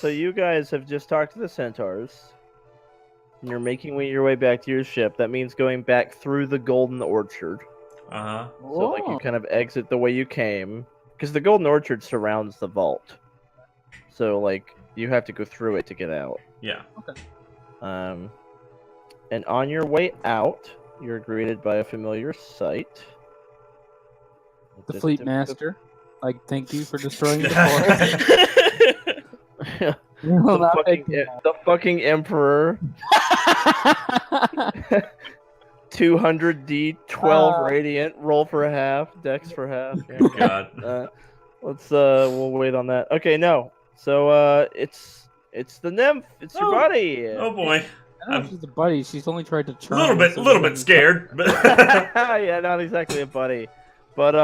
So you guys have just talked to the centaurs. And you're making your way back to your ship. That means going back through the Golden Orchard. Uh-huh. So like you kind of exit the way you came, because the Golden Orchard surrounds the vault. So like you have to go through it to get out. Yeah. Okay. And on your way out, you're greeted by a familiar sight. The Fleet Master. Like, thank you for destroying the forest. The fucking Emperor. 200D, 12 radiant, roll for a half, dex for half. Yeah. Oh god. We'll wait on that. Okay, no. So it's the nymph. It's your buddy. Oh boy. I don't know if she's a buddy. She's only tried to charm. A little bit scared, but yeah, not exactly a buddy, but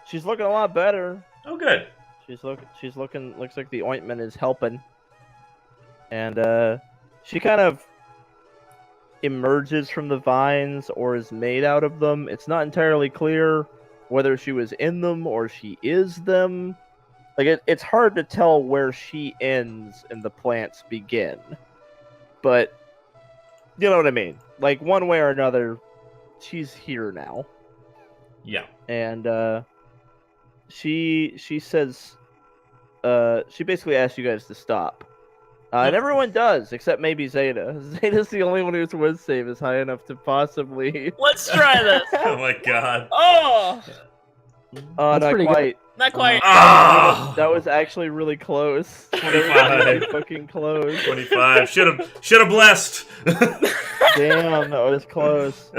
she's looking a lot better. Oh, good. Looks like the ointment is helping, and she kind of emerges from the vines or is made out of them. It's not entirely clear whether she was in them or she is them. Like it's hard to tell where she ends and the plants begin, but. You know what I mean? Like, one way or another, she's here now. Yeah. And, she says, she basically asks you guys to stop. And everyone does, except maybe Xeta. Zeta's the only one whose wisdom save is high enough to possibly... Let's try this! Oh my god. Oh! Not quite. Not quite. That was actually really close. 25. Fucking close. 25. Should have blessed. Damn, that was close.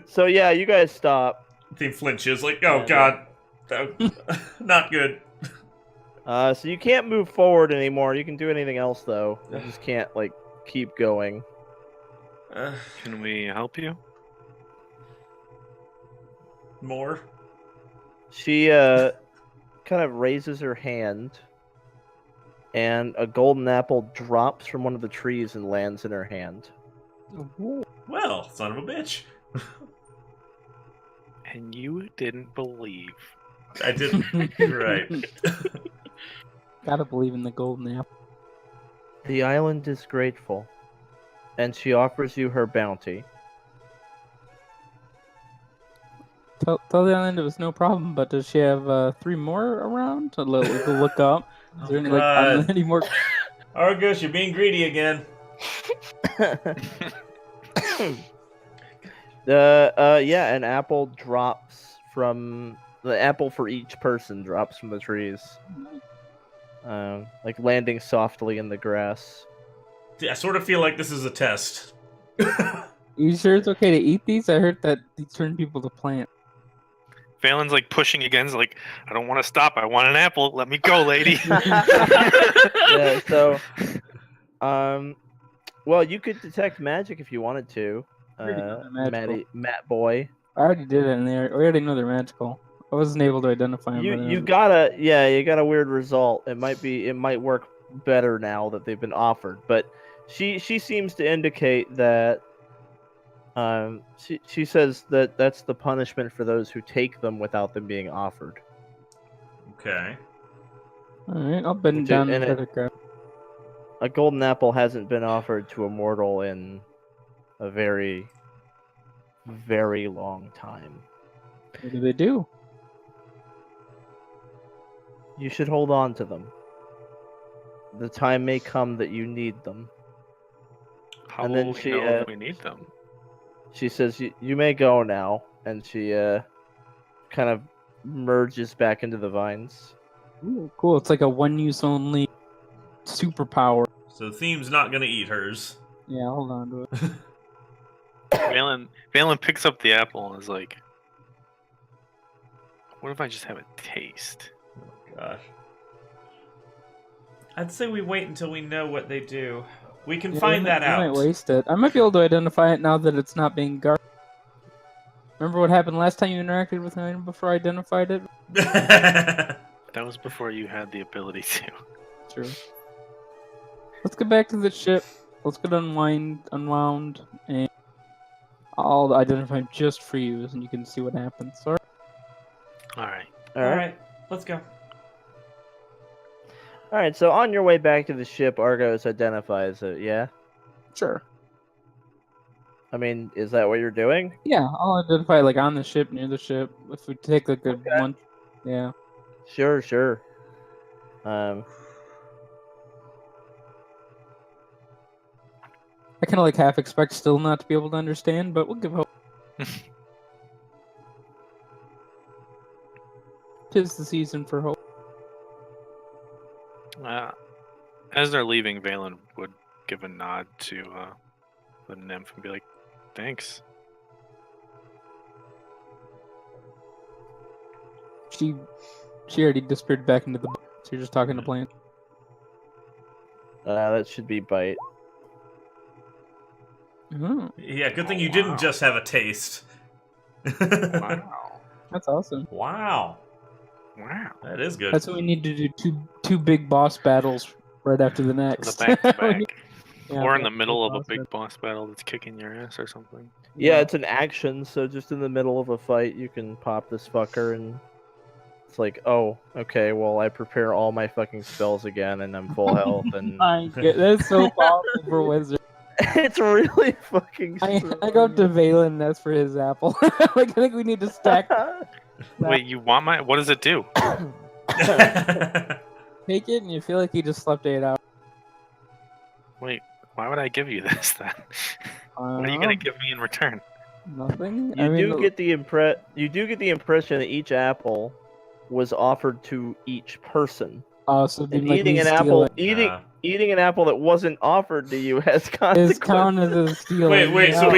So yeah, you guys stop. Team flinches like, oh god, not good. So you can't move forward anymore. You can do anything else though. You just can't like keep going. Can we help you? More? She kind of raises her hand, and a golden apple drops from one of the trees and lands in her hand. Well, son of a bitch. And you didn't believe. I didn't. Right. Gotta believe in the golden apple. The island is grateful, and she offers you her bounty. Tell the island it was no problem, but does she have 3 more around to look up? Is there any more? Argos, you're being greedy again. Yeah, an apple drops from the apple for each person drops from the trees, like landing softly in the grass. I sort of feel like this is a test. You sure it's okay to eat these? I heard that these turn people to plants. Valen's like pushing against, like, I don't want to stop. I want an apple. Let me go, lady. Yeah. So, well, you could detect magic if you wanted to. Matt boy. I already did it, and we already know they're magical. I wasn't able to identify them. You got a weird result. It might work better now that they've been offered, but she seems to indicate that she says that that's the punishment for those who take them without them being offered. Okay. All right, I'll bend down and try to grab. A golden apple hasn't been offered to a mortal in a very, very long time. What do they do? You should hold on to them. The time may come that you need them. How And then will we she, know if we need them? She says, you may go now, and she kind of merges back into the vines. Ooh, cool. It's like a one-use only superpower. So Theme's not gonna eat hers. Yeah, hold on to it. Valen picks up the apple and is like, what if I just have a taste? Oh, gosh. I'd say we wait until we know what they do. We can find that out. I might waste it. I might be able to identify it now that it's not being guarded. Remember what happened last time you interacted with an item before I identified it? That was before you had the ability to. True. Let's get back to the ship. Let's get unwound, and I'll identify him just for you, and you can see what happens. Sorry. All right. All right. Let's go. All right, so on your way back to the ship, Argos identifies it. Yeah, Sure. I mean, is that what you're doing? Yeah, I'll identify like on the ship, near the ship. If we take like a month, yeah. Sure, sure. Um, I kind of like half expect still not to be able to understand, but we'll give hope. 'Tis the season for hope. As they're leaving, Valen would give a nod to the nymph and be like, "Thanks." She already disappeared back into the. So you're just talking to plant. that should be bite. Oh, Yeah, good thing you wow. didn't just have a taste. Wow. that's awesome. Wow. Wow. That is good. That's what we need to do. Two big boss battles right after the next. The back to We back. need- yeah, Or in the big middle of a boss big battle. boss battle that's kicking your ass or something. Yeah, it's an action, so just in the middle of a fight, you can pop this fucker, and it's like, oh, okay, well, I prepare all my fucking spells again, and I'm full health, and That's so powerful for wizard. it's really fucking. I go to Valen and ask for his apple. Like I think we need to stack. Wait, you want my? What does it do? Take it, and you feel like you just slept 8 hours. Wait, why would I give you this then? What are you gonna give me in return? Nothing. You do get the impression that each apple was offered to each person. Oh, so it'd be And like eating me an apple, stealing. eating an apple that wasn't offered to you has Is consequences. counted as stealing. Wait, yeah. so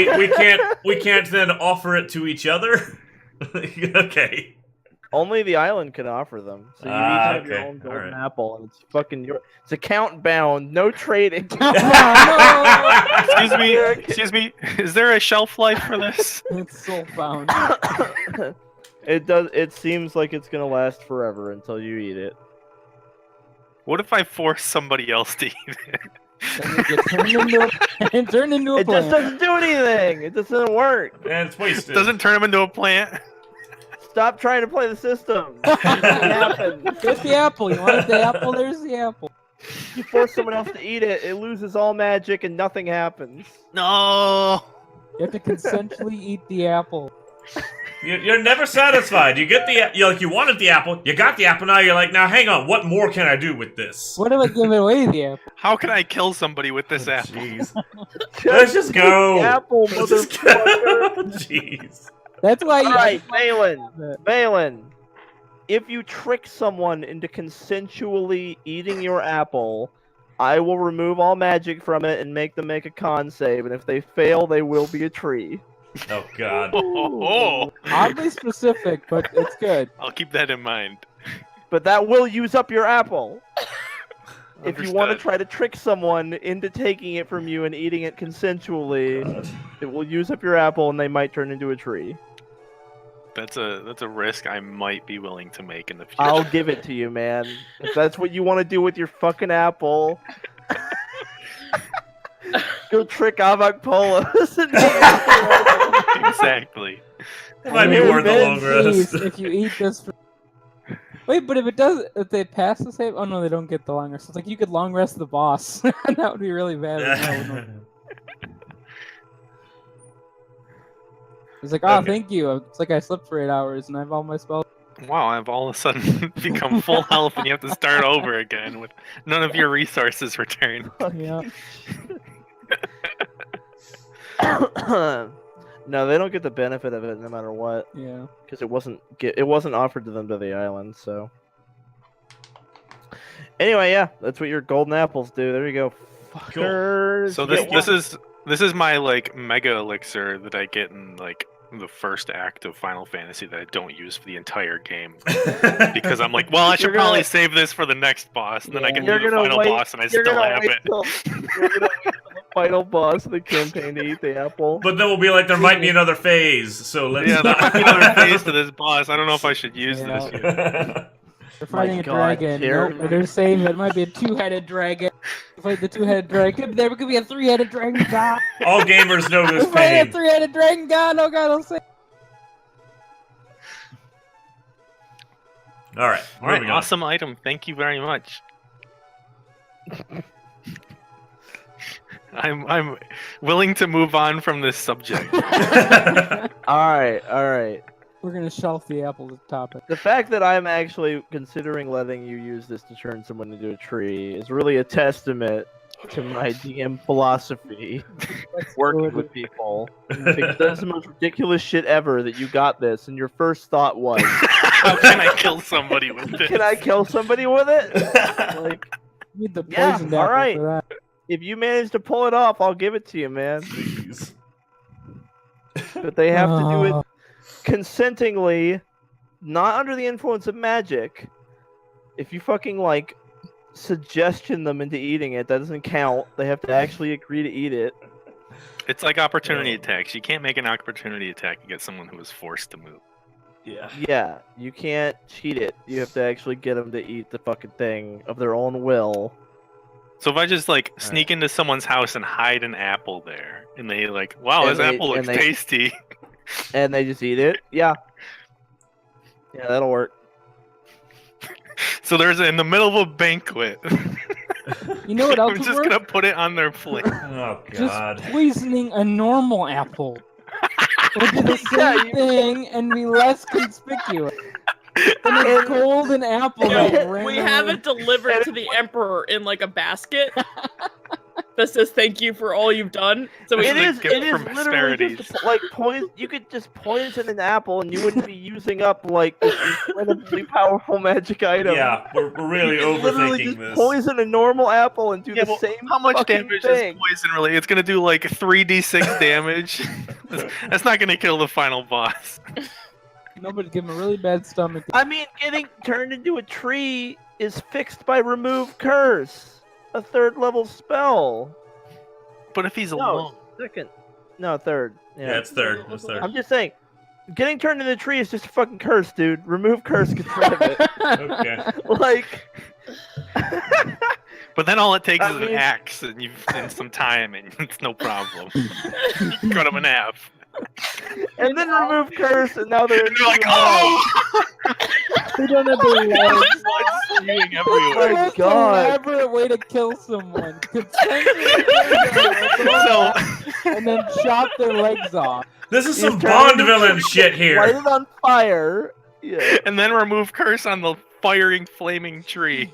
we can't then offer it to each other? Okay. Only the island can offer them. So you each have your okay, own golden alright. apple, and it's fucking your. It's account bound, no trading. Excuse me. Is there a shelf life for this? It's soul bound. It does. It seems like it's gonna last forever until you eat it. What if I force somebody else to eat it? Then you get turned into a It just plant. doesn't do anything. It doesn't work. And it's wasted. Doesn't turn him into a plant. Stop trying to play the system. It happens. Get the apple. You want the apple? There's the apple. You force someone else to eat it, it loses all magic and nothing happens. No. You have to consensually eat the apple. You're never satisfied. You get you wanted the apple, you got the apple, now you're like, now hang on, what more can I do with this? What if I give away the apple? How can I kill somebody with this apple? Jeez. Let's just go. Apple, Let's just motherfucker. go. Jeez. That's why you. Alright, Valen. If you trick someone into consensually eating your apple, I will remove all magic from it and make them make a con save, and if they fail, they will be a tree. Oh god. Oh, Oddly specific, but it's good. I'll keep that in mind. But that will use up your apple. If you want to Understood. try to trick someone into taking it from you and eating it consensually, it will use up your apple and they might turn into a tree. That's a risk I might be willing to make in the future. I'll give it to you, man. If that's what you want to do with your fucking apple. Go trick Avak Polos. Exactly. It might be And worth the then long rest. If you eat this. Wait, but if they pass the save, oh no, they don't get the long rest. It's like you could long rest the boss. That would be really bad. No. It's like, oh, Okay. thank you. It's like I slept for 8 hours and I have all my spells. Wow, I've all of a sudden become full health and you have to start over again with none of your resources returned. Yeah. No, they don't get the benefit of it no matter what, Yeah. because it wasn't offered to them to the island. So anyway, yeah, that's what your golden apples do. There you go, fuckers. So Get one. this is my like mega elixir that I get in like the first act of Final Fantasy that I don't use for the entire game because I'm like, well, I should You're gonna- probably save this for the next boss, and then I Yeah. can You're do the gonna final wait- boss, and I You're still gonna have wait it. till- you're gonna wait till the final boss of the campaign to eat the apple. But then we'll be like, there might be another phase, so let's Yeah, there might be another phase to this boss. I don't know if I should use Yeah. this yet. They're fighting a God, dragon. Jeremy. Nope, better save it. It might be a 2-headed dragon. Fight the 2-headed dragon. There could be a 3-headed dragon god. All gamers know this Fight a pain. 3-headed dragon god. Oh god, I'll save. Alright, All right, moving on. awesome item. Thank you very much. I'm willing to move on from this subject. Alright. We're gonna shelf the apple topic. The fact that I'm actually considering letting you use this to turn someone into a tree is really a testament to my DM philosophy. Working with people. Because that's the most ridiculous shit ever that you got this, and your first thought was, How can I kill somebody with this? can I kill somebody with it? Like, You need the Yeah, poisoned apple alright. for that. if you manage to pull it off, I'll give it to you, man. Jeez. But they have to do it Oh. consentingly, not under the influence of magic. If you fucking like suggestion them into eating it, that doesn't count. They have to actually agree to eat it. It's like opportunity attacks. You can't make an opportunity attack against someone who is forced to move. Yeah. Yeah, you can't cheat it. You have to actually get them to eat the fucking thing of their own will. So if I just like sneak into someone's house and hide an apple there, and they like, wow, And this they- apple looks and they- tasty. And they just eat it. Yeah. Yeah, that'll work. So there's in the middle of a banquet. You know what else I'm would just work? gonna put it on their plate. Oh god. Just poisoning a normal apple. It'll do the Yeah, same you- thing and be less conspicuous. And a golden apple Yeah, that We randomly- have it delivered to the emperor in like a basket that says thank you for all you've done. So we It It's is. a gift It is from literally just like poison. You could just poison an apple, and you wouldn't be using up like this incredibly powerful magic item. Yeah, we're really You could literally overthinking just this. poison a normal apple and do Yeah, the well, same. How much fucking damage thing. is poison really? It's gonna do like 3d6 damage. That's not gonna kill the final boss. Nobody give him a really bad stomach. I mean, getting turned into a tree is fixed by remove curse, a third level spell. But if he's No, alone, second. No, third. Yeah, it's third. It's third. I'm just saying, getting turned into a tree is just a fucking curse, dude. Remove curse gets rid of it. Okay. Like, but then all it takes I is mean- an axe, and you've spent some time, and it's no problem. You cut him in half. and then remove curse, and now they're And they're like, oh! They don't have the legs. Blood spewing Oh everywhere. my That's an God. elaborate way to kill someone. Consensually So, and then chop their legs off. This is He's some turned Bond into- villain shit light here. it on fire. Yeah. and then remove curse on the firing, flaming tree.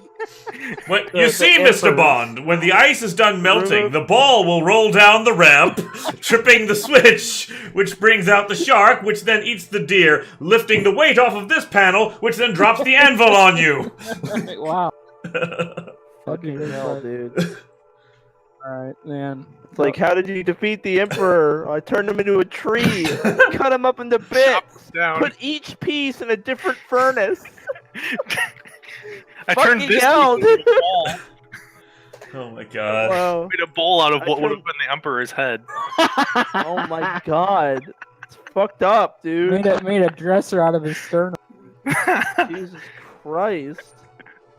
When, The- you the see, Mr. Emperor. Bond, when the ice is done melting, Remove- the ball will roll down the ramp, tripping the switch, which brings out the shark, which then eats the deer, lifting the weight off of this panel, which then drops the anvil on you. Wow. That'd be really Hell, hard. dude. Alright, man. It's like, how did you defeat the Emperor? I turned him into a tree, cut him up into bits, Down. put each piece in a different furnace. I turned Fucking this hell, piece into dude. a ball. Oh my god. Wow. Made a bowl out of I what would have turned- been the Emperor's head. Oh my god. It's fucked up, dude. Made a dresser out of his sternum. Jesus Christ.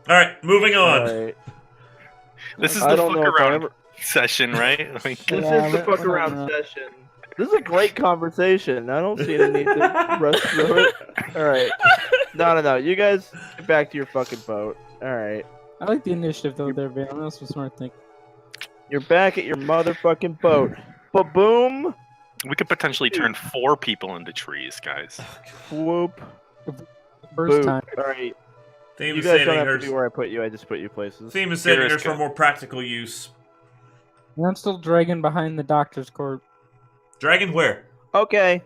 Alright, moving on. Alright. This is I the don't fuck know if I around ever... session, right? Like, This Yeah, is the we're fuck not around gonna- session. This is a great conversation. I don't see the need to rush through it. Alright. No. You guys get back to your fucking boat. Alright. I like the initiative though there, Valen. That's a smart thing. You're back at your motherfucking boat. Ba-boom. we could potentially turn 4 people into trees, guys. Whoop. First Boop. time. Alright. Theme You is guys saving don't have hers. to be where I put you. I just put you places. Theme is saving Here is hers for good. more practical use. And I'm still dragging behind the doctor's corpse. Dragon where? Okay.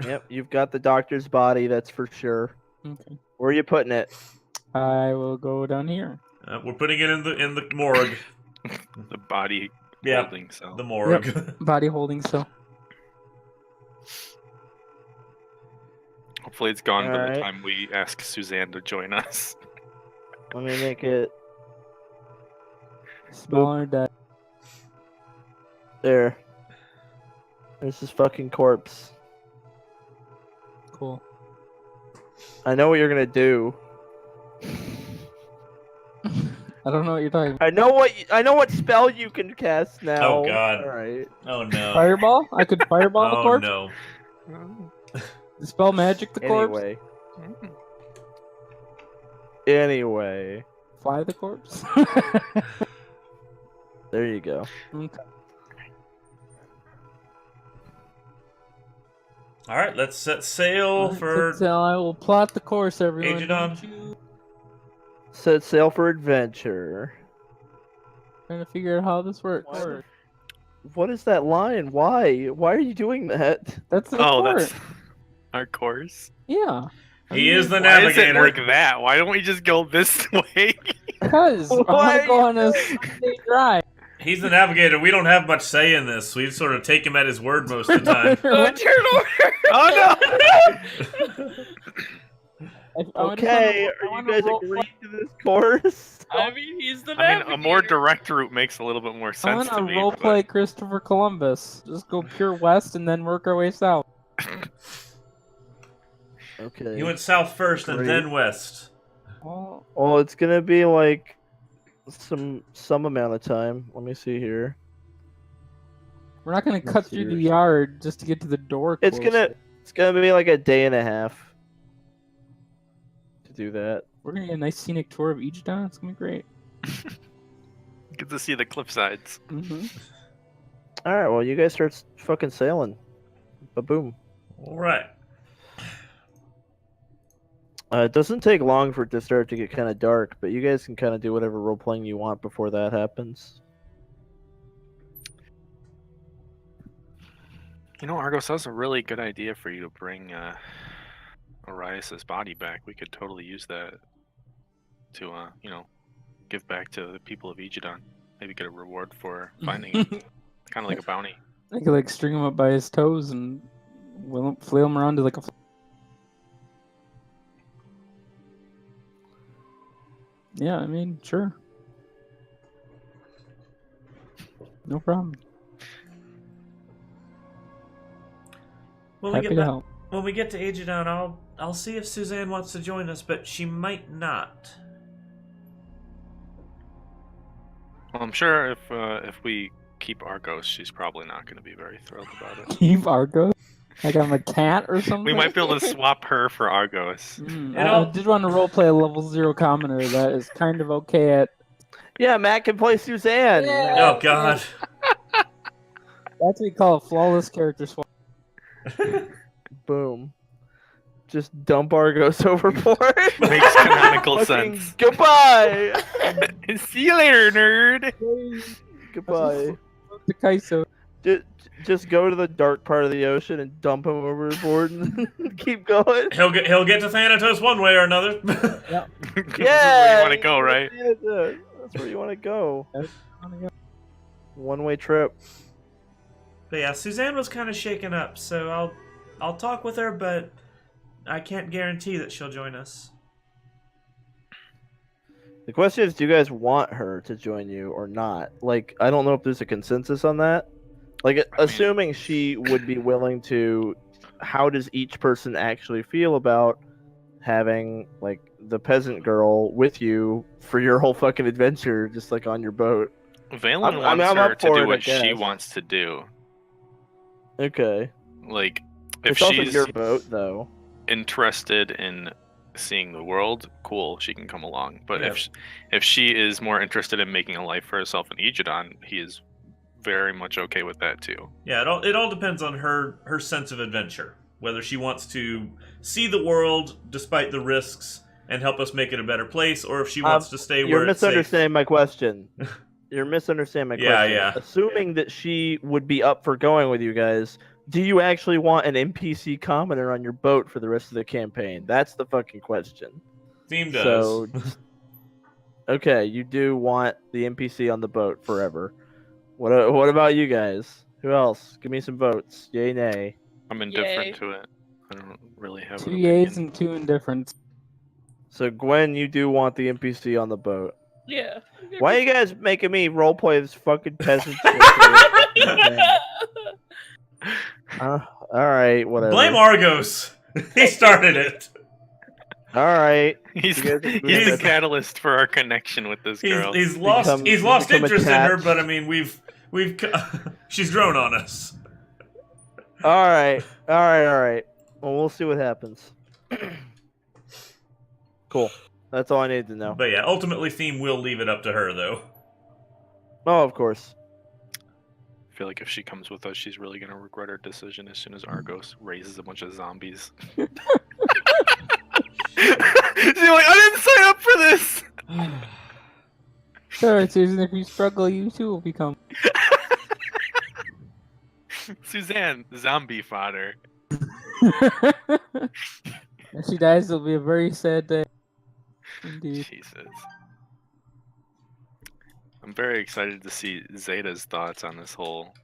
Yep, you've got the doctor's body, that's for sure. Okay. Where are you putting it? I will go down here. We're putting it in the morgue. The body Yeah, holding cell. the morgue. Body holding cell. Hopefully it's gone by the Alright. time we ask Suzanne to join us. Let me make it Smaller die. there. There's his fucking corpse. Cool. I know what you're gonna do. I don't know what you're talking about. I know what spell you can cast now. Oh, God. Alright. Oh no. Fireball? I could fireball the Oh corpse? no. Dispel magic the corpse? Anyway. Fly the corpse? There you go. Okay. All right, let's set sail Alright, for. so I will plot the course, everyone. Agedon. Don't you Set sail for adventure. trying to figure out how this works. What is that line? Why? Why are you doing that? That's the Oh, course. that's our course. Yeah. He is the Why does it navigator. work that? Why don't we just go this way? Because I Why want are to go you on a Sunday drive. He's the navigator. We don't have much say in this. We sort of take him at his word most of the time. Turn over. Oh no! Okay, are you guys agreeing to this course? I mean, he's the I mean, navigator. a more direct route makes a little bit more I sense want to to me. roleplay Christopher Columbus. Just go pure west and then work our way south. Okay. He went south first and Great. then west. Well, Well, it's gonna be like some amount of time. Let me see here. we're not going to Let's cut see through the here. yard just to get to the door. It's closer. it's gonna be like a day and a half to do that. We're going to get a nice scenic tour of Agedon. It's going to be great. Get to see the cliff sides. Mm-hmm. All right. Well, you guys start fucking sailing. Ba boom. All right. It doesn't take long for it to start to get kind of dark, but you guys can kind of do whatever role playing you want before that happens. You know, Argos, that was a really good idea for you to bring Arias' body back. We could totally use that to, give back to the people of Aegidon. Maybe get a reward for finding it. Kind of like a bounty. I could like string him up by his toes and flail him around to like a. Yeah, I mean, sure. No problem. When we Happy get to back, help. when we get to Agedon, I'll see if Suzanne wants to join us, but she might not. Well, I'm sure if we keep Argos, she's probably not going to be very thrilled about it. Keep Argos? Like I'm a cat or something? We might be able to swap her for Argos. I did want to roleplay a level 0 commoner that is kind of okay at. Yeah, Matt can play Suzanne. Yeah. Oh God. That's what we call a flawless character swap. Boom. Just dump Argos overboard. Makes canonical Fucking sense. Goodbye. See you later, nerd. Goodbye. The Kaiso. Just go to the dark part of the ocean and dump him overboard and keep going. He'll get to Thanatos one way or another. Yeah, This is where you want to go, right? That's where you want to go. One-way trip. But yeah, Suzanne was kind of shaken up, so I'll talk with her, but I can't guarantee that she'll join us. The question is, do you guys want her to join you or not? Like, I don't know if there's a consensus on that. Like, assuming she would be willing to, how does each person actually feel about having, like, the peasant girl with you for your whole fucking adventure, just, like, on your boat? Valen I'm wants her up to for do it, what I she guess. wants to do. Okay. Like, if It's also she's your boat, though. interested in seeing the world, cool, she can come along. But Yeah. if she is more interested in making a life for herself in Aegidon, he is very much okay with that too. Yeah, it all depends on her sense of adventure. Whether she wants to see the world despite the risks and help us make it a better place, or if she wants to stay You're where it's safe. misunderstanding my question. You're misunderstanding my Yeah, question. yeah. Assuming that she would be up for going with you guys, do you actually want an NPC commoner on your boat for the rest of the campaign? That's the fucking question. Theme does. So, okay, you do want the NPC on the boat forever. What about you guys? Who else? Give me some votes. Yay, nay. I'm indifferent Yay. to it. I don't really have 2 an yays opinion. and 2 indifference. So, Gwen, you do want the NPC on the boat. Yeah. Why are you guys making me roleplay this fucking peasant? Alright, whatever. Blame Argos. He started it. Alright. He's You guys agree the with- catalyst for our connection with this girl. He's lost become interest in her, attached. but I mean we've she's grown on us. Alright. Well, we'll see what happens. Cool. That's all I need to know. But yeah, ultimately Theme will leave it up to her though. Oh, of course. I feel like if she comes with us, she's really gonna regret her decision as soon as Argos raises a bunch of zombies. She's like, I didn't sign up for this! Sure, Susan, if you struggle, you too will become. Suzanne, zombie fodder. If she dies, it'll be a very sad day. Indeed. Jesus. I'm very excited to see Xeta's thoughts on this whole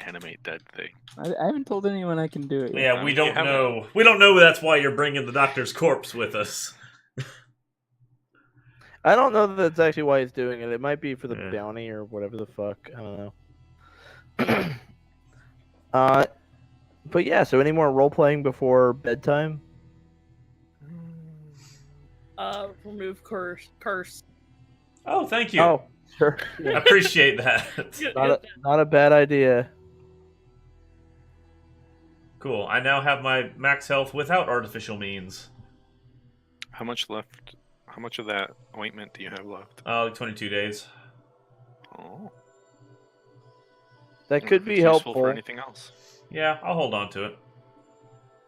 animate dead thing. I haven't told anyone I can do it yet. Yeah, we You don't haven't. know. We don't know that's why you're bringing the doctor's corpse with us. I don't know that that's actually why he's doing it. It might be for the Yeah. bounty or whatever the fuck. I don't know. But yeah. So any more role playing before bedtime? Remove curse. Oh, thank you. Oh, sure. I appreciate that. Not a bad idea. Cool. I now have my max health without artificial means. How much left? How much of that ointment do you have left? Like 22 days. Oh. That could be It's useful helpful. for anything else. Yeah, I'll hold on to it.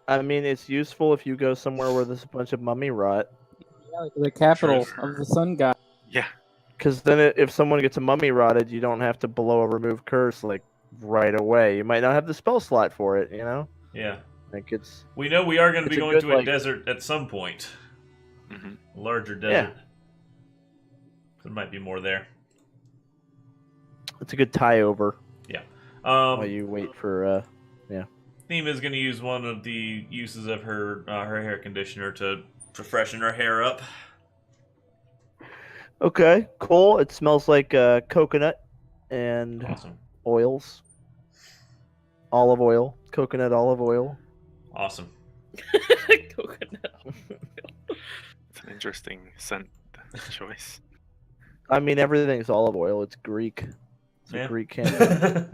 I mean, it's useful if you go somewhere where there's a bunch of mummy rot. Yeah, like the capital Sure. of the sun god. Yeah. Because then if someone gets a mummy rotted, you don't have to blow a remove curse like right away. You might not have the spell slot for it, you know? Yeah. Like it's We know we are going to It's be a going good, to a like- desert at some point. hmm A larger desert. There might be more there. a good tie over while Um, you wait for Theme is going to use one of the uses of her hair conditioner to freshen her hair up. Okay, cool. It smells like coconut and Awesome. oils. Olive oil. Coconut olive oil. Awesome. Coconut. It's an interesting scent choice. I mean, everything's olive oil. It's Greek. It's Yeah. a Greek candy.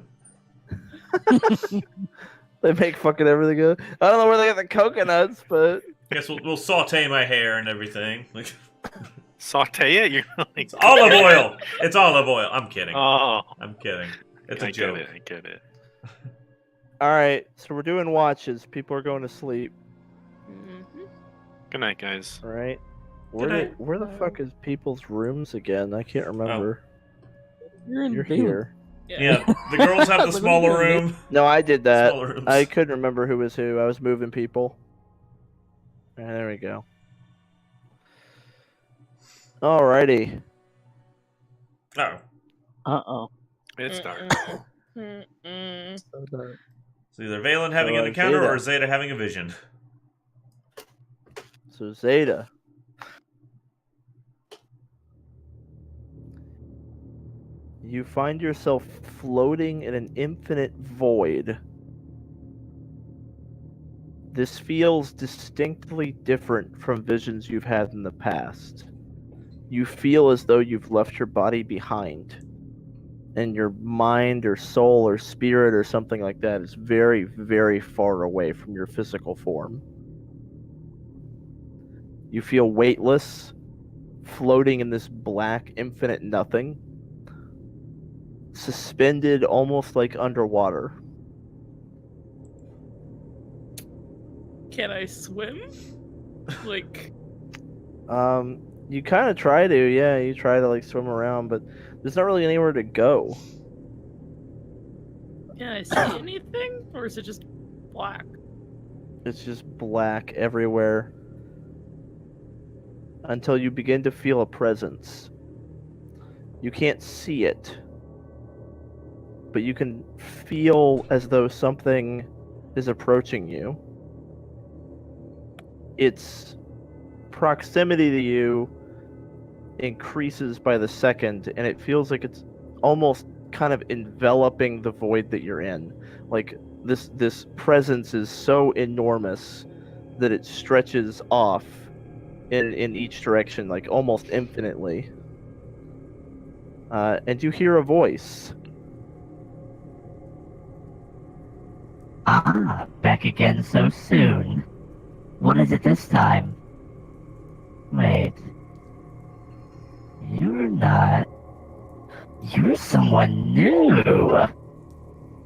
They make fucking everything good. I don't know where they get the coconuts, but Guess we'll saute my hair and everything. Like, Saute it? You're like, it's olive oil. It's olive oil. I'm kidding. oh, I'm kidding. It's I a joke. get it. I get it. all right. So we're doing watches. People are going to sleep. Mm-hmm. Good night, guys. All right. Good night. Where the fuck is people's rooms again? I can't remember. You're in You're Valen. here. Yeah, the girls have the Look, smaller look at me. room. No, I did that. Smaller rooms. I couldn't remember who was who. I was moving people. And there we go. Alrighty. Oh, Uh-oh. It's dark. Mm-mm. So dark. it's either Valen having So, an encounter Xeta. or Zeta having a vision. So Zeta. You find yourself floating in an infinite void. This feels distinctly different from visions you've had in the past. You feel as though you've left your body behind, and your mind or soul or spirit or something like that is very, very far away from your physical form. You feel weightless, floating in this black, infinite nothing, suspended almost like underwater. Can I swim? Like, You kind of try to, yeah, you try to like swim around, but there's not really anywhere to go. can I see anything? Or is it just black? It's just black everywhere until you begin to feel a presence. You can't see it, but you can feel as though something is approaching you. Its proximity to you increases by the second, and it feels like it's almost kind of enveloping the void that you're in. Like this presence is so enormous that it stretches off in each direction, like almost infinitely. And you hear a voice. Ah, back again so soon. What is it this time? Wait. You're not. You're someone new.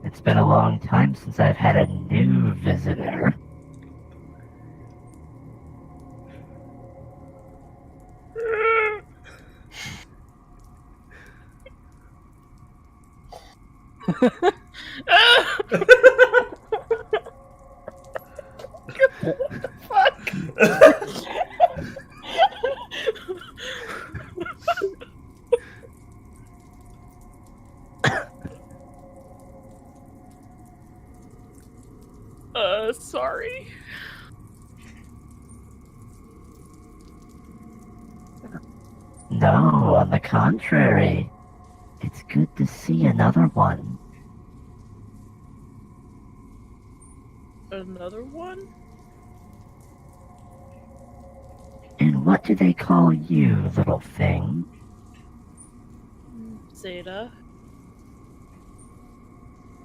It's been a long time since I've had a new visitor. Sorry. No, on the contrary. It's good to see another one. Another one? And what do they call you, little thing? Xeta.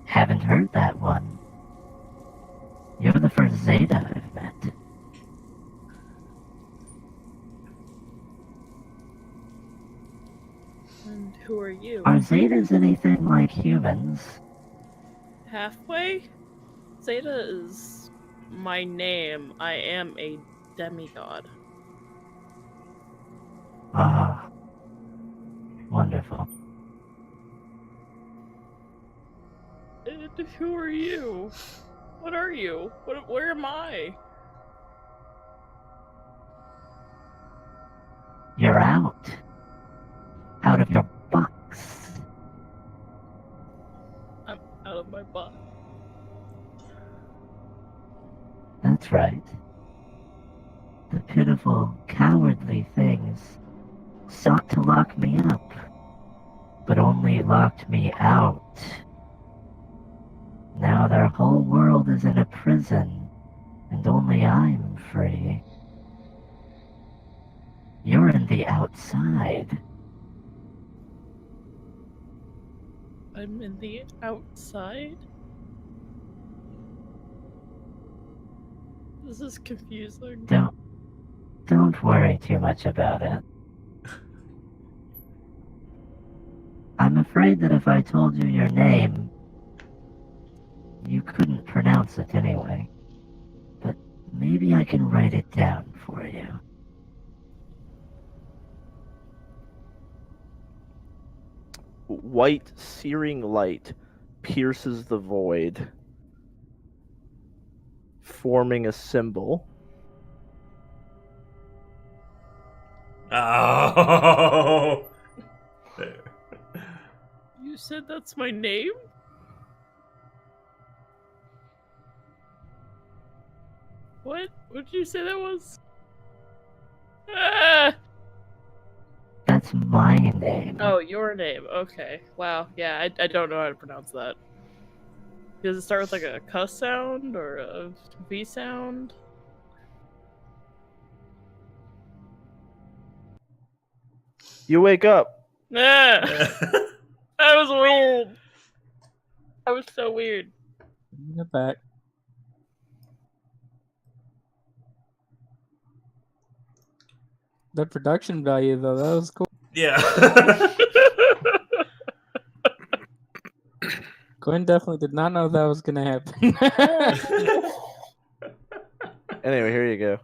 Haven't heard that one. You're the first Xeta I've met. And who are you? Are Zetas anything like humans? Halfway? Xeta is my name. I am a demigod. Ah, wonderful. And who are you? What are you? Where am I? You're out. Out of your box. I'm out of my butt. That's right. The pitiful, cowardly things sought to lock me up, but only locked me out. Now their whole world is in a prison, and only I'm free. You're in the outside. I'm in the outside? This is confusing. Don't worry too much about it. I'm afraid that if I told you your name, you couldn't pronounce it anyway. But maybe I can write it down for you. White searing light pierces the void, forming a symbol. Oh. You said that's my name? What? What did you say that was? Ah! That's my name. Oh, your name. Okay. Wow. Yeah, I don't know how to pronounce that. Does it start with like a cuss sound or a V sound? You wake up. Ah! That was weird. That was so weird. Get back. The production value, though, that was cool. Yeah. Gwen definitely did not know that was gonna happen. Anyway, here you go.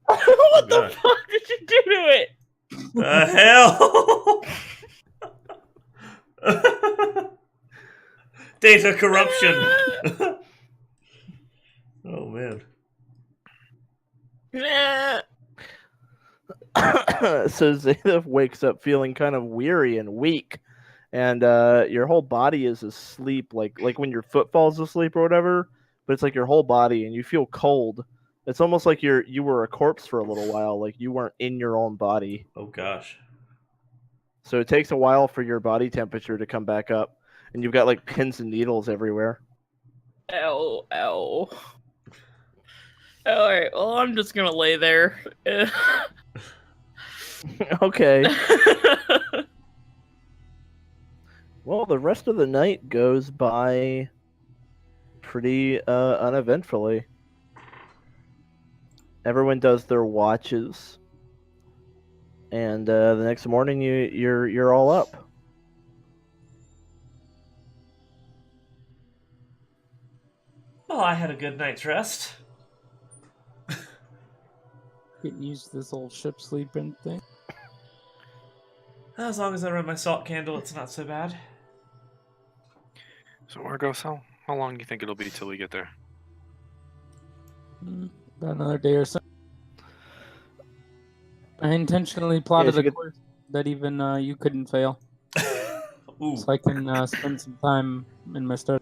What the God. fuck did you do to it? The hell? Data corruption. Oh man. Ah! So Zeta wakes up feeling kind of weary and weak, and your whole body is asleep, like when your foot falls asleep or whatever. But it's like your whole body, and you feel cold. It's almost like you were a corpse for a little while, like you weren't in your own body. Oh gosh. So it takes a while for your body temperature to come back up, and you've got like pins and needles everywhere. Ow, ow. Alright, well, I'm just gonna lay there. Okay. Well, the rest of the night goes by pretty uneventfully. Everyone does their watches, and the next morning you're all up. Well, I had a good night's rest. Getting used to this old ship sleeping thing. As long as I run my salt candle, it's not so bad. So Argos, how long do you think it'll be till we get there? About another day or so. I intentionally plotted a course that even you couldn't fail. Ooh. So I can spend some time in my study.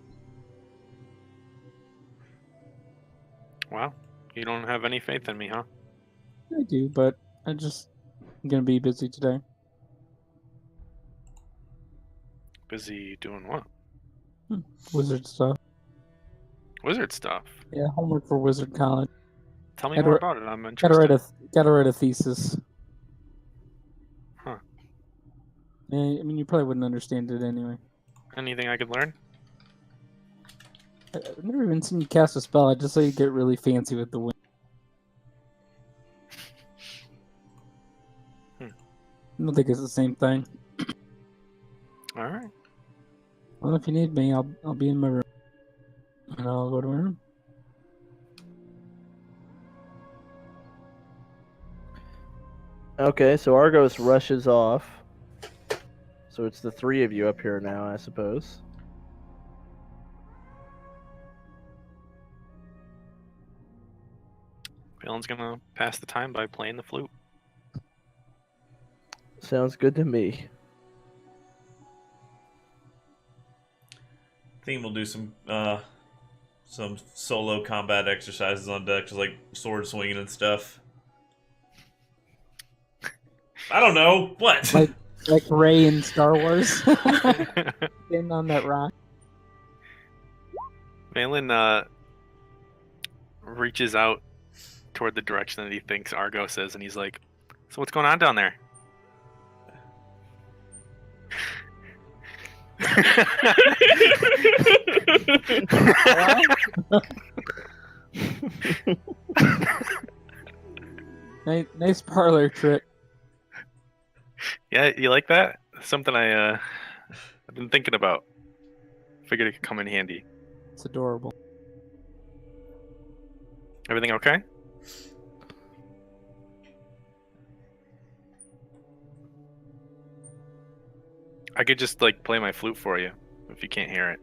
Wow, you don't have any faith in me, huh? I do, but I'm gonna be busy today. Busy doing what? Wizard stuff. Wizard stuff. Yeah, homework for Wizard College. Tell me Gotta more ri- about it. I'm Gotta interested. write a thesis. Huh. Yeah, I mean, you probably wouldn't understand it anyway. Anything I could learn? I've never even seen you cast a spell. I just saw you get really fancy with the wind. I don't think it's the same thing. All right. Well, if you need me, I'll be in my room, and I'll go to my room. Okay, so Argos rushes off. So it's the three of you up here now, I suppose. Valen's gonna pass the time by playing the flute. Sounds good to me. I think we'll do some solo combat exercises on deck, just like sword swinging and stuff. I don't know what. Like Rey in Star Wars, getting on that rock. Valen reaches out toward the direction that he thinks Argos is, and he's like, "So what's going on down there?" Nice parlor trick. Yeah, you like that? Something I've been thinking about. Figured it could come in handy. It's adorable. Everything okay? I could just like play my flute for you if you can't hear it.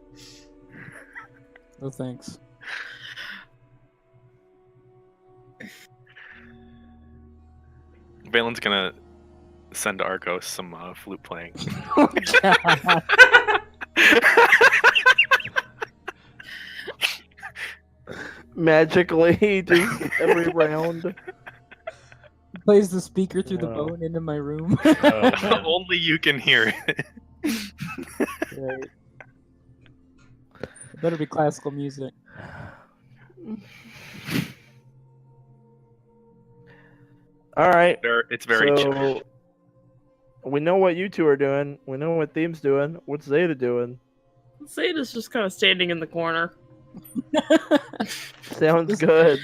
No thanks. Valen's gonna send Argos some flute playing. Oh, God. Magically, just every round. He plays the speaker through the Wow. bone into my room. Oh, man. Only you can hear it. Right. It better be classical music. All right. It's very chill. So we know what you two are doing. We know what Theme's doing. What's Xeta doing? Zeta's just kind of standing in the corner. Sounds good.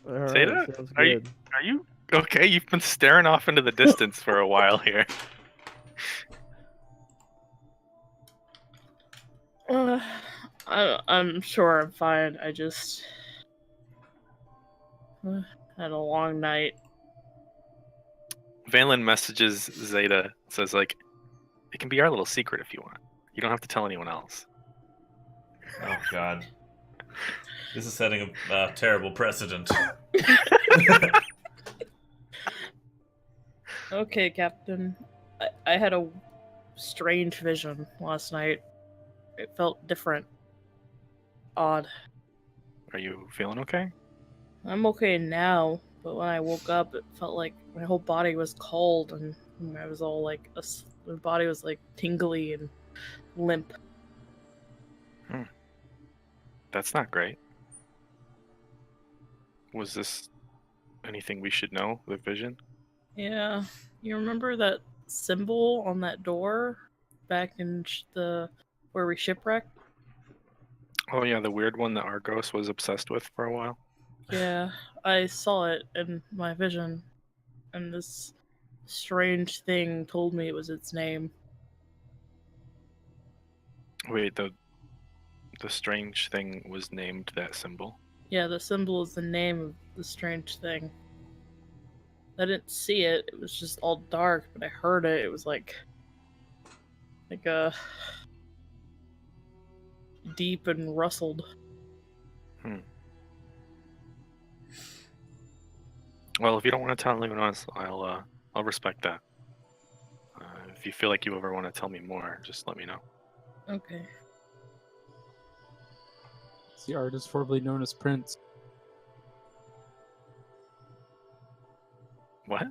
All right, Xeta, sounds are you- good. Are you okay? You've been staring off into the distance for a while here. I'm sure I'm fine. I just had a long night. Valen messages Xeta, says like, "It can be our little secret if you want. You don't have to tell anyone else." Oh God, this is setting a terrible precedent. Okay, Captain. I had a strange vision last night. It felt different. Odd. Are you feeling okay? I'm okay now, but when I woke up, it felt like my whole body was cold and I was all like, my body was like tingly and limp. That's not great. Was this anything we should know? The vision? Yeah, you remember that symbol on that door back in where we shipwrecked? Oh yeah, the weird one that Argos was obsessed with for a while. Yeah, I saw it in my vision, and this strange thing told me it was its name. Wait, The strange thing was named that symbol. Yeah, the symbol is the name of the strange thing. I didn't see it. It was just all dark, but I heard it. It was like a deep and rustled. Well, if you don't want to tell anyone else, I'll respect that. If you feel like you ever want to tell me more, just let me know. Okay. It's the artist formerly known as Prince. What?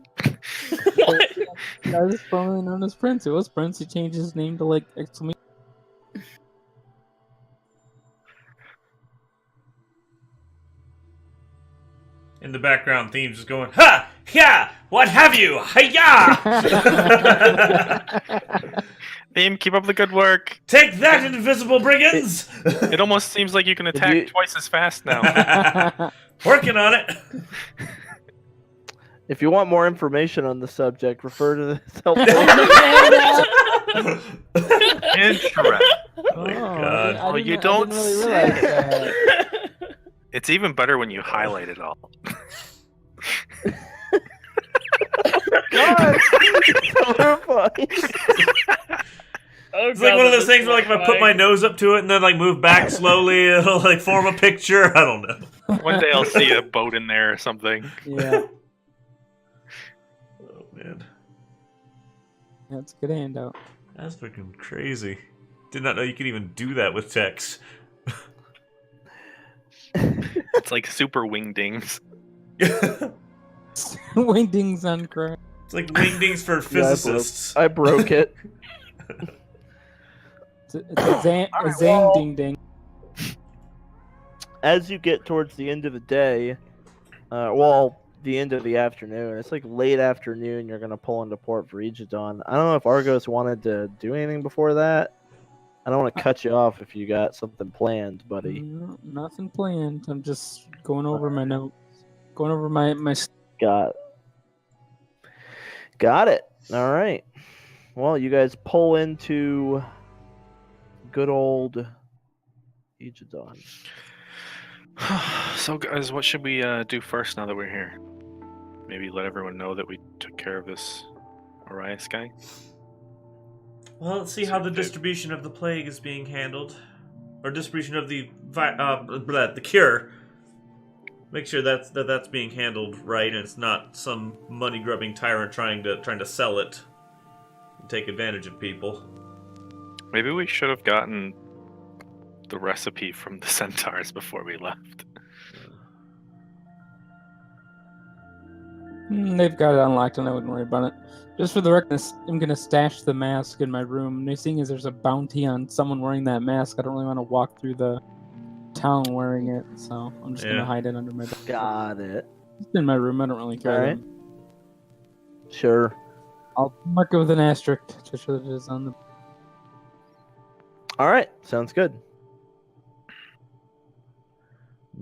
The artist formerly known as Prince. It was Prince. He changed his name to like exclamation. In the background, Theme's just going, ha! Yeah! What have you? Hiya! Theme, keep up the good work. Take that, invisible brigands! It almost seems like you can attack twice as fast now. Working on it. If you want more information on the subject, refer to the help. Interesting. Oh, God. I Well, you didn't don't really say. realize that. It's even better when you highlight it all. God, it's horrifying. It's like one of those things where, like, if I put my nose up to it and then, like, move back slowly, it'll, like, form a picture. I don't know. One day I'll see a boat in there or something. Yeah, Oh, man. that's a good handout. That's freaking crazy. Did not know you could even do that with text. It's like super wingdings. Wingdings on crack. It's like wingdings for physicists. I broke it. It's a zang ding ding. As you get towards the end of the day, the end of the afternoon, it's like late afternoon, you're going to pull into port for Aegidon. I don't know if Argos wanted to do anything before that. I don't want to cut you off if you got something planned, buddy. No, nothing planned. I'm just going over my notes. Going over my Got it. All right. Well, you guys pull into good old Aegidon. So, guys, what should we do first now that we're here? Maybe let everyone know that we took care of this Arias guy? Well, let's see how the distribution of the plague is being handled. Or distribution of the the cure. Make sure that's being handled right, and it's not some money-grubbing tyrant trying to sell it and take advantage of people. Maybe we should have gotten the recipe from the centaurs before we left. They've got it unlocked, and I wouldn't worry about it. Just for the record, I'm gonna stash the mask in my room. And seeing as there's a bounty on someone wearing that mask, I don't really want to walk through the town wearing it, so I'm just gonna hide it under my bed. Got it. It's in my room. I don't really care. All right. Sure. I'll mark it with an asterisk to show that it is on the. All right. Sounds good.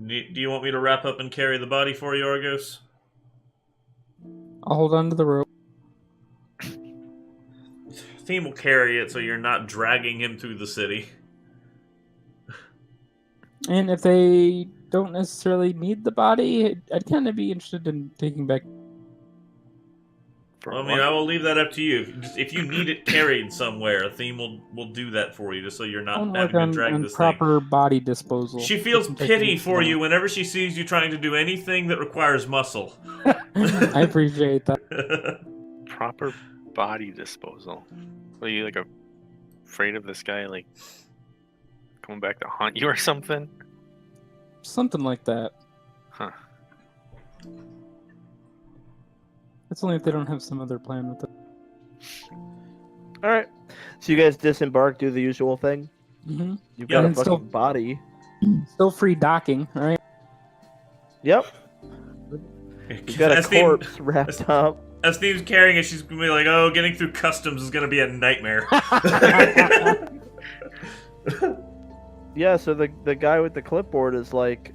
Do you want me to wrap up and carry the body for you, Argos? I'll hold on to the rope. Theme will carry it so you're not dragging him through the city. And if they don't necessarily need the body, I'd kind of be interested in taking back. I mean, I will leave that up to you. If you need it carried somewhere, Theme will do that for you, just so you're not having to drag this proper thing. Body disposal. She feels pity for you whenever she sees you trying to do anything that requires muscle. I appreciate that. Proper body disposal. Are you like afraid of this guy like coming back to haunt you or something? Something like that. Huh. It's only if they don't have some other plan with it. All right. So you guys disembark, do the usual thing. Mm-hmm. You've got a And fucking still- body. Still free docking, all right? Yep. You've got a As Theme- corpse wrapped up. As Theme's carrying it, she's gonna be like, "Oh, getting through customs is gonna be a nightmare." Yeah. So the guy with the clipboard is like,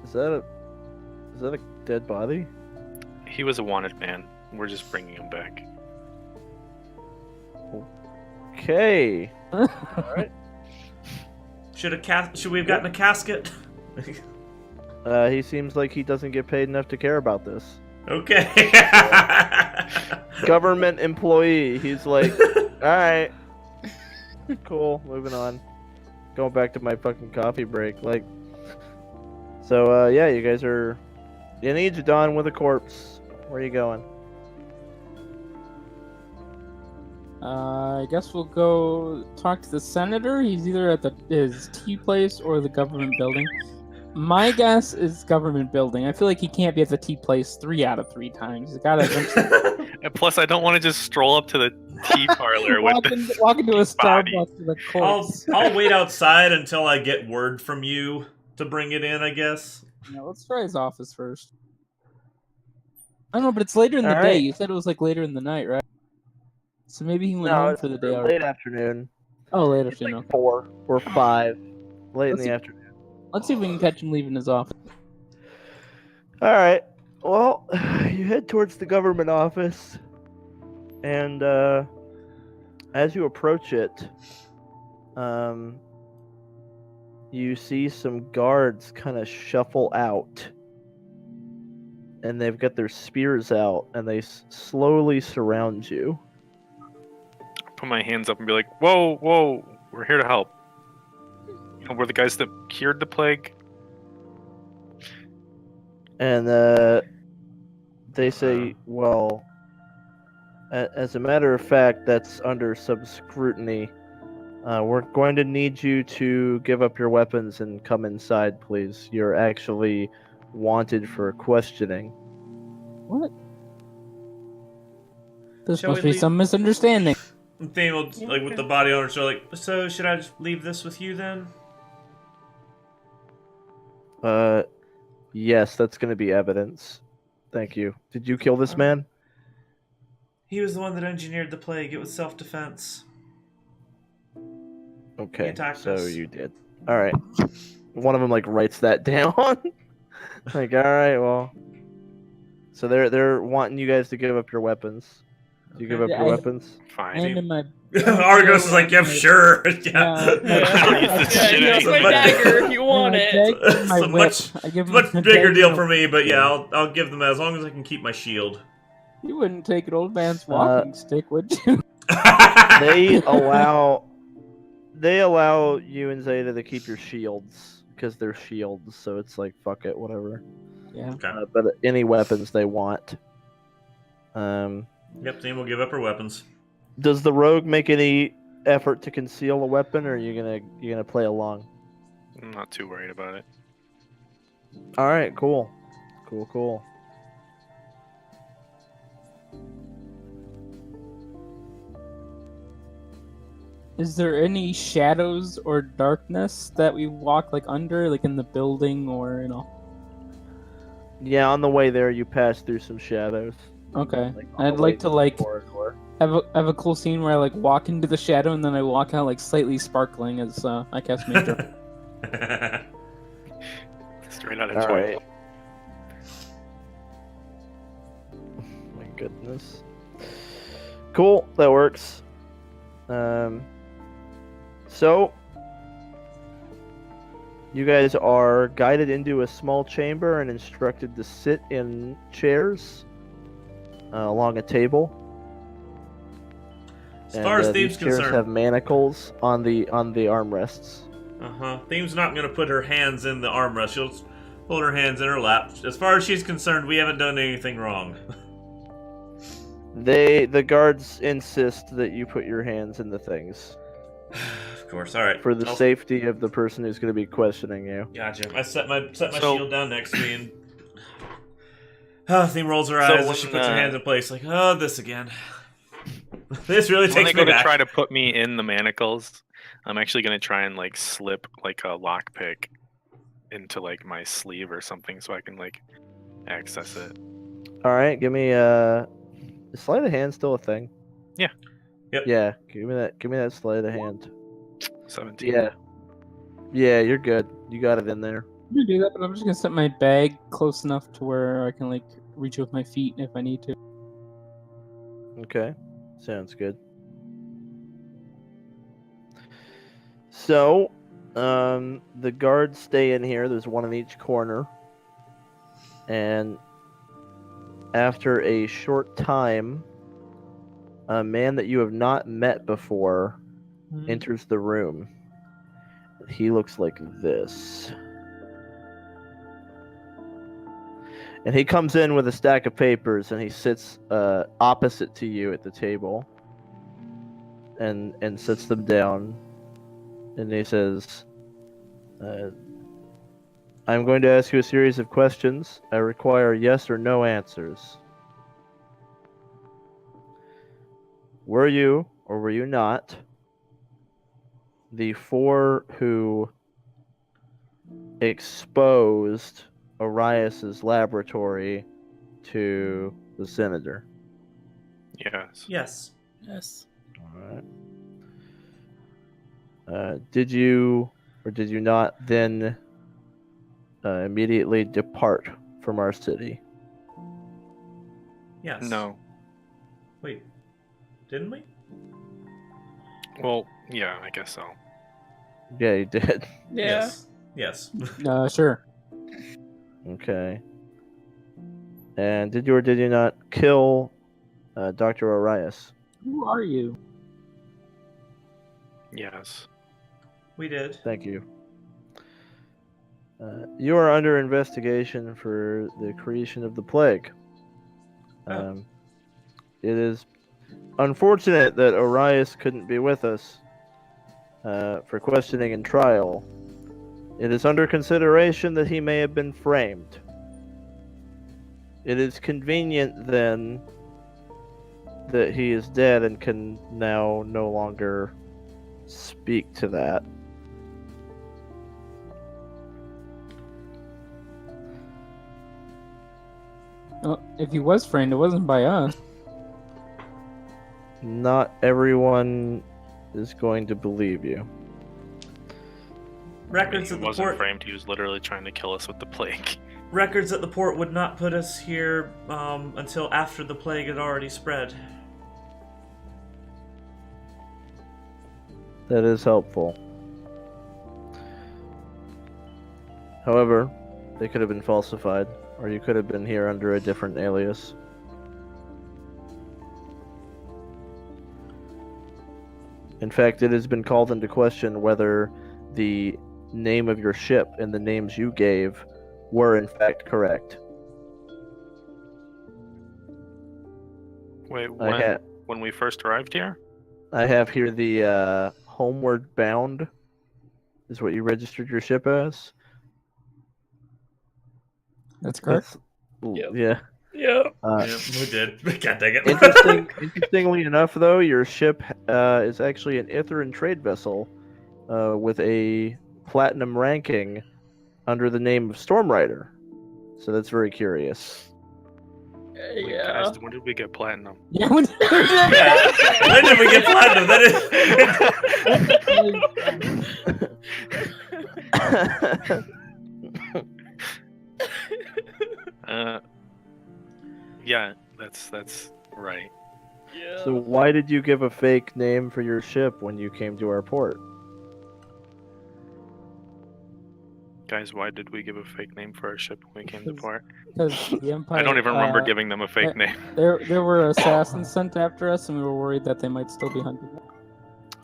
is that a dead body? He was a wanted man. We're just bringing him back. Okay. Should we have gotten a casket? He seems like he doesn't get paid enough to care about this. Okay. Government employee. He's like, alright. Cool, moving on. Going back to my fucking coffee break. Like, so, yeah, you guys are in Egypton with a corpse. Where are you going? I guess we'll go talk to the senator. He's either at his tea place or the government building. My guess is government building. I feel like he can't be at the tea place 3 out of 3 times. He's got to eventually And plus, I don't want to just stroll up to the tea parlor with walk into a body. Starbucks with a corpse. I'll wait outside until I get word from you to bring it in, I guess. No, let's try his office first. I don't know, but it's later in the All day. right. You said it was like later in the night, right? So maybe he went No, home it's for the day already. late afternoon. Oh, late It's afternoon. like 4 or 5. Late in Let's the see. afternoon. Let's see if we can catch him leaving his office. Alright. Well, you head towards the government office. And, as you approach it, you see some guards kind of shuffle out. And they've got their spears out, and they slowly surround you. Put my hands up and be like, "Whoa, whoa, we're here to help. You know, we're the guys that cured the plague." And they say, well, as a matter of fact, that's under some scrutiny. We're going to need you to give up your weapons and come inside, please. You're actually wanted for questioning. What? This Shall must we be leave- some misunderstanding. Thing will, like, with the body on her shoulder, like, so should I just leave this with you then? Yes, that's going to be evidence. Thank you. Did you kill this man? He was the one that engineered the plague. It was self-defense. Okay, attacked so us. you did. All right. One of them like writes that down. Like, all right, well. So they're wanting you guys to give up your weapons. Do you give up Yeah, your I- weapons? Fine. And in my Argos is like, yep, sure. Yeah. I don't use this shit Here's my anyway. dagger if you want my it. dagger and my It's a whip. I give him Much my bigger dagger deal and- for me, but yeah, I'll give them as long as I can keep my shield. You wouldn't take an old man's walking stick, would you? They allow you and Xeta to keep your shields because they're shields, so it's like fuck it, whatever. Yeah. Okay. But any weapons they want. Yep, team will give up her weapons. Does the rogue make any effort to conceal a weapon, or are you gonna play along? I'm not too worried about it. All right, cool. Cool. Is there any shadows or darkness that we walk like under, like in the building or Yeah, on the way there, you pass through some shadows. Okay. Like, on I'd the way like to like corridor. have a cool scene where I like walk into the shadow and then I walk out like slightly sparkling as I cast Mage Armor. Straight out of All toy. right. My goodness. Cool, that works. So you guys are guided into a small chamber and instructed to sit in chairs along a table. As far as these Thieves' chairs concerned, have manacles on the armrests. Theme's not going to put her hands in the armrest. She'll just hold her hands in her lap. As far as she's concerned, we haven't done anything wrong. The guards insist that you put your hands in the things Of course, all right. for the I'll- safety of the person who's going to be questioning you. Gotcha. I set my So- shield down next to me, and Theme rolls her So eyes as she when, puts her hands in place. Like, oh, this again. This really When they takes go me to back. try to put me in the manacles, I'm actually gonna try and like slip like a lockpick into like my sleeve or something so I can like access it. All right, give me is sleight of hand still a thing? Yeah. Yep. Yeah, give me that sleight of hand. 17. Yeah, you're good. You got it in there. I'm gonna do that, but I'm just gonna set my bag close enough to where I can like reach with my feet if I need to. Okay, sounds good. So, the guards stay in here. There's one in each corner. And after a short time, a man that you have not met before enters the room. He looks like this. And he comes in with a stack of papers, and he sits opposite to you at the table and sets them down. And he says, I'm going to ask you a series of questions. I require yes or no answers. Were you, or were you not, the four who exposed Arias's laboratory to the senator? Yes. Yes. Yes. All right. Did you, or did you not then immediately depart from our city? Yes. No. Wait. Didn't we? Well, yeah, I guess so. Yeah, you did. Yeah. Yes. Sure. Okay. And did you or did you not kill Dr. Arias? Who are you? Yes. We did. Thank you. You are under investigation for the creation of the plague. Oh. It is unfortunate that Arias couldn't be with us for questioning and trial. It is under consideration that he may have been framed. It is convenient, then, that he is dead and can now no longer speak to that. Well, if he was framed, it wasn't by us. Not everyone is going to believe you. Records He at the wasn't port. framed. He was literally trying to kill us with the plague. Records at the port would not put us here until after the plague had already spread. That is helpful. However, they could have been falsified, or you could have been here under a different alias. In fact, it has been called into question whether the name of your ship and the names you gave were in fact correct. Wait, I when we first arrived here? I have here the Homeward Bound is what you registered your ship as. That's correct. Yep. Yeah. Yeah. Yeah, we did. God dang it. Interestingly enough, though, your ship is actually an Ithran trade vessel with a platinum ranking under the name of Stormrider. So that's very curious. Wait, Yeah. guys, when did we get platinum? Yeah. When Yeah. When did we get platinum? That Yeah, that's right. Yeah. So why did you give a fake name for your ship when you came to our port? Guys, why did we give a fake name for our ship when we came to port? Because the Empire. I don't even remember giving them a fake name. There were assassins sent after us, and we were worried that they might still be hunting us.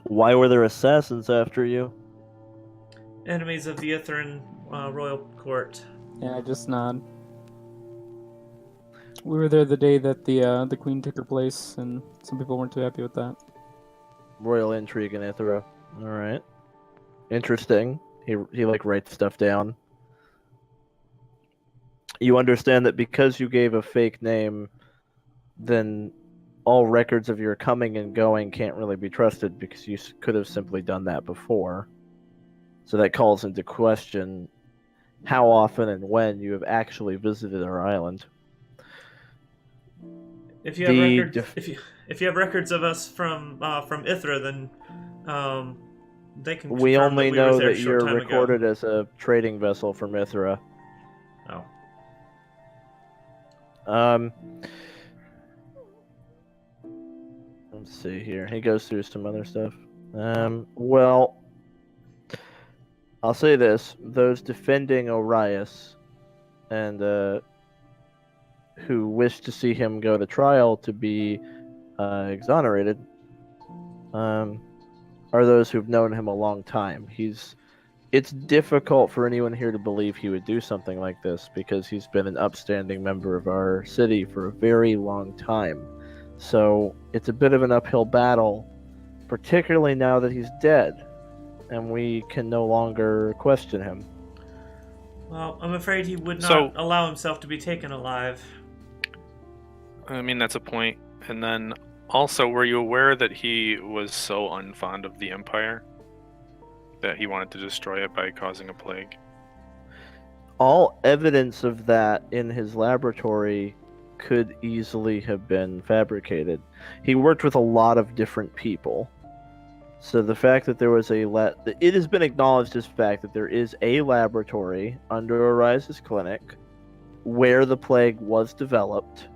Why were there assassins after you? Enemies of the Ithran royal court. Yeah, I just nod. We were there the day that the queen took her place, and some people weren't too happy with that. Royal intrigue in Ithra. All right. Interesting. He like writes stuff down. You understand that because you gave a fake name, then all records of your coming and going can't really be trusted because you could have simply done that before. So that calls into question how often and when you have actually visited our island. If you have records, if you have records of us from Ithra, then they can. We confirm only that we were know there a that short you're time recorded ago. as a trading vessel from Ithra. Oh. Let's see here. He goes through some other stuff. Well, I'll say this: those defending Orius and who wish to see him go to trial to be exonerated are those who've known him a long time. It's difficult for anyone here to believe he would do something like this because he's been an upstanding member of our city for a very long time. So it's a bit of an uphill battle, particularly now that he's dead and we can no longer question him. Well, I'm afraid he would not So- allow himself to be taken alive. I mean, that's a point. And then also, were you aware that he was so unfond of the Empire that he wanted to destroy it by causing a plague? All evidence of that in his laboratory could easily have been fabricated. He worked with a lot of different people. So the fact that there was it has been acknowledged as fact that there is a laboratory under Orise's clinic where the plague was developed.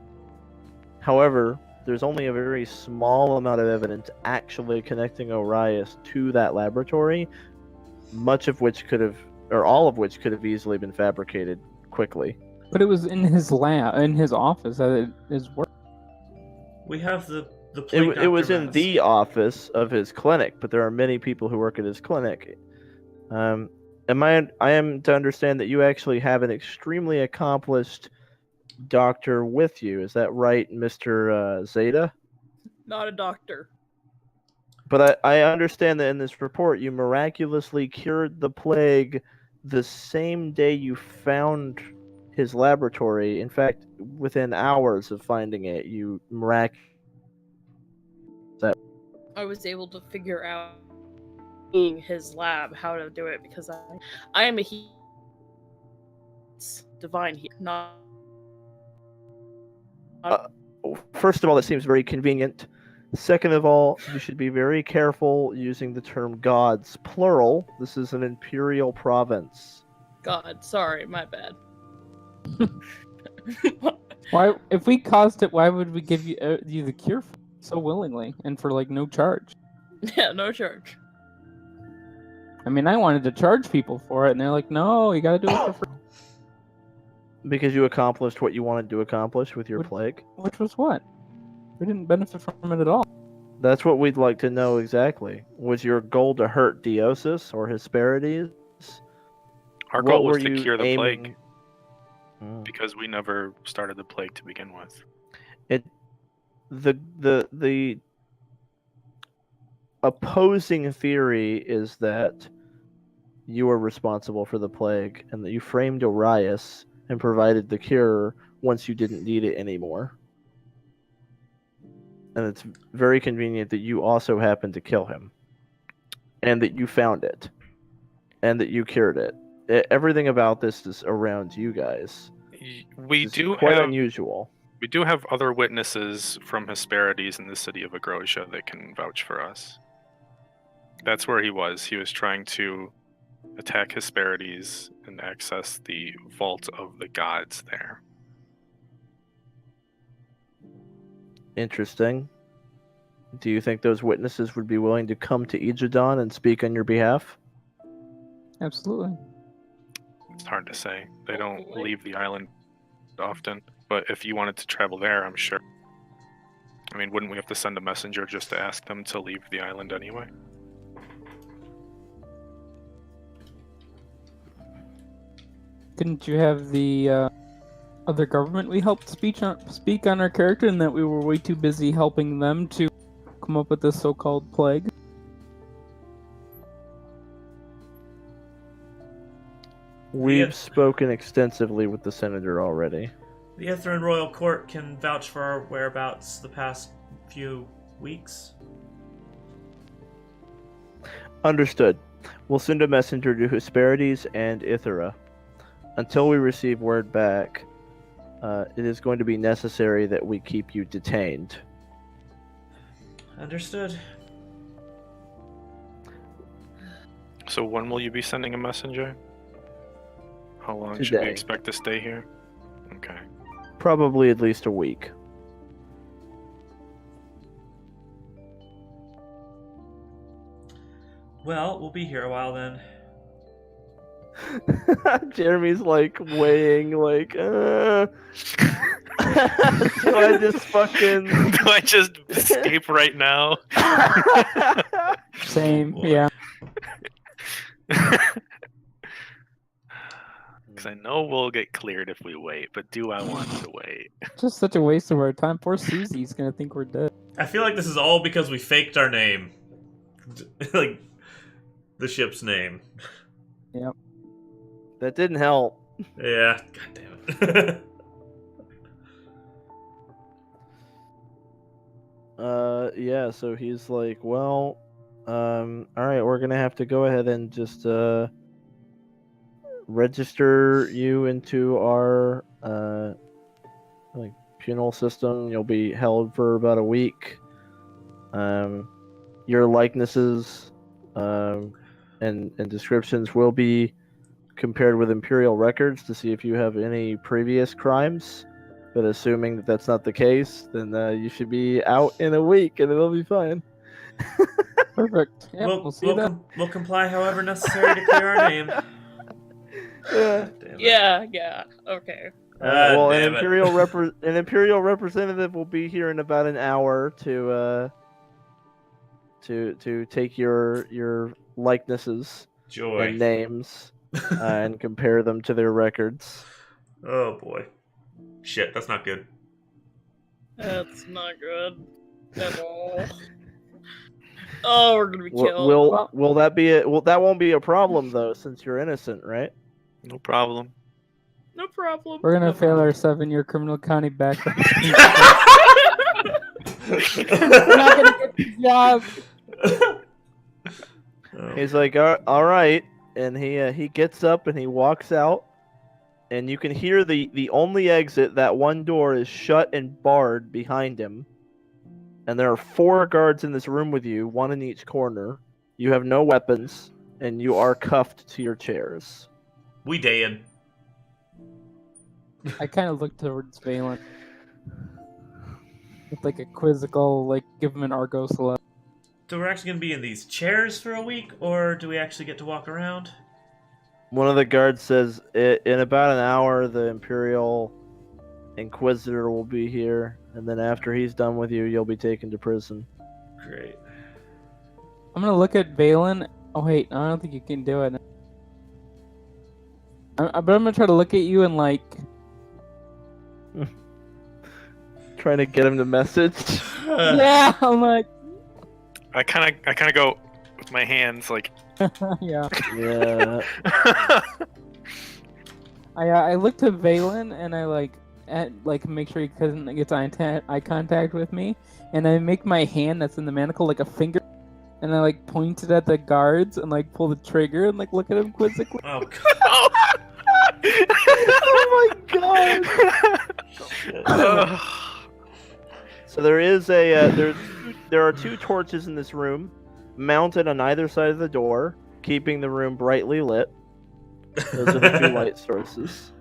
However, there's only a very small amount of evidence actually connecting Orius to that laboratory, much of which could have, or all of which could have easily been fabricated quickly. But it was in his lab, in his office, at his work. We have the plague It was doctor in mask. the office of his clinic, but there are many people who work at his clinic. I am to understand that you actually have an extremely accomplished doctor with you. Is that right, Mr. Xeta? Not a doctor. But I understand that in this report you miraculously cured the plague the same day you found his laboratory. In fact, within hours of finding it, you I was able to figure out in his lab how to do it because I am a divine healer, not. First of all, that seems very convenient. Second of all, you should be very careful using the term gods, plural. This is an imperial province. God, sorry, my bad. Why, if we caused it, why would we give you the cure so willingly and for like no charge? Yeah, no charge. I mean, I wanted to charge people for it, and they're like, "No, you gotta do it for free." Because you accomplished what you wanted to accomplish with your What- plague. Which was what? We didn't benefit from it at all. That's what we'd like to know exactly. Was your goal to hurt Deosis or Hesperides? Our What goal was were to you cure the aiming- plague Mm. because we never started the plague to begin with. The opposing theory is that you were responsible for the plague and that you framed Orius and provided the cure once you didn't need it anymore. And it's very convenient that you also happened to kill him and that you found it and that you cured it. Everything about this is around you guys. We It's do quite have unusual. we do have other witnesses from Hesperides in the city of Agrosia that can vouch for us. That's where he was. He was trying to attack Hesperides and access the vault of the gods there. Interesting. Do you think those witnesses would be willing to come to Ejidon and speak on your behalf? Absolutely. It's hard to say. They don't Hopefully. leave the island often, but if you wanted to travel there, I'm sure. I mean, wouldn't we have to send a messenger just to ask them to leave the island anyway? Couldn't you have the other government we helped speak on our character, and that we were way too busy helping them to come up with this so-called plague? We've spoken extensively with the senator already. The Ithran Royal Court can vouch for our whereabouts the past few weeks. Understood. We'll send a messenger to Hesperides and Ithera. Until we receive word back, it is going to be necessary that we keep you detained. Understood. So when will you be sending a messenger? How long should we Today. expect to stay here? Okay. Probably at least a week. Well, we'll be here a while then. Jeremy's like weighing, like, do I just fucking? Do I just escape right now? Same, Boy. yeah. Because I know we'll get cleared if we wait, but do I want to wait? Just such a waste of our time. Poor Susie's gonna think we're dead. I feel like this is all because we faked our name. Like, the ship's name. Yep. That didn't help. Yeah, god damn it. Yeah, so he's like, well, all right, we're gonna have to go ahead and just register you into our like penal system. You'll be held for about a week. Your likenesses and descriptions will be compared with Imperial records to see if you have any previous crimes. But assuming that that's not the case, then you should be out in a week and it'll be fine. Perfect. Yep, we'll see that. We'll comply however necessary to clear our name. Yeah. God damn it. Yeah, okay. Well, damn it. an imperial representative will be here in about an hour to take your likenesses Joy. and names and compare them to their records. Oh boy. Shit, that's not good. That's not good at all. Oh, we're gonna be killed. Will that be that won't be a problem though, since you're innocent, right? No problem. No problem. We're gonna fail our 7-year criminal county background. We're not gonna get the job. Oh. He's like, all right, and he gets up and he walks out, and you can hear the only exit. That one door is shut and barred behind him, and there are 4 guards in this room with you, 1 in each corner. You have no weapons, and you are cuffed to your chairs. We dead. I kind of look towards Valen with like a quizzical, like give him an Argos look. So we're actually gonna be in these chairs for a week, or do we actually get to walk around? One of the guards says, in about an hour, the Imperial Inquisitor will be here, and then after he's done with you, you'll be taken to prison. Great. I'm gonna look at Valen. Oh wait, I don't think you can do it. But I'm gonna try to look at you and like. Trying to get him to message. Yeah, I'm like. I kind of go with my hands like. Yeah. Yeah. I look to Valen and I like make sure he doesn't get eye contact with me, and I make my hand that's in the manacle like a finger, and I like point it at the guards and like pull the trigger and like look at him quizzically. Oh god. Oh my god. So there is there are 2 torches in this room, mounted on either side of the door, keeping the room brightly lit. Those are the 2 light sources.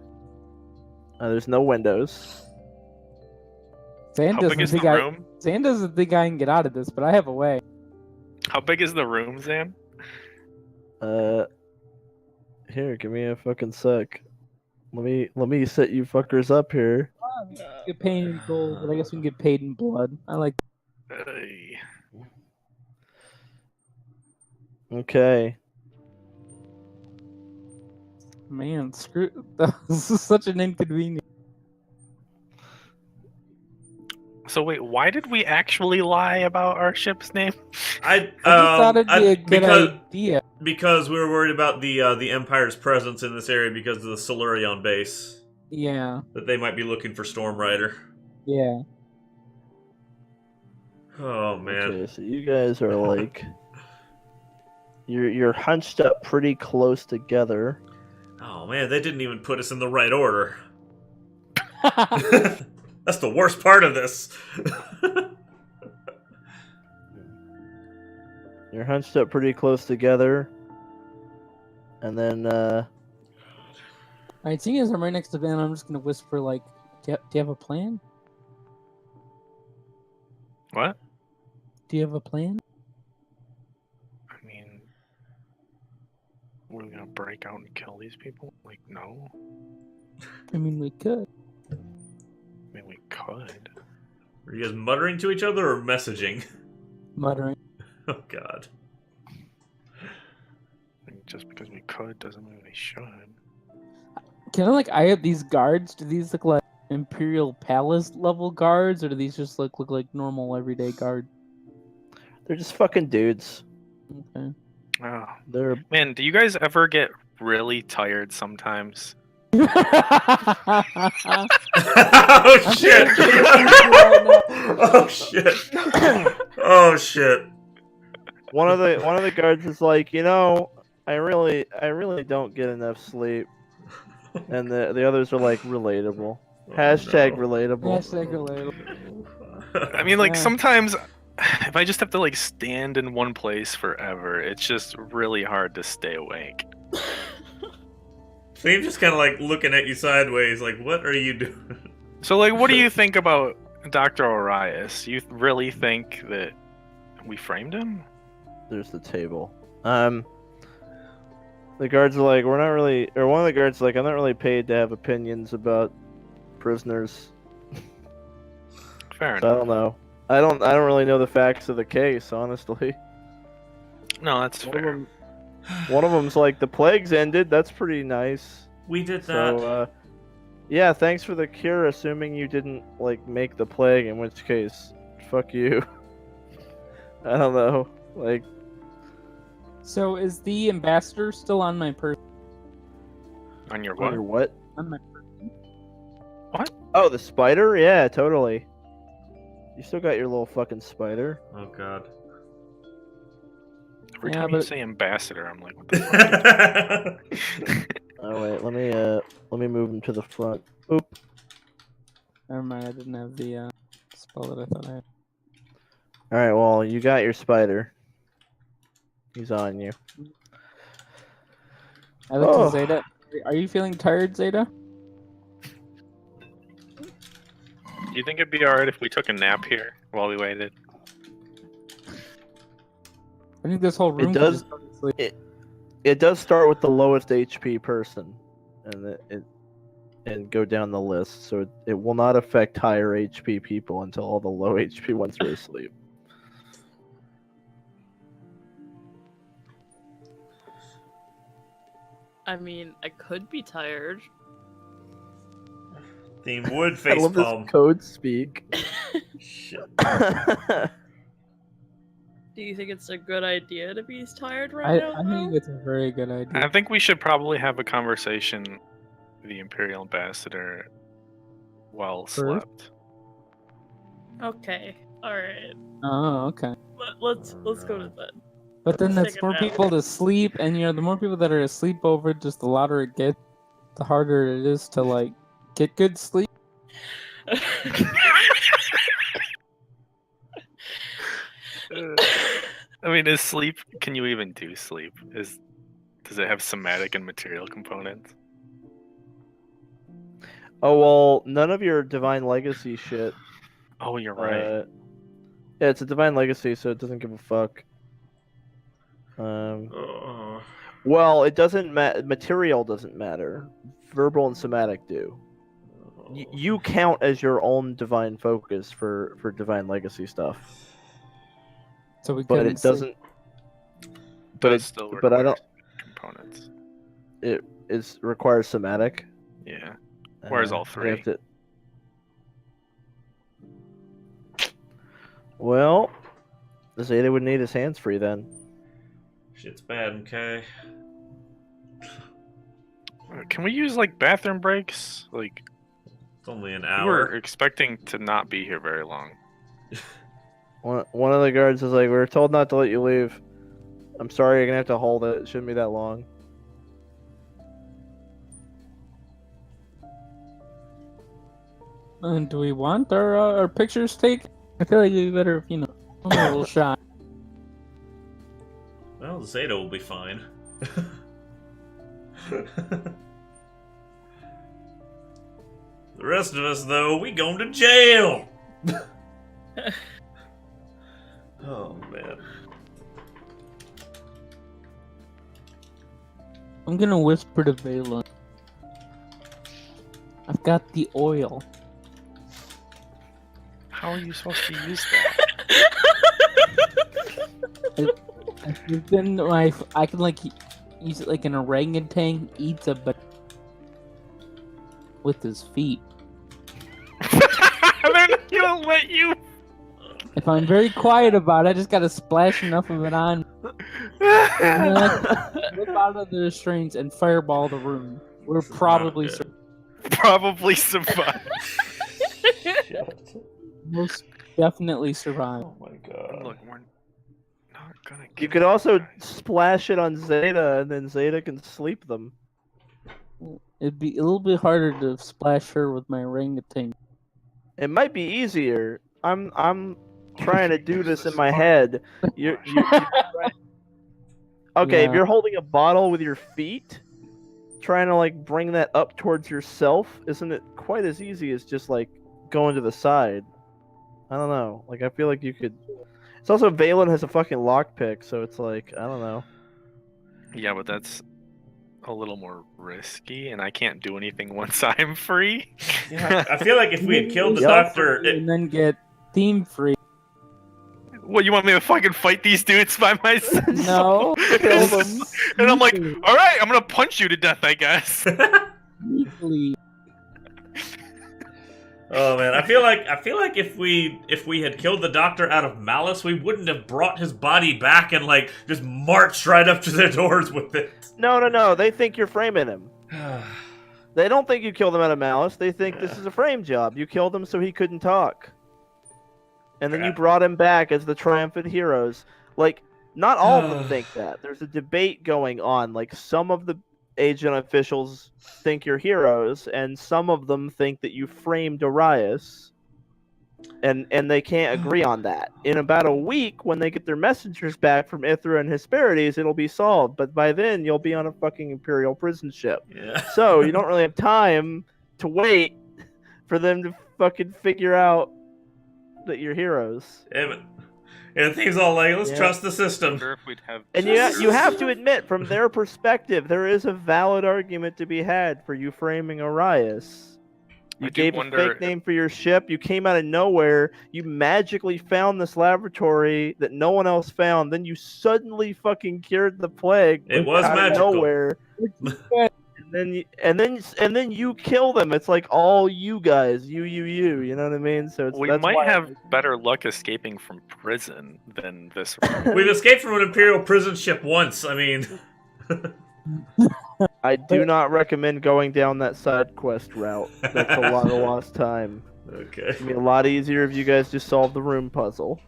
There's no windows. Zan How doesn't big is the think room? Zan doesn't think I can get out of this, but I have a way. How big is the room, Zan? Here, give me a fucking sec. Let me set you fuckers up here. Get paid in gold, but I guess we can get paid in blood. I like. Okay. Man, screw. This is such an inconvenience. So wait, why did we actually lie about our ship's name? I just thought it'd be a good idea. Because we were worried about the Empire's presence in this area because of the Silurion base. Yeah. That they might be looking for Storm Rider. Yeah. Oh man. Okay, so you guys are like you're hunched up pretty close together. Oh man, they didn't even put us in the right order. That's the worst part of this. You're hunched up pretty close together. And then Alright, seeing as I'm right next to Van, I'm just gonna whisper like, do you have a plan? What? Do you have a plan? I mean, we're gonna break out out and kill these people? Like, no. I mean, we could. I mean, we could. Are you guys muttering to each other or messaging? Muttering. Oh god. I mean, just because we could doesn't mean we should. Can I like eye up these guards? Do these look like Imperial Palace level guards, or do these just look like normal everyday guards? They're just fucking dudes. Okay. Oh. They're Man, do you guys ever get really tired sometimes? Oh shit! Oh shit! Oh shit! one of the guards is like, I really don't get enough sleep, and the others are like, relatable. Hashtag no. relatable. Hashtag relatable. I mean, like, Yeah. sometimes if I just have to, like, stand in one place forever, it's just really hard to stay awake. Steve's just kind of like looking at you sideways, like, what are you doing? So, like, what do you think about Dr. Orias? You really think that we framed him? There's the table. The guards are like, we're not really, or one of the guards is like, I'm not really paid to have opinions about prisoners. Fair So I enough. don't know. I don't really know the facts of the case, honestly. No, that's fair. One of them's like, the plague's ended. That's pretty nice. We did that. So, yeah, thanks for the cure, assuming you didn't, like, make the plague, in which case, fuck you. I don't know. Like, So is the ambassador still on my person? On your on what? your what? On my person? Oh, the spider? Yeah, totally. You still got your little fucking spider. Oh god. Every Yeah, time you but- say ambassador, I'm like, what the fuck? Oh wait, let me move him to the front. Oop. Never mind, I didn't have the spell that I thought I had. All right, well, you got your spider. He's on you. I look Oh. to Xeta. Are you feeling tired, Xeta? Do you think it'd be alright if we took a nap here while we waited? I think this whole room could does- just go to sleep. It does start with the lowest HP person, and go down the list. So it will not affect higher HP people until all the low HP ones are asleep. I mean, I could be tired. Team Wood I face love palm. this code speak. Shit. Do you think it's a good idea to be tired right now? I think it's a very good I idea. think we should probably have a conversation with the Imperial Ambassador while slept. Okay, alright. Oh, okay. Let's go to bed. But then Let's that's take a more nap. people to sleep, and the more people that are asleep over, just the louder it gets, the harder it is to like get good sleep. I mean, is sleep? Can you even do sleep? Does it have somatic and material components? Oh well, none of your divine legacy shit. Oh, you're right. Yeah, it's a divine legacy, so it doesn't give a fuck. Oh. Well, it doesn't material doesn't matter. Verbal and somatic do. You count as your own divine focus for divine legacy stuff, So we but couldn't it doesn't. but But it still but I requires don't. components. It requires somatic. Yeah. Whereas all you three. have to- Well, Xeta would need his hands free then. Shit's bad, okay? Can we use like bathroom breaks? Like, It's only an we hour. were expecting to not be here very long. One of the guards is like, "We were told not to let you leave. I'm sorry, you're gonna have to hold it. It shouldn't be that long." And do we want our pictures taken? I feel like we better, give it a little shot. Well, Xeta will be fine. The rest of us, though, we going to jail! Oh, man. I'm gonna whisper to Valen. I've got the oil. How are you supposed to use that? It's in my. I can like use it like an orangutan eats a banana with his feet. They're not gonna let you. If I'm very quiet about it, I just gotta splash enough of it on. And then I can whip out of the restraints and fireball the room. We're probably Probably survive. most definitely survive. Oh my god. Look, we're not gonna. You kill could also guys. splash it on Xeta, and then Xeta can sleep them. It'd be a little bit harder to splash her with my orangutan. It might be easier. I'm trying to do this in my head. You're okay, if Yeah. you're holding a bottle with your feet, trying to like bring that up towards yourself, isn't it quite as easy as just like going to the side? I don't know. Like I feel like you could. It's also Valen has a fucking lockpick, so it's like I don't know. Yeah, but that's a little more risky, and I can't do anything once I'm free. Yeah, I feel like if we had killed the Yup. doctor, And then get theme free. What, you want me to fucking fight these dudes by myself? No. Kill them. And I'm like, all right, I'm gonna punch you to death, I guess. Sneakily. oh man, I feel like if we had killed the doctor out of malice, we wouldn't have brought his body back and like just marched right up to their doors with it. No. They think you're framing him. They don't think you killed him out of malice. They think this is a frame job. You killed him so he couldn't talk. And then you brought him back as the triumphant heroes. Like, not all of them think that. There's a debate going on. Like, some of the agent officials think you're heroes, and some of them think that you framed Arias. And they can't agree on that. In about a week, when they get their messengers back from Ithra and Hesperides, it'll be solved. But by then, you'll be on a fucking Imperial prison ship. Yeah. So you don't really have time to wait for them to fucking figure out that you're heroes. And the thing's all like, let's Yeah. trust the system. Wonder if we'd have. And you have to admit, from their perspective, there is a valid argument to be had for you framing Arias. You I do gave a wonder fake name for your ship. You came out of nowhere. You magically found this laboratory that no one else found. Then you suddenly fucking cured the plague. It was out magical. of nowhere. And then you kill them. It's like all you guys, you. You know what I mean? So it's, We that's might why have better luck escaping from prison than this. We've escaped from an Imperial prison ship once. I mean, I do not recommend going down that side quest route. That's a lot of lost time. okay. It'd be a lot easier if you guys just solved the room puzzle.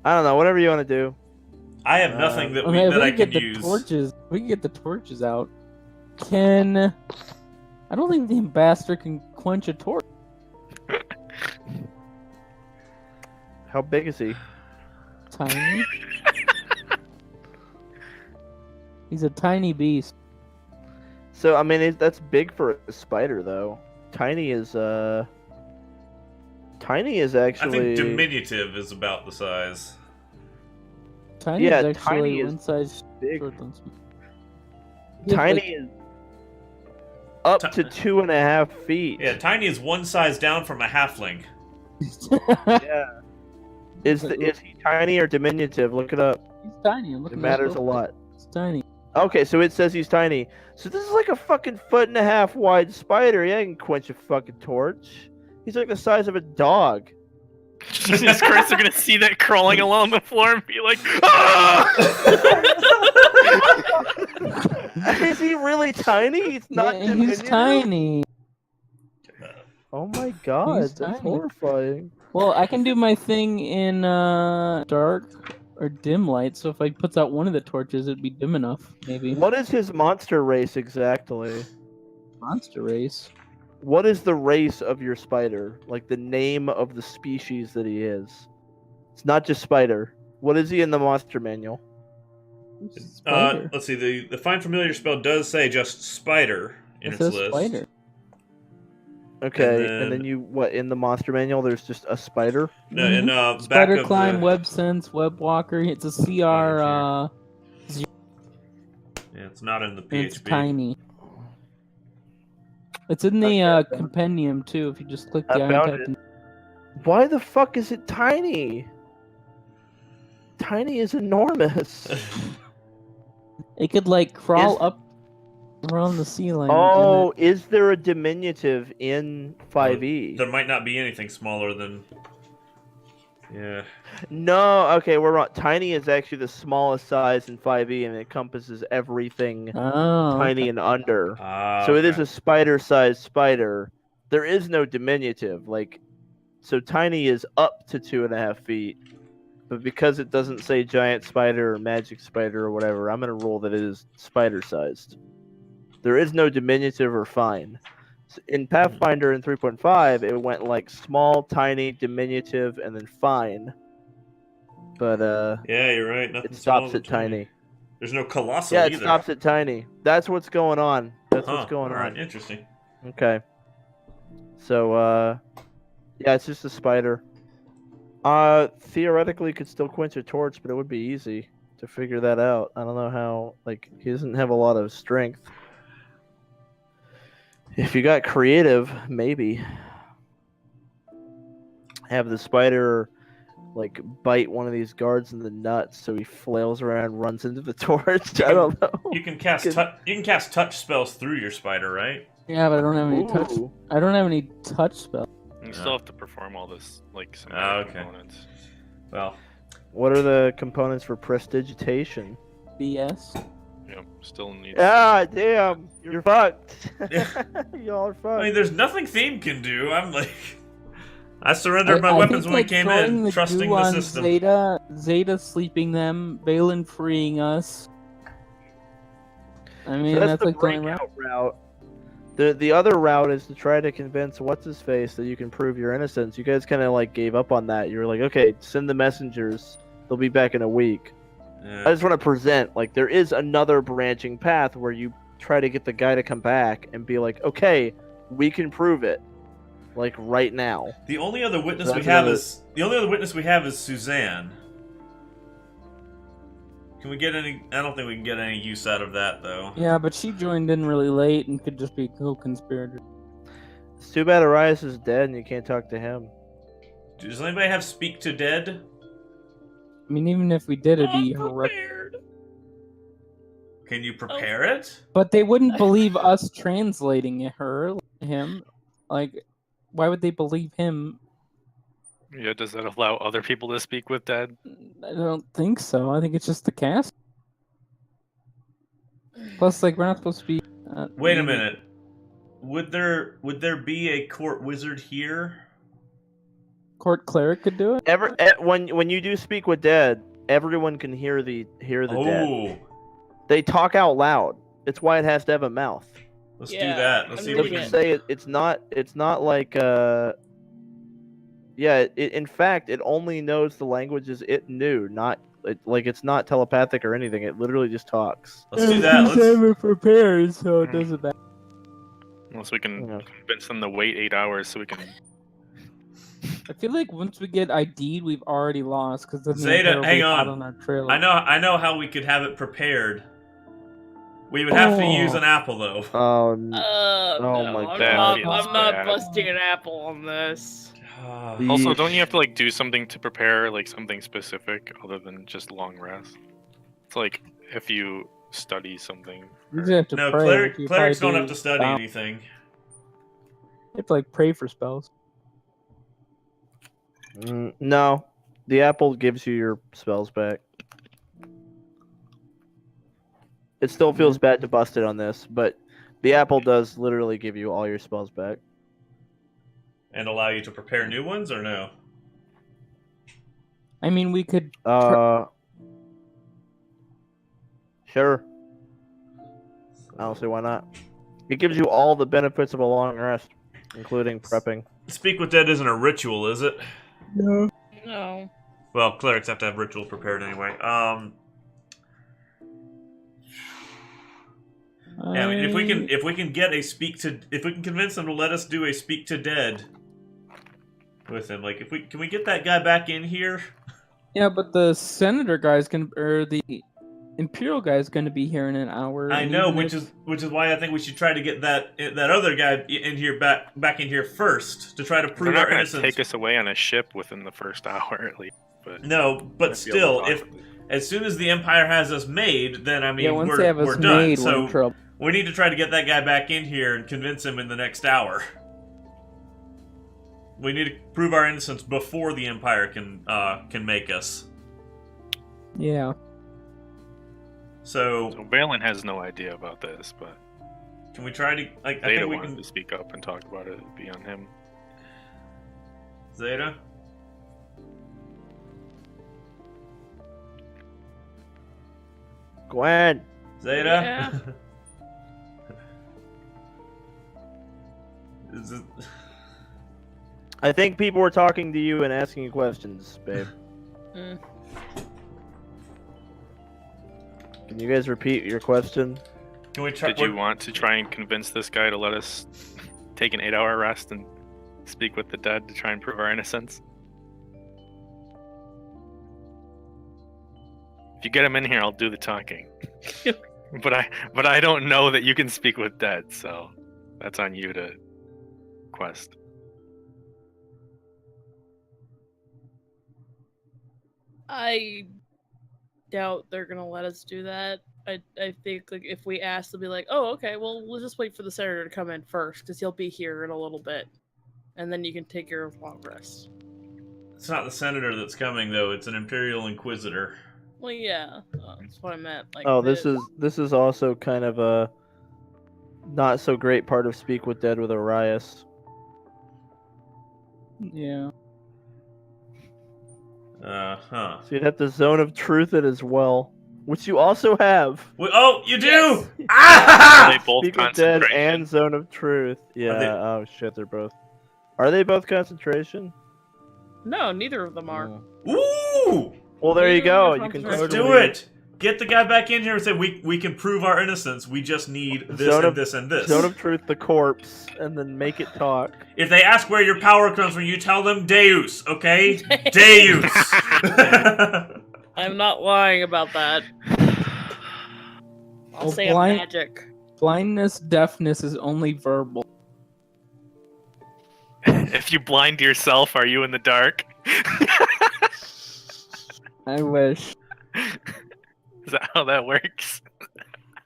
I don't know. Whatever you want to do. I have nothing that Okay, that I we can get the use. torches. We can get the torches out. I don't think the ambassador can quench a torch. How big is he? Tiny. He's a tiny beast. So I mean, that's big for a spider, though. Tiny is I actually. think diminutive is about the size. Tiny Yeah, is actually tiny is one size big. shorter than small. Tiny Like, is up Ti- to 2.5 feet. Yeah, tiny is one size down from a halfling. Yeah. Is he tiny or diminutive? Look it up. He's tiny. I'm It looking matters at a lot. It's tiny. Okay, so it says he's tiny. So this is like a fucking 1.5 wide spider. Yeah, I can quench a fucking torch. He's like the size of a dog. Jesus Christ, they're gonna see that crawling along the floor and be like, ah! Is he really tiny? He's not. Yeah, he's diminutive? tiny. Oh my god, He's that's tiny. horrifying. Well, I can do my thing in dark or dim light. So if I put out one of the torches, it'd be dim enough. Maybe What is his monster race exactly? monster race. What is the race of your spider? Like the name of the species that he is. It's not just spider. What is he in the monster manual? Spider. Let's see. The find familiar spell does say just spider in It its says list. spider. Okay, and then you what in the monster manual? There's just a spider. No, in Spider back of climb, the... web sense, web walker. It's a CR. Yeah, it's not in the PHP. It's tiny. It's in the compendium too. If you just click the I iron found type. it. Why the fuck is it tiny? Tiny is enormous. It could like crawl up around the ceiling. Oh, is there a diminutive in 5e? There might not be anything smaller than... Yeah. No, okay, we're wrong. Tiny is actually the smallest size in 5e, and it encompasses everything tiny and under. So it is a spider-sized spider. There is no diminutive. Like, so tiny is up to 2.5 feet. But because it doesn't say giant spider or magic spider or whatever, I'm going to rule that it is spider-sized. There is no diminutive or fine. In Pathfinder in 3.5, it went like small, tiny, diminutive, and then fine. But yeah, you're right. Nothing it stops at tiny. tiny. There's no colossal Yeah, either. it stops at tiny. That's what's going on. That's what's going all right, on. Interesting. Okay. So yeah, it's just a spider. Theoretically could still quench a torch, but it would be easy to figure that out. I don't know how. Like, he doesn't have a lot of strength. If you got creative, maybe have the spider like bite one of these guards in the nuts so he flails around and runs into the torch. I don't know. You can cast touch spells through your spider, right? Yeah, but I don't have any touch. I don't have any touch spells. You still have to perform all this like some components. Well, what are the components for prestidigitation? BS. Yep, still needs. Ah, damn, you're fucked. Y'all are fucked. I mean, there's nothing Theme can do. I'm like, I surrendered my weapons when we came in, trusting the system. Xeta sleeping them, Valen freeing us. I mean, so that's the like the only route. The other route is to try to convince what's his face that you can prove your innocence. You guys kind of like gave up on that. You were like, okay, send the messengers. They'll be back in a week. Yeah. I just want to present like there is another branching path where you try to get the guy to come back and be like, okay, we can prove it, like right now. The only other witness we have is Suzanne. Can we get any? I don't think we can get any use out of that though. Yeah, but she joined in really late and could just be a co-conspirator. It's too bad Arias is dead and you can't talk to him. Does anybody have speak to dead? I mean, even if we did, it'd be horrific. Can you prepare it? But they wouldn't believe us translating him. Like, why would they believe him? Yeah, does that allow other people to speak with dead? I don't think so. I think it's just the cast. Plus, like, we're not supposed to be. Wait a minute. Would there be a court wizard here? Court cleric could do it. When you do speak with dead, everyone can hear the dead. Oh. They talk out loud. It's why it has to have a mouth. Let's do that. Let's see It if we doesn't can. say it's not like yeah. In fact, it only knows the languages it knew. It's not telepathic or anything. It literally just talks. Let's do that. It's never prepared, so it doesn't matter. Unless we can convince them to wait 8 hours so we can. I feel like once we get ID'd, we've already lost because then Xeta, hang on. Our trailer. I know how we could have it prepared. We would have to use an apple though. Oh No, my God. I'm not busting an apple on this. Also, don't you have to like do something to prepare like something specific other than just long rest? It's like if you study something. You just have to No, pray. clerics don't have to study anything. You have to like pray for spells. No, the apple gives you your spells back. It still feels bad to bust it on this, but the apple does literally give you all your spells back. And allow you to prepare new ones, or no? I mean, we could. Sure. I don't see why not. It gives you all the benefits of a long rest, including prepping. Speak with Dead isn't a ritual, is it? No. No. Well, clerics have to have rituals prepared anyway. Yeah, I mean, if we can get a if we can convince them to let us do a speak to dead with him, like can we get that guy back in here? Yeah, but the senator guy's or the imperial guy's gonna be here in an hour. I and know, even which is why I think we should try to get that other guy in here back in here first to try to They're prove not our going innocence. to take us away on a ship within the first hour, at least. But No, but still, if as soon as the Empire has us made, then I mean once they have we're us done. made, So we're in trouble. we need to try to get that guy back in here and convince him in the next hour. We need to prove our innocence before the Empire can make us. Yeah. So Valen has no idea about this, but can we try to? I Zeta think we wanted can. to speak up and talk about it. It'd be on him. Zeta. Gwen. Zeta. Is it... I think people were talking to you and asking you questions, babe. Mm. Can you guys repeat your question? Can we try? Did you want to try and convince this guy to let us take an 8-hour rest and speak with the dead to try and prove our innocence? If you get him in here, I'll do the talking. but I don't know that you can speak with dead, so that's on you to quest. I doubt they're gonna let us do that. I think like if we ask, they'll be like, "Oh, okay. Well, we'll just wait for the senator to come in first, because he'll be here in a little bit, and then you can take your long rest." It's not the senator that's coming though. It's an Imperial Inquisitor. Well, yeah, that's what I meant. Like, Oh, this is also kind of a not so great part of Speak with Dead with Arias. Yeah. Huh. So you'd have to Zone of Truth it as well, which you also have. Oh, you do! Yes. Are Ah! they both Speak with Dead concentration? and Zone of Truth. Yeah. they- Oh shit, they're both. Are they both concentration? No, neither of them are. Oh. Ooh! Well, there you Neither go. of them You can are Let's totally do it! Get the guy back in here and say we can prove our innocence. We just need this Zone and of- this and this. Zone of Truth the corpse, and then make it talk. If they ask where your power comes from, you tell them Deus, okay? Deus! I'm not lying about that. I'll Well, say blind- magic. Blindness, deafness is only verbal. If you blind yourself, are you in the dark? I wish. Is that how that works?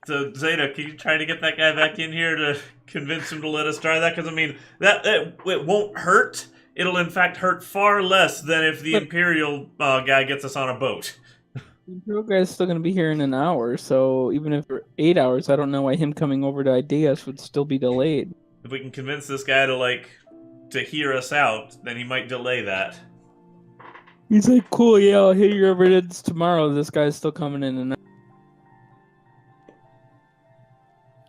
So Zeta, can you try to get that guy back in here to convince him to let us try that? Because I mean, that it won't hurt. It'll in fact hurt far less than if the But- Imperial guy gets us on a boat. The Imperial guy's still gonna be here in an hour, so even if we're 8 hours, I don't know why him coming over to ID us would still be delayed. If we can convince this guy to hear us out, then he might delay that. He's like, cool, yeah, I'll hear your evidence tomorrow. This guy's still coming in an hour.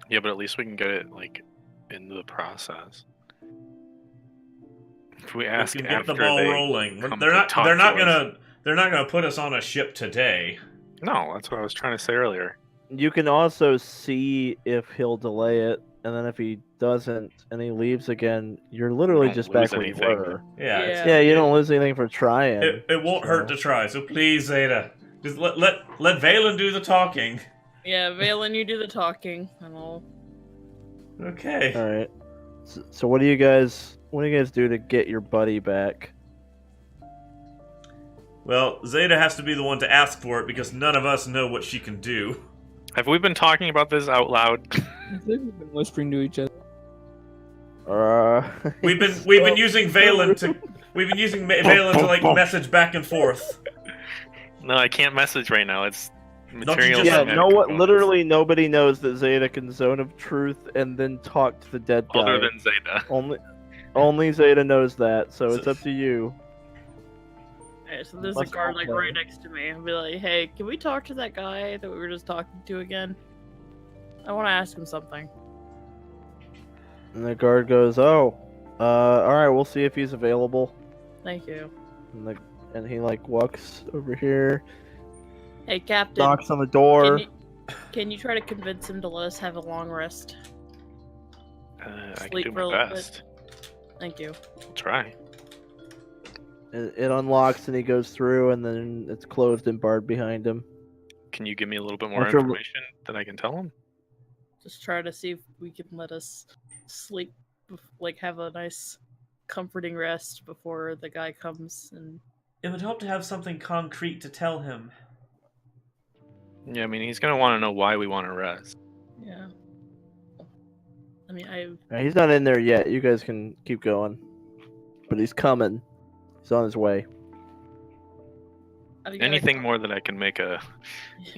Yeah, but at least we can get it into the process. If we ask We can get after the ball they rolling. come They're to not. talk They're not to us. gonna. They're not gonna put us on a ship today. No, that's what I was trying to say earlier. You can also see if he'll delay it, and then if he doesn't and he leaves again, you're literally don't just lose back where you anything. were. Yeah. it's- Yeah, you don't lose anything for trying. It won't hurt to try. So please, Zeta, just let Valen do the talking. Yeah, Valen, you do the talking, and I'll. Okay. All right. So what do you guys do to get your buddy back? Well, Zeta has to be the one to ask for it because none of us know what she can do. Have we been talking about this out loud? I think we've been whispering to each other. We've been using Valen to message back and forth. No, I can't message right now. It's you material. just- Yeah, Yeah, no what? Literally nobody knows that Zeta can Zone of Truth and then talk to the dead guy. Other than Zeta. Only Zeta knows that, so it's So- up to you. Alright, so there's Let's a guard all like play. right next to me. I'll be like, "Hey, can we talk to that guy that we were just talking to again? I want to ask him something." And the guard goes, "Oh, all right, we'll see if he's available." Thank you. And he walks over here, Hey, Captain. knocks on the door. Can you try to convince him to let us have a long rest? I can Sleep do for a my little bit. best. Thank you. I'll try. It unlocks and he goes through, and then it's closed and barred behind him. Can you give me a little bit more After- information that I can tell him? Just try to see if we can let us sleep, like have a nice, comforting rest before the guy comes. And It would help to have something concrete to tell him. Yeah, I mean, he's gonna want to know why we want to rest. yeah, I mean, He's not in there yet. You guys can keep going, but he's coming. He's on his way. I've got Anything more that I can make a,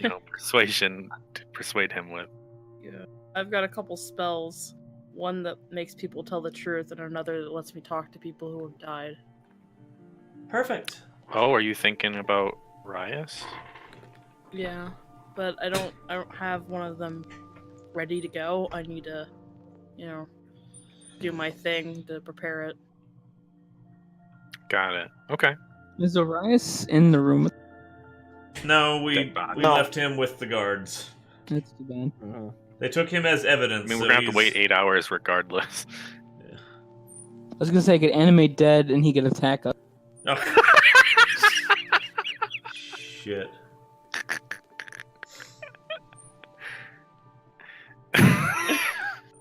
a, persuasion to persuade him with. yeah, I've got a couple spells. One that makes people tell the truth, and another that lets me talk to people who have died. Perfect. Oh, are you thinking about Rias? Yeah, but I don't have one of them ready to go. I need to, do my thing to prepare it. Got it. Okay. Is Orias in the room? No, we Dead body. No. left him with the guards. That's too bad. They took him as I evidence. mean, we're so gonna have to he's- wait 8 hours regardless. I was gonna say I could animate dead and he could attack us. Oh. Shit.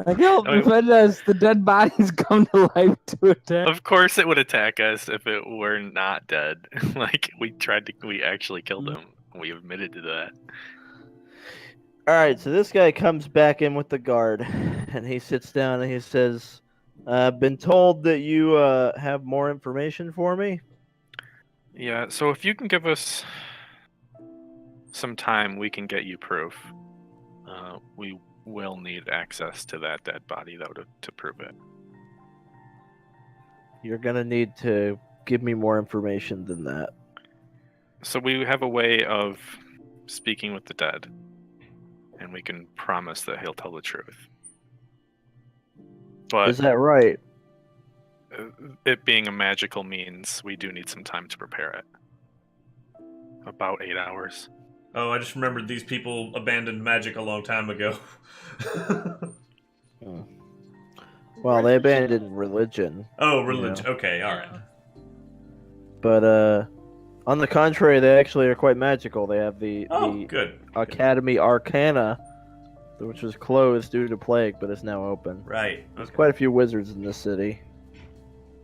Like, help, I mean- defend us! The dead bodies come to life to attack. Of course, it would attack us if it were not dead. Like we actually killed him. We admitted to that. All right, so this guy comes back in with the guard, and he sits down and he says, "Been told that you have more information for me." Yeah. So if you can give us some time, we can get you proof. We will need access to that dead body though to prove it. You're gonna need to give me more information than that. So we have a way of speaking with the dead, and we can promise that he'll tell the truth. But Is that right? it being a magical means, we do need some time to prepare it. About 8 hours. Oh, I just remembered these people abandoned magic a long time ago. Well, they abandoned religion, Oh, religion. Okay, all right. but on the contrary, they actually are quite magical. They have Oh, the good. Academy Arcana, which was closed due to plague, but is now open. Right. There's Okay. quite a few wizards in this city.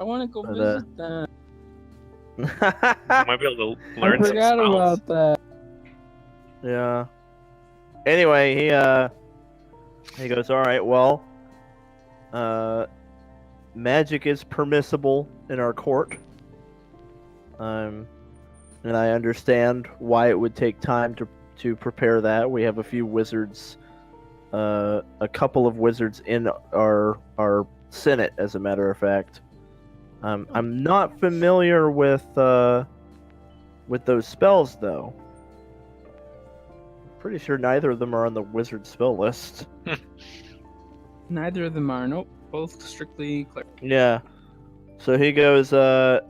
I want to go But, visit that. We might be able to I learn some forgot spells. about that. Yeah. Anyway, he goes, "All right, well, magic is permissible in our court. And I understand why it would take time to prepare that. We have a few wizards, a couple of wizards in our senate, as a matter of fact. I'm not familiar with those spells, though. Pretty sure neither of them are on the wizard spell list. Neither of them are. Nope. Both strictly cleric. Yeah. So he goes, are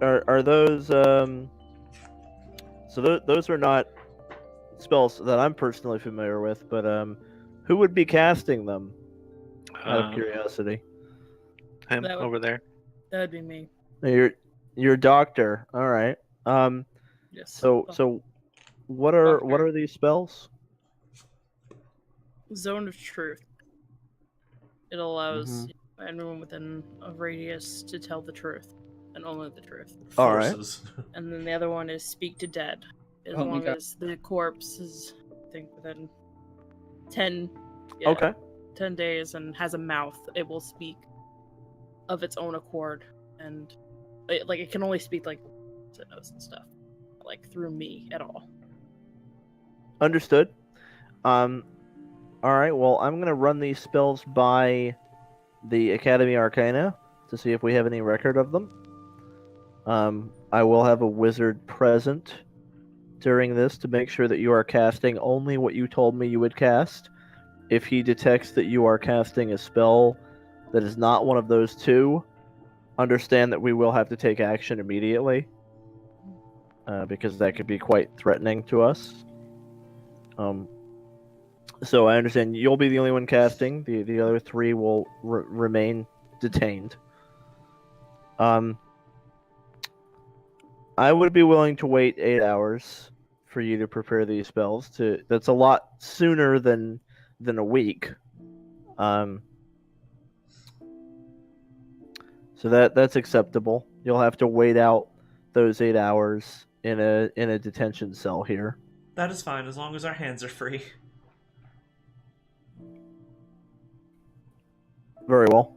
those those are not spells that I'm personally familiar with, but who would be casting them? Out of curiosity. Him That would- over there. That'd be me. You're a doctor. All right. Yes. So what are these spells? Zone of Truth. It allows anyone within a radius to tell the truth, and only the truth. All right. Forces. And then the other one is Speak to Dead. As Oh my long God. as the corpse is, I think, within 10, yeah, Okay. 10 days and has a mouth, it will speak of its own accord. And it can only speak like it knows and stuff, like through me at all. Understood. All right. Well, I'm gonna run these spells by the Academy Arcana to see if we have any record of them. I will have a wizard present during this to make sure that you are casting only what you told me you would cast. If he detects that you are casting a spell that is not one of those two, understand that we will have to take action immediately, because that could be quite threatening to us. So I understand you'll be the only one casting. The other three will remain detained. I would be willing to wait 8 hours for you to prepare these spells. That's a lot sooner than a week. So that's acceptable. You'll have to wait out those 8 hours in a detention cell here. That is fine, as long as our hands are free. Very well.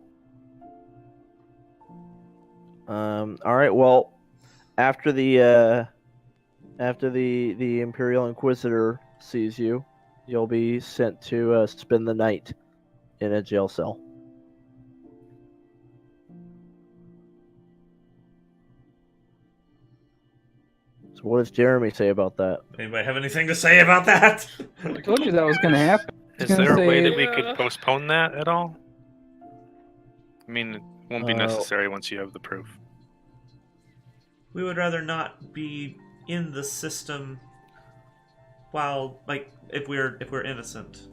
All right. Well, after the Imperial Inquisitor sees you, you'll be sent to spend the night in a jail cell. So what does Jeremy say about that? Anybody have anything to say about that? I told you that was going to happen. Is gonna there a way say- that we could postpone that at all? I mean, it won't be necessary once you have the proof. We would rather not be in the system while, like, if we're innocent.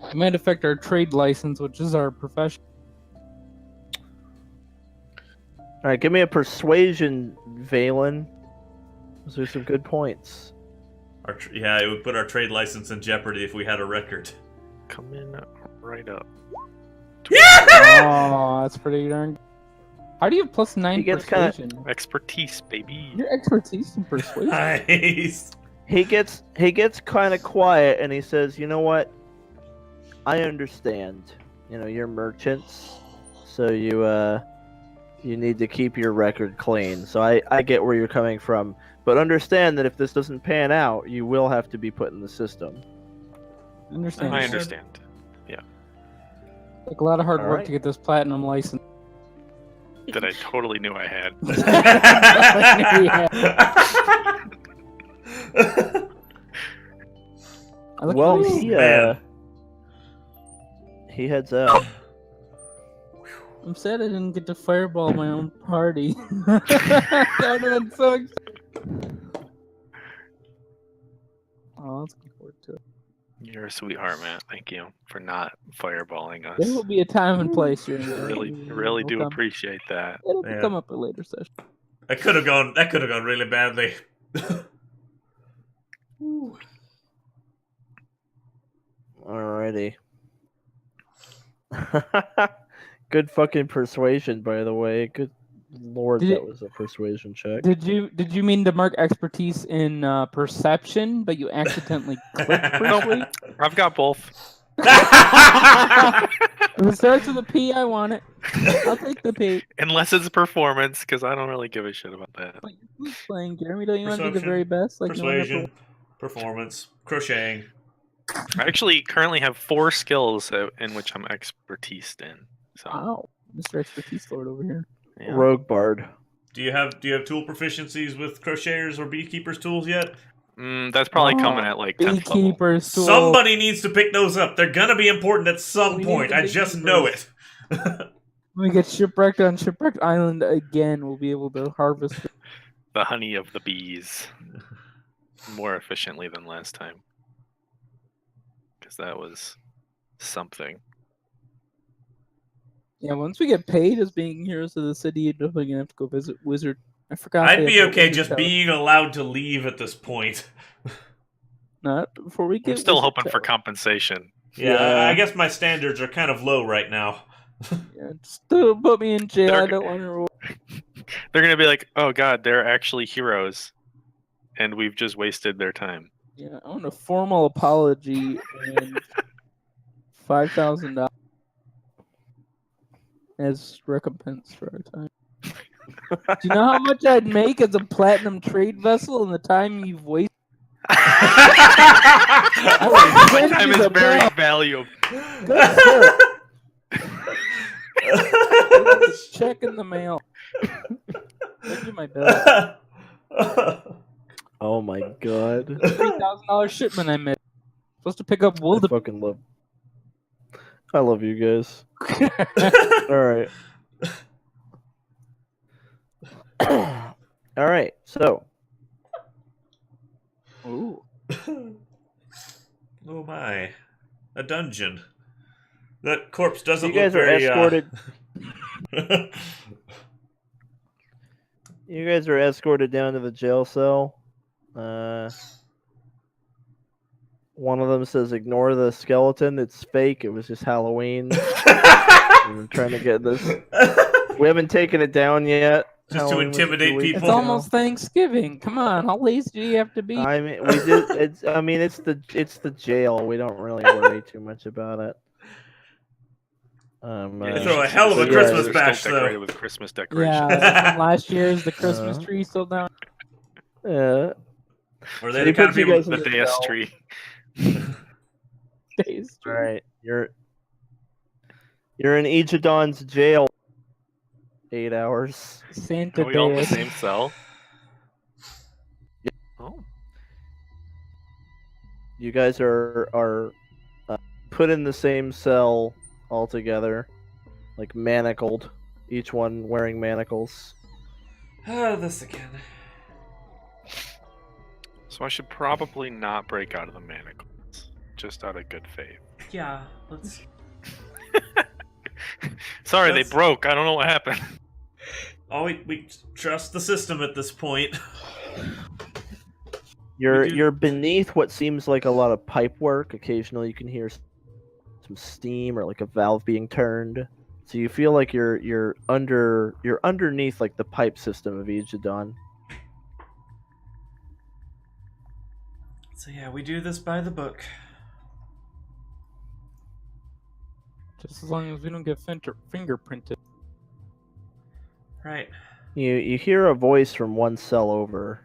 It might affect our trade license, which is our profession. All right, give me a persuasion, Valen. Those are some good points. Yeah, it would put our trade license in jeopardy if we had a record. Come in right up. Oh, that's pretty darn. How do you have +9 He gets persuasion? Expertise, baby. Your expertise in persuasion. Nice. He gets kind of quiet and he says, "You know what? I understand. You know, you're merchants, so you need to keep your record clean. So I get where you're coming from, but understand that if this doesn't pan out, you will have to be put in the system." Understand. I understand. Like a lot of hard All work right. to get this platinum license. That I totally knew I had. I look Well, pretty- Man. he heads out. I'm sad I didn't get to fireball my own party. That would have been so exciting. Oh, let's look forward to it. You're a sweetheart, man. Thank you for not fireballing us. There will be a time and place. Here. Really do appreciate that. It'll Yeah. come up at a later session. That could have gone really badly. Alrighty. Good fucking persuasion, by the way. Good lord, Did that it- was a persuasion check. Did you mean to mark expertise in perception, but you accidentally clicked persuade? I've got both. If it starts with a P, I want it. I'll take the P. Unless it's performance, because I don't really give a shit about that. Wait, who's playing, Jeremy? Don't you want to be the Perception, very best? Like no one ever- Persuasion, performance, crocheting. I actually currently have 4 skills in which I'm expertised in. So Wow, Mr. Expertise Lord over here. yeah. Rogue Bard. Do you have tool proficiencies with crocheters or beekeepers tools yet? That's probably coming at like 10th level. Beekeepers tool. Somebody needs to pick those up. They're gonna be important at some We need point. the I just know it. beekeepers. When we get shipwrecked on Shipwrecked Island again, we'll be able to harvest it. The honey of the bees. More efficiently than last time. Because that was something. Yeah, once we get paid as being heroes of the city, you're definitely gonna have to go visit Wizard. I forgot. I'd they be have the okay Wizard just Tower. being allowed to leave at this point. Not before we get. I'm still Wizard hoping for Tower. compensation. Yeah, I guess my standards are kind of low right now. Yeah, still put me in jail. They're- I don't want to. They're gonna be like, oh god, they're actually heroes. And we've just wasted their time. Yeah, I want a formal apology and $5,000 as recompense for our time. Do you know how much I'd make as a platinum trade vessel in the time you've wasted? My send time you is the very bill. valuable. Good sir. Check in the mail. Send you my bill. Oh my god. $3,000 shipment I made. Supposed to pick up I wool to fucking love. I love you guys. Alright. Alright, so Ooh. Oh my. a dungeon. That corpse So doesn't you guys look are very. escorted. You guys are escorted down to the jail cell. One of them says, "Ignore the skeleton. It's fake. It was just Halloween." We're trying to get this. We haven't taken it down yet. Just to Halloween was a few intimidate weeks It's people. ago. almost Thanksgiving. Come on, how lazy do you have to be? I mean, we did. It's the jail. We don't really worry too much about it. They throw a should see hell of the a yeah, Christmas they're bash, still though. decorated with Christmas decorations. Yeah, like from last year's the Christmas Uh-huh. tree still down. Yeah. Or So they he the kind of puts you people. guys in The the Deus cell. tree. Days. All right, you're in Ejidon's jail. 8 hours. Santa Are we all in the Deus. same cell? Oh. You guys are put in the same cell all together, like manacled. Each one wearing manacles. Oh, this again. So I should probably not break out of the manacles, just out of good faith. Yeah, let's. Sorry, That's- they broke. I don't know what happened. Oh, we trust the system at this point. You're We do- you're beneath what seems like a lot of pipe work. Occasionally, you can hear some steam or like a valve being turned. So you feel like you're underneath like the pipe system of Ejidon. So yeah, we do this by the book. Just as long as we don't get fingerprinted. Right. You hear a voice from one cell over.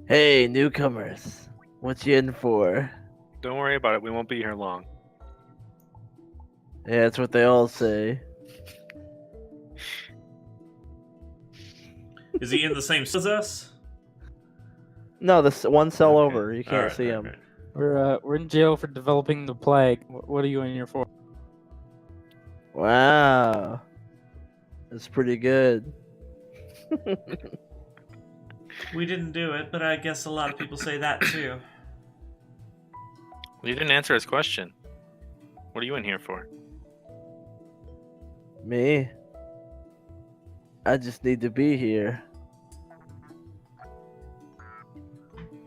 Hey, newcomers, what you in for? Don't worry about it. We won't be here long. Yeah, that's what they all say. Is he in the same cell as us? No, this one cell Okay. over. You can't Alright, see him. alright. We're in jail for developing the plague. What are you in here for? Wow, that's pretty good. We didn't do it, but I guess a lot of people say that too. You didn't answer his question. What are you in here for? Me? I just need to be here.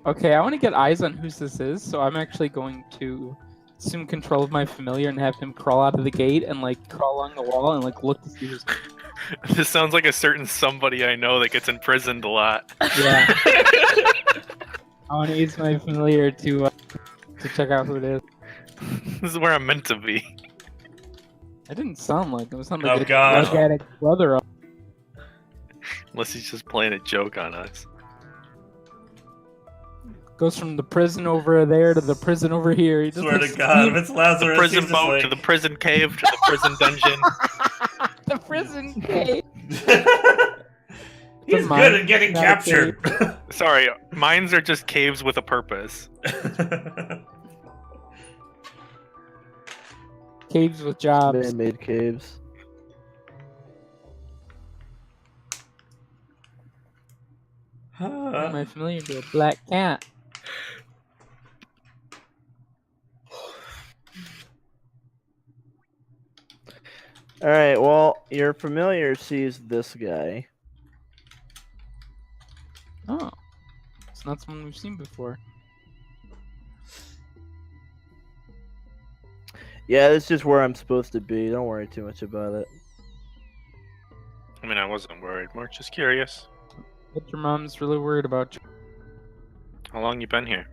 Okay, I want to get eyes on who this is, so I'm actually going to assume control of my familiar and have him crawl out of the gate and like crawl along the wall and like look to see who's. This sounds like a certain somebody I know that gets imprisoned a lot. Yeah. I want to use my familiar to check out who it is. This is where I'm meant to be. It didn't sound like it. It sounded Oh, like a God. drug addict brother. Unless he's just playing a joke on us. Goes from the prison over there to the prison over here. He just Swear to looks God, if deep. it's Lazarus, The prison he's boat just to the prison cave to the prison dungeon. The prison cave. He's mine, good at getting not a captured. Sorry, mines are just caves with a purpose. Caves with jobs. Man-made caves. Am I familiar to a black cat? All right. Well, your familiar sees this guy. Oh, it's not someone we've seen before. Yeah, this is just where I'm supposed to be. Don't worry too much about it. I mean, I wasn't worried. More just curious. But your mom's really worried about you. How long you been here?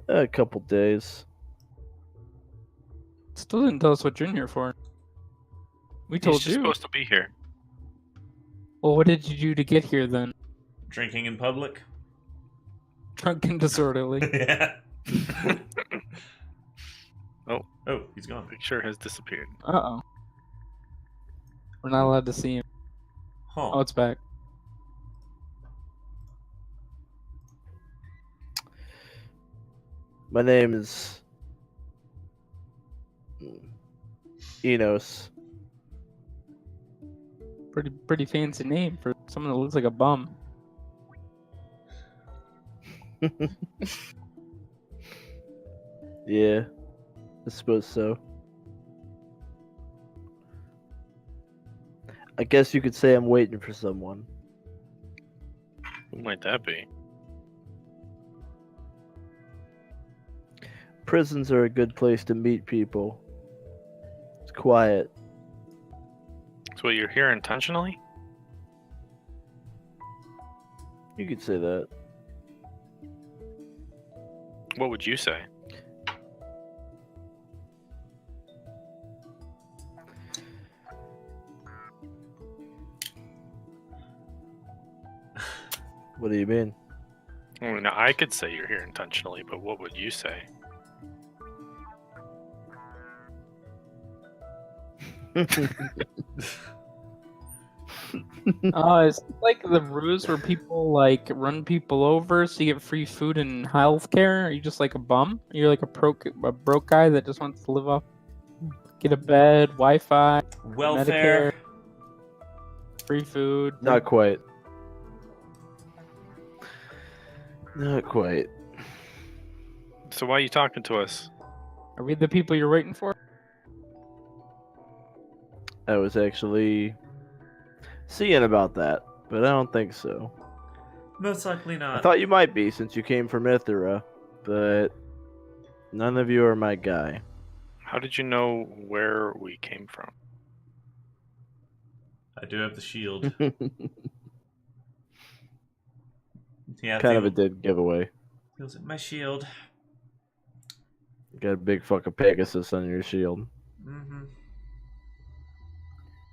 A couple days. Still didn't tell us what you're in here for. We He's told just you. supposed to be here. Well, what did you do to get here then? Drinking in public? Drunk and disorderly. Yeah. Oh. Oh, he's gone. Picture has disappeared. Uh-oh. We're not allowed to see him. Huh. Oh, it's back. My name is Enos. Pretty fancy name for someone that looks like a bum. Yeah, I suppose so. I guess you could say I'm waiting for someone. Who might that be? Prisons are a good place to meet people. It's quiet. So you're here intentionally? You could say that. What would you say? What do you mean? I mean, I could say you're here intentionally, but what would you say? It's like the ruse where people like run people over so you get free food and health care. Are you just like a bum? You're like a broke guy that just wants to live off, get a bed, Wi-Fi, Welfare. Medicare, free food. Not quite. Not quite. So why are you talking to us? Are we the people you're waiting for? I was actually seeing about that, but I don't think so. Most likely I not. thought you might be since you came from Ithera, but none of you are my guy. How did you know where we came from? I do have the shield. Yeah, Kind of a dead giveaway. feels like my shield. You got a big fucking Pegasus on your shield. Mm-hmm.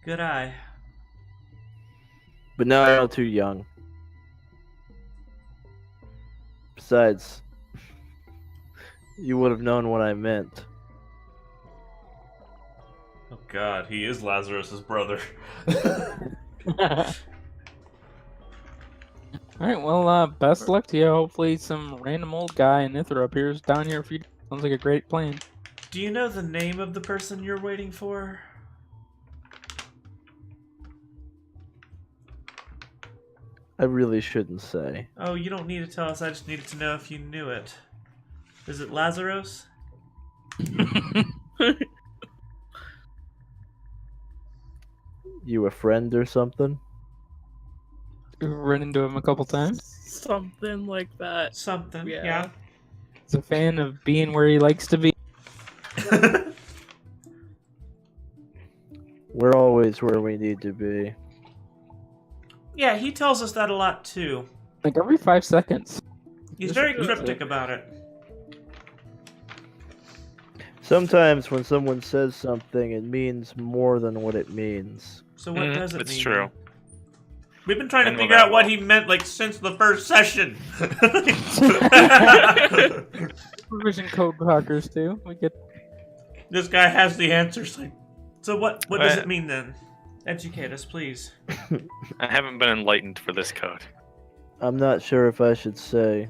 Good eye. But now I'm too young. Besides, you would have known what I meant. Oh God, he is Lazarus's brother. Alright, well, best luck to you. Hopefully some random old guy in Ithra appears down here for you. Sounds like a great plan. Do you know the name of the person you're waiting for? I really shouldn't say. Oh, you don't need to tell us. I just needed to know if you knew it. Is it Lazarus? You a friend or something? You've run into him a couple times. Something like that. Something, Yeah. yeah. He's a fan of being where he likes to be. We're always where we need to be. Yeah, he tells us that a lot too. Like every 5 seconds. He's very cryptic about it. Sometimes when someone says something, it means more than what it means. So what does it mean? It's true. We've been trying to I know figure that out what well. he meant like since the first session. Supervision code talkers too. We get This guy has the answers. Like, so what does it mean then? Educate us, please. I haven't been enlightened for this code. I'm not sure if I should say.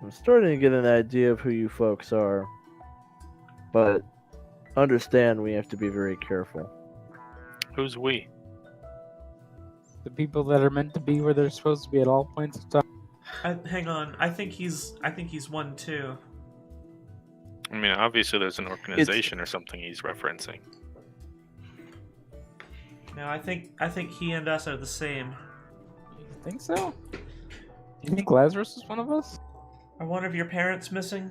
I'm starting to get an idea of who you folks are. But understand we have to be very careful. Who's we? the people that are meant to be where they're supposed to be at all points of time. Hang on. I think he's one too. I mean, obviously there's an organization or something he's referencing. No, I think he and us are the same. You think so? Do you think Lazarus is one of us? Are one of your parents missing?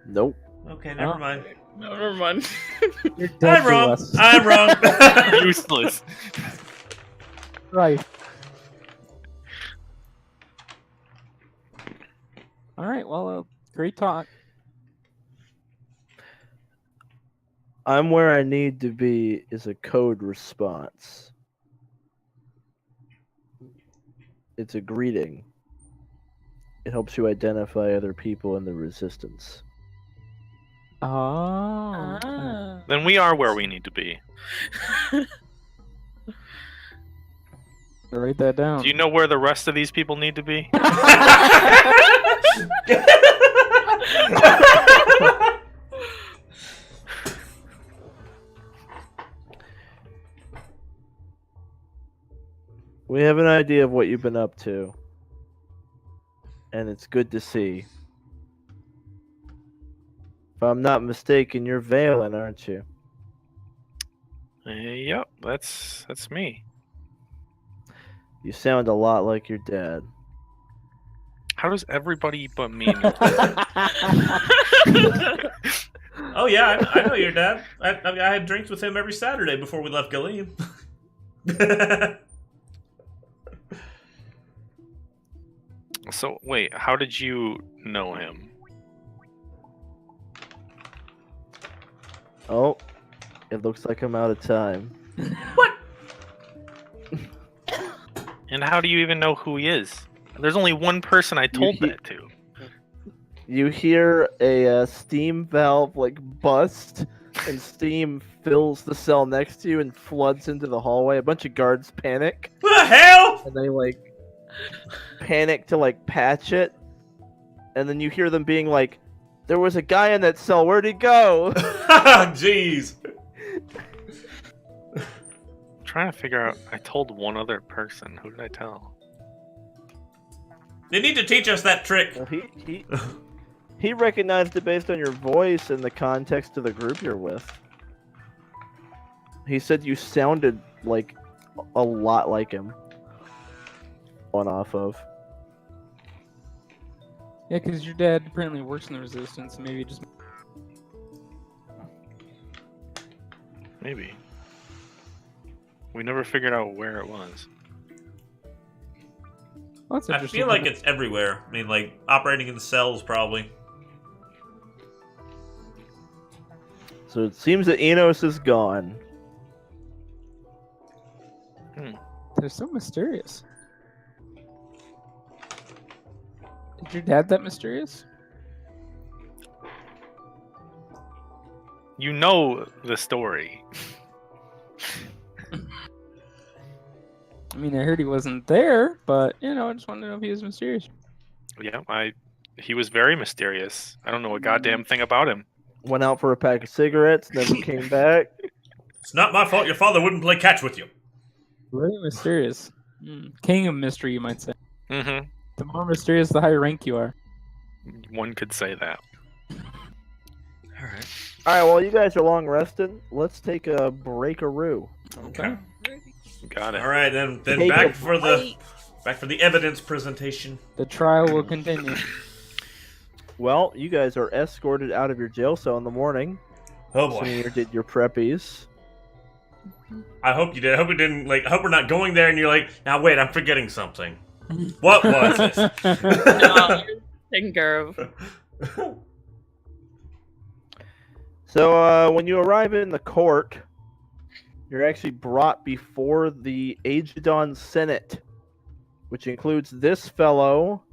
Nope. Okay, never mind. No, never mind. You're dead I'm to wrong. us. I'm wrong. Useless. Right. Alright, well, great talk. I'm where I need to be is a code response. It's a greeting. It helps you identify other people in the resistance. Oh. Ah. Then we are where we need to be. Write that down. Do you know where the rest of these people need to be? have an idea of what you've been up to. And it's good to see. If I'm not mistaken, you're Valen, aren't you? Yep, that's me. You sound a lot like your dad. How does everybody but me know? Oh yeah, I know your dad. I had drinks with him every Saturday before we left Galim. So wait, how did you know him? Oh, it looks like I'm out of time. What? And how do you even know who he is? There's only one person I told that to. You hear a steam valve like bust, and steam fills the cell next to you and floods into the hallway. A bunch of guards panic. What the hell? And they like panic to like patch it, and then you hear them being like, "There was a guy in that cell. Where'd he go?" Jeez. I'm trying to figure out. I told one other person. Who did I tell? They need to teach us that trick. Well, he recognized it based on your voice and the context of the group you're with. He said you sounded like a lot like him. On off of. Yeah, because your dad apparently works in the Resistance. Maybe just. Maybe. We never figured out where it was. Well, that's I interesting. feel like it's everywhere. I mean, like, operating in cells, probably. So it seems that Enos is gone. They're so mysterious. Is your dad that mysterious? You know the story. I mean, I heard he wasn't there, but, I just wanted to know if he was mysterious. Yeah, he was very mysterious. I don't know a goddamn thing about him. Went out for a pack of cigarettes, never came back. It's not my fault your father wouldn't play catch with you. Very mysterious. King of mystery, you might say. Mm-hmm. The more mysterious, the higher rank you are. One could say that. Alright. Alright, well, you guys are long rested. Let's take a break-a-roo. Okay. Got it. Alright, then Take back a for the evidence presentation. The trial will continue. Well, you guys are escorted out of your jail cell in the morning. Oh Assuming boy. you did your preppies. I hope you did. I hope we didn't, I hope we're not going there and you're like, now wait, I'm forgetting something. What was it? No, you're taken care of. So, when you arrive in the court, you're actually brought before the Agedon Senate, which includes this fellow,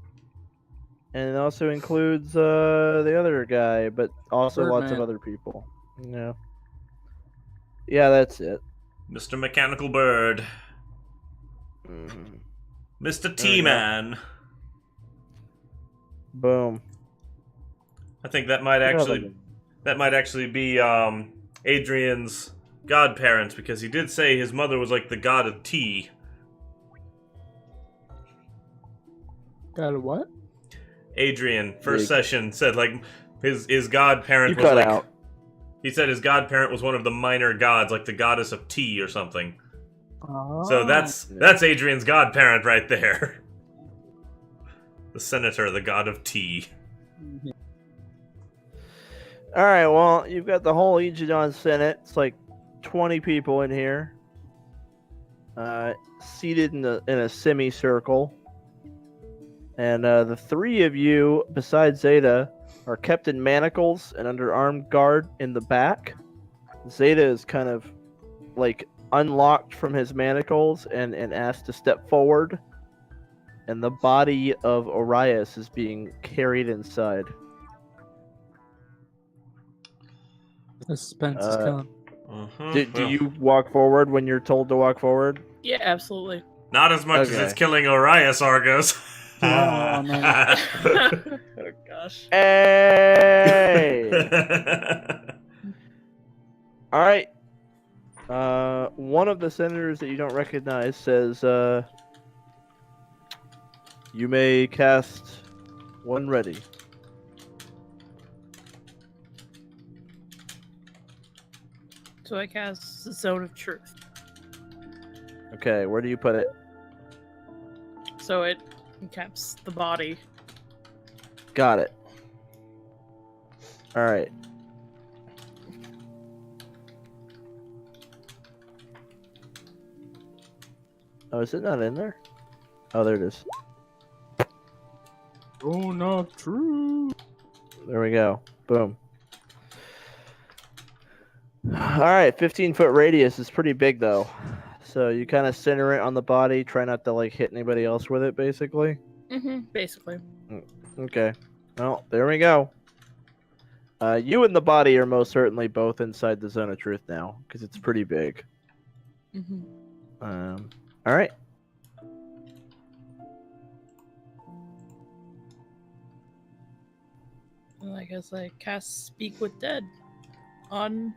and it also includes the other guy, but also lots of Birdman. other people. Yeah. Yeah, that's it. Mr. Mechanical Bird. Mhm. Mr. T-Man. Boom. I think that might actually be Adrian's godparents, because he did say his mother was like the god of tea. Got a what? Adrian, first Big. session, said like his godparent You was cut like out. he said his godparent was one of the minor gods, like the goddess of tea or something. Oh. So that's Adrian's godparent right there. The senator, the god of tea. Alright, well, you've got the whole Agedon Senate. It's like 20 people in here. Seated in a semicircle. And the three of you, besides Xeta, are kept in manacles and under armed guard in the back. Xeta is kind of like unlocked from his manacles and asked to step forward. And the body of Orias is being carried inside. The suspense is killing. Do you walk forward when you're told to walk forward? Yeah, absolutely. Not as much as Okay. it's killing Orias, Argos. Oh, no. Oh gosh. Hey! All right. One of the senators that you don't recognize says, You may cast one ready. So I cast the Zone of Truth. Okay, where do you put it? So it encaps the body. Got it. All right. Oh, is it not in there? Oh, there it is. Oh, not true. There we go. Boom. All right, 15-foot radius is pretty big though. So you kind of center it on the body, try not to like hit anybody else with it, basically. Basically. Okay. Well, there we go. You and the body are most certainly both inside the zone of truth now, because it's pretty big. All right. Well, I guess I cast Speak with Dead on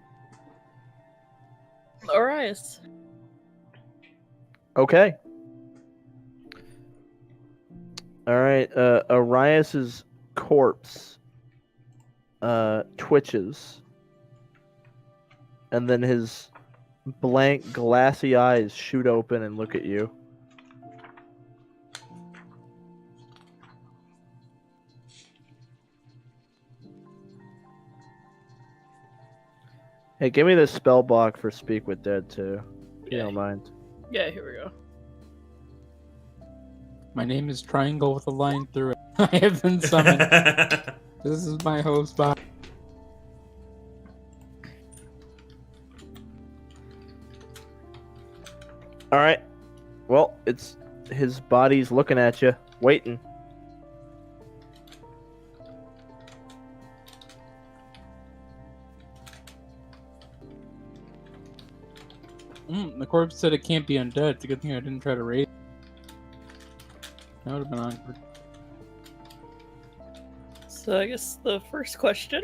Arias. Okay. All right. Arias's corpse twitches, and then his blank, glassy eyes shoot open and look at you. Hey, give me the spell block for Speak with Dead too, if you don't mind. Yeah, here we go. My name is Triangle with a line through it. I have been summoned. This is my host bot. All right. Well, it's his body's looking at you, waiting. The corpse said it can't be undead. It's a good thing I didn't try to raise. That would have been awkward. So I guess the first question.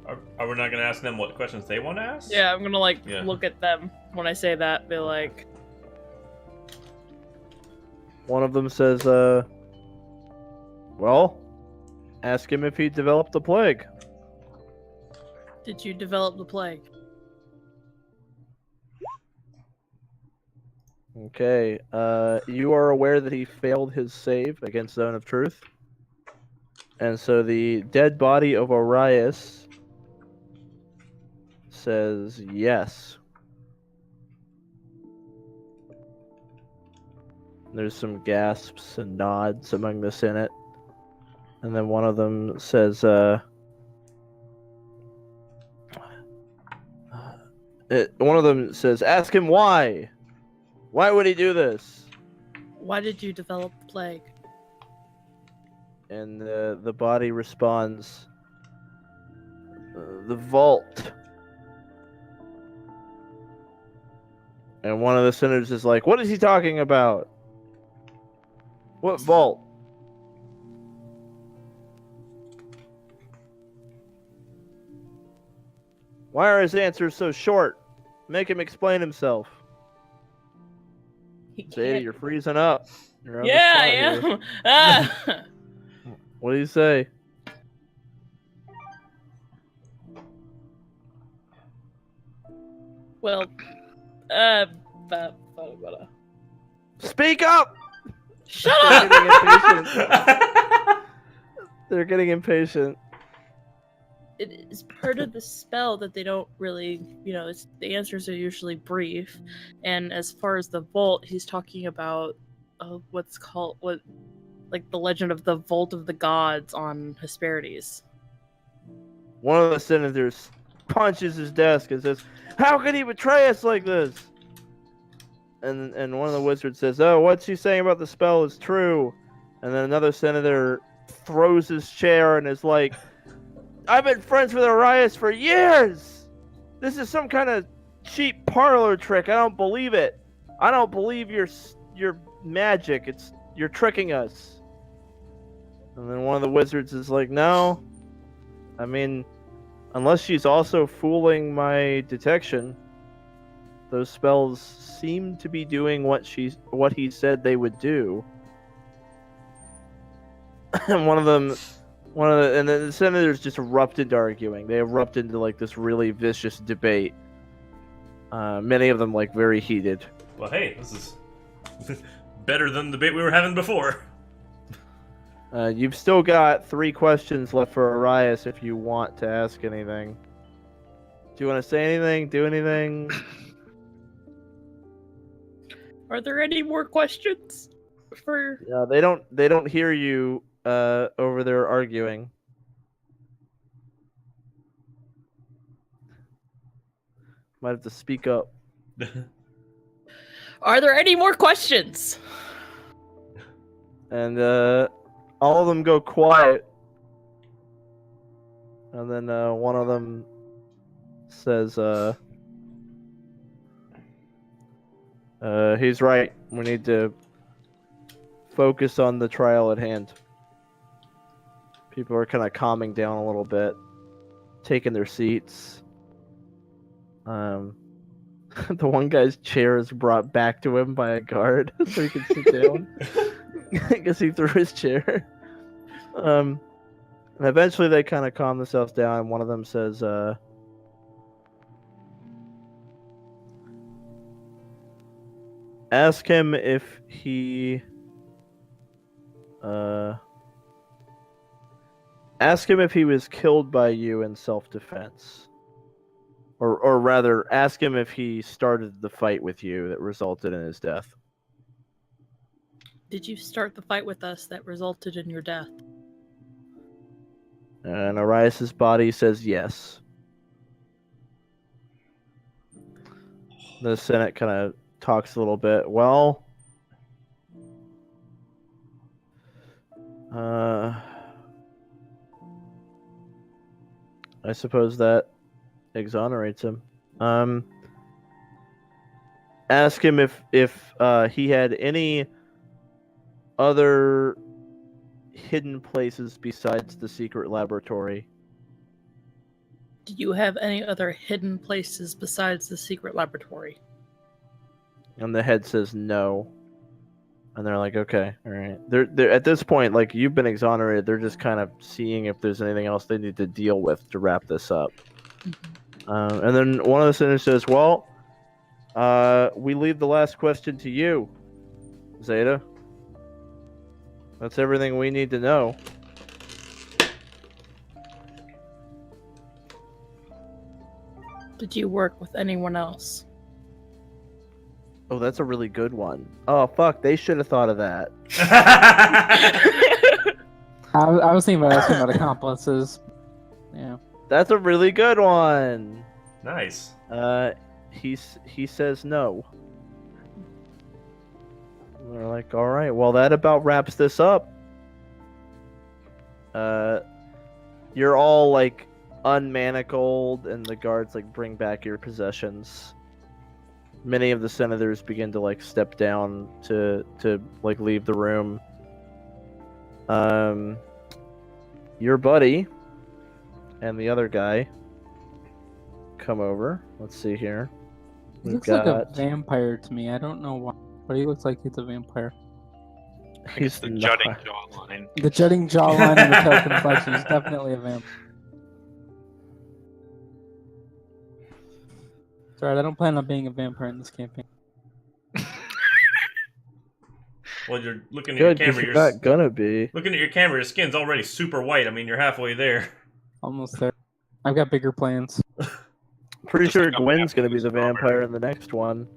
Are we not going to ask them what questions they want to ask? Yeah, I'm gonna Yeah. look at them when I say that. Be like, One of them says, well, ask him if he developed the plague. did you develop the plague? Okay. You are aware that he failed his save against Zone of Truth. And so the dead body of Arias says yes. There's some gasps and nods among the Senate. And then one of them says, one of them says, ask him why. Why would he do this? Why did you develop the plague? And the body responds, the vault. And one of the senators is like, what is he talking about? What vault? Why are his answers so short? Make him explain himself. He Xeta, can't- you're freezing up. You're on the Yeah, spot I here. am. Ah! What do you say? Well, Speak up! shut They're up! getting impatient. They're getting impatient. It is part of the spell that they don't really, the answers are usually brief. And as far as the vault, he's talking about the legend of the Vault of the Gods on Hesperides. One of the senators punches his desk and says, how could he betray us like this? And one of the wizards says, oh, what's he saying about the spell is true. And then another senator throws his chair and is like, I've been friends with Arias for years! This is some kind of cheap parlor trick. I don't believe it. I don't believe your magic. You're tricking us. And then one of the wizards is like, no. I mean, unless she's also fooling my detection. those spells seem to be doing what he said they would do. And and then the senators just erupt into arguing. They erupt into like this really vicious debate. Many of them like very heated. Well, hey, this is better than the debate we were having before. You've still got 3 questions left for Arias if you want to ask anything. Do you want to say anything? Do anything? Are there any more questions? They don't hear you over there arguing. Might have to speak up. Are there any more questions? And all of them go quiet. And then one of them says, he's right. We need to focus on the trial at hand. People are kind of calming down a little bit, taking their seats. The one guy's chair is brought back to him by a guard so he can sit down. I guess he threw his chair. And eventually they kind of calm themselves down. One of them says, ask him if he was killed by you in self-defense. Or rather, ask him if he started the fight with you that resulted in his death. Did you start the fight with us that resulted in your death? And Arias' body says yes. The Senate kind of talks a little bit. Well, I suppose that exonerates him. Ask him if he had any other hidden places besides the secret laboratory. Do you have any other hidden places besides the secret laboratory? And the head says no. And they're like, okay, all right. They're at this point, like, you've been exonerated. They're just kind of seeing if there's anything else they need to deal with to wrap this up. Mm-hmm. And then one of the senators says, well, we leave the last question to you, Xeta. That's everything we need to know. Did you work with anyone else? Oh, that's a really good one. Oh, fuck, they should have thought of that. I was thinking about asking about accomplices. Yeah. That's a really good one. Nice. He says no. We're like, all right, well, that about wraps this up. You're all like unmanacled, and the guards like bring back your possessions. Many of the senators begin to like step down to like leave the room. Your buddy and the other guy come over. Let's see here. He looks like a vampire to me. I don't know why, but he looks like he's a vampire. He's the jutting jawline. The jutting jawline and the pale complexion is definitely a vampire. It's alright, I don't plan on being a vampire in this campaign. Well, you're looking at Good, your camera. you're not gonna be. Looking at your camera, your skin's already super white. I mean, you're halfway there. Almost there. I've got bigger plans. Pretty Just sure like I'm Gwen's happy gonna be with the strawberry. vampire in the next one.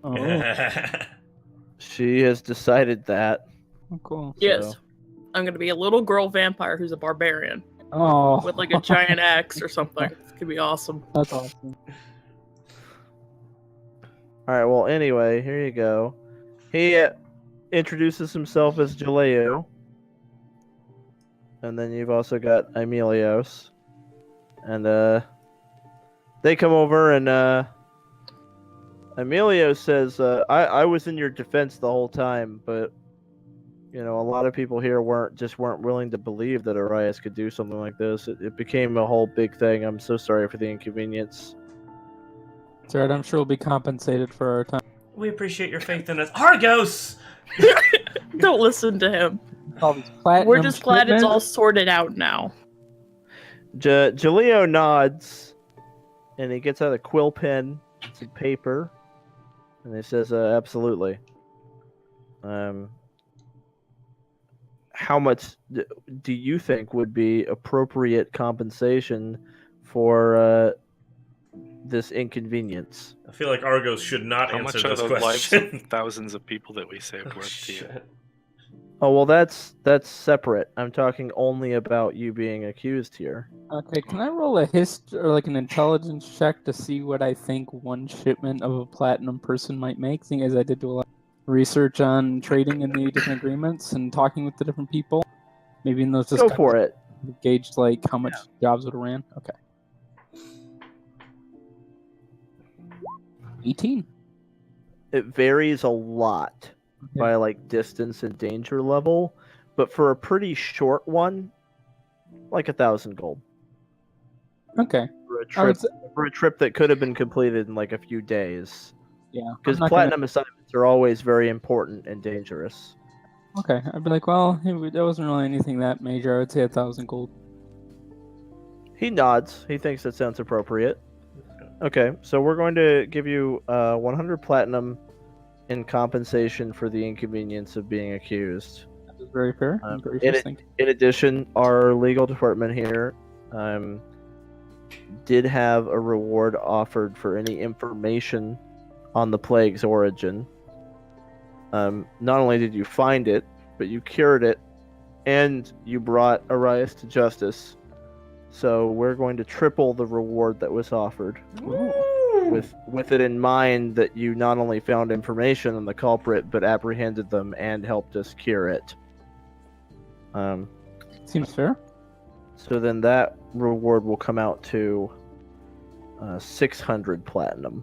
Oh, She has decided that. cool. Yes. So. I'm gonna be a little girl vampire who's a barbarian Oh, with like a giant axe or something. It's gonna be awesome. that's awesome. Alright, well, anyway, here you go. He introduces himself as Jaleo. And then you've also got Emilios. And they come over, and Emilio says, I was in your defense the whole time, but you know, a lot of people here weren't willing to believe that Arias could do something like this. It became a whole big thing. I'm so sorry for the inconvenience. It's alright, I'm sure we'll be compensated for our time. We appreciate your faith in us. Argos! Don't listen to him. All these platinum We're just glad it's all shipments. sorted out now. Jaleo nods, and he gets out a quill pen, some paper, and he says, "Absolutely. How much do you think would be appropriate compensation for this inconvenience?" I feel like Argos should not How answer much are this the lives question. of thousands of people that we saved Oh, worth to you? shit. Oh well, that's separate. I'm talking only about you being accused here. Okay, can I roll a or like an intelligence check to see what I think one shipment of a platinum person might make? Seeing as I did do a lot of research on trading in the different agreements and talking with the different people. Maybe in those Go for it. gauged like how much jobs would have ran. Okay. 18. It varies a lot by like distance and danger level, but for a pretty short one, like 1,000 gold Okay. for a trip that could have been completed in like a few days. Yeah. Because platinum assignments are always very important and dangerous. Okay, I'd be like, well, there wasn't really anything that major. I would say 1,000 gold. He nods. He thinks that sounds appropriate. Okay, so we're going to give you 100 platinum in compensation for the inconvenience of being accused. That is very fair. Very interesting. In addition, our legal department here did have a reward offered for any information on the plague's origin. Not only did you find it, but you cured it, and you brought Arias to justice. So we're going to triple the reward that was offered. With it in mind that you not only found information on the culprit, but apprehended them and helped us cure it. Seems fair. So then that reward will come out to 600 platinum.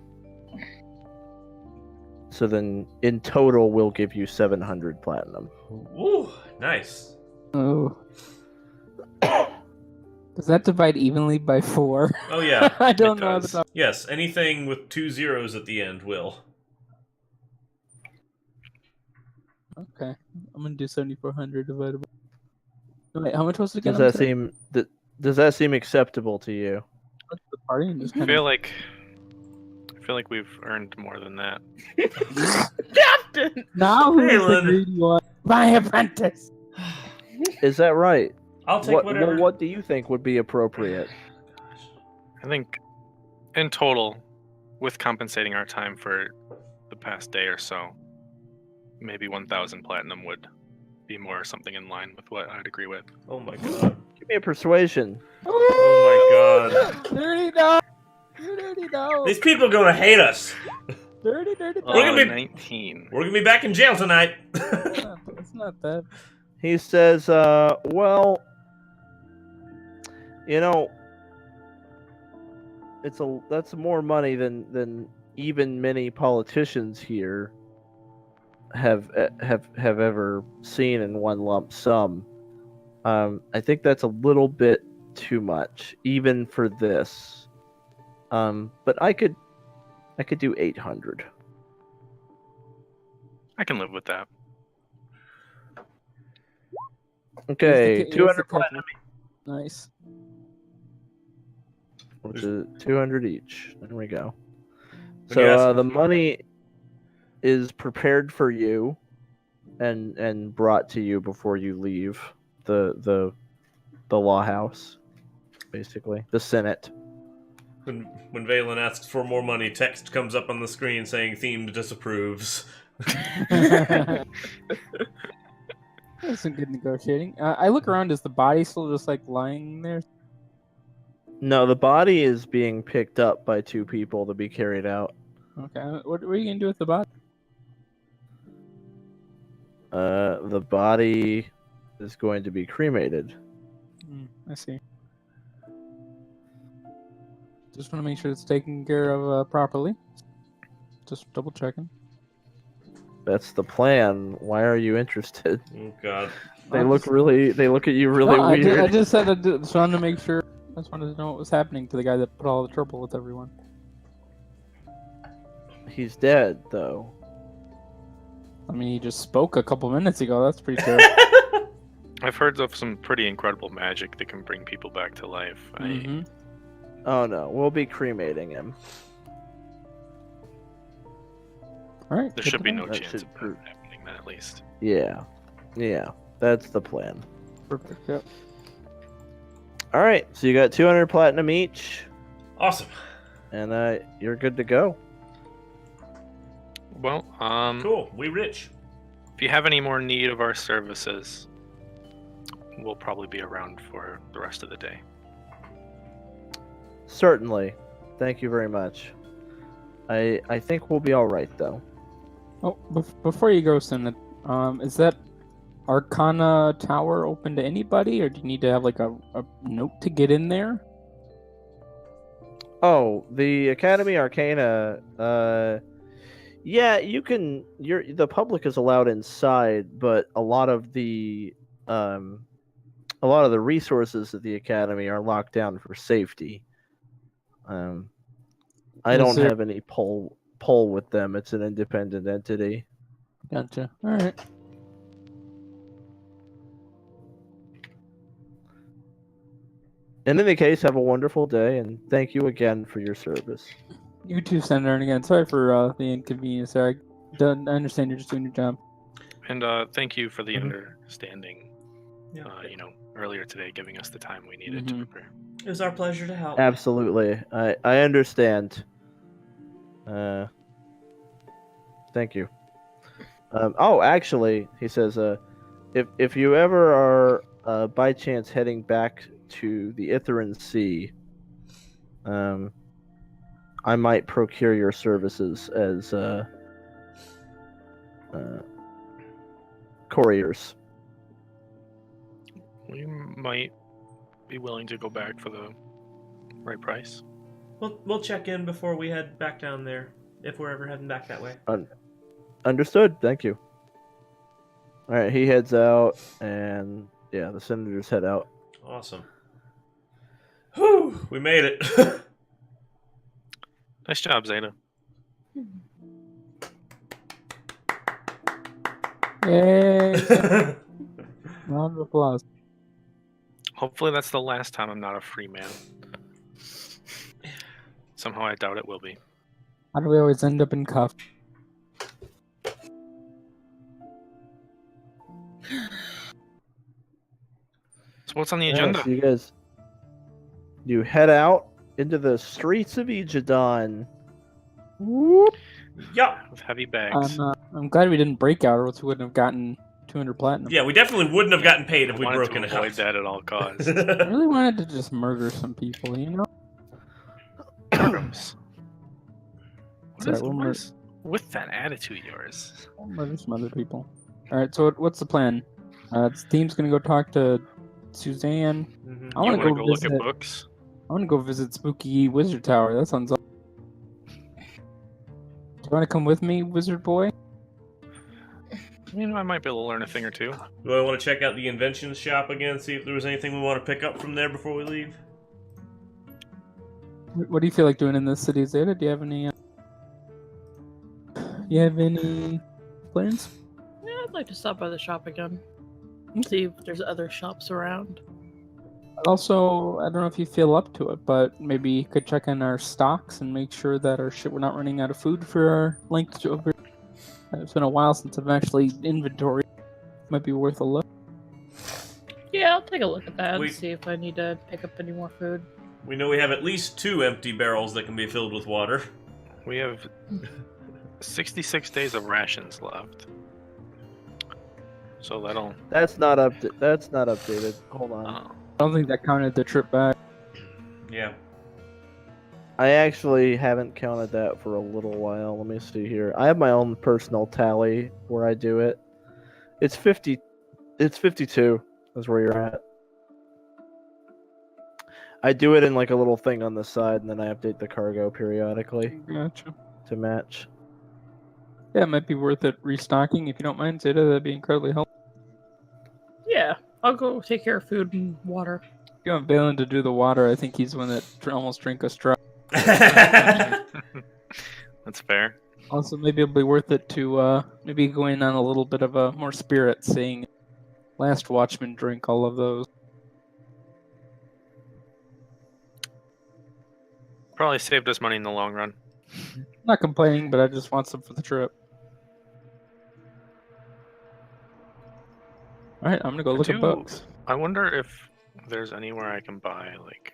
So then in total we'll give you 700 platinum. Ooh, nice. Oh. Does that divide evenly by 4? Oh, yeah. I don't It know. does. Yes, anything with 2 zeros at the end will. Okay, I'm gonna do 7,400 divided by. Wait, how much was it again? Does that seem acceptable to you? What's the party? And just I kind feel like we've earned more than that. Captain! Now who's the Valen. greedy one? My apprentice. Is that right? I'll take whatever. What do you think would be appropriate? I think in total, with compensating our time for the past day or so, maybe 1,000 platinum would be more something in line with what I'd agree with. Oh my god. Give me a persuasion. Oh my god. Dirty dog. Dirty dog. These people are gonna hate us. Dirty dog. We're gonna be- 19. We're gonna be back in jail tonight. It's not that. He says, well, you know, that's more money than even many politicians here have ever seen in one lump sum. I think that's a little bit too much, even for this. But I could do 800. I can live with that. Okay, Here's the 200 couple. platinum, Nice. which is 200 each. There we go. When you ask- So the money is prepared for you and brought to you before you leave the law house, basically the Senate. When Valen asks for more money, text comes up on the screen saying themed disapproves. That's some good negotiating. I look around. Is the body still just like lying there? No, the body is being picked up by 2 people to be carried out. Okay. What are you gonna do with the body? The body is going to be cremated. I see. Just want to make sure it's taken care of properly. Just double checking. That's the plan. Why are you interested? Oh god. They look at you really No, weird. I just said I just wanted to make sure. I just wanted to know what was happening to the guy that put all the trouble with everyone. He's dead, though. I mean, he just spoke a couple minutes ago. That's pretty terrible. I've heard of some pretty incredible magic that can bring people back to life. Mm-hmm. Oh no, we'll be cremating him. All right. There good should to be know. no That chance should of prove- that happening then, at least. Yeah, that's the plan. Perfect. Yep. All right, so you got 200 platinum each, Awesome. and you're good to go. Well, Cool. We rich. if you have any more need of our services, we'll probably be around for the rest of the day. Certainly. Thank you very much. I think we'll be all right, though. Oh, before you go, Sin, is that Arcana Tower open to anybody, or do you need to have like a note to get in there? Oh, the Academy Arcana. Yeah, you can. The public is allowed inside, but a lot of the resources of the Academy are locked down for safety. I Is don't there- have any pull with them. It's an independent entity. Gotcha. All right. In any case, have a wonderful day, and thank you again for your service. You too, Senator. And again, sorry for the inconvenience there. I understand you're just doing your job. And thank you for the Mhm. understanding, Yeah. earlier today, giving us the time we needed to Mhm. prepare. It was our pleasure to help. Absolutely, I understand. Thank you. Actually, he says, if you ever are by chance heading back to the Itheran Sea, I might procure your services as couriers. We might be willing to go back for the right price. We'll check in before we head back down there, if we're ever heading back that way. Understood. Thank you. All right, he heads out, and yeah, the senators head out. Awesome. Whew, we made it. Nice job, Xeta. Yay! Round of applause. Hopefully that's the last time I'm not a free man. Somehow I doubt it will be. How do we always end up in cuffs? So what's on the Yeah, agenda? so you head out into the streets of Ejidon. Whoop. Yup. With heavy bags. I'm glad we didn't break out, or else we wouldn't have gotten 200 platinum. Yeah, we definitely wouldn't have gotten paid if I we'd wanted broken to it avoid out. that at all costs. I really wanted to just murder some people, you know? Argos. Sorry, we'll murder With that attitude of yours? some other people. Alright, so what's the plan? The team's gonna go talk to Suzanne. Mhm. I You want want to to go go look visit. at books? I want to go visit Spooky Wizard Tower. That sounds. Do you want to come with me, Wizard Boy? I might be able to learn a thing or two. Do I want to check out the inventions shop again, see if there was anything we want to pick up from there before we leave? What do you feel like doing in this city, Zeta? Do you have any? You have any plans? Yeah, I'd like to stop by the shop again. See if there's other shops around. Also, I don't know if you feel up to it, but maybe you could check in our stocks and make sure that we're not running out of food for our length over. It's been a while since I've actually inventory. Might be worth a look. Yeah, I'll take a look at that We- and see if I need to pick up any more food. We know we have at least 2 empty barrels that can be filled with water. We have 66 days of rations left. So that'll... That's not updated. Hold on. I don't think that counted the trip back. Yeah. I actually haven't counted that for a little while. Let me see here. I have my own personal tally where I do it. It's 50. It's 52. Is where you're at. I do it in like a little thing on the side, and then I update the cargo periodically Gotcha. to match. Yeah, it might be worth it restocking if you don't mind, Zeta. That'd be incredibly helpful. Yeah, I'll go take care of food and water. If you want Valen to do the water, I think he's the one that almost drank a straw. That's fair. Also, maybe it'll be worth it to maybe go in on a little bit of a more spirit, seeing Last Watchman drink all of those. Probably saved us money in the long run. I'm not complaining, but I just want some for the trip. Alright, I'm gonna go look at books. I wonder if there's anywhere I can buy like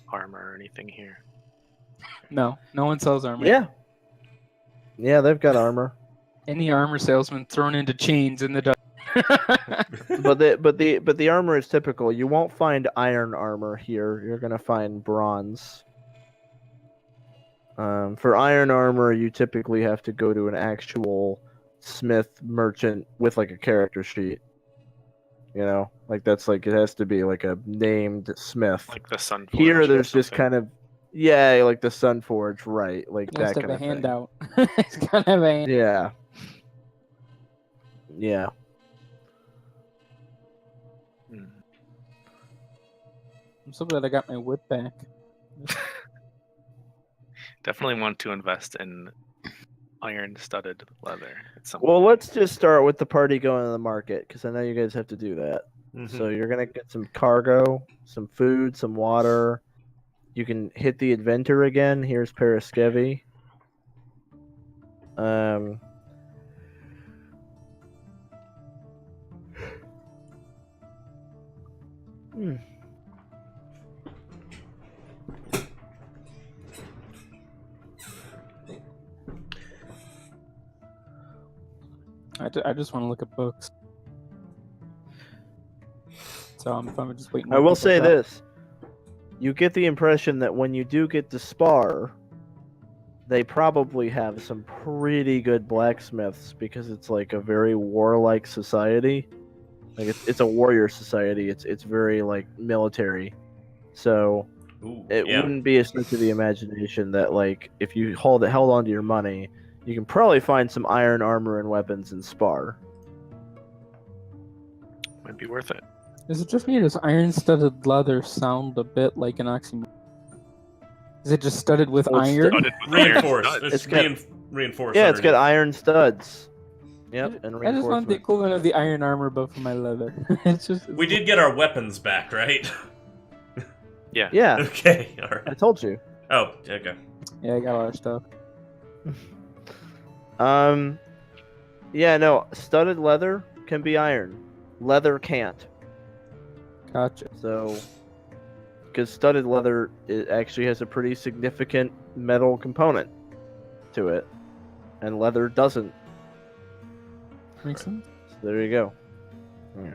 armor or anything here. No one sells armor. Yeah, they've got armor. Any armor salesman thrown into chains in the dark. but the armor is typical. You won't find iron armor here. You're gonna find bronze. For iron armor, you typically have to go to an actual smith merchant with like a character sheet. You know, like that's like it has to be like a named smith. Like the Sun. Here, there's just kind of like the Sunforge, right? Like that kind of thing. Handout. It's kind of a Yeah. Yeah. I'm so glad I got my whip back. Definitely want to invest in iron-studded leather. Well, let's just start with the party going to the market, because I know you guys have to do that. Mm-hmm. So you're going to get some cargo, some food, some water. You can hit the inventor again. Here's Paraskevi. I just want to look at books. So I'm just waiting. I will say this. You get the impression that when you do get to spar, they probably have some pretty good blacksmiths, because it's like a very warlike society. Like it's a warrior society. It's very like military. So it wouldn't be a stretch of the imagination that like if you held on to your money, you can probably find some iron armor and weapons in Spar. Might be worth it. Is it just me, or does iron-studded leather sound a bit like an oxymoron? Is it just studded with iron? Reinforced. It's reinforced. Yeah, it's got iron studs. Yep, and I just want the equivalent of the iron armor, but for my leather. We did get our weapons back, right? Yeah. Yeah. Okay. All right. I told you. Oh, okay. Yeah, I got a lot of stuff. Yeah, no, studded leather can be iron. Leather can't. Gotcha. So, because studded leather, it actually has a pretty significant metal component to it, and leather doesn't. Makes sense. So there you go. Yeah.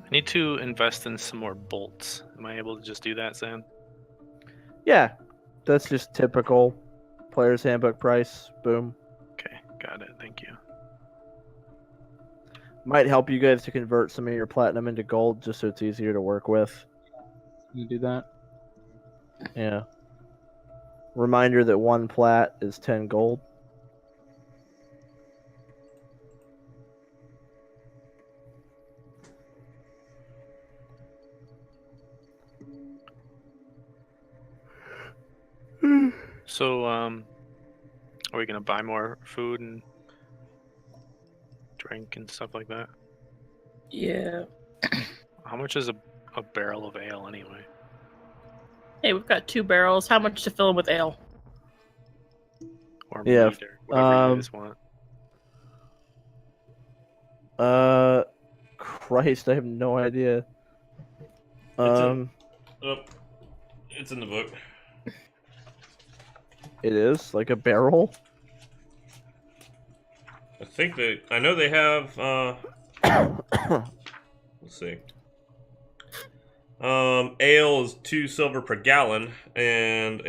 I need to invest in some more bolts. Am I able to just do that, Sam? Yeah, that's just typical player's handbook price. Boom. Okay, got it. Thank you. Might help you guys to convert some of your platinum into gold, just so it's easier to work with. You do that. Yeah. Reminder that 1 plat is 10 gold. So, are we gonna buy more food and drink and stuff like that? Yeah. How much is a barrel of ale anyway? Hey, we've got 2 barrels. How much to fill them with ale? Or Yeah, mead, or whatever you guys want. Christ, I have no idea. It's in the book. It is like a barrel. I know they have. Let's see. Ale is 2 silver per gallon, and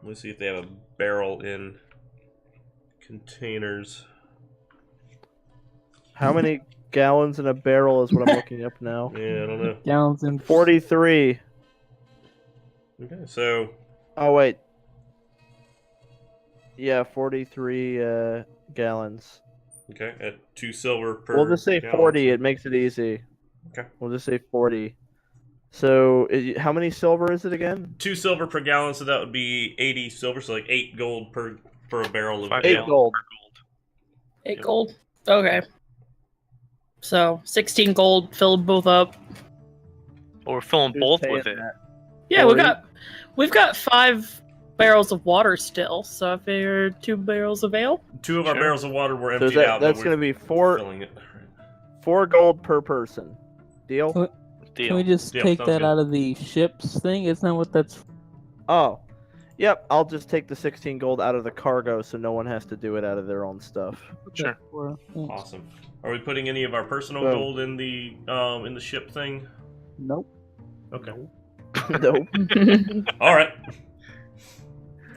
let's see if they have a barrel in containers. How many gallons in a barrel is what I'm looking up now. Yeah, I don't know. Gallons in 43. Okay, so. Oh wait. Yeah, 43 gallons. Okay, at 2 silver per. We'll just say gallon. 40. It makes it easy. Okay. We'll just say 40. So, how many silver is it again? 2 silver per gallon, so that would be 80 silver, so like 8 gold per a barrel of 5 ale. 8 gallons gold. per gold. 8 Yep. gold. Okay. So 16 gold, fill both up. Well, we're filling Who's both paying with it. that? Yeah, Or we've got 5 barrels of water still. So I figure 2 barrels of ale. 2 of our Sure. barrels of water were So emptied out. that's but going to we're be 4 filling it. 4 gold per person. Deal? Deal. Can we just Deal, take sounds that good. out of the ship's thing? Isn't that what that's? Oh. Yep, I'll just take the 16 gold out of the cargo so no one has to do it out of their own stuff. Sure. For? Thanks. Awesome. Are we putting any of our personal Boom. gold in the ship thing? Nope. Okay. Nope. All right.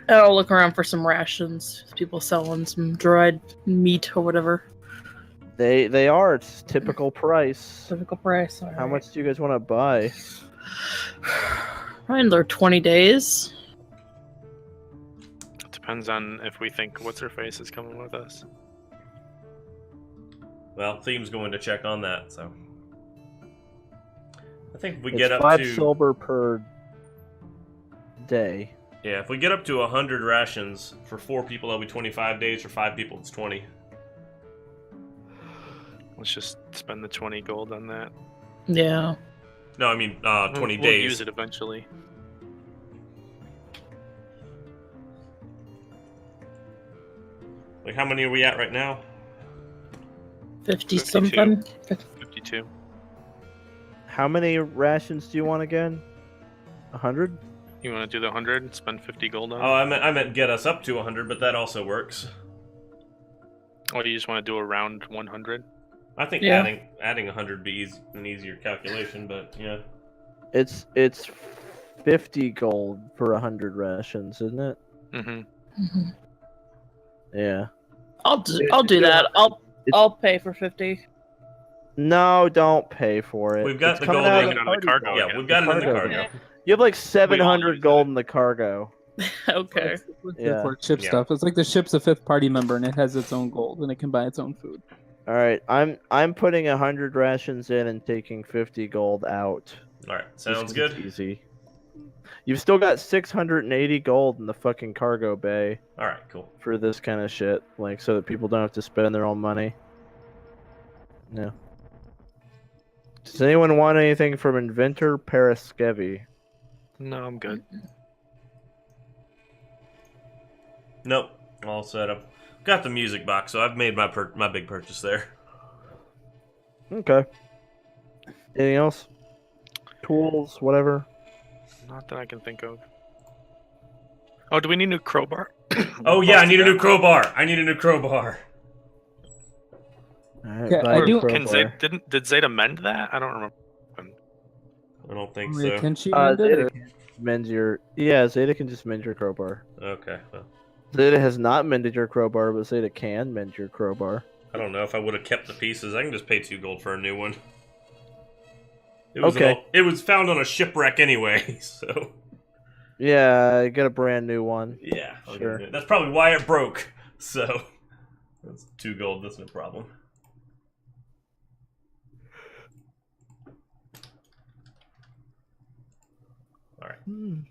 I'll look around for some rations. People selling some dried meat or whatever. They are. It's typical price. Typical price. How much do you guys want to buy? Probably another 20 days. It depends on if we think what's her face is coming with us. Well, Theme's going to check on that, so I think if we It's get up 5 to silver per day. if we get up to 100 rations for 4 people, that'll be 25 days. For 5 people, it's 20. Let's just spend the 20 gold on that. Yeah. No, I mean 20 We'll days. use it eventually. Like, how many are we at right now? 50 52. something. 52. How many rations do you want again? 100? You want to do the 100 and spend 50 gold on Oh, it? I meant get us up to 100, but that also works. Or do you just want to do around 100? I think Yeah. adding 100 be an easier calculation, but yeah. It's 50 gold for 100 rations, isn't it? Mm-hmm. Mhm. Yeah. I'll do that. I'll pay for 50. No, don't pay for it. We've got It's the coming gold out in of the party cargo vault. Yeah, again. we've got it in the Cargo. cargo. You have like We all 700 use gold it. in the cargo. Okay. Yeah. For ship Yeah. stuff. It's like the ship's a 5th party member and it has its own gold and it can buy its own food. All right, I'm putting 100 rations in and taking 50 gold out. All right, Just sounds 'cause good. it's easy. You've still got 680 gold in the fucking cargo bay All right, cool. for this kind of shit, like so that people don't have to spend their own money. No. Does anyone want anything from Inventor Paraskevi? No, I'm good. Nope, all set up. Got the music box, so I've made my big purchase there. Okay. Anything else? Tools, whatever. Not that I can think of. Oh, do we need a new crowbar? Oh yeah, I need a new crowbar. I need a new crowbar. All right, Yeah, buy I a do- Can crowbar. Zeta, did Zeta mend that? I don't remember. I don't think Wait, so. can she mend it, Zeta or- can mend your. Yeah, Zeta can just mend your crowbar. Okay, well, Zeta has not mended your crowbar, but Zeta can mend your crowbar. I don't know if I would have kept the pieces. I can just pay 2 gold for a new one. It was Okay. it was found on a shipwreck anyway, so Yeah, get a brand new one. yeah. Sure. That's probably why it broke. So that's 2 gold. That's no problem. All right.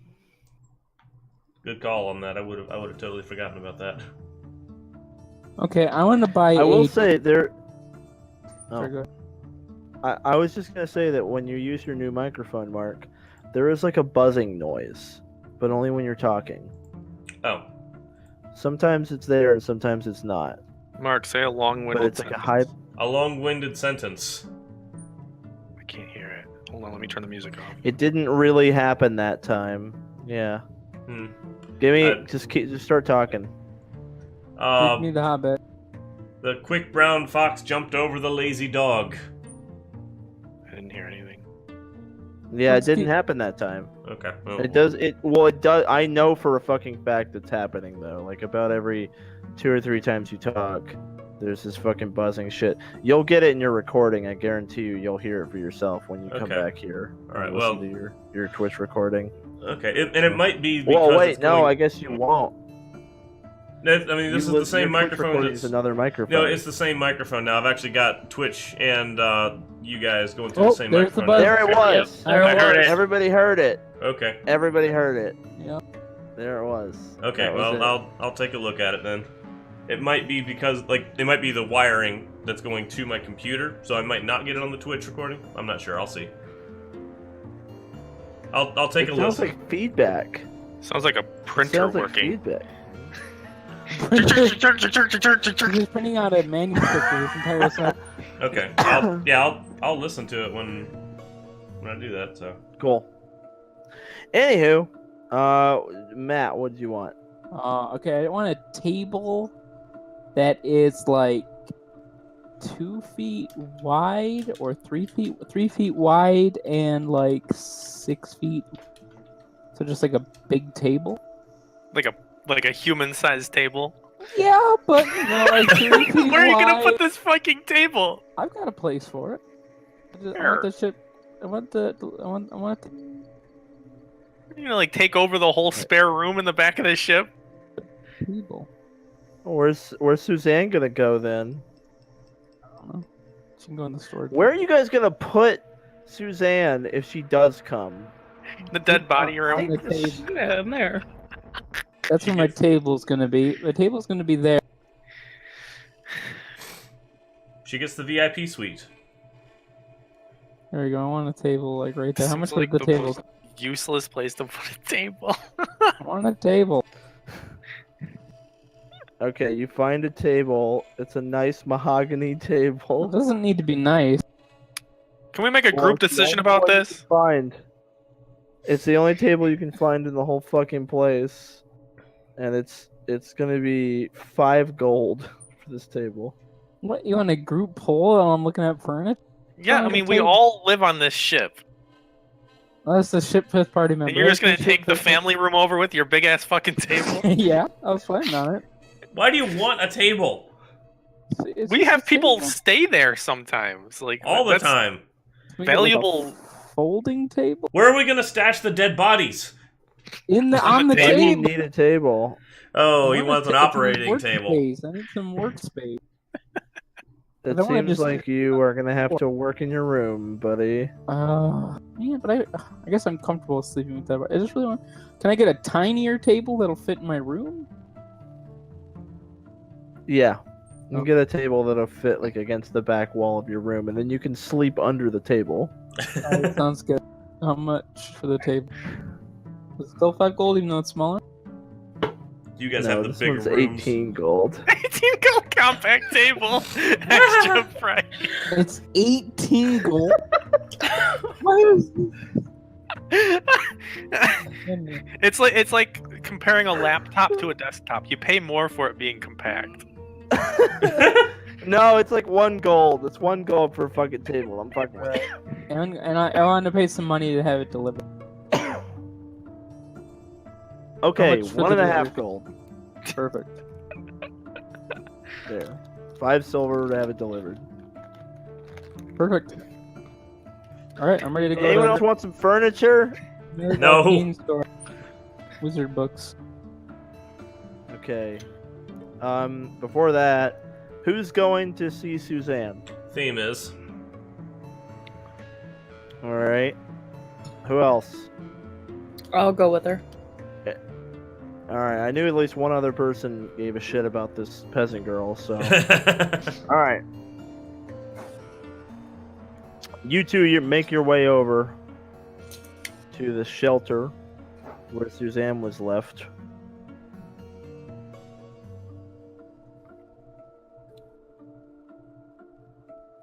Good call on that. I would have totally forgotten about that. Okay, I want to buy I will a... say there. Sorry, Oh, go ahead. I was just gonna say that when you use your new microphone, Mark, there is like a buzzing noise, but only when you're talking. Oh, Sometimes it's there, and sometimes it's not. Mark, say a long-winded But it's like a high. a long-winded sentence. I can't hear it. Hold on, let me turn the music off. It didn't really happen that time. Yeah. Hmm. Give me. Uh, just start talking. Take me the Hobbit. The quick brown fox jumped over the lazy dog. I didn't hear anything. Yeah, Let's it didn't keep- happen that time. Okay. Well, It does. It does. I know for a fucking fact it's happening though. Like about every 2 or 3 times you talk, there's this fucking buzzing shit. You'll get it in your recording. I guarantee you. You'll hear it for yourself when you come Okay. back here. All right, and listen well- to your Twitch recording. Okay, and it might be because Well, wait. it's No, going- I guess you won't. I mean, this is the same your Twitch microphone. recording is another microphone. No, it's the same microphone now. I've actually got Twitch and you guys going through the same there's the microphone. buzz. There it was. There I heard it. Everybody heard it. Okay. Everybody heard it. Yep. There it was. Okay. That was Well, it. I'll take a look at it then. It might be because it might be the wiring that's going to my computer, so I might not get it on the Twitch recording. I'm not sure. I'll see. I'll take a Sounds listen. like feedback. Sounds like a printer Sounds like working. feedback. He's printing out a manuscript for this entire set. Okay. I'll listen to it when I do that. So. Cool. Anywho, Matt, what do you want? Okay, I want a table that is like 2 feet wide or 3 feet wide and like 6 feet. So just like a big table. Like a human-sized table. Yeah, but like 3 feet Where are you gonna wide. put this fucking table? I've got a place for it. I Sure. want the ship. I want the. I want the You're gonna take over the whole spare room in the back of the ship? table. Where's Suzanne gonna go then? I don't know. She can go in the storage. Where are you guys gonna put Suzanne if she does come? The dead body On room? the table. Yeah, in there. That's where my table's gonna be. The table's gonna be there. She gets the VIP suite. There you go. I want a table like right there. How much Seems like was the table? most useless place to put a table. I want a table. Okay, you find a table. It's a nice mahogany It table. doesn't need to be nice. Can we make a Well, group it's the decision only about one you this? can find. It's the only table you can find in the whole fucking place, and it's gonna be 5 gold for this table. What, you want a group poll while I'm looking at furniture? Yeah, I Find a mean, we table. all live on this ship. That's the ship fifth party member. And you're just gonna That's the take the ship family room over with your big ass fucking table? fifth- Yeah, I was planning on it. Why do you want a table It's We just have a people table. stay there sometimes. all the that's- time? We get, like, a valuable- folding table Where are we gonna stash the dead bodies? in the on the Why do you table. need a table? Oh, I he want wants an some operating table. workspace. I need some workspace. It don't wanna seems just- like you are gonna have to work in your room, buddy. Yeah, but I guess I'm comfortable sleeping with that. But I just really want. Can I get a tinier table that'll fit in my room? Yeah. You can Okay. get a table that'll fit against the back wall of your room, and then you can sleep under the table. That sounds good. How much for the table? Is it still 5 gold, even though it's smaller? You guys No, have the this big one's rooms. 18 gold. 18 gold compact table. Extra price. It's 18 gold. Why is It's like comparing a laptop to a desktop. You pay more for it being compact. No, it's 1 gold. It's 1 gold per fucking table. I'm fucking with you. and I want to pay some money to have it delivered. Okay, much for 1.5 the delivery? gold. Perfect. There. 5 silver to have it delivered. Perfect. All right, I'm ready to go. Anyone to else want some furniture? Nerd No. Arcane Store. Wizard books. Okay. Before that, who's going to see Suzanne? Theme is All right. Who else? I'll go with her. All right. I knew at least one other person gave a shit about this peasant girl. So, all right. You two, make your way over to the shelter where Suzanne was left.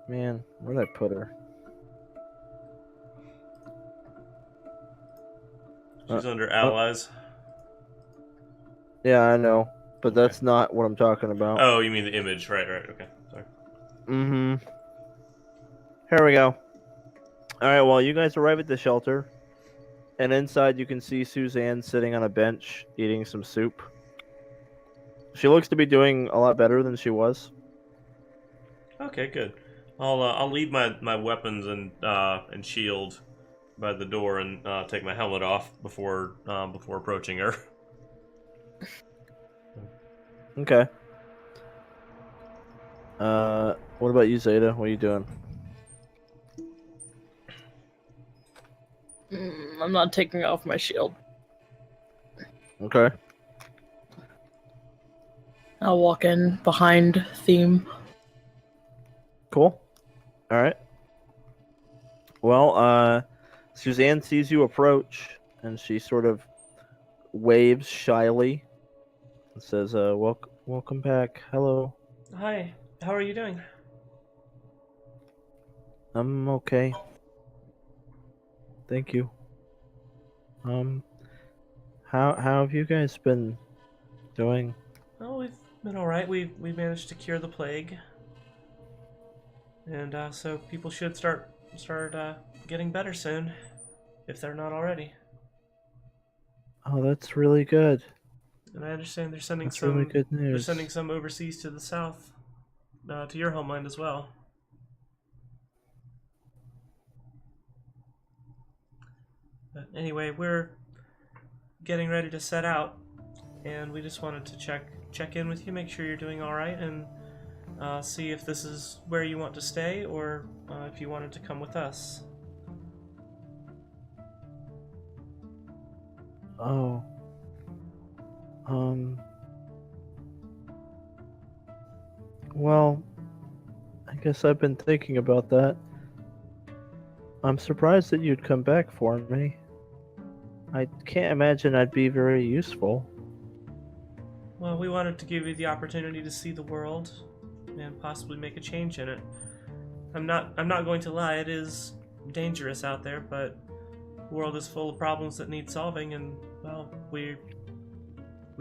Man, where'd I put her? she's under allies. Yeah, I know, but that's not what I'm talking about. Oh, you mean the image? Right. Okay. Sorry. Mm-hmm. Here we go. All right, well, you guys arrive at the shelter, and inside you can see Suzanne sitting on a bench eating some soup. She looks to be doing a lot better than she was. Okay, good. I'll leave my weapons and shield by the door and take my helmet off before approaching her. Okay. What about you, Xeta? What are you doing? I'm not taking off my shield. Okay. I'll walk in behind Theme. Cool. All right. Well, Suzanne sees you approach, and she sort of waves shyly and says, welcome back. Hello. Hi, how are you doing? I'm okay. Thank you. How have you guys been doing? Oh, we've been alright. We managed to cure the plague. And so people should start getting better soon, if they're not already. Oh, that's really good. And I understand they're sending That's really good they're news. sending some overseas to the south, to your homeland as well. But anyway, we're getting ready to set out, and we just wanted to check in with you, make sure you're doing all right, and see if this is where you want to stay, or if you wanted to come with us. Oh. Well, I guess I've been thinking about that. I'm surprised that you'd come back for me. I can't imagine I'd be very useful. Well, we wanted to give you the opportunity to see the world and possibly make a change in it. I'm not going to lie, it is dangerous out there, but the world is full of problems that need solving, and well, we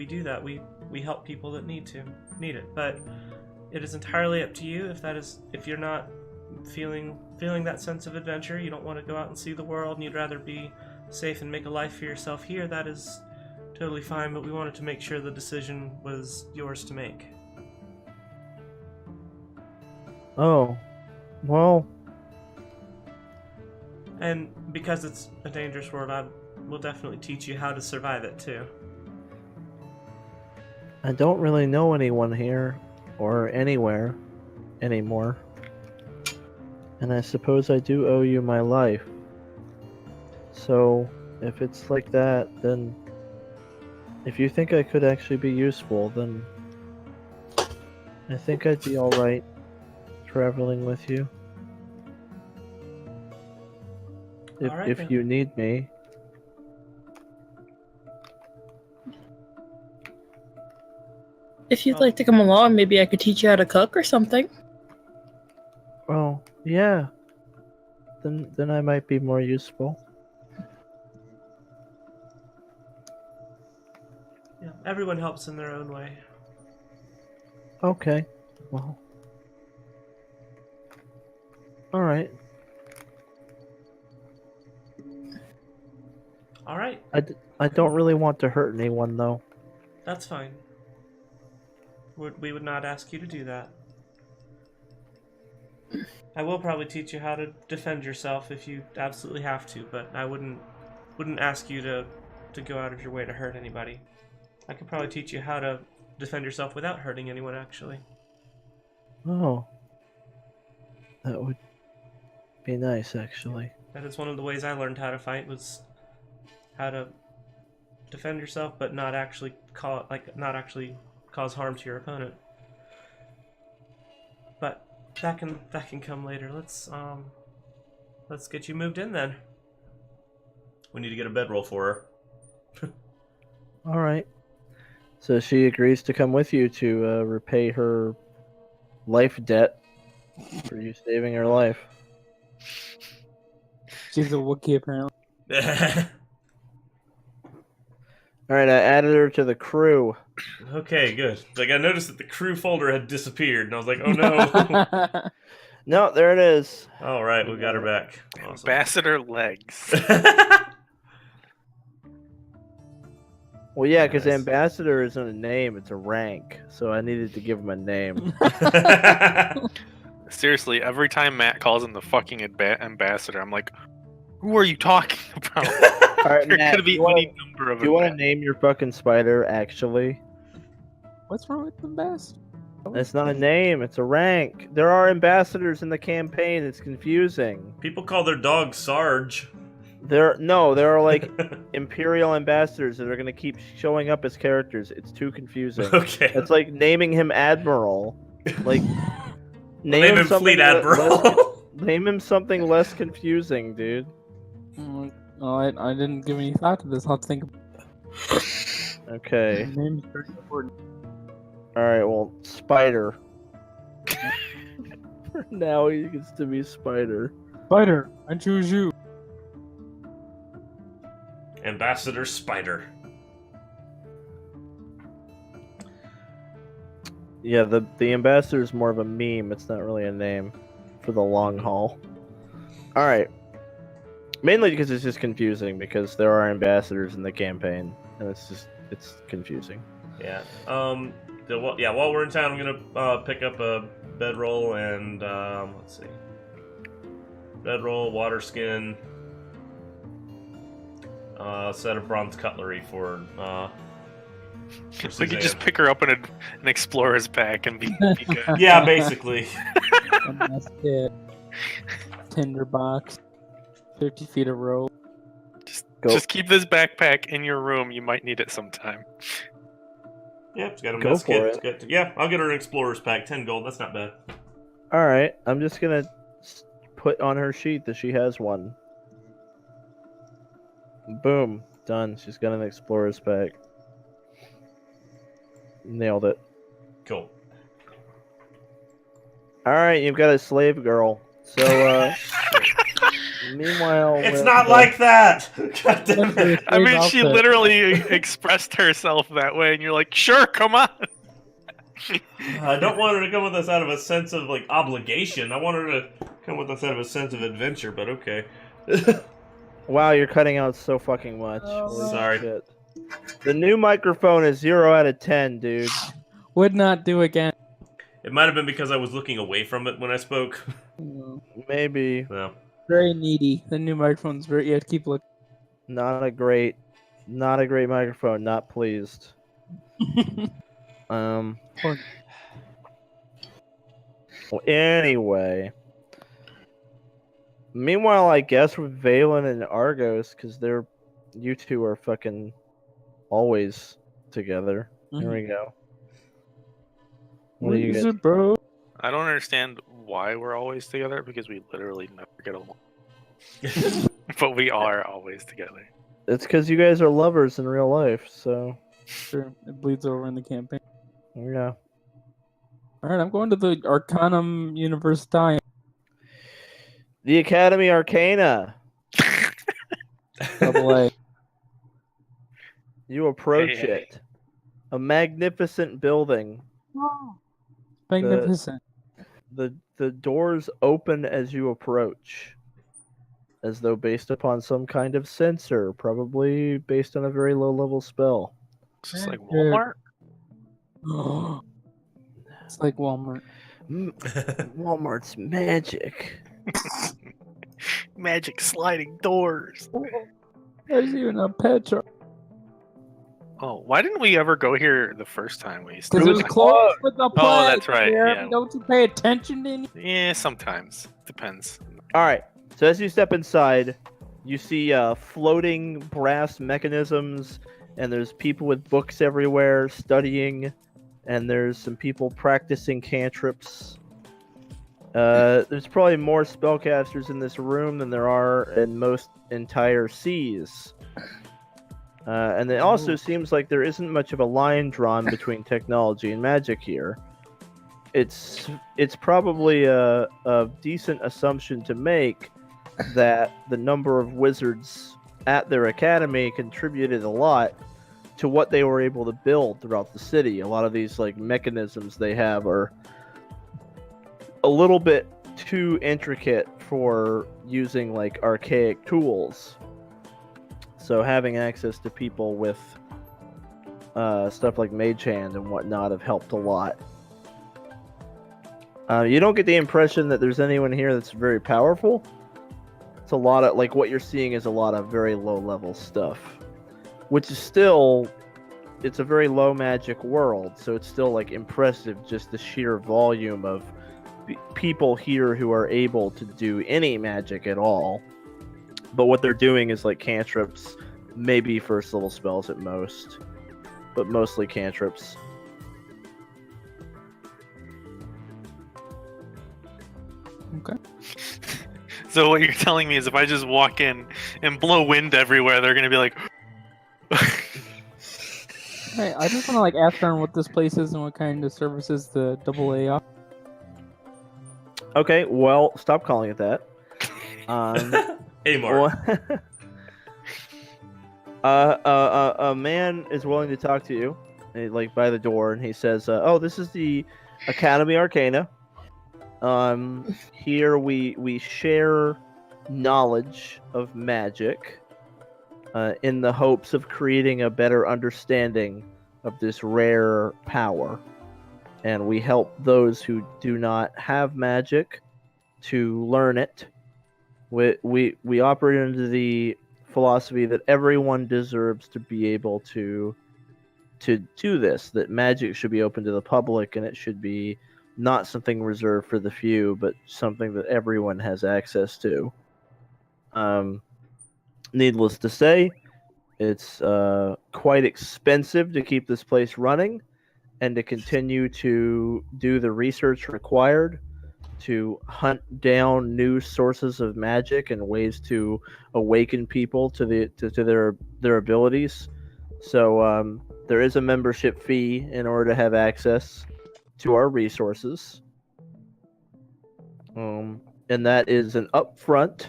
do that. We help people that need it. But it is entirely up to you if you're not feeling that sense of adventure, you don't want to go out and see the world and you'd rather be safe and make a life for yourself here, that is totally fine, but we wanted to make sure the decision was yours to make. Oh. Well, And because it's a dangerous world, I will definitely teach you how to survive it too. I don't really know anyone here or anywhere anymore. And I suppose I do owe you my life. So, if it's like that, then if you think I could actually be useful, then I think I'd be alright traveling with you. All right, If then. you need me. If you'd like to come along, maybe I could teach you how to cook or something. Oh, yeah. Then I might be more useful. Yeah, everyone helps in their own way. Okay. Well. Alright. All right, I don't really want to hurt anyone, though. that's fine. We would not ask you to do that. I will probably teach you how to defend yourself if you absolutely have to, but I wouldn't ask you to go out of your way to hurt anybody. I could probably teach you how to defend yourself without hurting anyone, actually. Oh. That would be nice, actually. That is one of the ways I learned how to fight, was how to defend yourself, but not actually cause harm to your opponent. But that can come later. Let's get you moved in then. We need to get a bedroll for her. Alright. So she agrees to come with you to repay her life debt for you saving her life. She's a Wookiee, apparently. Alright, I added her to the crew. Okay, good. Like, I noticed that the crew folder had disappeared, and I was like, oh no. No, there it is. All right, we got her back. Awesome. Ambassador legs. Well, yeah, because Nice. ambassador isn't a name, it's a rank. So I needed to give him a name. Seriously, every time Matt calls him the fucking ambassador, I'm like, who are you talking about? Alright, There Matt, could be do any number of you want to ambassadors. name your fucking spider, actually? What's wrong with the best? It's not a name, it's a rank. There are ambassadors in the campaign, it's confusing. People call their dog Sarge. There are like Imperial ambassadors that are gonna keep showing up as characters. It's too confusing. Okay. It's like naming him Admiral. Like Name him Fleet Admiral. Name him something less confusing, dude. Well, I didn't give any thought to this. I'll have to think. Okay. Name's very important. All right. Well, Spider. For now, he gets to be Spider. Spider, I choose you. Ambassador Spider. Yeah, the ambassador is more of a meme. It's not really a name for the long haul. All right. Mainly because it's just confusing because there are ambassadors in the campaign, and it's confusing. Yeah. While we're in town, I'm gonna pick up a bedroll and let's see. Bedroll, water skin, set of bronze cutlery for we could just pick her up in an explorer's pack and be good. Yeah, basically. And that's it. Tinderbox. 50 feet of rope. Just keep this backpack in your room. You might need it sometime. Yeah, it's got a Go mess kit. for It's got yeah, I'll get her an explorer's pack. 10 gold. That's not bad. All right. I'm just gonna put on her sheet that she has one. Boom. Done. She's got an explorer's pack. Nailed it. Cool. All right, you've got a slave girl. So, meanwhile, It's not like that. God damn it. I mean, she literally expressed herself that way, and you're like, sure, come on. I don't want her to come with us out of a sense of like obligation. I want her to come with us out of a sense of adventure. But okay. Wow, you're cutting out so fucking much. Oh, Holy sorry. shit. The new microphone is 0 out of 10, dude. Would not do again. It might have been because I was looking away from it when I spoke. Maybe No. Very needy. The new microphone's very. You have to keep looking. not a great microphone. Not pleased. Well, anyway. Meanwhile, I guess with Valen and Argos, because you two are fucking always together. Here we go. What do you What is guys? it, bro? I don't understand why we're always together, because we literally never get along. But we are always together. It's because you guys are lovers in real life, so Sure, it bleeds over in the campaign. yeah. All right, I'm going to the Arcanum University. The Academy Arcana. Double A. You approach Hey. it. A magnificent building. Magnificent. The doors open as you approach, as though based upon some kind of sensor, probably based on a very low level spell. It's just like Walmart. It's like Walmart. Walmart's magic. Magic sliding doors. There's even a pet shop. Oh, why didn't we ever go here the first time we Because started? it was closed with the plague. that's right, Jeremy. yeah. Don't you pay attention to any? Yeah, sometimes. Depends. All right. So as you step inside, you see floating brass mechanisms, and there's people with books everywhere studying, and there's some people practicing cantrips. There's probably more spellcasters in this room than there are in most entire seas. And it also seems like there isn't much of a line drawn between technology and magic here. It's probably a decent assumption to make that the number of wizards at their academy contributed a lot to what they were able to build throughout the city. A lot of these like mechanisms they have are a little bit too intricate for using like archaic tools. So having access to people with stuff like Mage Hand and whatnot have helped a lot. You don't get the impression that there's anyone here that's very powerful. It's a lot of, like, what you're seeing is a lot of very low level stuff. Which is still, it's a very low magic world, so it's still, like, impressive just the sheer volume of people here who are able to do any magic at all. But what they're doing is like cantrips, maybe first level spells at most, but mostly cantrips. Okay. So what you're telling me is if I just walk in and blow wind everywhere, they're gonna be like, Hey, I just want to like ask around what this place is and what kind of services the AA offer. Okay, well, stop calling it that. Amor. A man is willing to talk to you, like by the door, and he says, "Oh, this is the Academy Arcana. Here we share knowledge of magic, in the hopes of creating a better understanding of this rare power, and we help those who do not have magic to learn it. We operate under the philosophy that everyone deserves to be able to do this, that magic should be open to the public, and it should be not something reserved for the few, but something that everyone has access to. Needless to say, it's quite expensive to keep this place running and to continue to do the research required to hunt down new sources of magic and ways to awaken people to their abilities. So there is a membership fee in order to have access to our resources, and that is an upfront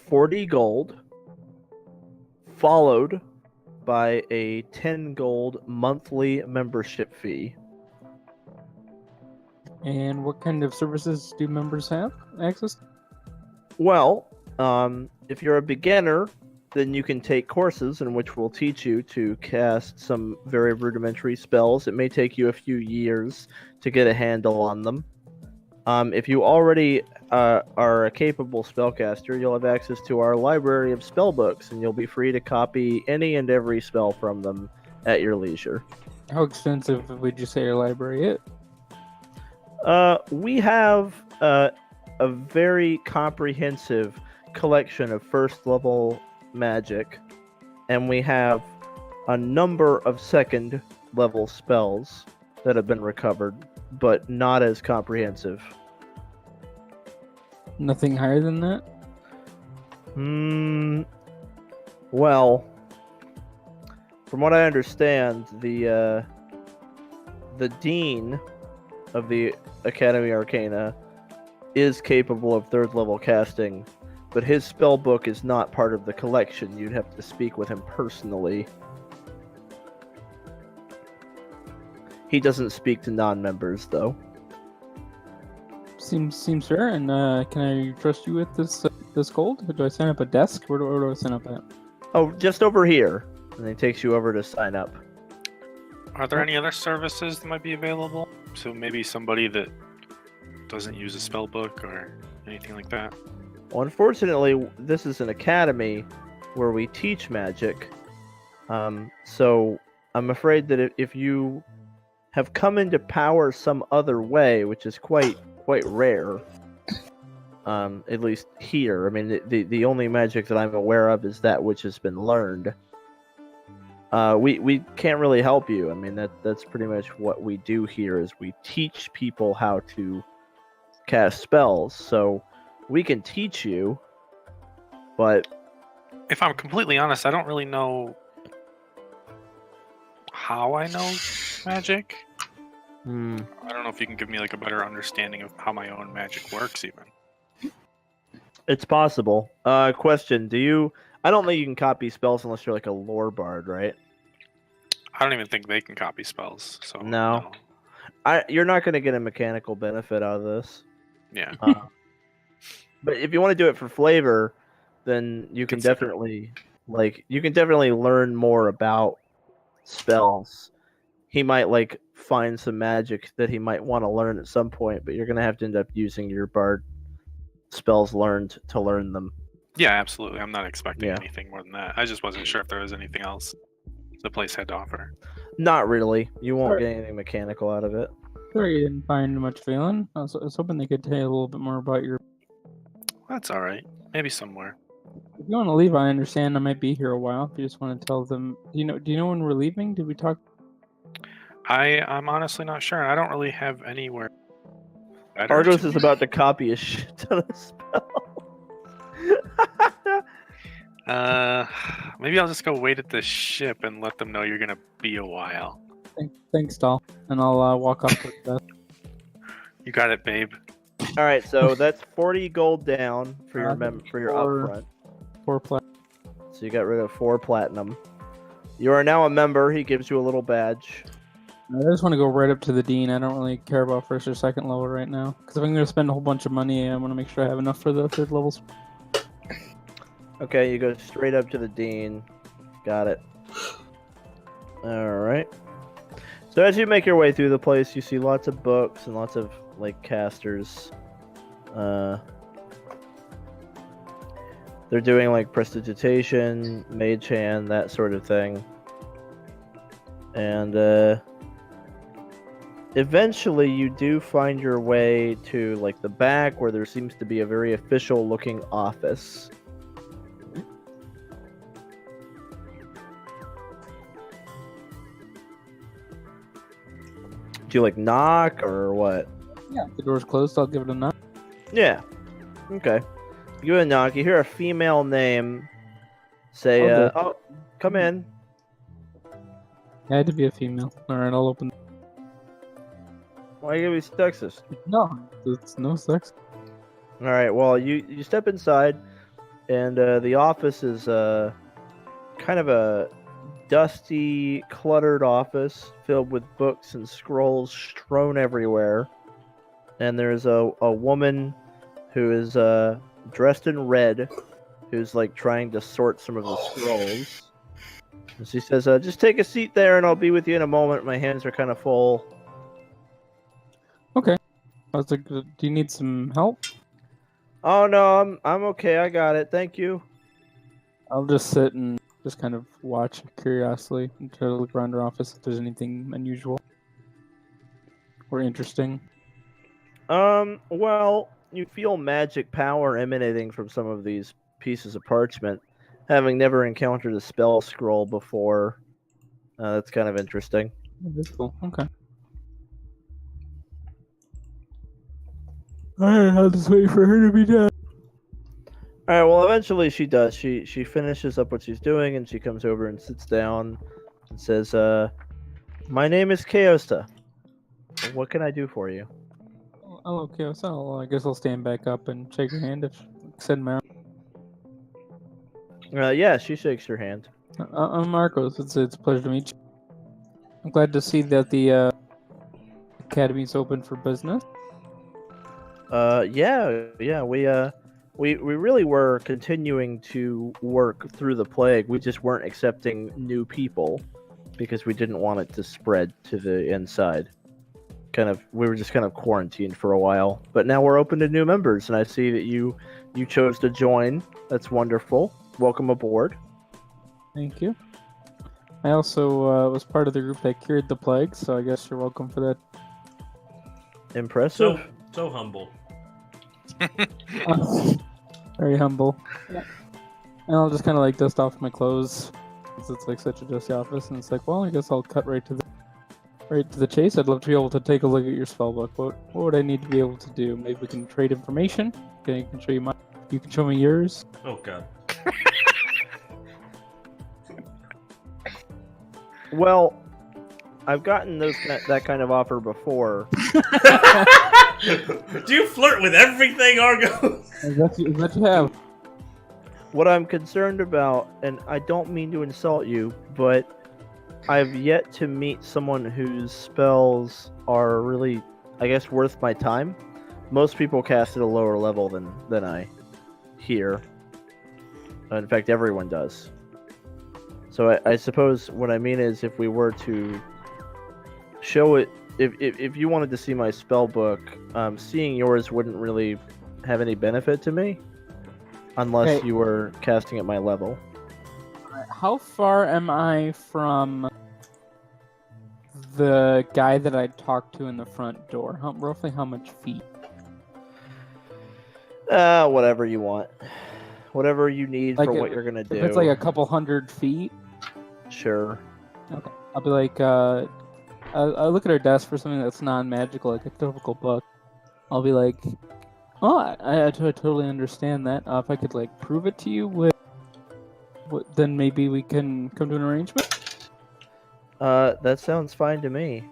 40 gold, followed by a 10 gold monthly membership fee. And what kind of services do members have access to? Well, if you're a beginner, then you can take courses in which we'll teach you to cast some very rudimentary spells. It may take you a few years to get a handle on them. If you already are a capable spellcaster, you'll have access to our library of spellbooks, and you'll be free to copy any and every spell from them at your leisure. How extensive would you say your library is? We have a very comprehensive collection of first level magic, and we have a number of second level spells that have been recovered, but not as comprehensive. Nothing higher than that? Well, from what I understand, the dean of the Academy Arcana is capable of third level casting, but his spell book is not part of the collection. You'd have to speak with him personally. He doesn't speak to non-members, though. Seems fair. And can I trust you with this gold? Do I sign up a desk? Where do I sign up at? Oh, just over here. And he takes you over to sign up. are there any other services that might be available? So maybe somebody that doesn't use a spell book or anything like that? Well, unfortunately, this is an academy where we teach magic. So I'm afraid that if you have come into power some other way, which is quite rare, at least here. I mean, the only magic that I'm aware of is that which has been learned. We can't really help you. I mean, that's pretty much what we do here is we teach people how to cast spells. So we can teach you, but if I'm completely honest, I don't really know how I know magic. I don't know if you can give me like a better understanding of how my own magic works even. It's possible. Question, I don't think you can copy spells unless you're like a lore bard, right? I don't even think they can copy spells. So No. You're not going to get a mechanical benefit out of this. Yeah. But if you want to do it for flavor, then you can definitely learn more about spells. He might find some magic that he might want to learn at some point, but you're going to have to end up using your bard spells learned to learn them. Yeah, absolutely. I'm not expecting anything more than that. I just wasn't sure if there was anything else the place had to offer. Not really. You won't get anything mechanical out of it. Sorry you didn't find much, Valen. I was hoping they could tell you a little bit more about your... That's all right. Maybe somewhere. If you want to leave, I understand. I might be here a while. If you just want to tell them, do you know when we're leaving? Did we talk? I'm honestly not sure. I don't really have anywhere better. Argos to is be. about to copy a shit ton of spells. Maybe I'll just go wait at the ship and let them know you're gonna be a while. Thanks, doll. And I'll walk off with that. You got it, babe. All right, so that's 40 gold down for your for your Four- upfront. 4 plat. So you got rid of 4 platinum. You are now a member. He gives you a little badge. I just want to go right up to the dean. I don't really care about first or second level right now. Because if I'm going to spend a whole bunch of money, I want to make sure I have enough for the third levels. Okay, you go straight up to the dean. Got it. All right. So as you make your way through the place, you see lots of books and lots of like casters. They're doing like prestidigitation, mage hand, that sort of thing. And eventually you do find your way to like the back where there seems to be a very official looking office. Do you like knock or what? Yeah, if the door's closed, I'll give it a knock. Yeah. Okay. You give it a knock. You hear a female name say, Okay. "Oh, come in." It had to be a female. Alright, I'll open. Why are you gonna be sexist? No, it's no sex. All right. Well, you step inside, and the office is kind of a dusty, cluttered office filled with books and scrolls strewn everywhere. And there's a woman who is dressed in red, who's like trying to sort some of the scrolls. And she says, "Just take a seat there, and I'll be with you in a moment. My hands are kind of full." Okay. I was like, do you need some help? Oh no, I'm okay. I got it. Thank you. I'll just sit and just kind of watch curiously and try to look around her office if there's anything unusual or interesting. Well, you feel magic power emanating from some of these pieces of parchment. Having never encountered a spell scroll before, that's kind of interesting. That's cool. Okay. Alright, I'll just wait for her to be done. All right. Well, eventually she does. She finishes up what she's doing, and she comes over and sits down and says, "My name is Chaosta. What can I do for you?" Oh, okay, so I guess I'll stand back up and shake her hand if extend my arm. Yeah, she shakes your hand. I'm Marcos. It's a pleasure to meet you. I'm glad to see that the academy's open for business. Yeah. We really were continuing to work through the plague. We just weren't accepting new people because we didn't want it to spread to the inside. We were just kind of quarantined for a while. But now we're open to new members, and I see that you chose to join. That's wonderful. Welcome aboard. Thank you. I also was part of the group that cured the plague, so I guess you're welcome for that. Impressive. So humble. Very humble. Yeah. And I'll just kind of like dust off my clothes. It's like such a dusty office, and it's like, well, I guess I'll cut right to the chase. I'd love to be able to take a look at your spellbook. What would I need to be able to do? Maybe we can trade information. Okay, I can show you mine. You can show me yours. Oh god. Well, I've gotten that kind of offer before. Do you flirt with everything, Argos? Is that you have? What I'm concerned about, and I don't mean to insult you, but I've yet to meet someone whose spells are really, I guess, worth my time. Most people cast at a lower level than I here. In fact, everyone does. So I suppose what I mean is if we were to show it, if you wanted to see my spell book, seeing yours wouldn't really have any benefit to me unless Okay. you were casting at my level. How far am I from the guy that I talked to in the front door? Roughly how much feet? Whatever you want. whatever you need Like for if- what you're gonna do. If it's like a couple 100 feet, Sure. okay. I'll be like, I look at her desk for something that's non-magical, like a typical book. I'll be like, oh, I totally understand that. If I could like prove it to you, then maybe we can come to an arrangement. That sounds fine to me.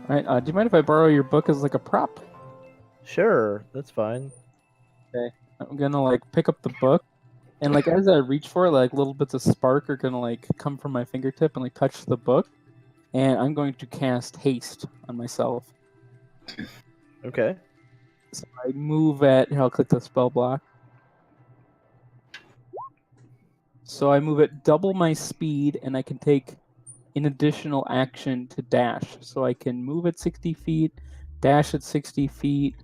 All right. Do you mind if I borrow your book as like a prop? Sure, that's fine. I'm gonna like pick up the book, and like as I reach for it, like little bits of spark are gonna like come from my fingertip and like touch the book, and I'm going to cast haste on myself. Okay. So I move at here. I'll click the spell block. So I move at double my speed, and I can take an additional action to dash. So I can move at 60 feet, dash at 60 feet,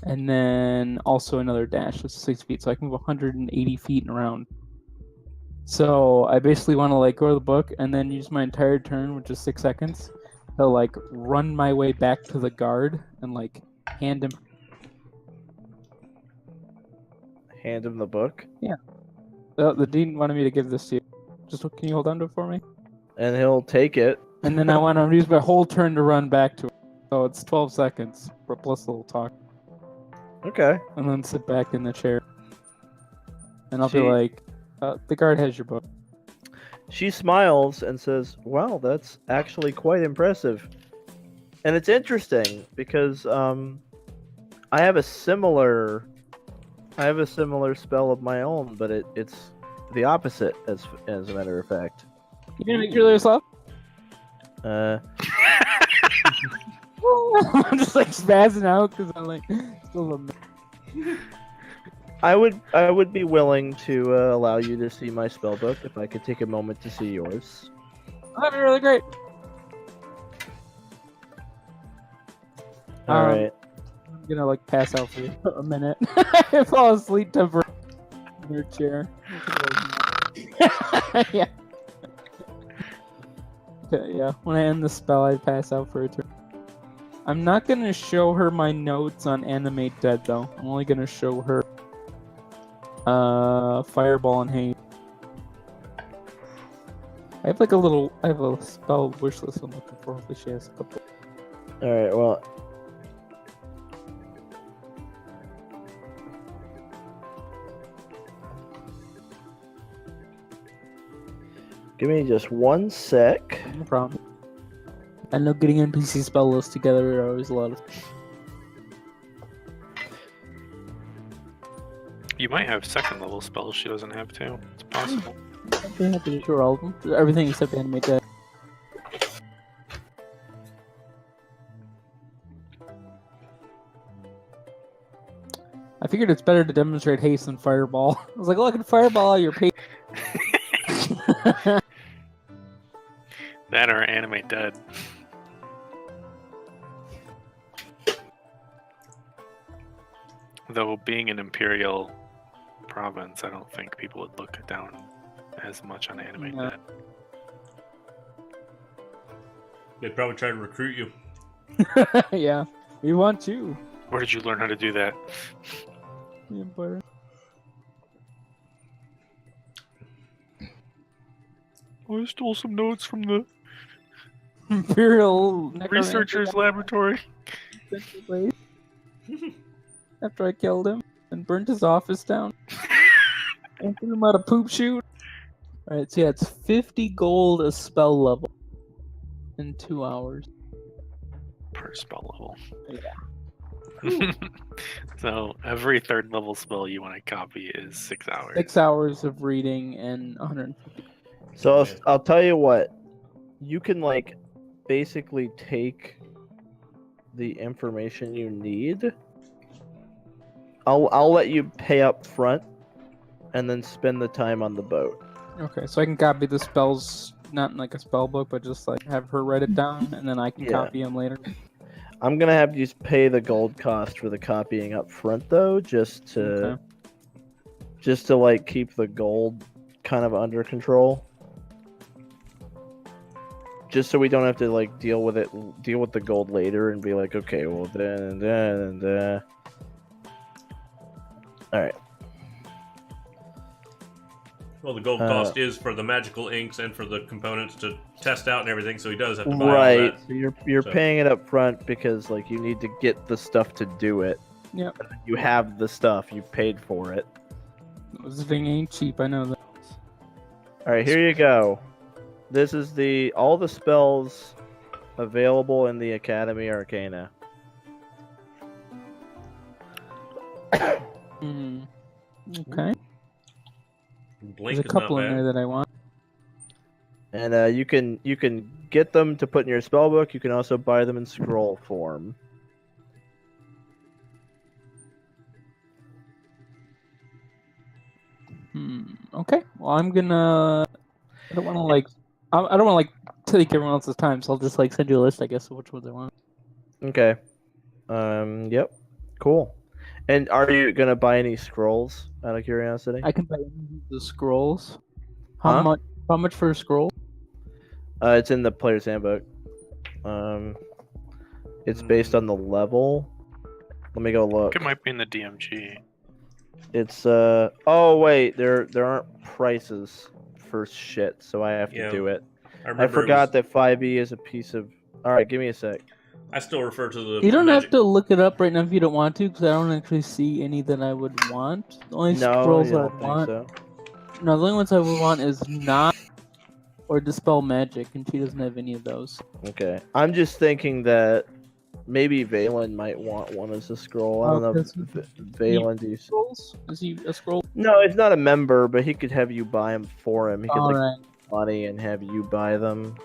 and then also another dash at 60 feet. So I can move 180 feet and around. So I basically want to like go to the book and then use my entire turn, which is 6 seconds, to like run my way back to the guard and like hand him. Hand him the book, The dean wanted me to give this to you. Just can you hold on to it for me? and he'll take it. And then I want to use my whole turn to run back to it. So it's 12 seconds plus a little talk. Okay. And then sit back in the chair. And I'll She- be like, the guard has your book. She smiles and says, "Wow, that's actually quite impressive." And it's interesting because I have a similar spell of my own, but it's the opposite as a matter of fact. You gonna make yourself? Uh, I'm just like spazzing out because I'm like still a... I would be willing to allow you to see my spell book if I could take a moment to see yours. That'd be really great. All right. I'm gonna like pass out for a minute. Fall asleep temporarily in her chair. Yeah. Okay, yeah. When I end the spell, I pass out for a turn. I'm not gonna show her my notes on Animate Dead though. I'm only gonna show her Fireball and Haze. I have a spell wish list I'm looking for. Hopefully she has a couple. All right. Well. Give me just 1 sec. No problem. I know getting NPC spell lists together are always a lot of. You might have second level spells she doesn't have too. It's possible. I'd be happy to show her all of them. Everything except Animate Dead. I figured it's better to demonstrate haste than fireball. I was like, look at fireball, you're paid. That or animate dead. Though being an imperial province, I don't think people would look down as much on animate Yeah. dead. They'd probably try to recruit you. Yeah, we want you. Where did you learn how to do that? The Empire. I stole some notes from the Imperial researcher's laboratory. After I killed him and burnt his office down and threw him out a poop chute. Alright, so yeah, it's 50 gold a spell level in 2 hours. Per spell level. Yeah. So every third level spell you want to copy is 6 hours. 6 hours of reading and 150. So I'll tell you what. You can like basically take the information you need. I'll let you pay up front, and then spend the time on the boat. Okay, so I can copy the spells, not in like a spell book, but just like have her write it down, and then I can Yeah. copy them later. I'm gonna have you pay the gold cost for the copying up front, though, just to like keep the gold kind of under control. Just so we don't have to like deal with the gold later and be like, okay, well then. All right. Well, the gold cost is for the magical inks and for the components to test out and everything, so he does have to buy all Right. that. So you're So- paying it up front because like you need to get the stuff to do it. Yep. You have the stuff. You've paid for it. This thing ain't cheap. I know that. All right, here you go. This is all the spells available in the Academy Arcana. Hmm. Okay. Blink There's a is couple not in bad. there that I want. And you can get them to put in your spellbook. You can also buy them in scroll form. Okay. Well, I'm gonna. I don't want to like. I don't want to like take everyone else's time, so I'll just like send you a list, I guess, of which ones I want. Okay. Yep. Cool. And are you gonna buy any scrolls out of curiosity? I can buy the scrolls. How Huh? much? How much for a scroll? It's in the player's handbook. It's based on the level. Let me go look. It might be in the DMG. It's oh wait, there aren't prices for shit, so I have to Yeah. do it. I remember it forgot was- that 5e is a piece of. All right, give me a sec. I still refer to the You don't magic. have to look it up right now if you don't want to, because I don't actually see any that I would want. The only No, scrolls you I don't think want. so. No, the only ones I would want is not or dispel magic, and she doesn't have any of those. Okay, I'm just thinking that maybe Valen might want one as a scroll. I don't know. does he- Valen, do you? Scrolls? Is he a scroll? No, he's not a member, but he could have you buy them for him. He could All like right. money and have you buy them.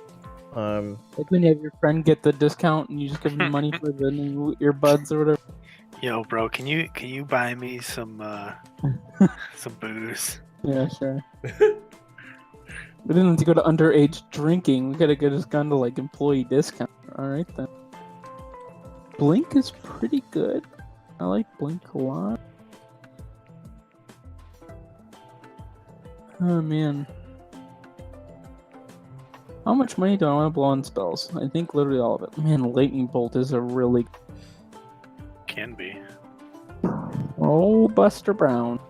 Like when you have your friend get the discount and you just give him money for the new earbuds or whatever. Yo, bro, can you buy me some some booze? Yeah, sure. We didn't have to go to underage drinking. We could have just gone to like employee discount. All right then. Blink is pretty good. I like Blink a lot. Oh man. How much money do I want to blow on spells? I think literally all of it. Man, Lightning Bolt is a really. Can be. Oh, Buster Brown.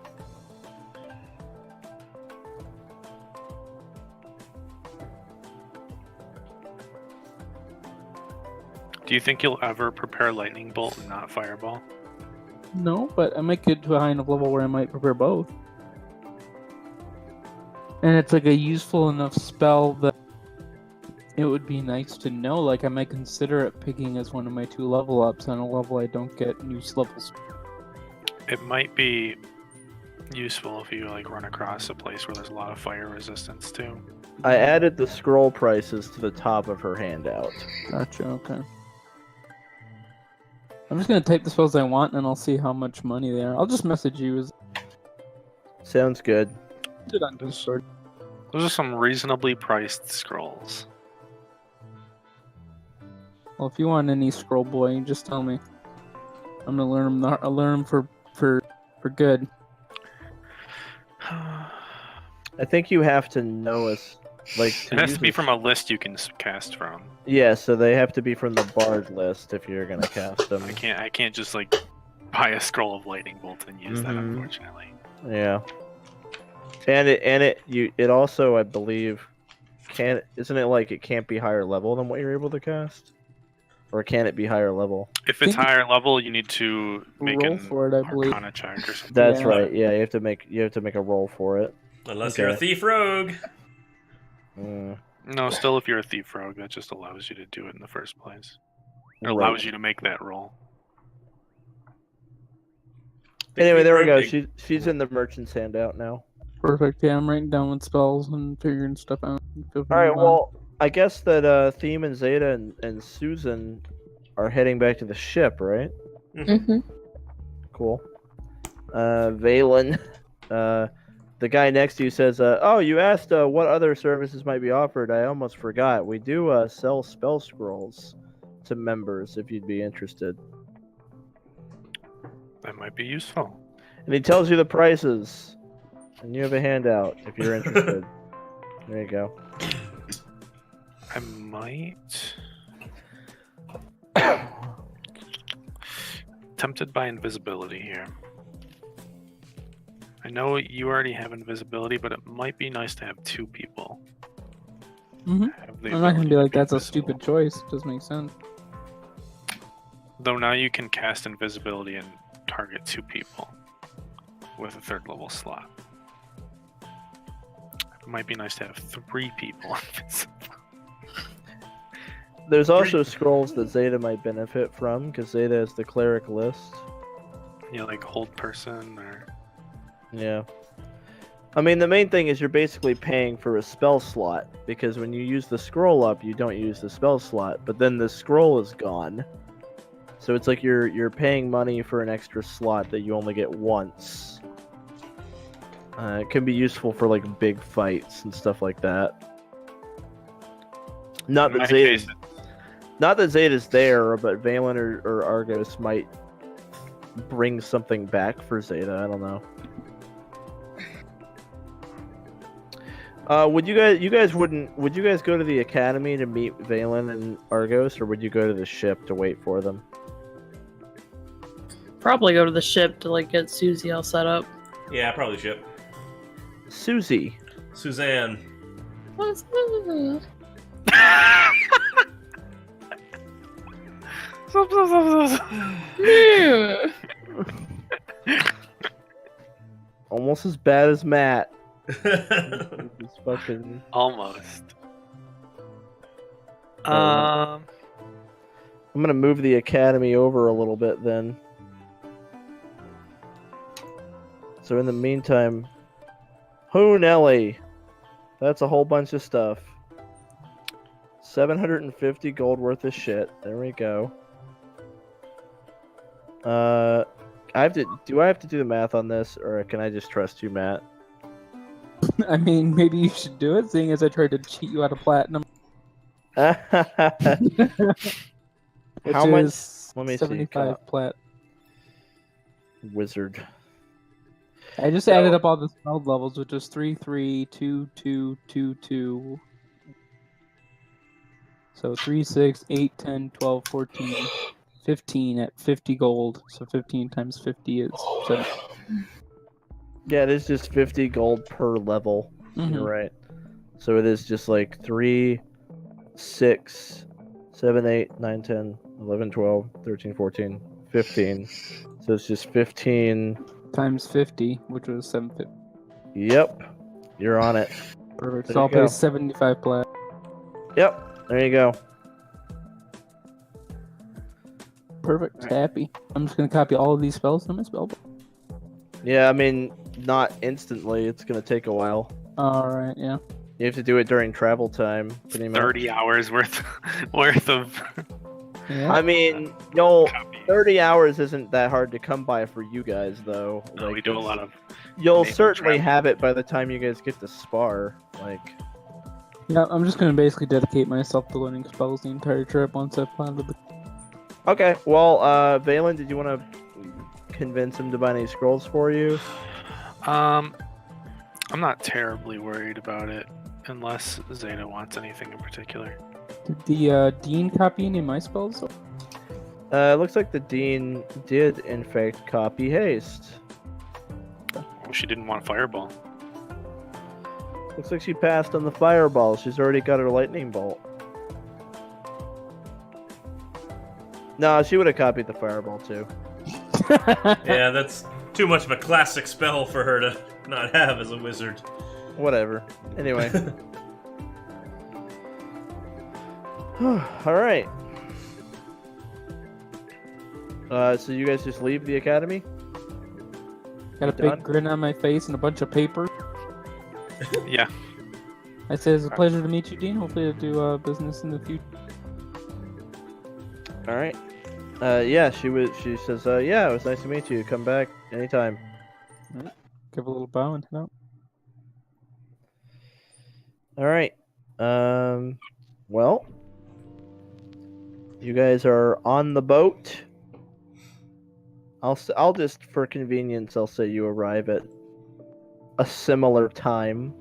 Do you think you'll ever prepare lightning bolt and not fireball? No, but I might get to a high enough level where I might prepare both. And it's like a useful enough spell that it would be nice to know. Like, I might consider it picking as one of my 2 level ups on a level I don't get new levels. It might be useful if you like run across a place where there's a lot of fire resistance too. I added the scroll prices to the top of her handout. Gotcha, okay. I'm just gonna type the spells I want and I'll see how much money they are. I'll just message you as Sounds good. it on Discord. Those are some reasonably priced scrolls. Well, if you want any scroll boy, you just tell me. I'm gonna learn them. I'll learn them for good. I think you have to know us. Like It has use to be a- from a list you can cast from. Yeah, so they have to be from the bard list if you're gonna cast them. I can't just like buy a scroll of lightning bolt and use that, Mhm. unfortunately. Yeah. And it also, I believe, isn't it like it can't be higher level than what you're able to cast? Or can it be higher level? If it's Think- higher level, you need to make Roll an for it, I believe. Arcana check or something. That's Yeah. right. Yeah, you have to make a roll for it. Unless Okay. you're a thief rogue. No, still, if you're a thief rogue, that just allows you to do it in the first place. It Right. allows you to make that roll. Anyway, there we go. Thief rogue, She's in the merchant's handout now. Perfect. Yeah, I'm writing down with spells and figuring stuff out. All right. Well, I guess that Theme and Xeta and Susan are heading back to the ship, right? Mm-hmm. Cool. Valen, the guy next to you says, "Oh, you asked what other services might be offered. I almost forgot. We do sell spell scrolls to members if you'd be interested." That might be useful. And he tells you the prices, and you have a handout if you're interested. There you go. I might. Tempted by invisibility here. I know you already have invisibility, but it might be nice to have 2 people. Mm-hmm. Have the I'm not gonna ability be to like that's a invisible. stupid choice. It does make sense. Though now you can cast invisibility and target 2 people with a 3rd level slot. It might be nice to have 3 people invisible. There's also scrolls that Xeta might benefit from, because Xeta is the cleric list. Yeah, like hold person or Yeah. I mean, the main thing is you're basically paying for a spell slot, because when you use the scroll up, you don't use the spell slot, but then the scroll is gone. So it's like you're paying money for an extra slot that you only get once. It can be useful for like big fights and stuff like that. Not in that my case, Zeta's there, but Valen or Argos might bring something back for Xeta. I don't know. Would you guys go to the academy to meet Valen and Argos, or would you go to the ship to wait for them? Probably go to the ship to like get Susie all set up. Yeah, probably ship. Susie. Suzanne. What's that? Yeah. Almost as bad as Matt. It's fucking... almost. I'm gonna move the academy over a little bit then. So in the meantime, who Nelly? That's a whole bunch of stuff. 750 gold worth of shit. There we go. Do I have to do the math on this, or can I just trust you, Matt? I mean, maybe you should do it, seeing as I tried to cheat you out of platinum. How Which much? is Let me see. 75 plat. Wizard. I just added up all the spell levels, which is 3, 3, 2, 2, 2, 2. So 3, 6, 8, 10, 12, 14, 15 at 50 gold. So 15 times 50 is 7. Yeah, it is just 50 gold per level. Mhm. You're right. So it is just like 3, 6, 7, 8, 9, 10, 11, 12, 13, 14, 15. So it's just 15. Times 50, which was 750. Yep. You're on it. Perfect. There So you I'll go. pay 75 plat. Yep. There you go. Perfect. Happy. I'm just gonna copy all of these spells to my spell book. Yeah, I mean, not instantly. It's going to take a while. Alright, yeah. You have to do it during travel time, pretty much. 30 hours worth of Yeah. I mean, 30 hours isn't that hard to come by for you guys, though. No, we do a lot of You'll naval certainly travel. have it by the time you guys get to spar. Like, Yeah, I'm just gonna basically dedicate myself to learning spells the entire trip once I've planted the. okay. Well, Valen, did you want to convince him to buy any scrolls for you? I'm not terribly worried about it, unless Xeta wants anything in particular. Did the Dean copy any of my spells? Looks like the Dean did, in fact, copy haste. Oh, she didn't want Fireball. Looks like she passed on the fireball. She's already got her lightning bolt. No, she would have copied the fireball too. Yeah, that's too much of a classic spell for her to not have as a wizard. Whatever. Anyway. Alright. So you guys just leave the academy? Got a Done. big grin on my face and a bunch of paper. Yeah. I say it's a pleasure to meet you, Dean. Hopefully to do business in the future. Alright. Yeah, she says, yeah, it was nice to meet you. Come back anytime. Give a little bow and head out. Alright. Well, you guys are on the boat. I'll just, for convenience, I'll say you arrive at a similar time.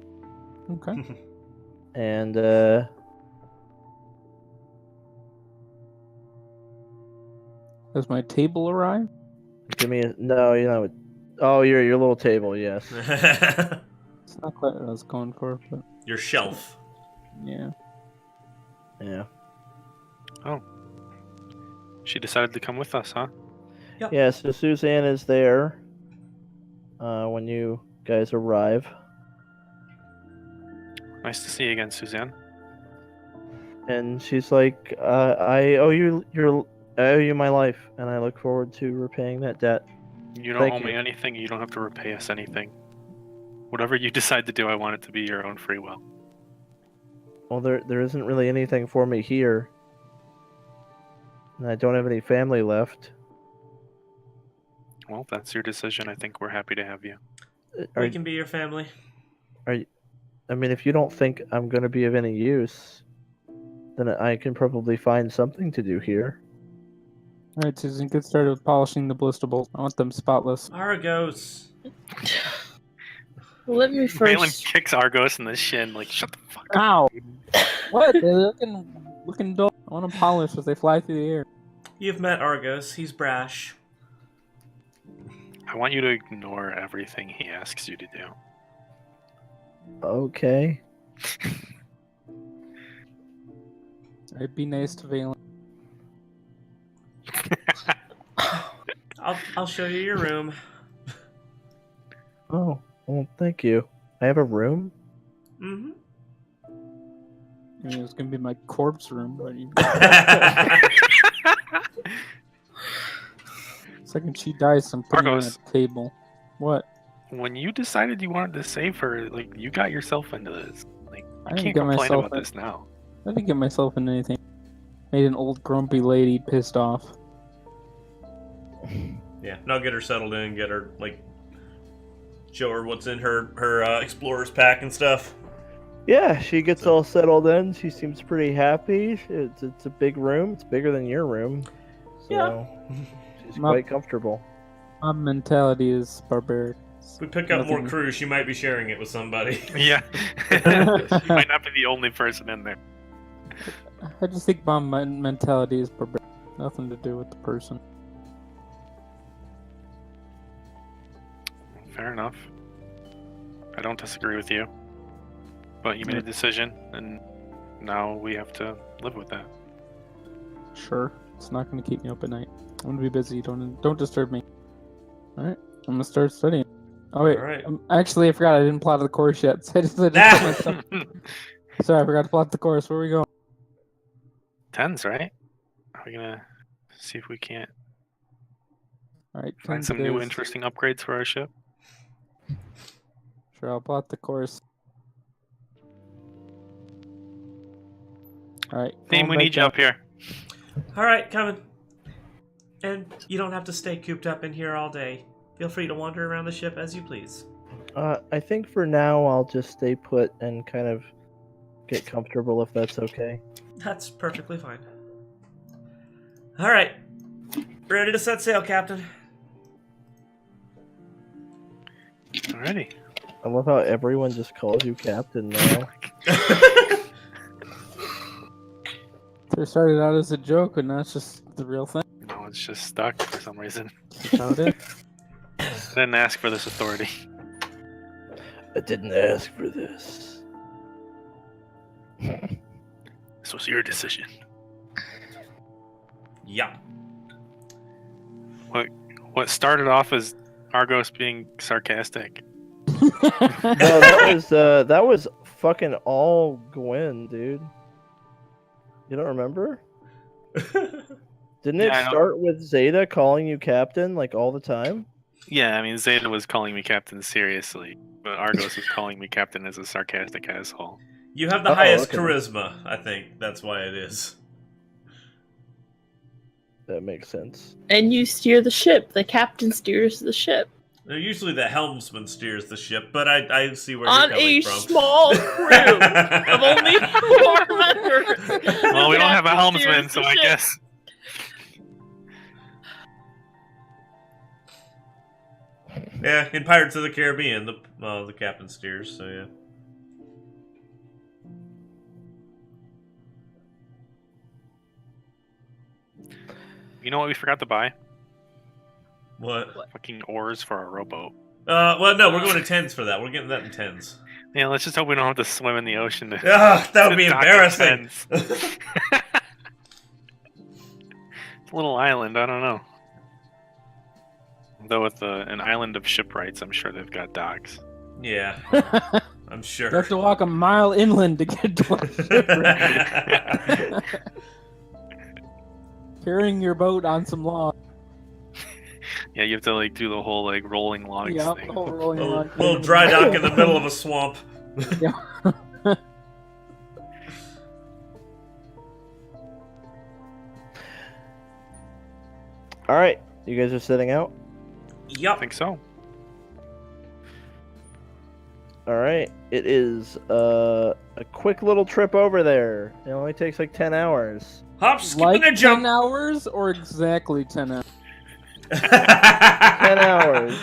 Okay. And, Has my table arrived? give me a... No, you know, Oh, your little table, yes. It's not quite what I was going for, but Your shelf. yeah. Yeah. Oh. She decided to come with us, huh? Yeah, so Suzanne is there when you guys arrive. Nice to see you again, Suzanne. And she's like, I owe you my life, and I look forward to repaying that debt. You don't Thank owe me you. anything. You don't have to repay us anything. Whatever you decide to do, I want it to be your own free will. Well, there isn't really anything for me here. And I don't have any family left. Well, that's your decision. I think we're happy to have you. We can be your family. I mean, if you don't think I'm going to be of any use, then I can probably find something to do here. Alright, Susan, get started with polishing the blistables. I want them spotless. Argos. Let me Valen first. kicks Argos in the shin, like, shut the fuck up. Ow! What? They're looking dull. I want them polished as they fly through the air. You've met Argos. He's brash. I want you to ignore everything he asks you to do. Okay. Alright, be nice to Valen. I'll show you your room. Oh, well, thank you. I have a room? Mm-hmm. I mean, it was gonna be my corpse room, but you... Second she dies, I'm putting her on Argos. a table. What? When you decided you wanted to save her, like, you got yourself into this. Like, I you didn't can't get complain myself about in- this now. I didn't get myself into anything. Made an old grumpy lady pissed off. Yeah, now get her settled in, get her, like, show her what's in her explorer's pack and stuff. Yeah, she gets all settled in. She seems pretty happy. It's a big room. It's bigger than your room. So Yeah. she's My- quite comfortable. My mentality is barbaric. If we pick up more Nothing- crew, she might be sharing it with somebody. Yeah. You might not be the only person in there. I just think my mentality is barbaric. Nothing to do with the person. Fair enough. I don't disagree with you. But you made a decision, and now we have to live with that. Sure. It's not going to keep me up at night. I'm going to be busy. Don't disturb me. Alright. I'm going to start studying. Oh, wait. Alright. Actually, I forgot I didn't plot the course yet. So I just put my stuff. Sorry, I forgot to plot the course. Where are we going? Tens, right? Are we gonna see if we can't Alright. find 10 some new days. interesting upgrades for our ship? Sure, I'll plot the course. Alright. Team, going we back need you down. up here. Alright, coming. And you don't have to stay cooped up in here all day. Feel free to wander around the ship as you please. I think for now I'll just stay put and kind of get comfortable if that's okay. That's perfectly fine. Alright. Ready to set sail, Captain. Alrighty. I love how everyone just calls you Captain now. It started out as a joke, but now it's just the real thing. No, it's just stuck for some reason. That's how it is. I didn't ask for this authority. I didn't ask for this. This was your decision. Yeah. What started off as Argos being sarcastic. No, that was fucking all Gwen, dude. You don't remember? Didn't it Yeah, I know. start with Xeta calling you captain like all the time? Yeah, I mean, Xeta was calling me captain seriously, but Argos was calling me captain as a sarcastic asshole. You have the Oh, highest okay. charisma, I think. That's why it is. That makes sense. And you steer the ship. The captain steers the ship. Usually the helmsman steers the ship, but I see where On you're coming a from. small crew of only 4 members. Well, we don't have a Captain helmsman, steers so the I ship. guess. Yeah, in Pirates of the Caribbean, the captain steers, so yeah. You know what we forgot to buy? What? Fucking oars for a rowboat. Well, no, we're going to tens for that. We're getting that in tens. Yeah, let's just hope we don't have to swim in the ocean. To, Ah, that would be dock at embarrassing. It's a little island. I don't know. Though with an island of shipwrights, I'm sure they've got docks. Yeah, I'm sure. You have to walk a mile inland to get to a shipwreck. Carrying your boat on some log. Yeah, you have to like do the whole like rolling logs Yeah, thing. the whole rolling log. Little dry dock in the middle of a swamp. Yeah. All right, you guys are setting out. I Yup. think so. All right, it is a quick little trip over there. It only takes like 10 hours. Hop, skip, Like and a 10 jump. hours or exactly 10 hours? 10 hours.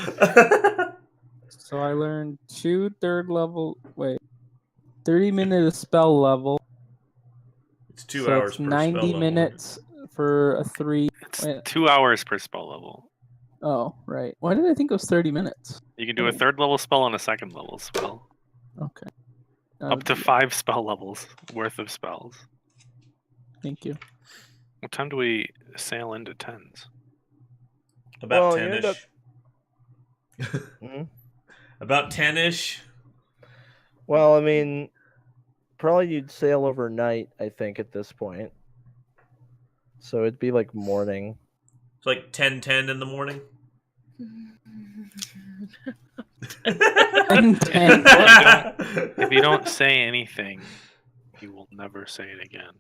So I learned 2 third level. Wait, 30-minute spell level. It's 2 so hours it's per 90 spell level. minutes for a 3. It's Wait. 2 hours per spell level. Oh, right. Why did I think it was 30 minutes? You can do a third level spell and a second level spell. Okay. Up to 5 spell levels worth of spells. Thank you. What time do we sail into tens? About Well, you end 10-ish. Mhm. About 10-ish. Well, I mean, probably you'd sail overnight, I think, at this point. So it'd be like morning. It's like 10:10 in the morning. And 10. If you don't say anything, you will never say it again.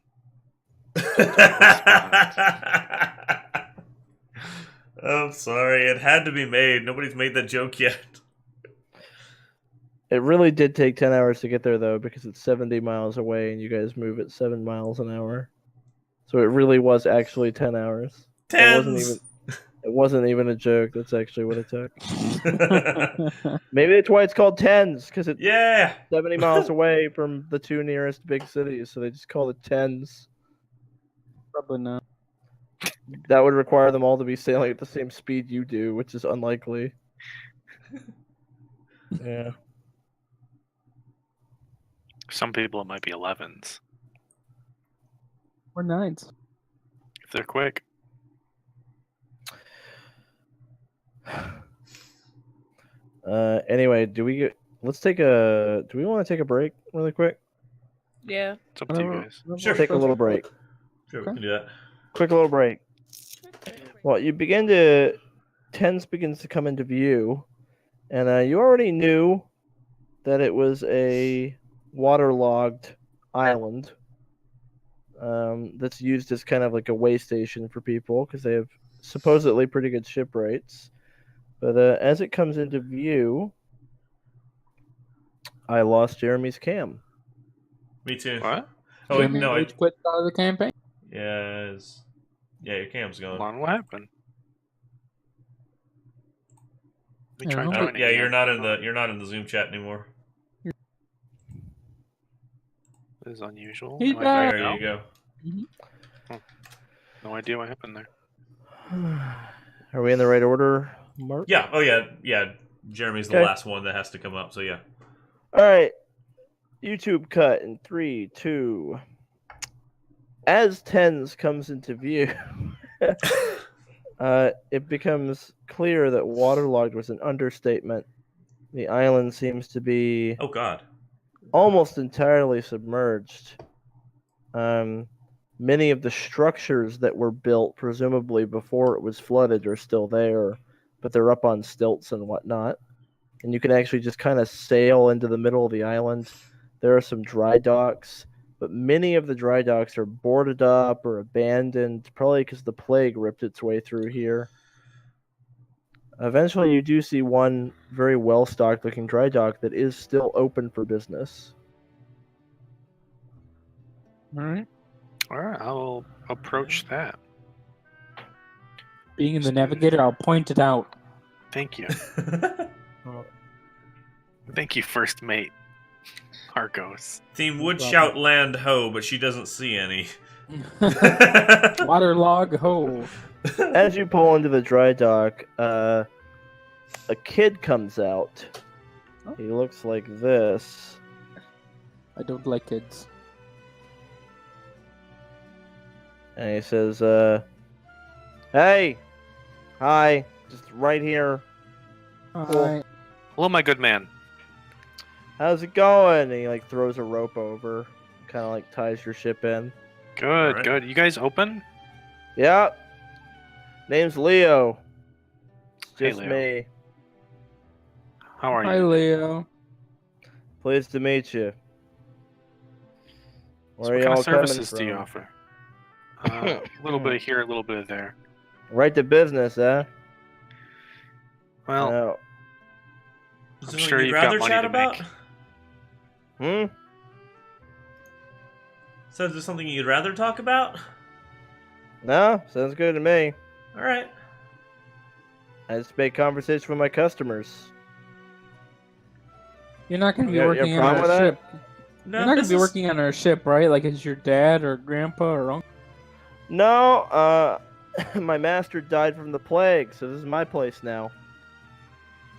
I'm sorry, it had to be made. Nobody's made that joke yet. It really did take 10 hours to get there, though, because it's 70 miles away and you guys move at 7 miles an hour. So it really was actually 10 hours. Tens. It wasn't even a joke. That's actually what it took. Maybe that's why it's called tens, because it's Yeah. 70 miles away from the 2 nearest big cities, so they just call it tens. Probably not. That would require them all to be sailing at the same speed you do, which is unlikely. Yeah. Some people it might be 11s. Or 9s. If they're quick. Anyway, let's take a. Do we want to take a break really quick? Yeah. It's up to you guys. Sure. Take a little break. Sure, we can do that. Quick little break. Well, tens begins to come into view, and you already knew that it was a waterlogged island that's used as kind of like a way station for people because they have supposedly pretty good ship rates. But as it comes into view, I lost Jeremy's cam. Me too. What? Oh, wait, Jeremy no. Rage quit out of the campaign? Yeah, your cam's Hold gone. on, what happened? Let me I try don't know. joining Yeah, again. you're not in the Zoom chat anymore. This is unusual. He's Am I back. back There now? you go. No idea what happened there. Are we in the right order, Mark? Yeah. Oh yeah. Jeremy's the Okay. last one that has to come up. So yeah. All right. YouTube cut in 3, 2. As tens comes into view, it becomes clear that waterlogged was an understatement. The island seems to be Oh God. almost entirely submerged. Many of the structures that were built, presumably before it was flooded, are still there, but they're up on stilts and whatnot. And you can actually just kind of sail into the middle of the island. There are some dry docks, but many of the dry docks are boarded up or abandoned, probably because the plague ripped its way through here. Eventually, you do see one very well-stocked looking dry dock that is still open for business. Alright. Alright, I'll approach that. Being in the navigator, I'll point it out. Thank you. Thank you, first mate. Argos. Team would problem. shout land ho, but she doesn't see any. Waterlog ho. As you pull into the dry dock, a kid comes out. Oh. He looks like this. I don't like kids. And he says, hey, hi, just right here. Hi. Hello, my good man. How's it going? And he like throws a rope over, kind of like ties your ship in. Good, Alright. good. You guys open? Yeah. Name's Leo. It's Hey, just Leo. me. How are Hi, you? Leo. Pleased to meet you. So Where are what kind y'all of coming services do you from? offer? A little bit of here, a little bit of there. Right to business, huh? Well, No. Is I'm there sure something you'd you've got rather money chat to about? make. So is there something you'd rather talk about? No, sounds good to me. Alright. I just make conversation with my customers. You're not going to be You got a working on problem our with that? ship. No, You're not going to be business- working on our ship, right? Like, is your dad or grandpa or uncle? No, my master died from the plague, so this is my place now.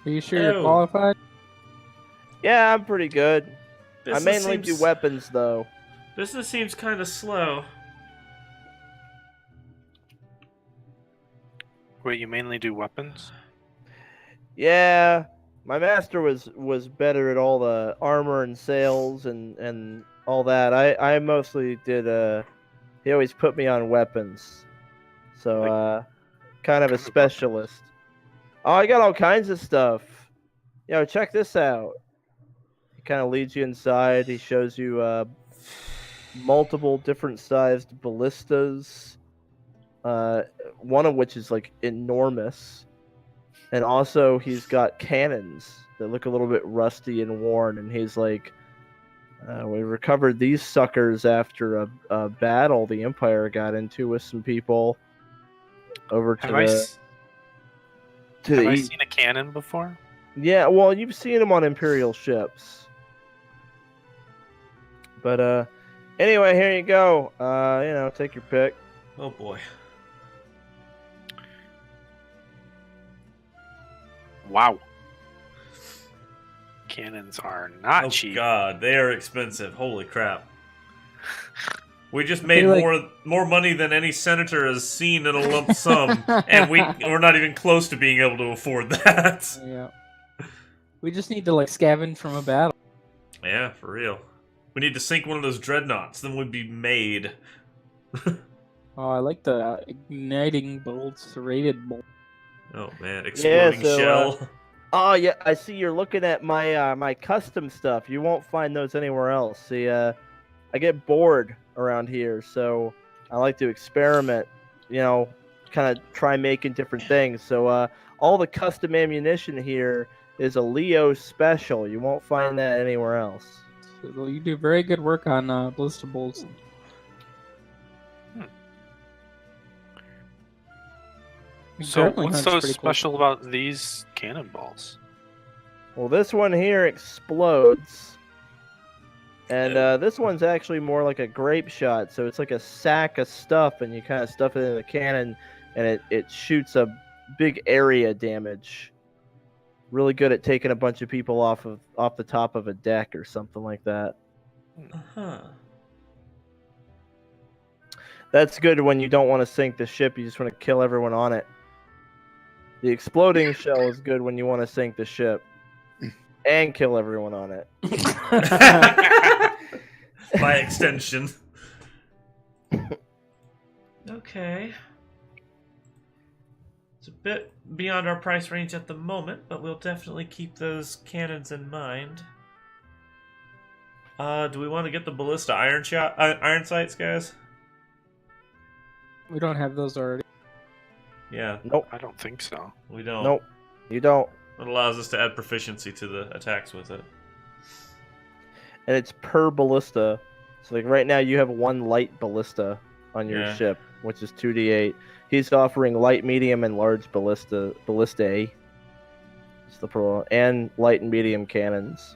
Are you sure you're Oh. qualified? Yeah, I'm pretty good. I business mainly do seems- weapons, though. Business seems kind of slow. Wait, you mainly do weapons? Yeah, my master was better at all the armor and sails and all that. I mostly did he always put me on weapons. So kind of a Kind of specialist. Oh, I got all kinds of stuff. Yo, check this out. He kind of leads you inside. He shows you multiple different sized ballistas. One of which is like enormous. And also, he's got cannons that look a little bit rusty and worn. And he's like, we recovered these suckers after a battle the Empire got into with some people over to Have I the east. seen a cannon before? Yeah, well, you've seen them on Imperial ships. But anyway, here you go. Take your pick. Oh boy. Wow. Cannons are not Oh cheap. god, they are expensive. Holy crap. We just made feel like- more money than any senator has seen in a lump sum, and we're not even close to being able to afford that. Yeah. We just need to, like, scavenge from a battle. Yeah, for real. We need to sink one of those dreadnoughts, then we'd be made. Oh, I like the igniting bolts, rated bolts. Oh man, exploding so, shell. Oh yeah, I see you're looking at my my custom stuff. You won't find those anywhere else. See, I get bored around here, so I like to experiment. Kind of try making different things. So all the custom ammunition here is a Leo special. You won't find that anywhere else. So you do very good work on ballista bolts. So Grappling what's hook's so pretty cool. special about these cannonballs? Well, this one here explodes. And this one's actually more like a grape shot, so it's like a sack of stuff, and you kind of stuff it in the cannon, and it shoots a big area damage. Really good at taking a bunch of people off the top of a deck or something like that. Huh. That's good when you don't want to sink the ship, you just want to kill everyone on it. The exploding shell is good when you want to sink the ship and kill everyone on it. By extension. Okay. It's a bit beyond our price range at the moment, but we'll definitely keep those cannons in mind. Do we want to get the ballista iron sights, guys? We don't have those already. Yeah, Nope. I don't think so. we don't. Nope. You don't. It allows us to add proficiency to the attacks with it. And it's per ballista. So like right now you have one light ballista on your Yeah. ship, which is 2d8. He's offering light, medium, and large ballistae. It's the pro and light and medium cannons.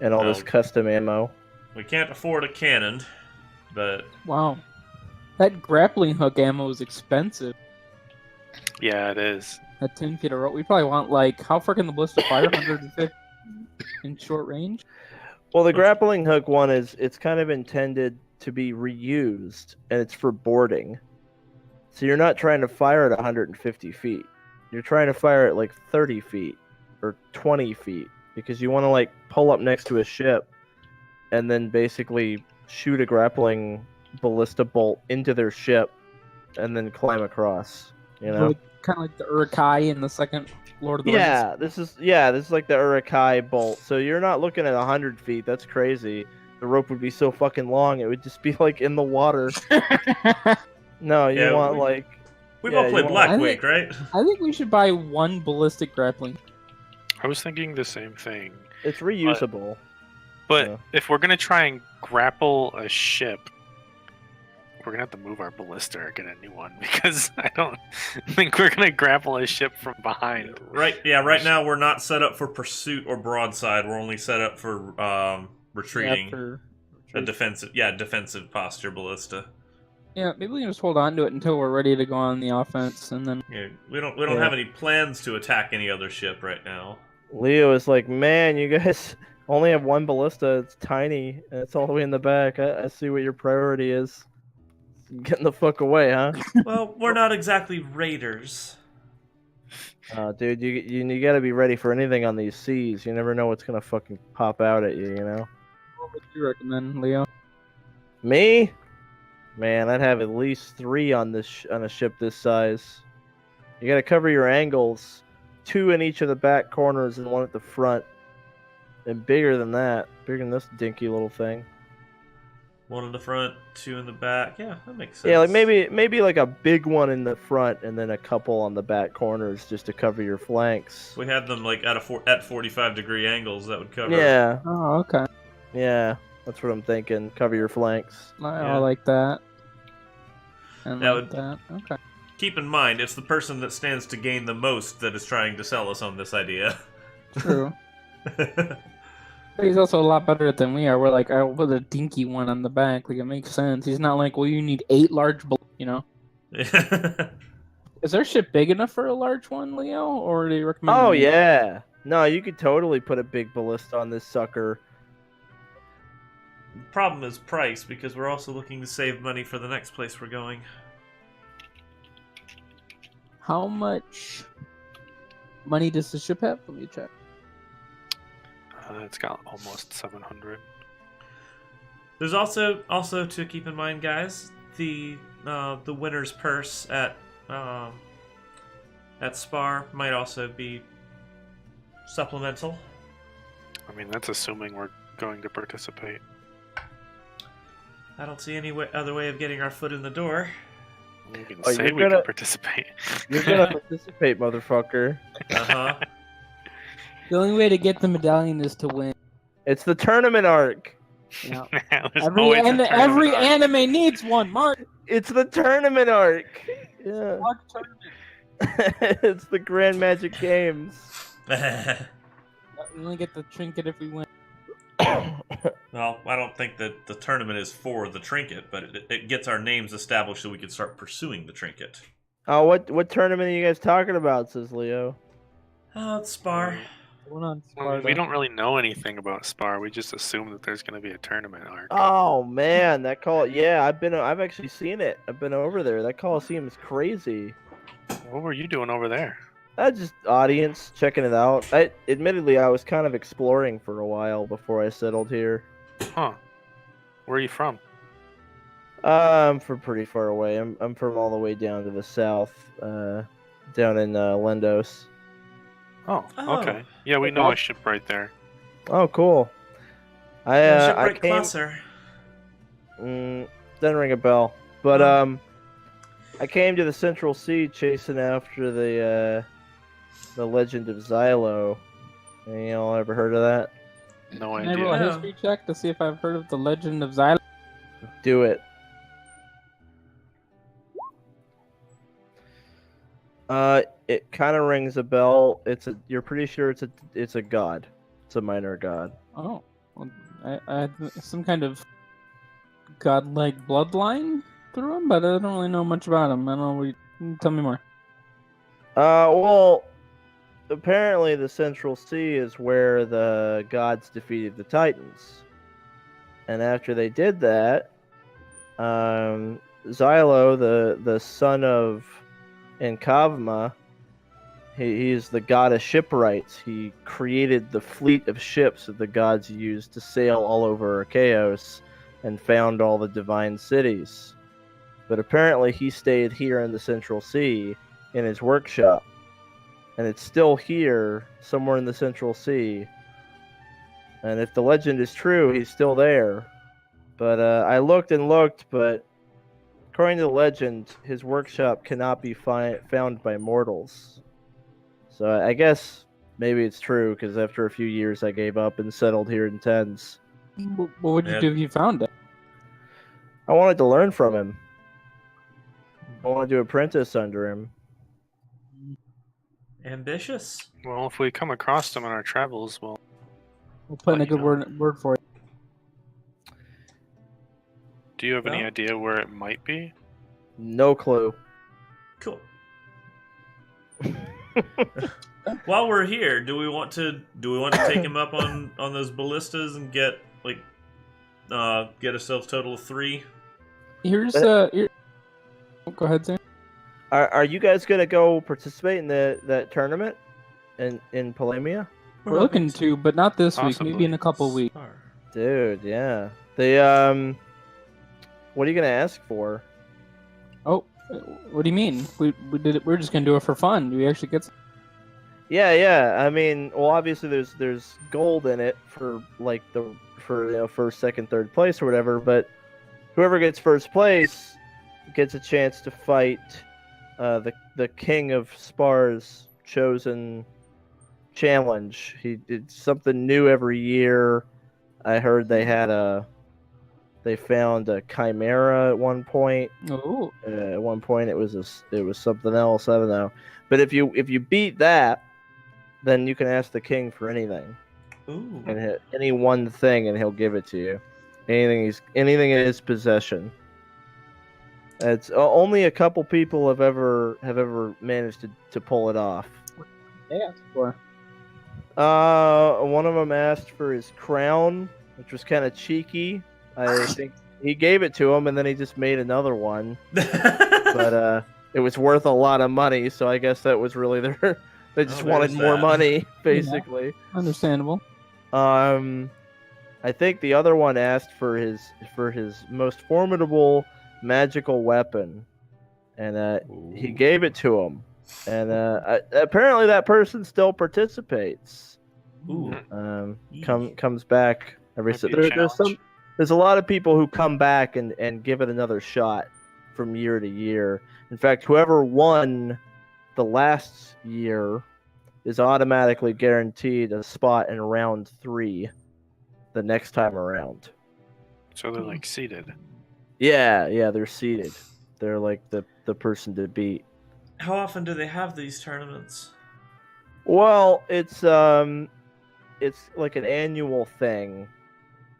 And all this Well- custom ammo. We can't afford a cannon, but Wow. That grappling hook ammo is expensive. Yeah, it is. At 10 feet of rope, we probably want like how far can the ballista fire? 150 in short range. Well, the grappling hook one it's kind of intended to be reused, and it's for boarding. So you're not trying to fire at 150 feet. You're trying to fire at like 30 feet or 20 feet because you want to like pull up next to a ship and then basically shoot a grappling ballista bolt into their ship and then climb across. You know? Kind of like the Urukai in the second Lord of the Rings. This is like the Urukai bolt. So you're not looking at 100 feet. That's crazy. The rope would be so fucking long. It would just be like in the water. No, you want like. We've all played Black Wake, right? I think we should buy one ballistic grappling. I was thinking the same thing. It's reusable. But if we're gonna try and grapple a ship, we're gonna have to move our ballista or get a new one because I don't think we're gonna grapple a ship from behind. Right. Yeah. Right now we're not set up for pursuit or broadside. We're only set up for retreating. A defensive posture ballista. Yeah, maybe we can just hold on to it until we're ready to go on the offense, and then. Yeah, we don't have any plans to attack any other ship right now. Leo is like, man, you guys only have one ballista. It's tiny, and it's all the way in the back. I see what your priority is. Getting the fuck away, huh? Well, we're not exactly raiders. Dude, you gotta be ready for anything on these seas. You never know what's gonna fucking pop out at you, you know? What would you recommend, Leo? Me? Man, I'd have at least 3 on this on a ship this size. You gotta cover your angles, 2 in each of the back corners and 1 at the front. And bigger than that, bigger than this dinky little thing. 1 in the front, 2 in the back. Yeah, that makes sense. Yeah, like maybe like a big one in the front and then a couple on the back corners just to cover your flanks. We had them like at 45-degree angles. That would cover. Yeah. Oh, okay. Yeah, that's what I'm thinking. Cover your flanks. I like that. And That like would- that. Okay. Keep in mind, it's the person that stands to gain the most that is trying to sell us on this idea. True. But he's also a lot better than we are. We're like, I'll put a dinky one on the back. Like, it makes sense. He's not like, well, you need 8 large, you know? Is their ship big enough for a large one, Leo? Or do you recommend? Oh, yeah. No, you could totally put a big ballista on this sucker. The problem is price, because we're also looking to save money for the next place we're going. How much money does the ship have? Let me check. It's got almost 700. There's also to keep in mind, guys, the winner's purse at Spar might also be supplemental. I mean, that's assuming we're going to participate. I don't see any other way of getting our foot in the door. You can Oh, say you're we gonna- can participate. You're gonna participate, motherfucker. Uh-huh. The only way to get the medallion is to win. It's the tournament arc. You know? There's every always a tournament arc. anime needs one, Mark. It's the tournament arc. Yeah. What tournament? It's the Grand Magic Games. We only get the trinket if we win. Well, I don't think that the tournament is for the trinket, but it gets our names established so we can start pursuing the trinket. Oh, what tournament are you guys talking about? Says Leo. Oh, it's Spar. We're on Well, Sparta. we don't really know anything about Spar. We just assume that there's going to be a tournament arc. Oh man, that call. Yeah, I've actually seen it. I've been over there. That Coliseum is crazy. What were you doing over there? Just audience checking it out. Admittedly, I was kind of exploring for a while before I settled here. Huh. Where are you from? I'm from pretty far away. I'm from all the way down to the south, down in Lendos. Oh, Oh. okay. Yeah, we know a ship right there. Oh, cool. I Shipwreck came. Closser. Doesn't ring a bell, but I came to the Central Sea chasing after the Legend of Xylo. Any y'all ever heard of that? No Can I roll idea. a history check to see if I've heard of the Legend of Xylo? Do it. It kind of rings a bell. You're pretty sure it's a god. It's a minor god. Oh, well, I had some kind of godlike bloodline through him, but I don't really know much about him. I don't know. Tell me more. Well, apparently the Central Sea is where the gods defeated the Titans. And after they did that, Xylo, the son of Enkavma, he's the god of shipwrights. He created the fleet of ships that the gods used to sail all over Archaeos and found all the divine cities. But apparently he stayed here in the Central Sea in his workshop. And it's still here, somewhere in the Central Sea. And if the legend is true, he's still there. But I looked and looked, but according to the legend, his workshop cannot be found by mortals. So I guess maybe it's true, because after a few years I gave up and settled here in Tens. What would you do if you found it? I wanted to learn from him. I wanted to apprentice under him. Ambitious. Well, if we come across them on our travels, we'll put in a you good know. word for it. Do you have any Well- idea where it might be? No clue. Cool. While we're here, do we want to take him up on those ballistas and get ourselves a total of 3? Here's here... Go ahead, Sam. Are you guys gonna go participate in that tournament in Palamia? We're looking to, but not this Possibly. week. Maybe in a couple weeks. Dude, yeah. They what are you gonna ask for? Oh, what do you mean? We did it. We're just gonna do it for fun. Do we actually get? Yeah. I mean, well, obviously there's gold in it for like first, second, third place or whatever. But whoever gets first place gets a chance to fight the king of Spar's chosen challenge. He did something new every year. I heard they found a chimera at one point. Oh, At one point it was something else. I don't know. But if you beat that, then you can ask the king for anything. Ooh. And hit any one thing, and he'll give it to you. Anything in his possession. It's only a couple people have ever managed to pull it off. they asked for. One of them asked for his crown, which was kind of cheeky. I think he gave it to him, and then he just made another one. But it was worth a lot of money, so I guess that was really their. They just wanted there's more that. money, basically. Understandable. I think the other one asked for his most formidable magical weapon, and he gave it to him. And apparently that person still participates. Ooh. Comes back every Might so be a there's a lot of people who come back and give it another shot from year to year. In fact, whoever won the last year is automatically guaranteed a spot in round 3 the next time around. So they're like seated. Yeah, they're seeded. They're like the person to beat. How often do they have these tournaments? Well, it's like an annual thing,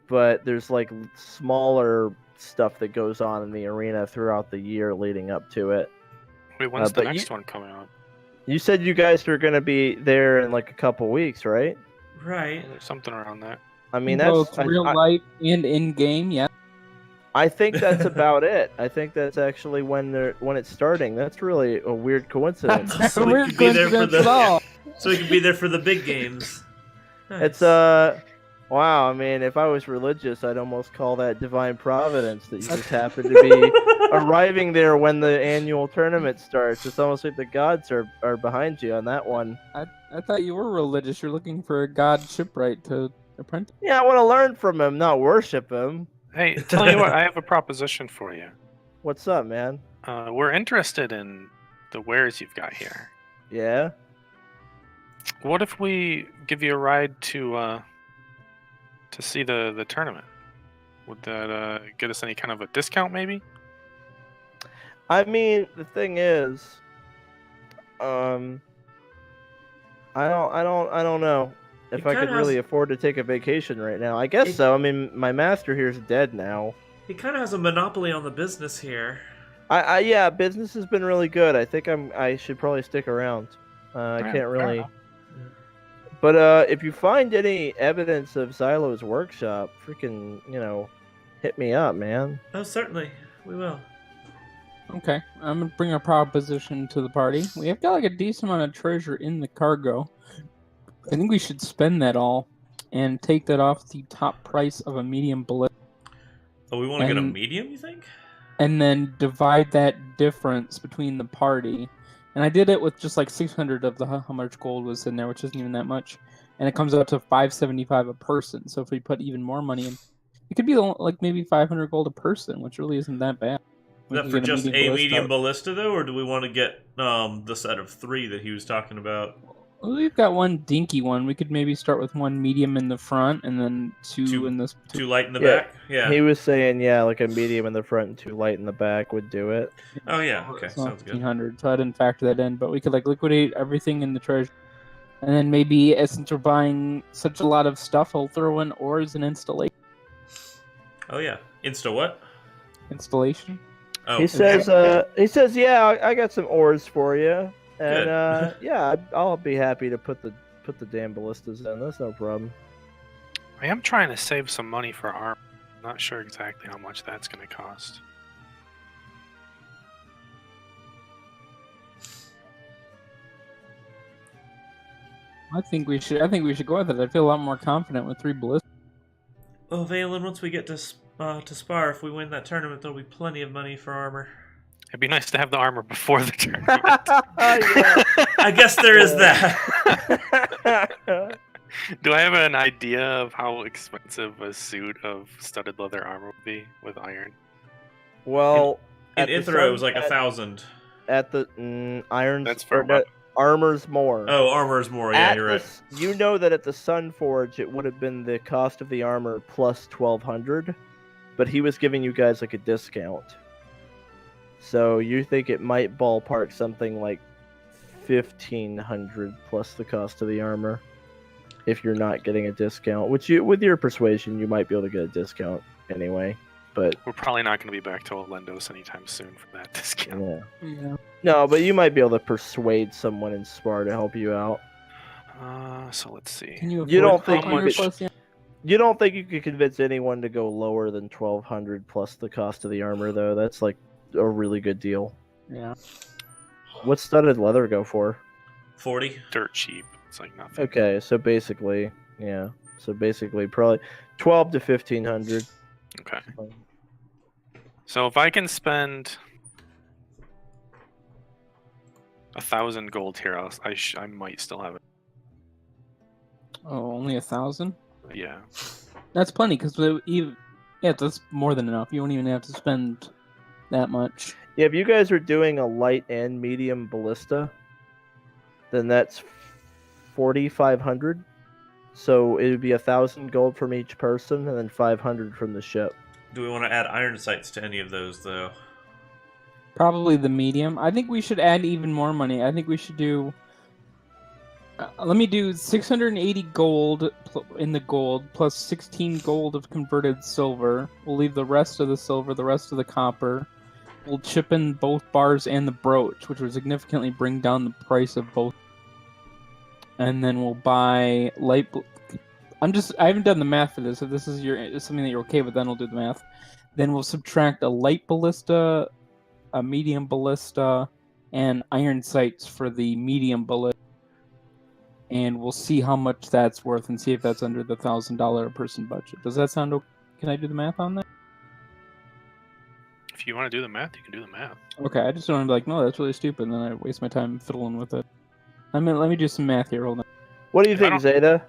but there's like smaller stuff that goes on in the arena throughout the year leading up to it. Wait, when's the but next one coming up? You said you guys are gonna be there in like a couple weeks, right? Right. There's something around that. I mean, both that's real life and in game. Yeah. I think that's about it. I think that's actually when it's starting. That's really a weird coincidence. So we Weird could be there for coincidence at all. So we can be there for the big games. It's wow. I mean, if I was religious, I'd almost call that divine providence that you just happen to be arriving there when the annual tournament starts. It's almost like the gods are behind you on that one. I thought you were religious. You're looking for a god shipwright to apprentice. Yeah, I want to learn from him, not worship him. Hey, tell you what, I have a proposition for you. What's up, man? We're interested in the wares you've got here. Yeah. What if we give you a ride to see the tournament? Would that get us any kind of a discount, maybe? I mean, the thing is, I don't know if It I could kinda really has- afford to take a vacation right now. I guess It- so. I mean, my master here is dead now. He kind of has a monopoly on the business here. Yeah, business has been really good. I think I should probably stick around. I Yeah, can't really. fair But if you find any evidence of Xylo's workshop, freaking, hit me up, man. Oh, certainly. We will. Okay, I'm gonna bring a proposition to the party. We have got like a decent amount of treasure in the cargo. I think we should spend that all and take that off the top price of a medium bullet, Oh, we want to get a And- medium, you think? and then divide that difference between the party. And I did it with just like 600 of the how much gold was in there, which isn't even that much, and it comes out to 575 a person. So if we put even more money in, it could be like maybe 500 gold a person, which really isn't that bad. Is We that can for get just a ballista. medium ballista, though, or do we want to get the set of 3 that he was talking about? Well, we've got one dinky one. We could maybe start with one medium in the front and then two in this. Too light in the Yeah. back? Yeah. He was saying, like a medium in the front and 2 light in the back would do it. Oh, yeah. Okay, So sounds good. 1500. So I didn't factor that in, but we could like liquidate everything in the treasure, and then maybe since we're buying such a lot of stuff, I'll throw in ores and installation. Oh, yeah. Insta what? Installation. Oh, He says, yeah, I got some ores for you, and Good. yeah, I'll be happy to put the damn ballistas in. That's no problem. I am trying to save some money for armor. Not sure exactly how much that's going to cost. I think we should go with it. I feel a lot more confident with 3 ballistas. Oh, Valen, once we get to Spar, if we win that tournament, there'll be plenty of money for armor. It'd be nice to have the armor before the tournament. I guess there is that. Do I have an idea of how expensive a suit of studded leather armor would be with iron? Well, In at the Ithra, it was like sun- 1,000. at the irons. That's for or no, weapon. armor's more. Oh, armor's more. Yeah, At you're the right. You know that at the Sun Forge, it would have been the cost of the armor plus 1,200, but he was giving you guys like a discount. So you think it might ballpark something like 1,500 plus the cost of the armor, if you're not getting a discount. Which with your persuasion, you might be able to get a discount anyway. But We're probably not going to be back to Lendos anytime soon for that discount. yeah, Yeah. no, but you might be able to persuade someone in Spar to help you out. So let's see. Can you? You don't afford think you 500 could- plus, yeah? You don't think you could convince anyone to go lower than 1,200 plus the cost of the armor, though? That's like a really good deal. Yeah. What's studded leather go for? 40. Dirt cheap. It's like nothing. Okay, so basically, yeah. So basically, probably 1,200 to 1,500. Okay. So if I can spend 1,000 gold here, I might still have it. Oh, only 1,000. Yeah. That's plenty because yeah, that's more than enough. You won't even have to spend that much. Yeah, if you guys are doing a light and medium ballista, then that's 4,500. So it would be 1,000 gold from each person, and then 500 from the ship. Do we want to add iron sights to any of those, though? Probably the medium. I think we should add even more money. I think we should do. Let me do 680 gold in the gold plus 16 gold of converted silver. We'll leave the rest of the silver, the rest of the copper. We'll chip in both bars and the brooch, which will significantly bring down the price of both. And then we'll buy light. I haven't done the math for this. If this is something that you're okay with, then we'll do the math. Then we'll subtract a light ballista, a medium ballista, and iron sights for the medium ballista. And we'll see how much that's worth and see if that's under the $1,000 a person budget. Does that sound okay? Can I do the math on that? If you want to do the math, you can do the math. Okay, I just don't want to be like, no, that's really stupid, and then I waste my time fiddling with it. Let me do some math here. Hold on. What do you think, Xeta?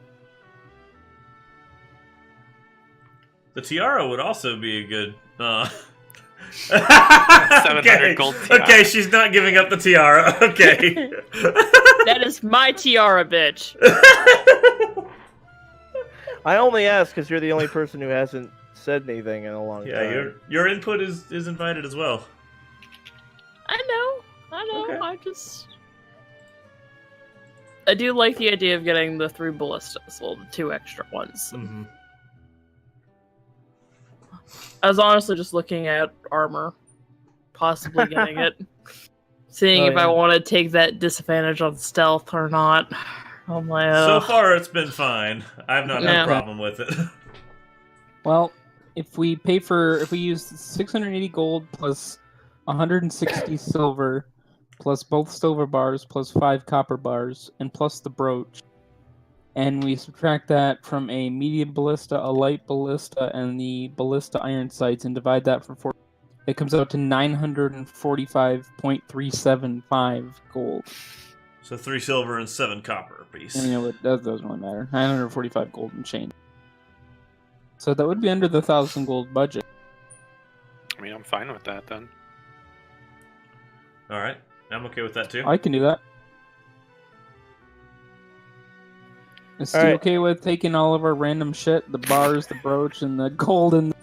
The tiara would also be a good. 700 gold tiara. Okay, she's not giving up the tiara. Okay. That is my tiara, bitch. I only ask because you're the only person who hasn't said anything in a long Yeah, time. your input is invited as well. I know. Okay. I do like the idea of getting the 3 ballistas, well, the 2 extra ones. Mm-hmm. I was honestly just looking at armor, possibly getting it, seeing Oh, if I yeah. want to take that disadvantage on stealth or not. I'm like, So ugh. far, it's been fine. I've not had Yeah. a problem with it. Well, if we use 680 gold plus 160 silver, plus both silver bars, plus 5 copper bars, and plus the brooch, and we subtract that from a medium ballista, a light ballista, and the ballista iron sights, and divide that for 4, it comes out to 945.375 gold. So 3 silver and 7 copper apiece. And, that doesn't really matter. 945 gold and change. So that would be under the 1,000 gold budget. I mean, I'm fine with that then. All right, I'm okay with that too. I can do that. Is Steve Alright. okay with taking all of our random shit, the bars, the brooch, and the gold, and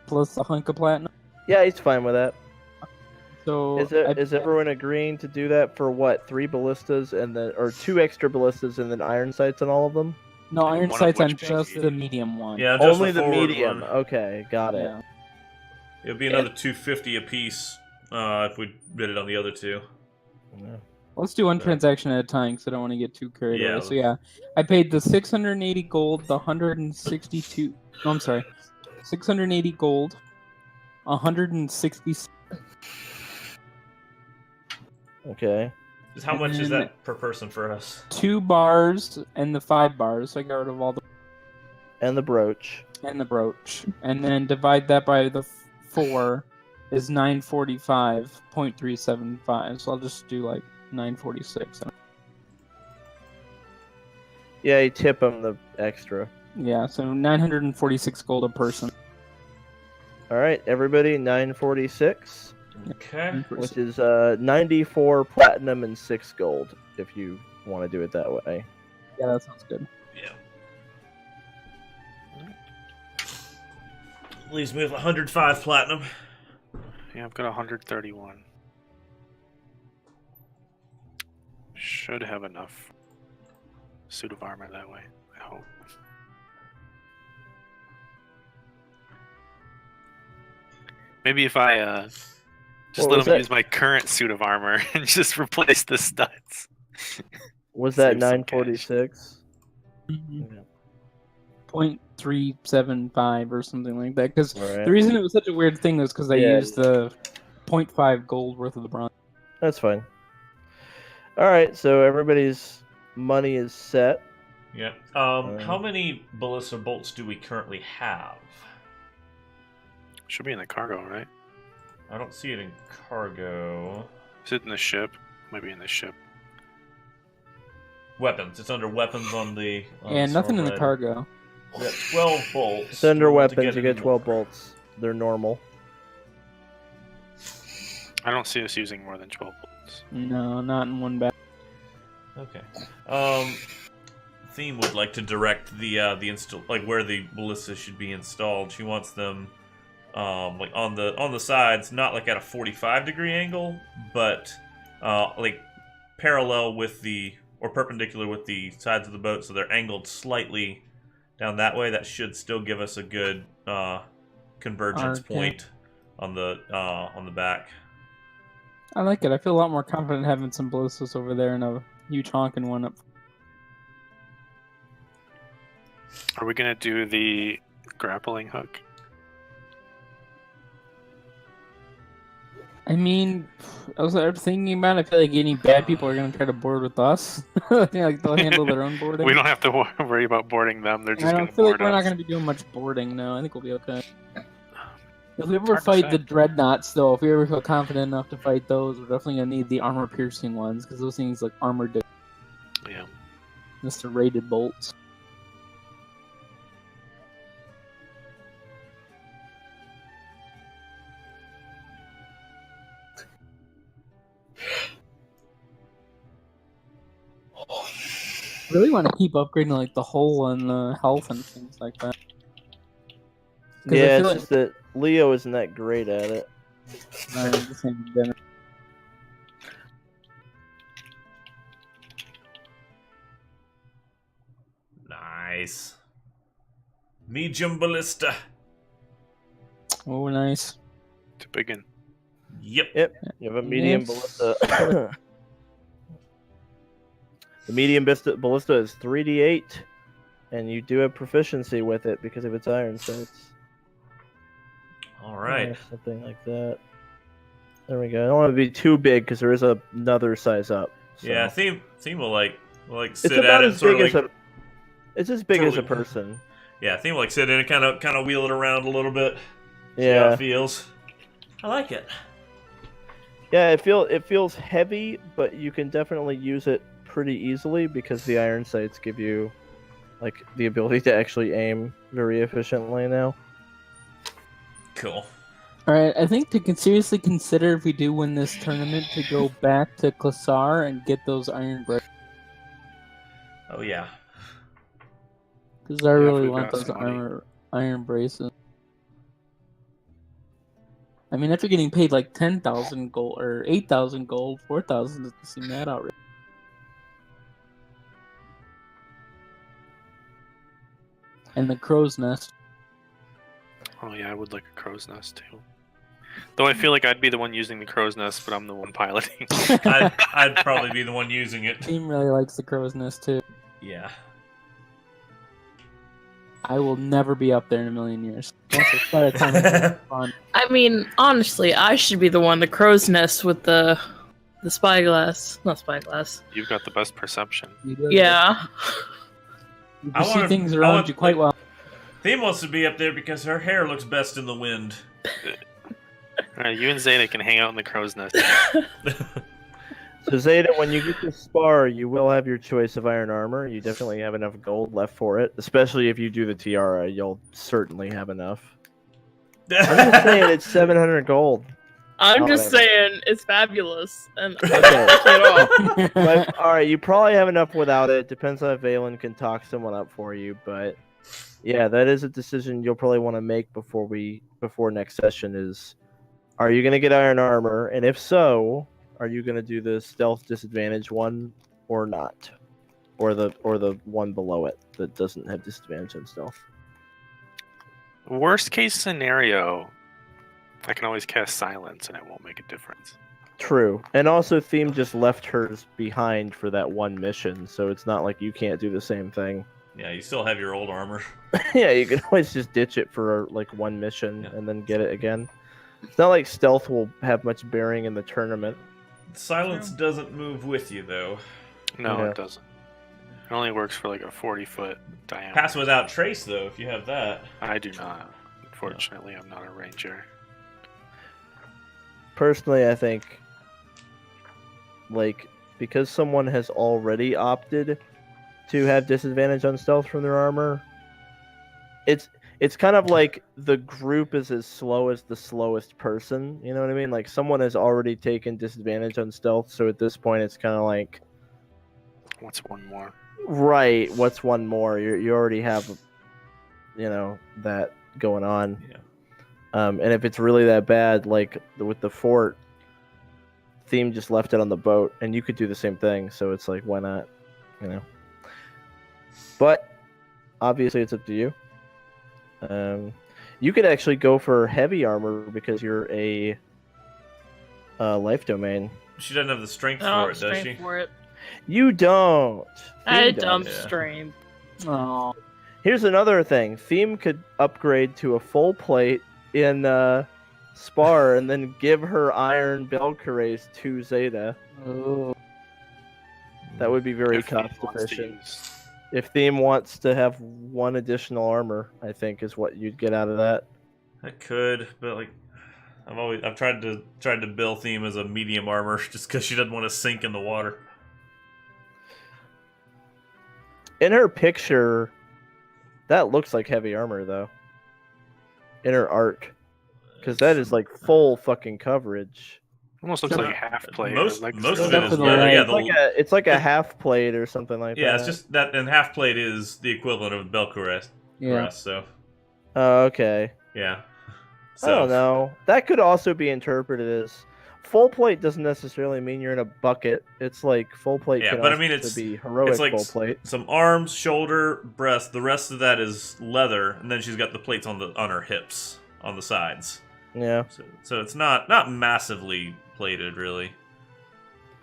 plus the hunk of platinum? Yeah, he's fine with that. So Is everyone agreeing to do that for what? 3 ballistas and then, or 2 extra ballistas and then iron sights on all of them? No, iron One of sights on which being just the medium. medium one. Yeah, just Only the forward medium. one. Okay, got it. Yeah. It would be another 250 apiece if we did it on the other 2. Yeah. Let's do one Okay. transaction at a time because I don't want to get too carried Yeah, away. So yeah, I paid the 680 gold, the 162. No, I'm sorry, 680 gold, 160. Okay. Just how And much is then- that per person for us? 2 bars and the 5 bars. So I got rid of all the And the brooch. and the brooch, and then divide that by the 4 is 945.375. So I'll just do like 946. Yeah, you tip him the extra. Yeah, so 946 gold a person. All right, everybody, 946, Okay. which is 94 platinum and 6 gold, if you want to do it that way. Yeah, that sounds good. Yeah. Leaves me with 105 platinum. Yeah, I've got 131. Should have enough suit of armor that way, I hope. Maybe if I just What let was him that? use my current suit of armor and just replace the studs. Was that Save some 946? Mm-hmm. 0.375 or something like that. Because Alright. the reason it was such a weird thing was because I Yeah. used the 0.5 gold worth of the bronze. That's fine. Alright, so everybody's money is set. Yeah. How many ballista bolts do we currently have? Should be in the cargo, right? I don't see it in cargo. Is it in the ship? Might be in the ship. Weapons. It's under weapons on the. And nothing in the Swordblade. cargo. We got 12 bolts. It's under We want to weapons, you any get 12 more. bolts. They're normal. I don't see us using more than 12 bolts. No, not in one bag. Okay. Theme would like to direct the install, like where the ballista should be installed. She wants them like on the sides, not like at a 45-degree angle, but like parallel with the, or perpendicular with the sides of the boat, so they're angled slightly down that way. That should still give us a good convergence Okay. point on the back. I like it. I feel a lot more confident having some ballistas over there and a huge honking one up. Are we gonna do the grappling hook? I mean, I was thinking about it. I feel like any bad people are going to try to board with us. I think like they'll handle their own boarding. We don't have to worry about boarding them. They're just I gonna don't feel like board we're not us. going to be doing much boarding. No, I think we'll be okay. If we It's ever hard to fight say. the dreadnoughts, though, if we ever feel confident enough to fight those, we're definitely going to need the armor-piercing ones, because those things like armored Yeah. just rated bolts. Really want to keep upgrading like the hull and the health and things like that. 'Cause I Yeah, feel it's just that Leo isn't that great at it. the same dinner. Nice. Medium ballista. Oh, nice. It's a big one. Yep. Yep. You have a medium Yes. ballista. The medium ballista is 3d8, and you do have proficiency with it because of its iron sights. All right. Something like that. There we go. I don't want to be too big because there is another size up. So. Yeah, theme will like It's sit about at it as and sort big of as like It's as big as a Totally. person. yeah, theme will like sit in and kind of wheel it around a little bit. See how Yeah. it feels. I like it. Yeah, it feels heavy, but you can definitely use it pretty easily because the iron sights give you like the ability to actually aim very efficiently now. Cool. All right, I think seriously consider if we do win this tournament to go back to Klassar and get those iron bracelets. Oh yeah. Because I Yeah, if really we've want got those some money. iron bracelets. I mean, after getting paid like 10,000 gold or 8,000 gold, 4,000 doesn't seem that outrageous. And the crow's nest. Oh yeah, I would like a crow's nest too. Though I feel like I'd be the one using the crow's nest, but I'm the one piloting. I'd probably be the one using it. Team really likes the crow's nest too. Yeah. I will never be up there in a million years. Once I start a time, it's fun. I mean, honestly, I should be the one, the crow's nest with the spyglass. Not spyglass. You've got the best perception. You do. Yeah. You I see wanna- things I around want, you quite well. Theme wants to be up there because her hair looks best in the wind. Alright, you and Xeta can hang out in the crow's nest. So Xeta, when you get to spar, you will have your choice of iron armor. You definitely have enough gold left for it, especially if you do the tiara. You'll certainly have enough. I'm just saying it's 700 gold. I'm Oh, just whatever. saying it's fabulous, and Okay. But, all right, you probably have enough without it. Depends on if Valen can talk someone up for you, but yeah, that is a decision you'll probably want to make before next session. Is are you going to get iron armor, and if so, are you going to do the stealth disadvantage one or not, or the one below it that doesn't have disadvantage on stealth? Worst case scenario, I can always cast silence and it won't make a difference. True, and also Theme just left hers behind for that one mission, so it's not like you can't do the same thing. Yeah, you still have your old armor. Yeah, you can always just ditch it for like one mission Yeah. and then get it again. It's not like stealth will have much bearing in the tournament. Silence doesn't move with you though. No, Yeah. it doesn't. It only works for like a 40-foot diameter. Pass without trace though, if you have that. I do not. Unfortunately, I'm not a ranger. Personally, I think like because someone has already opted to have disadvantage on stealth from their armor, it's kind of like the group is as slow as the slowest person. You know what I mean? Like someone has already taken disadvantage on stealth, so at this point it's kind of like, What's one more? right, what's one more? You already have, you know, that going on. Yeah. And if it's really that bad, like with the fort, Theme just left it on the boat, and you could do the same thing. So it's like, why not? You know. But obviously, it's up to you. You could actually go for heavy armor because you're a life domain. She doesn't have the strength Oh, for it, does she? strength for it. You don't. I Theme does. dumb Yeah. stream. Oh, Here's another thing. Theme could upgrade to a full plate in Spar and then give her iron Belcarays to Xeta. oh. That would be very If he cost wants to efficient. use- If Theme wants to have one additional armor, I think is what you'd get out of that. I could, but like I've tried to bill Theme as a medium armor just because she doesn't want to sink in the water. In her picture, that looks like heavy armor though. In her art, because that is like full fucking coverage. Almost looks like a half plate. Most like of Except it for is the leather. leg. Yeah, It's like a half plate or something like that. yeah, it's just that, and half plate is the equivalent of Belcarest. Yeah. So Oh, okay. yeah. I don't know. That could also be interpreted as full plate doesn't necessarily mean you're in a bucket. It's like full plate Yeah, can but I also mean, it's- be heroic it's like full plate. Some arms, shoulder, breast. The rest of that is leather, and then she's got the plates on her hips on the sides. Yeah. So it's not massively plated, really.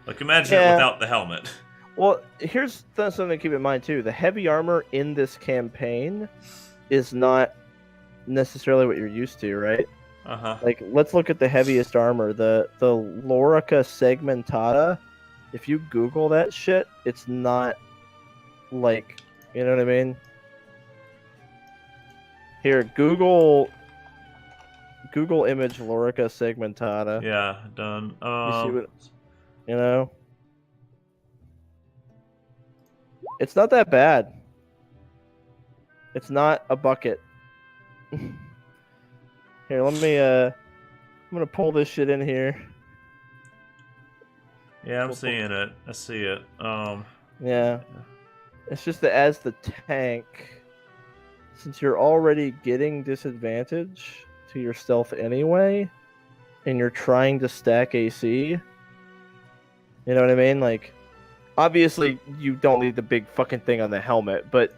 Like, imagine it without the helmet. Well, here's something to keep in mind, too. The heavy armor in this campaign is not necessarily what you're used to, right? Uh-huh. Like, let's look at the heaviest armor. The Lorica segmentata. If you Google that shit, it's not, like, you know what I mean? Here, Google image Lorica segmentata. Yeah, done. You see what, you know? It's not that bad. It's not a bucket. Here, let me, I'm gonna pull this shit in here. Yeah, I'm seeing it. I see it. Yeah. It's just that as the tank, since you're already getting disadvantage to your stealth anyway, and you're trying to stack AC, you know what I mean? Like, obviously, you don't need the big fucking thing on the helmet, but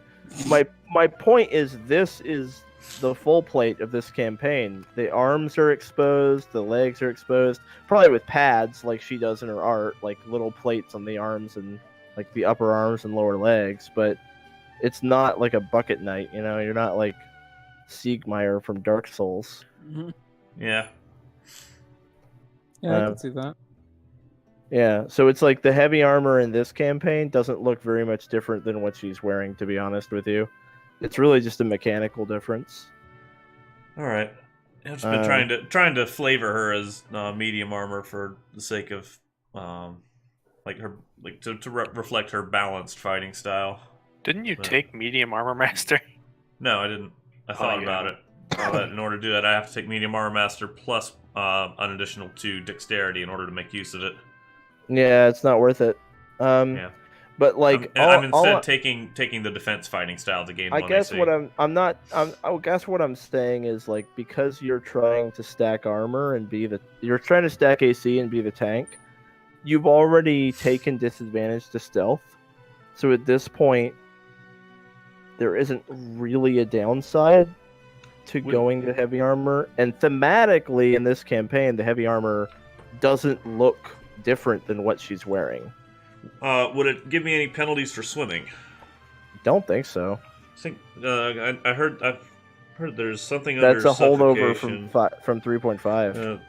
my point is this is the full plate of this campaign. The arms are exposed, the legs are exposed, probably with pads like she does in her art, like little plates on the arms and like the upper arms and lower legs, but it's not like a bucket knight, you know? You're not like Siegmeyer from Dark Souls. Mm-hmm. Yeah. Yeah, I can see that. Yeah, so it's like the heavy armor in this campaign doesn't look very much different than what she's wearing, to be honest with you. It's really just a mechanical difference. All right. I've just been trying to flavor her as medium armor for the sake of like her to reflect her balanced fighting style. Didn't you take medium armor master? No, I didn't. I thought about it. But in order to do that, I have to take medium armor master plus an additional 2 dexterity in order to make use of it. Yeah, it's not worth it. Yeah. But like, I'm instead taking the defense fighting style to gain. I 1 guess AC. I guess what I'm saying is like because you're trying to stack armor and you're trying to stack AC and be the tank, you've already taken disadvantage to stealth. So at this point, there isn't really a downside to going to heavy armor. And thematically in this campaign, the heavy armor doesn't look different than what she's wearing. Would it give me any penalties for swimming? Don't think so. I think I've heard there's something That's under a holdover suffocation. from 3.5.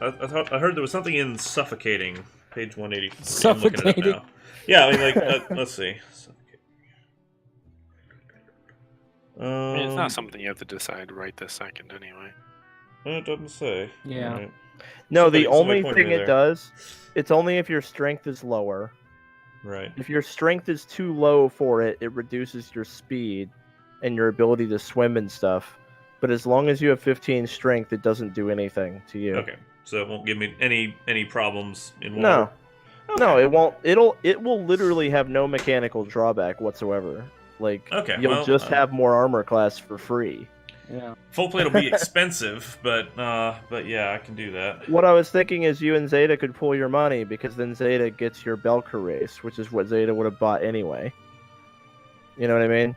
I heard there was something in suffocating. Page 180. Suffocating. I'm looking it up now. Yeah, I mean, like, let's see. I mean, it's not something you have to decide right this second, anyway. It doesn't say. Yeah. Right. No, the Somebody only pointed thing me it there. does, it's only if your strength is lower. Right. If your strength is too low for it, it reduces your speed and your ability to swim and stuff. But as long as you have 15 strength, it doesn't do anything to you. Okay. So it won't give me any problems in water? No. Okay. No, it won't. It will literally have no mechanical drawback whatsoever. Like, Okay, you'll well, just have more armor class for free. Yeah. Full plate will be expensive, but yeah, I can do that. What I was thinking is you and Xeta could pool your money, because then Xeta gets your Belka race, which is what Xeta would have bought anyway. You know what I mean?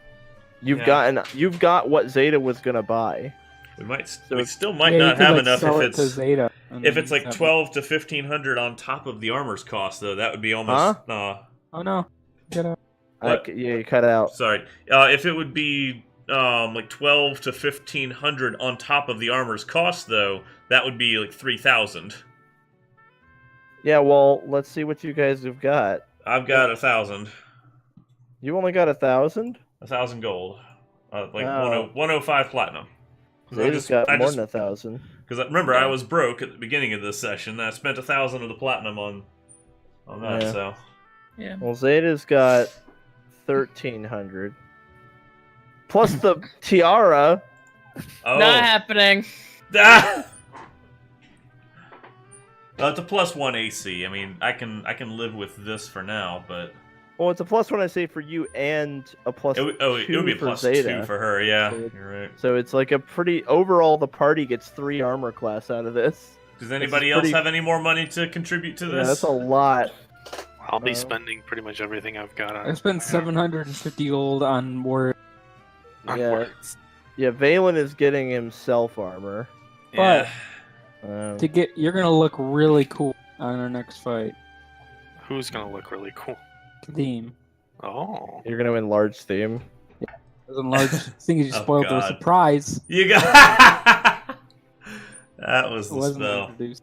You've got what Xeta was gonna buy. We still might Yeah, you not could, have like, enough sell if it to it's Xeta, and if then it's like have it. 12 to 1500 on top of the armor's cost, though. That would be almost. Oh no! Get out. What? Yeah, you cut out. Sorry. If it would be like 12 to 1500 on top of the armor's cost, though, that would be like 3000. Yeah, well, let's see what you guys have got. I've got 1000. You only got 1,000? 1000 gold. Like Oh. 105 platinum. Xeta's got more than 1,000. Because remember, I was broke at the beginning of this session. I spent 1000 of the platinum on that. Yeah. So Yeah. Well, Zeta's got 1,300. Plus the tiara. oh, Not happening. Ah! It's a +1 AC. I mean, I can live with this for now, but Well, it's a +1 I say for you, and a +2 it would be a for +2 Xeta. for her. Yeah, So you're right. So it's like a pretty overall. The party gets 3 armor class out of this. Does anybody pretty- else have any more money to contribute to Yeah, this? that's a lot. I'll be spending pretty much everything I've got I on. spent 750 gold on more. on Yeah. words. Yeah, Valen is getting himself armor. Yeah. You're gonna look really cool on our next fight. Who's gonna look really cool? Theme. Oh. You're gonna enlarge theme. Doesn't large thing is you Oh, spoiled the God. surprise. You got that was It the wasn't spell. introduced.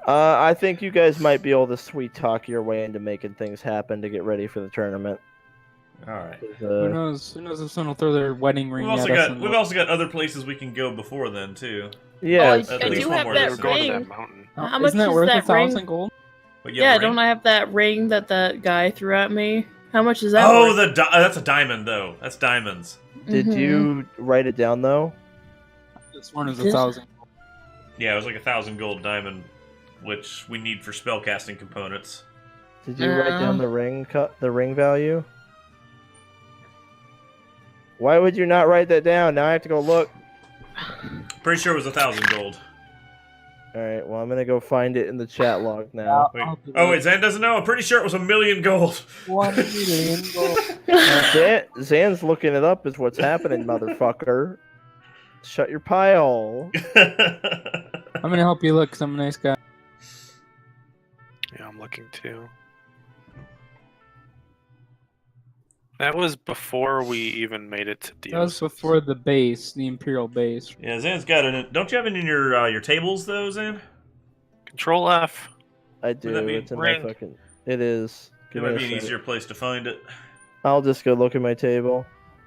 I think you guys might be able to sweet talk your way into making things happen to get ready for the tournament. All right. Who knows? Who knows if someone will throw their wedding ring We've also at us? got we've also got other places we can go before then too. Yeah, Oh, it's I At true. least do one have more that We're going to ring. that mountain. How much Isn't that is worth that 1,000 ring? gold? But you have Yeah, a ring? don't I have that ring that guy threw at me? How much is that? Oh, worth? that's a diamond though. That's diamonds. Did Mhm. you write it down though? This one is This- 1,000. Yeah, it was like 1,000 gold diamond, which we need for spellcasting components. Did you write down the ring value? Why would you not write that down? Now I have to go look. Pretty sure it was 1,000 gold. All right, well I'm gonna go find it in the chat log now. Wait. Oh wait, Zan doesn't know. I'm pretty sure it was 1,000,000 gold. 1 million gold. Zan's looking it up is what's happening, motherfucker. Shut your pile. I'm gonna help you look, 'cause I'm a nice guy. Yeah, I'm looking too. That was before we even made it to That was Dios. before the base, the Imperial base. Yeah, Zan's got it. Don't you have it in your tables though, Zan? Control F. I do. that be It's in ring? my fucking. It is. It Give me might a be an second. easier place to find it. I'll just go look at my table.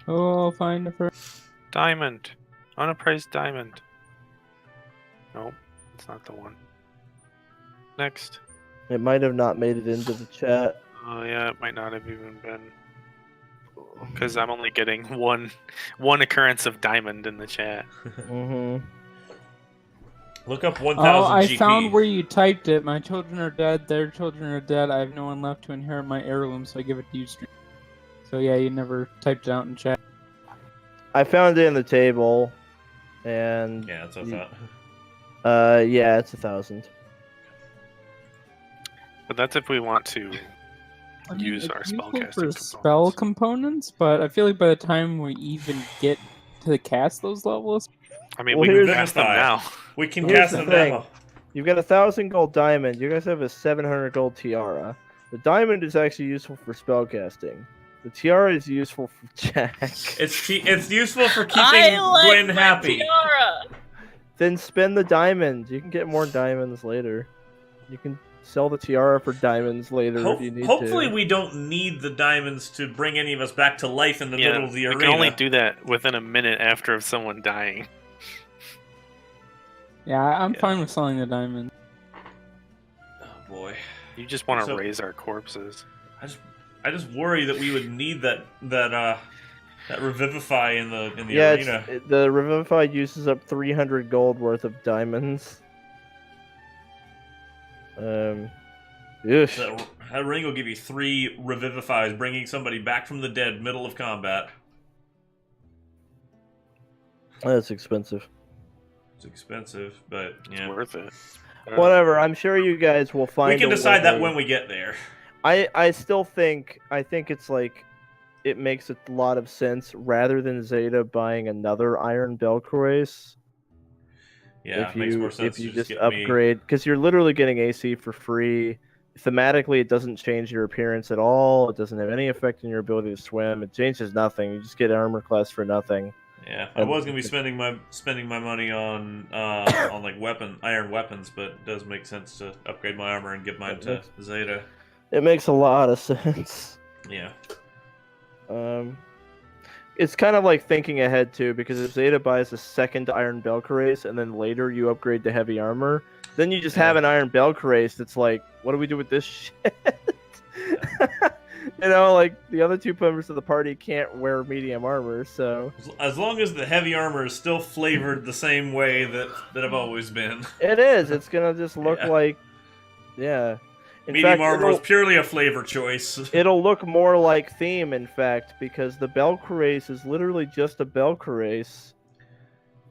Oh, I'll find it first. Diamond. Unappraised diamond. Nope, it's not the one. Next. It might have not made it into the chat. Oh yeah, it might not have even been. Because I'm only getting one occurrence of diamond in the chat. Mm-hmm. Look up 1,000 Oh, I GP. found where you typed it. My children are dead. Their children are dead. I have no one left to inherit my heirloom, so I give it to you. So yeah, you never typed it out in chat. I found it in the table, and Yeah, that's what I thought. yeah, it's 1,000. But that's if we want to I mean, use it's our useful spellcasting for spell components, but I feel like by the time we even get to cast those levels, I mean, Well, we here's can the cast them thing. now. We can Here's cast the them thing. now. You've got 1,000 gold diamond. You guys have a 700 gold tiara. The diamond is actually useful for spellcasting. The tiara is useful for check. It's useful for keeping I like Gwen my happy. tiara. Then spend the diamond. You can get more diamonds later. You can sell the tiara for diamonds later if you need Hopefully to. we don't need the diamonds to bring any of us back to life in the middle of the we arena. can only do that within a minute after someone dying. yeah, I'm Yeah. fine with selling the diamond. Oh boy, You just want to So- raise our corpses. I just worry that we would need that revivify in the Yeah, arena. the Revivify uses up 300 gold worth of diamonds. Ugh. That ring will give you 3 revivifies, bringing somebody back from the dead middle of combat. That's expensive. It's expensive, but yeah. It's worth it. Whatever. I'm sure you guys will find. We can a decide that way. when we get there. I still think it's like it makes a lot of sense rather than Xeta buying another Iron Yeah, Belcrace. it makes more sense if you to just get upgrade, because you're literally getting AC for free. Thematically, it doesn't change your appearance at all. It doesn't have any effect on your ability to swim. It changes nothing. You just get armor class for nothing. Yeah, I was gonna be spending my money on like iron weapons, but it does make sense to upgrade my armor and give mine to Xeta. It makes a lot of sense. Yeah. It's kind of like thinking ahead too, because if Xeta buys a second Iron Belcrace and then later you upgrade to heavy armor, then you just have an Iron Belcrace that's like, what do we do with this shit? You know, like the other 2 members of the party can't wear medium armor, so As long as the heavy armor is still flavored the same way that I've always been. it is. It's gonna just look Yeah. like, yeah. In Medium fact, armor was purely a flavor choice. it'll look more like theme, in fact, because the Belcrace is literally just a Belcrace,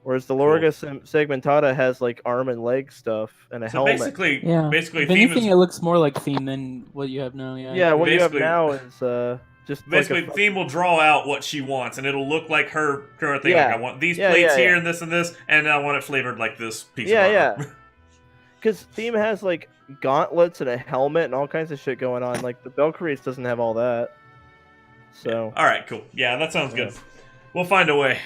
whereas the Lorga Segmentata has like arm and leg stuff and a So helmet. Yeah. basically, If theme anything, is it looks more like theme than what you have now. Yeah. Yeah, what you have basically- now is Just Basically, like the theme will draw out what she wants, and it'll look like her current thing. Yeah. Like, I want these Yeah, plates yeah, here, yeah. and this, and I want it flavored like this piece Yeah, of yeah. armor. Because theme has like gauntlets and a helmet and all kinds of shit going on. Like the Valkyries doesn't have all that. So All right, cool. Yeah, that sounds Yeah. good. We'll find a way.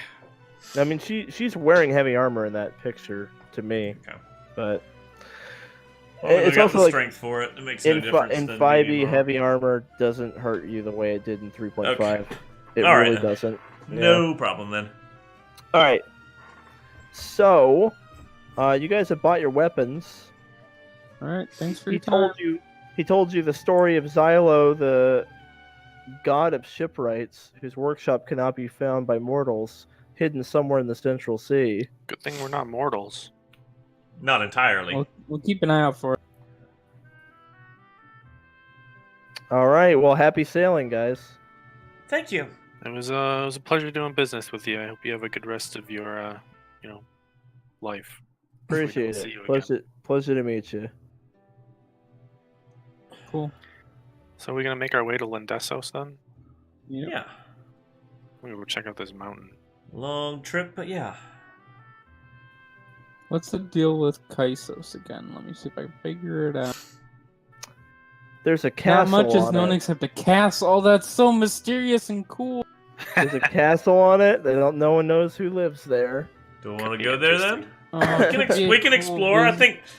I mean, she's wearing heavy armor in that picture to me, Okay. but Well, It's it's got also the like strength for it. It makes no in difference. in than 5e, medium armor. heavy armor doesn't hurt you the way it did in 3.5. Okay. It All right, really then. doesn't. Yeah. No problem then. All right. So, you guys have bought your weapons. All right, thanks for He your time. told you. He told you the story of Xylo, the god of shipwrights, whose workshop cannot be found by mortals, hidden somewhere in the Central Sea. Good thing we're not mortals. Not entirely. We'll keep an eye out for it. All right. Well, happy sailing, guys. Thank you. It was a pleasure doing business with you. I hope you have a good rest of your life. Appreciate See it. you again. Pleasure to meet you. Cool. So we're gonna make our way to Lendesos then? Yep. Yeah. We're gonna go check out this mountain. Long trip, but yeah. What's the deal with Kaisos again? Let me see if I can figure it out. There's a castle. Not much is on known it. except a castle. Oh, that's so mysterious and cool. There's a castle on it. No one knows who lives there. Do we Could want to be go there then? interesting. We can explore.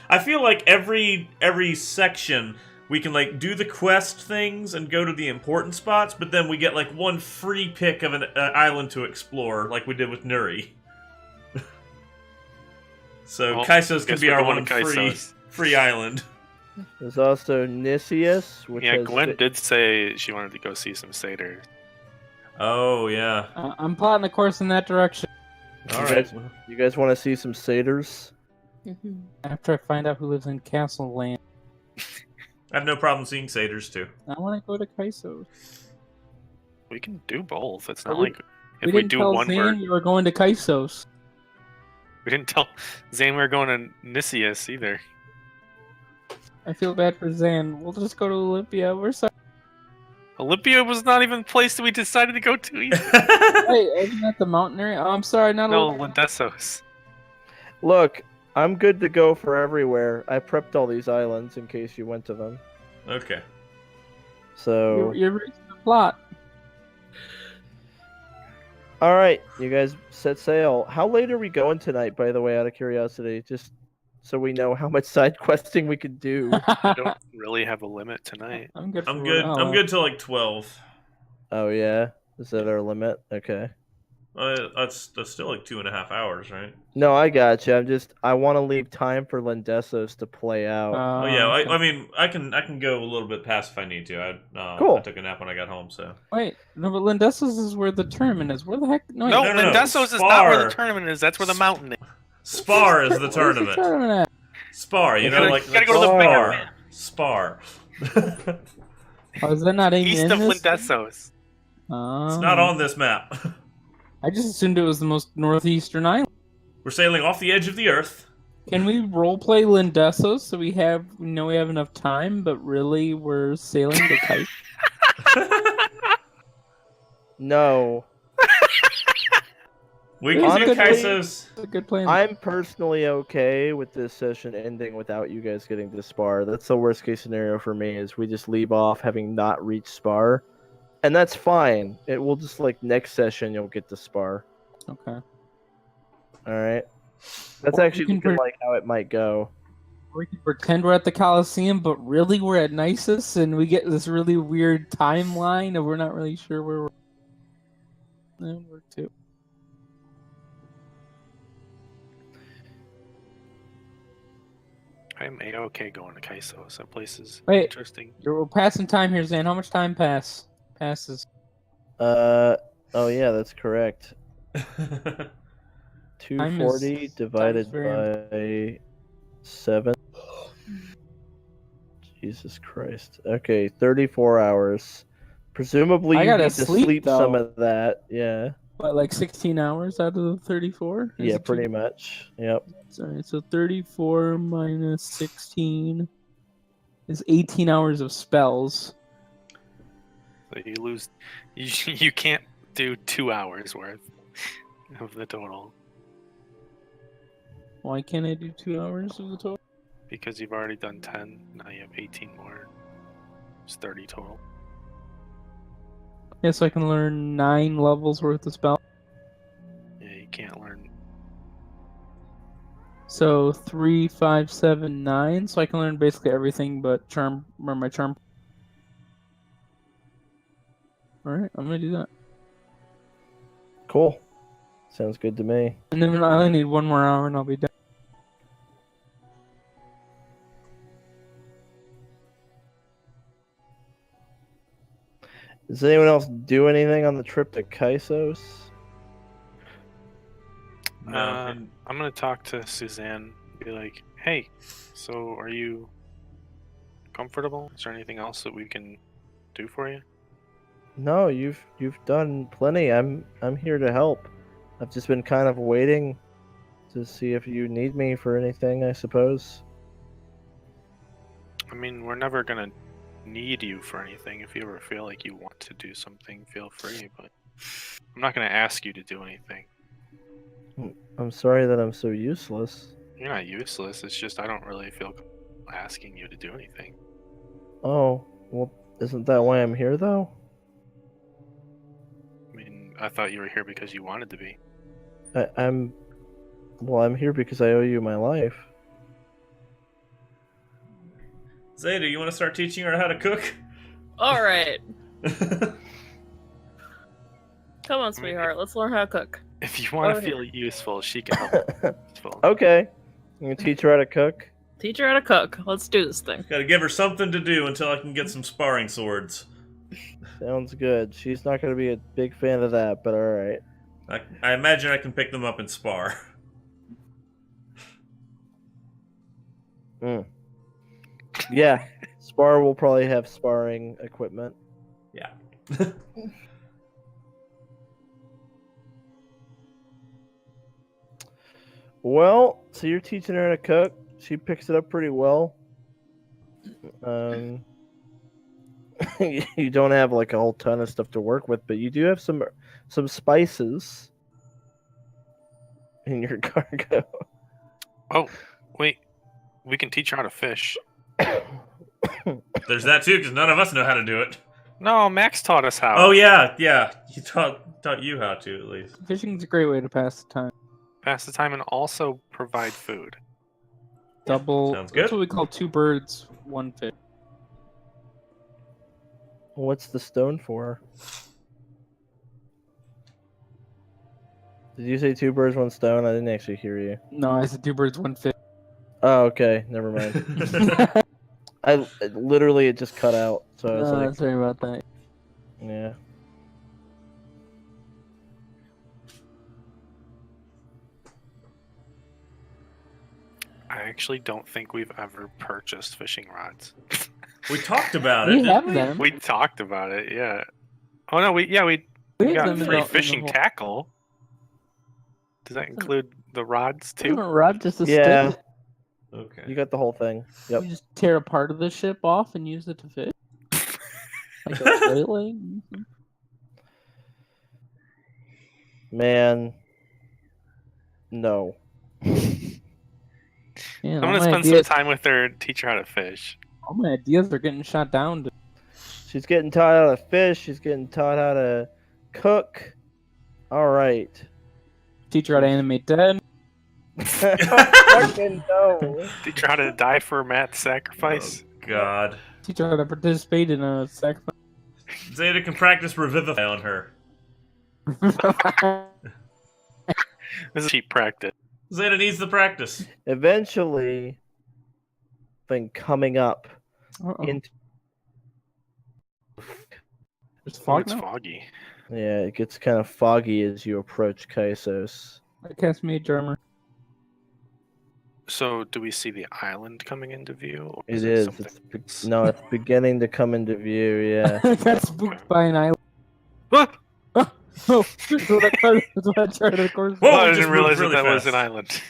I feel like every section we can like do the quest things and go to the important spots, but then we get like one free pick of an island to explore, like we did with Nuri. So Well, Kaisos can guess be we're our going one to Kaisos. free island. There's also Nicias, which Yeah, has Gwen did say she wanted to go see some satyrs. Oh yeah. I'm plotting a course in that direction. All You right. guys- You guys want to see some satyrs? After I find out who lives in Castle Land, I have no problem seeing satyrs too. I want to go to Kaisos. We can do both. It's But not we- like if we didn't do tell one, Zane we were going to Kaisos. we didn't tell Zane we were going to Nicias either. I feel bad for Zan. We'll just go to Olympia. We're sorry. Olympia was not even the place that we decided to go to either. Hey, isn't that the mountain area? Oh, I'm sorry, not No, Olympia. Lendesos. Look, I'm good to go for everywhere. I prepped all these islands in case you went to them. Okay. So, You're reading the plot. all right, you guys set sail. How late are we going tonight, by the way, out of curiosity? Just so we know how much side questing we could do. I don't really have a limit tonight. I'm good. I'm for good. Oh, I'm good till like 12. Oh, yeah? Is that our limit? Okay. That's still like 2.5 hours, right? No, I gotcha. I want to leave time for Lendesos to play out. Oh yeah, okay. I mean, I can go a little bit past if I need to. Cool. I took a nap when I got home, so. Wait, no, but Lendesos is where the tournament is. Where the heck? No, No, wait, no, Lendesos is not where the Spar. tournament is. That's where the mountain is. Spar is the where's tournament. The tournament at? Spar, you know, like You gotta go to the bigger Spar. Oh, is that not even east in of this? Lendesos. It's not on this map. I just assumed it was the most northeastern island. We're sailing off the edge of the earth. Can we roleplay Lendesos so we know we have enough time, but really we're sailing to Kite? No. We It's can a do good plan. Kaisos. That's a good plan. I'm personally okay with this session ending without you guys getting to Spar. That's the worst case scenario for me, is we just leave off having not reached Spar. And that's fine. It will just, like, next session you'll get to Spar. Okay. Alright? That's Or we actually can looking like how it might go. We can pretend we're at the Coliseum, but really we're at Nisus, and we get this really weird timeline, and we're not really sure where we're. That worked too. I'm a-okay going to Kaisos. That place is Wait. interesting. We're passing time here, Zan. How much time passes? Oh yeah, that's correct. 240 divided very by 7. Jesus Christ. Okay, 34 hours. Presumably I you gotta need to sleep, sleep some though. of that. Yeah. What, like 16 hours out of the 34? Is Yeah, it pretty too- much. Yep. Sorry, so 34 minus 16 is 18 hours of spells. So you lose. You can't do 2 hours worth of the total Why can't I do 2 hours of the total? because you've already done 10. Now you have 18 more. It's 30 total. Yeah, so I can learn 9 levels worth of spell. Yeah, you can't learn. So 3, 5, 7, 9. So I can learn basically everything but charm or my charm. Alright, I'm gonna do that. Cool. Sounds good to me. And then I only need 1 more hour and I'll be done. Does anyone else do anything on the trip to Kaisos? No, I'm gonna talk to Suzanne. Be like, hey, so are you comfortable? Is there anything else that we can do for you? No, you've done plenty. I'm here to help. I've just been kind of waiting to see if you need me for anything, I suppose. I mean, we're never gonna need you for anything. If you ever feel like you want to do something, feel free, but I'm not gonna ask you to do anything. I'm sorry that I'm so useless. You're not useless, it's just I don't really feel asking you to do anything. Oh, well, isn't that why I'm here, though? I mean, I thought you were here because you wanted to be. I'm here because I owe you my life. Xeta, you want to start teaching her how to cook? All right. Come on, sweetheart. Let's learn how to cook. If you want to Okay. feel useful, she can help. Useful. Okay. You can teach her how to cook? Teach her how to cook. Let's do this thing. Gotta give her something to do until I can get some sparring swords. Sounds good. She's not going to be a big fan of that, but alright. I imagine I can pick them up and spar. Yeah, Spar will probably have sparring equipment. Yeah. Well, so you're teaching her how to cook. She picks it up pretty well. You don't have like a whole ton of stuff to work with, but you do have some spices in your cargo. Oh, wait. We can teach her how to fish. There's that too, because none of us know how to do it. No, Max taught us how. Oh yeah. He taught you how to, at least. Fishing's a great way to pass the time. Pass the time and also provide food. Double. Sounds good. That's what we call 2 birds, 1 fish. What's the stone for? Did you say 2 birds, 1 stone? I didn't actually hear you. No, I said 2 birds, 1 fish. Oh, okay. Never mind. Literally it just cut out. So I was like, sorry about that. yeah. I actually don't think we've ever purchased fishing rods. We talked about it. We didn't have we? them. We talked about it, yeah. Oh no, we We have got them in free the- in the fishing whole- tackle. Does that include the rods Isn't too? a rod just a Yeah. stick? Okay. You got the whole thing. Yep. We just tear a part of the ship off and use it to fish? Like a whaling? Man. No. Man, I'm all gonna my spend ideas, some time with her and teach her how to fish. all my ideas are getting shot down. She's getting taught how to fish. She's getting taught how to cook. All right. Teach her how to animate dead. Fucking no. Teach her how to die for Matt's sacrifice. Oh, God. Teach her how to participate in a sacrifice. Xeta can practice revivify on her. This is cheap practice. Xeta needs the practice. Eventually, thing coming up Uh-oh. into There's Oh, fog it's now? foggy. yeah, it gets kind of foggy as you approach Kaisos. I cast mage armor. So, do we see the island coming into view? Or It it is. something else? No, it's beginning to come into view. Yeah. I got spooked by an island. Ah! Oh, that's what I tried. That's what I tried to course. Whoa, Oh, I it just didn't realize moved that really that was fast. an island.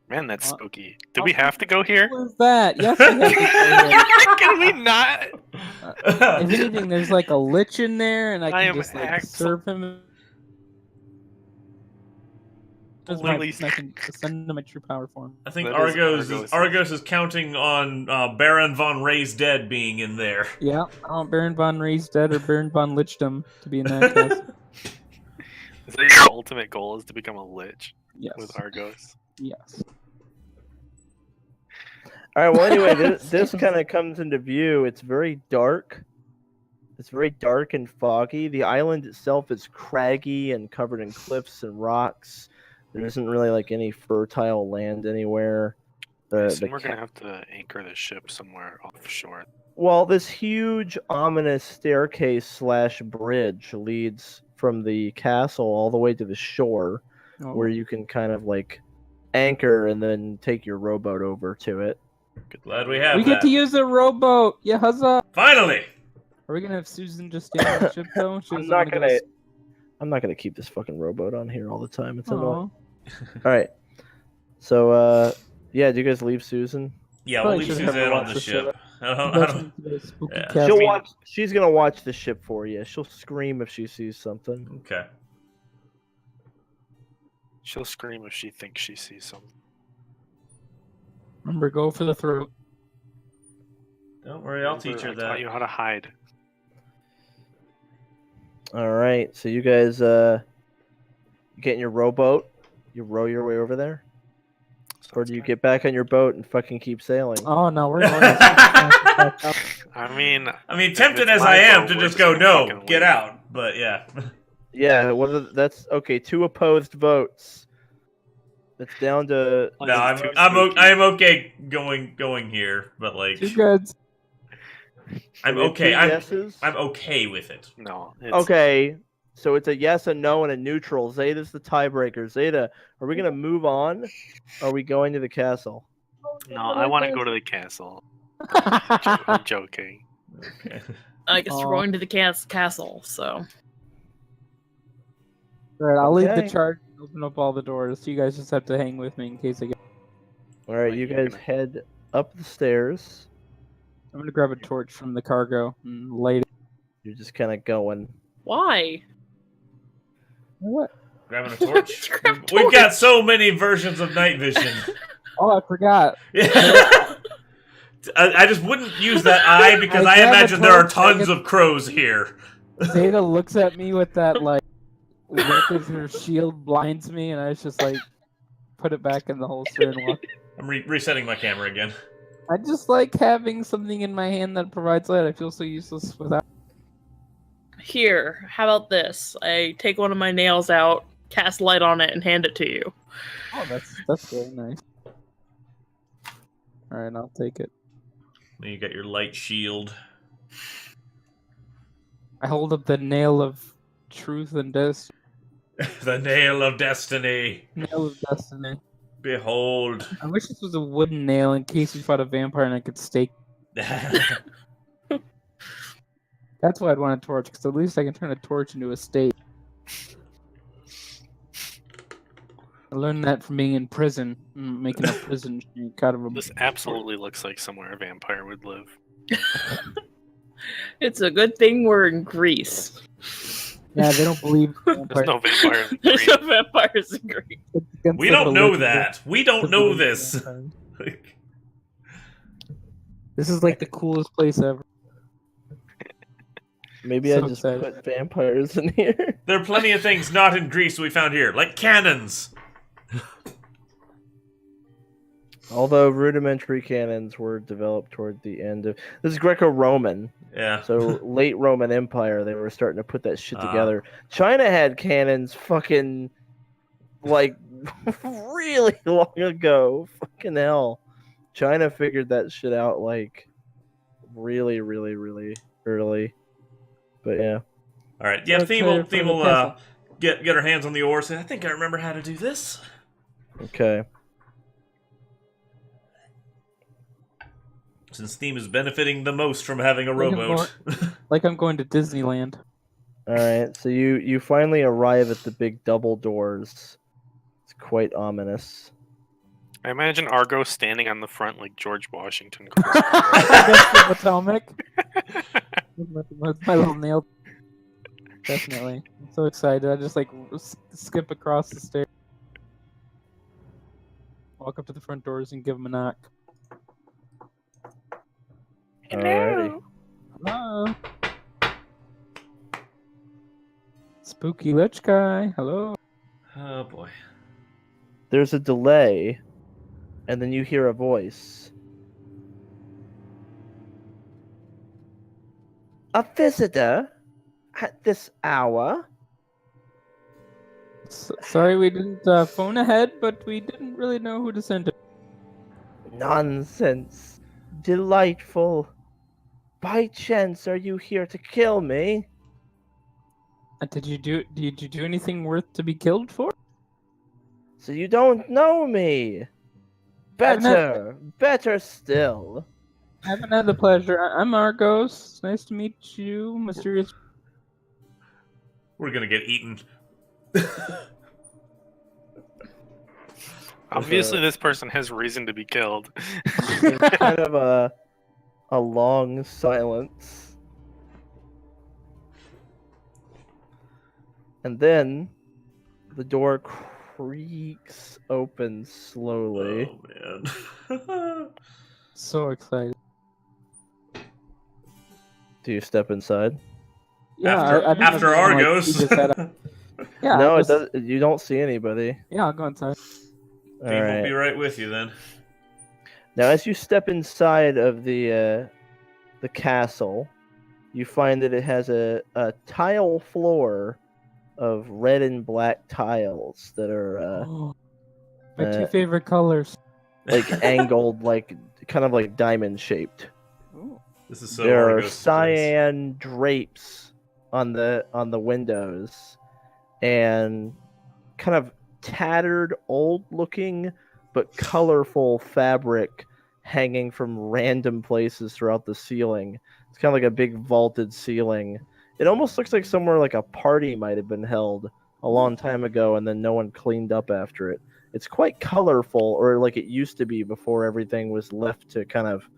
Man, that's spooky. Do we have to go here? What was that? Yes, I have to Can we not? go here. If anything, there's like a lich in there, and I I can am just like absol- serve him. Completely- I can ascend to my true power form. I think That is Argos is counting on Baron von Ray's dead being in there. Yeah, I want Baron von Ray's dead or Baron von Lichdom to be in that cast. Is that your ultimate goal? Is to become a lich Yes. with Argos? Yes. All right. Well, anyway, this kind of comes into view. It's very dark. It's very dark and foggy. The island itself is craggy and covered in cliffs and rocks. There isn't really like any fertile land anywhere. We're gonna have to anchor the ship somewhere offshore. Well, this huge ominous staircase / bridge leads from the castle all the way to the shore, where you can kind of like anchor and then take your rowboat over to it. Glad we have We that. get to use a rowboat. Yeah, huzzah! Finally! Are we gonna have Susan just stay on the ship though? She I'm doesn't not wanna I'm not gonna keep this fucking rowboat on here all the time. It's Aw. annoying. All right. So, yeah, do you guys leave Susan? Yeah, we'll Probably leave should've had Suzanne her on watch the the ship. ship. I don't, That's I don't, into the spooky yeah. cast. She'll mean- watch. She's gonna watch the ship for you. She'll scream if she sees something. Okay. She'll scream if she thinks she sees something. Remember, go for the throat. Don't worry, I'll teach her I that. taught you how to hide. All right. So you guys, get in your rowboat. You row your way over there, or do you get back on your boat and fucking keep sailing? Oh no, we're going. I mean, Tempted it's as my I am boat, to we're just just go, gonna no, fucking get leave." out. But yeah. Yeah. That's okay. 2 opposed votes. It's down to. No, This is too I'm okay going here, but like Too good. I'm we have okay. 2 yeses. I'm okay with it. No. It's, Okay. So it's a yes, a no, and a neutral. Zeta's the tiebreaker. Zeta, are we gonna move on? Or are we going to the castle? No, I want to go to the castle. I'm joking. Okay. I guess we're Aw. going to the castle, so. Alright, I'll lead the Okay. charge and open up all the doors. You guys just have to hang with me in case I get. All right, Wait, you you're guys gonna- head up the stairs. I'm gonna grab a torch from the cargo and light it. You're just kind of going. Why? What? Grabbing a torch. Grab a We've got torch. so many versions of night vision. Oh, I forgot. Yeah. I just wouldn't use that eye because I I grab a imagine there are torch, I tons get- of crows here. Zeta looks at me with that like look as her shield blinds me, and I just like put it back in the holster and walk. I'm resetting my camera again. I just like having something in my hand that provides light. I feel so useless without. Here, how about this? I take one of my nails out, cast light on it, and hand it to you. Oh, that's very nice. All right, I'll take it. Then you got your light shield. I hold up the nail of truth and destiny. The nail of destiny. Nail of destiny. Behold. I wish this was a wooden nail in case we fought a vampire and I could stake. That's why I'd want a torch, because at least I can turn a torch into a stake. I learned that from being in prison, making a prison shank out of a. This absolutely looks like somewhere a vampire would live. It's a good thing we're in Greece. Yeah, they don't believe There's vampires. no vampire in There's Greece. no vampires in Greece. It's against We the don't know religion that. We don't of know believing in this. vampires. This is like the coolest place ever. Maybe So I just excited. put vampires in here. There are plenty of things not in Greece we found here, like cannons. Although rudimentary cannons were developed toward the end of this is Greco-Roman, Yeah. so late Roman Empire. They were starting to put that shit Ah. together. China had cannons, fucking like really long ago. Fucking hell, China figured that shit out like really, really, really early. But yeah, All right. Yeah. Let's Theme head will, for theme the will castle. get her hands on the oars. I think I remember how to do this. okay. Since Theme is benefiting the most from having a Like I'm rowboat. Like I'm going to Disneyland. All right, so you finally arrive at the big double doors. It's quite ominous. I imagine Argos standing on the front like George Washington. That's the Potomac. With my little nail. Definitely. I'm so excited. I just like skip across the stairs. Walk up to the front doors and give them a knock. Alrighty. Hello. Spooky Lich Guy. Hello. Oh boy. There's a delay, and then you hear a voice. A visitor at this hour? Sorry we didn't phone ahead, but we didn't really know who to send it. Nonsense. Delightful. By chance, are you here to kill me? Did you do anything worth to be killed for? So you don't know me? Better still. I haven't had the pleasure. I'm Argos. It's nice to meet you, mysterious. We're gonna get eaten. Obviously, this person has reason to be killed. There's kind of a long silence. And then the door creaks open slowly. Oh man. So excited. Do you step inside? Yeah, after Argos. Yeah. No, it does. You don't see anybody. Yeah, I'll go inside. All Dean will right. be right with you then. Now, as you step inside of the castle, you find that it has a tile floor of red and black tiles that are My two favorite colors. like angled, like kind of like diamond shaped. Ooh. This is so There are Argos place. cyan drapes on the windows, and kind of tattered, old-looking but colorful fabric hanging from random places throughout the ceiling. It's kind of like a big vaulted ceiling. It almost looks like somewhere like a party might have been held a long time ago, and then no one cleaned up after it. It's quite colorful, or like it used to be before everything was left to kind of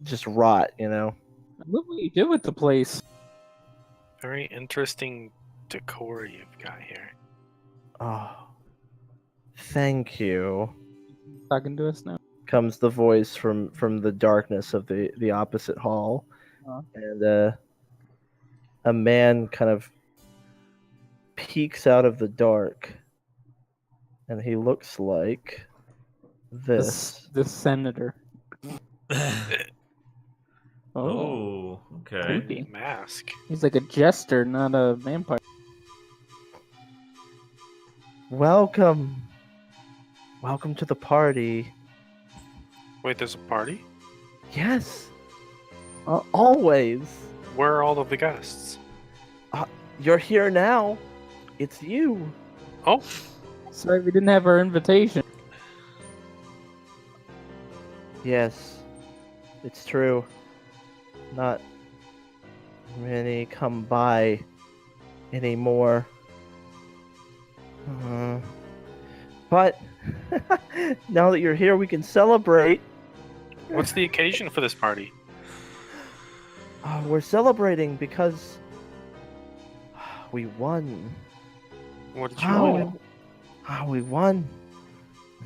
just rot, you know? I love what you did with the place. Very interesting decor you've got here. Oh, thank you. Talking to us now. Comes the voice from the darkness of the opposite hall, and a man kind of peeks out of the dark, and he looks like this. The senator. Oh, okay. Creepy. Mask. He's like a jester, not a vampire. Welcome to the party. Wait, there's a party? Yes, always. Where are all of the guests? You're here now. It's you. Oh, Sorry, we didn't have our invitation. Yes, it's true. Not many come by anymore. But now that you're here, we can celebrate. what's the occasion for this party? We're celebrating because we won. What did you win? We won.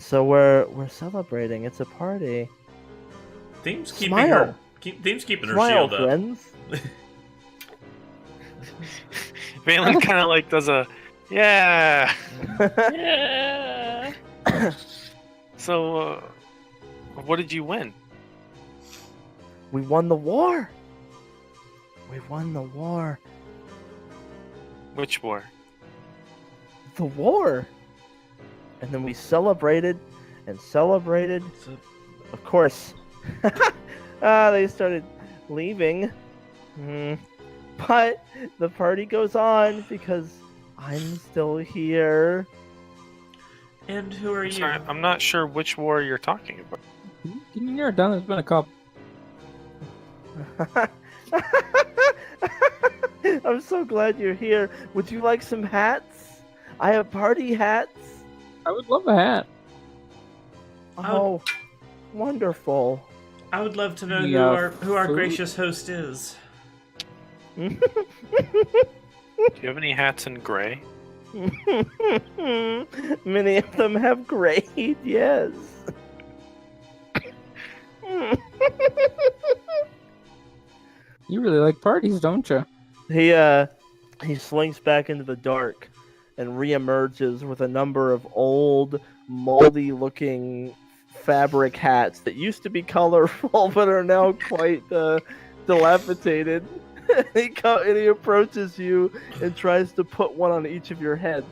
So we're celebrating. It's a party. Theme's keeping Smile. Theme's keeping her Smile, shield up. friends. Valen kind of like does a, yeah. Yeah. So, what did you win? We won the war. We won the war. Which war? The war. And then we celebrated and celebrated. Of course. They started leaving. But the party goes on because I'm still here. And who are you? Sorry, I'm not sure which war you're talking about. Can you narrow it down? There's been a couple. I'm so glad you're here. Would you like some hats? I have party hats. I would love a hat. Oh, wonderful. I would love to know Yeah, who our food? gracious host is. Do you have any hats in gray? Many of them have grade, yes. You really like parties, don't you? He slinks back into the dark and reemerges with a number of old, moldy-looking fabric hats that used to be colorful but are now quite dilapidated. He approaches you and tries to put one on each of your heads.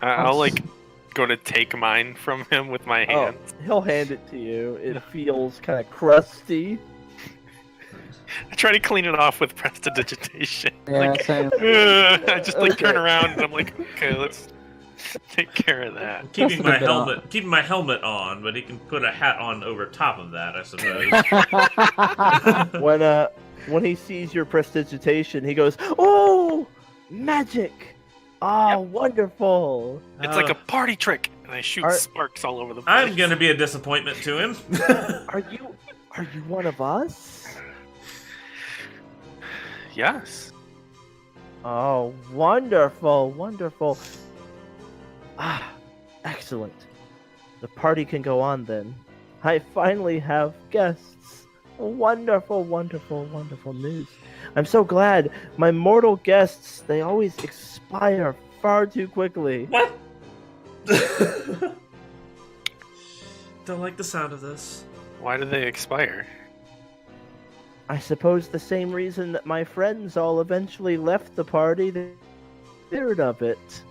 I'll like go to take mine from him with my hand. He'll hand it to you. It feels kind of crusty. I try to clean it off with prestidigitation. Yeah, Like, same. I just like Okay. turn around and I'm like, okay, let's take care of that. Keeping That's a my bit keeping my helmet on, but he can put a hat on over top of that, I suppose. When he sees your prestidigitation, he goes, "Oh, magic! Ah, wonderful!" It's like a party trick, and I shoot sparks all over the place. I'm gonna be a disappointment to him. Are you one of us? Yes. Oh, wonderful, wonderful. Ah, excellent. The party can go on then. I finally have guests. Wonderful, wonderful, wonderful news. I'm so glad. My mortal guests, they always expire far too quickly. What? Don't like the sound of this. Why do they expire? I suppose the same reason that my friends all eventually left the party. They tired of it.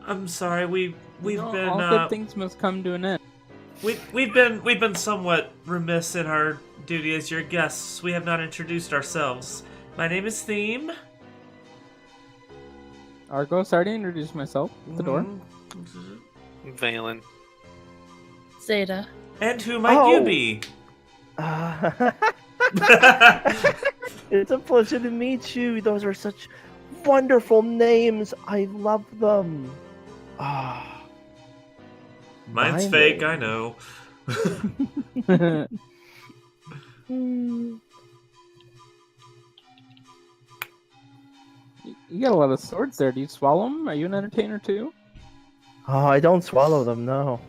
I'm sorry. We've been all good things must come to an end. we've been somewhat remiss in our duty as your guests. We have not introduced ourselves. My name is Theme. Argos, I already introduced myself at the door. Valen. Xeta. And who might you Oh. be? It's a pleasure to meet you. Those are such wonderful names. I love them. Ah. Mine's My fake, name. I know. Hmm. You got a lot of swords there. Do you swallow them? Are you an entertainer too? Oh, I don't swallow them, no.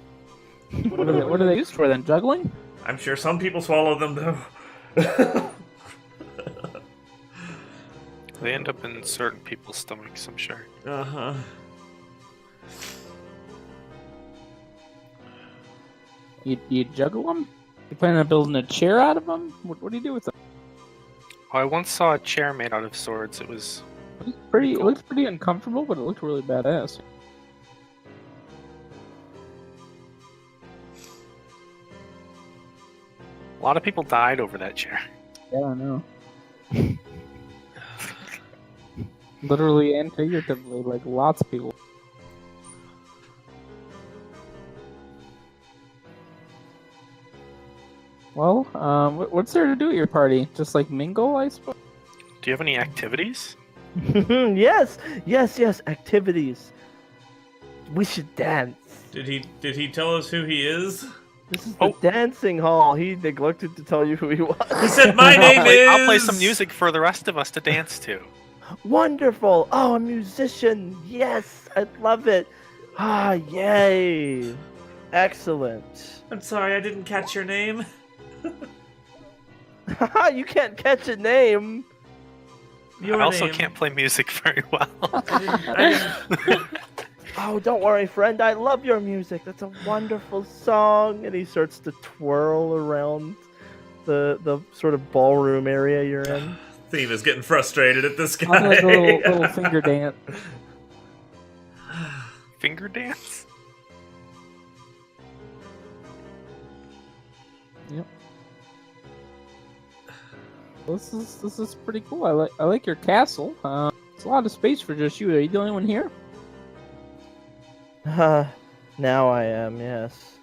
What are they used for then? Juggling? I'm sure some people swallow them though. They end up in certain people's stomachs, I'm sure. Uh-huh. You juggle them? You plan on building a chair out of them? What do you do with them? Oh, I once saw a chair made out of swords. It was It looks pretty uncomfortable, but it looked really badass. a lot of people died over that chair. Yeah, I know. Literally and figuratively, like lots of people. Well, what's there to do at your party? Just like mingle, I suppose? Do you have any activities? yes, activities. We should dance. Did he tell us who he is? This is the dancing hall. He neglected to tell you who he was. He said, "My name is." I'll play some music for the rest of us to dance to. Wonderful. Oh, a musician. Yes, I love it. Ah, yay. Excellent. I'm sorry, I didn't catch your name. You can't catch a name. Your I also name. can't play music very well. I didn't. Oh, don't worry, friend. I love your music. That's a wonderful song. And he starts to twirl around the sort of ballroom area you're in. Theme is getting frustrated at this I'll do like a guy. little finger dance. Finger dance? Yep. This is pretty cool. I like your castle. It's a lot of space for just you. Are you the only one here? Now I am, yes.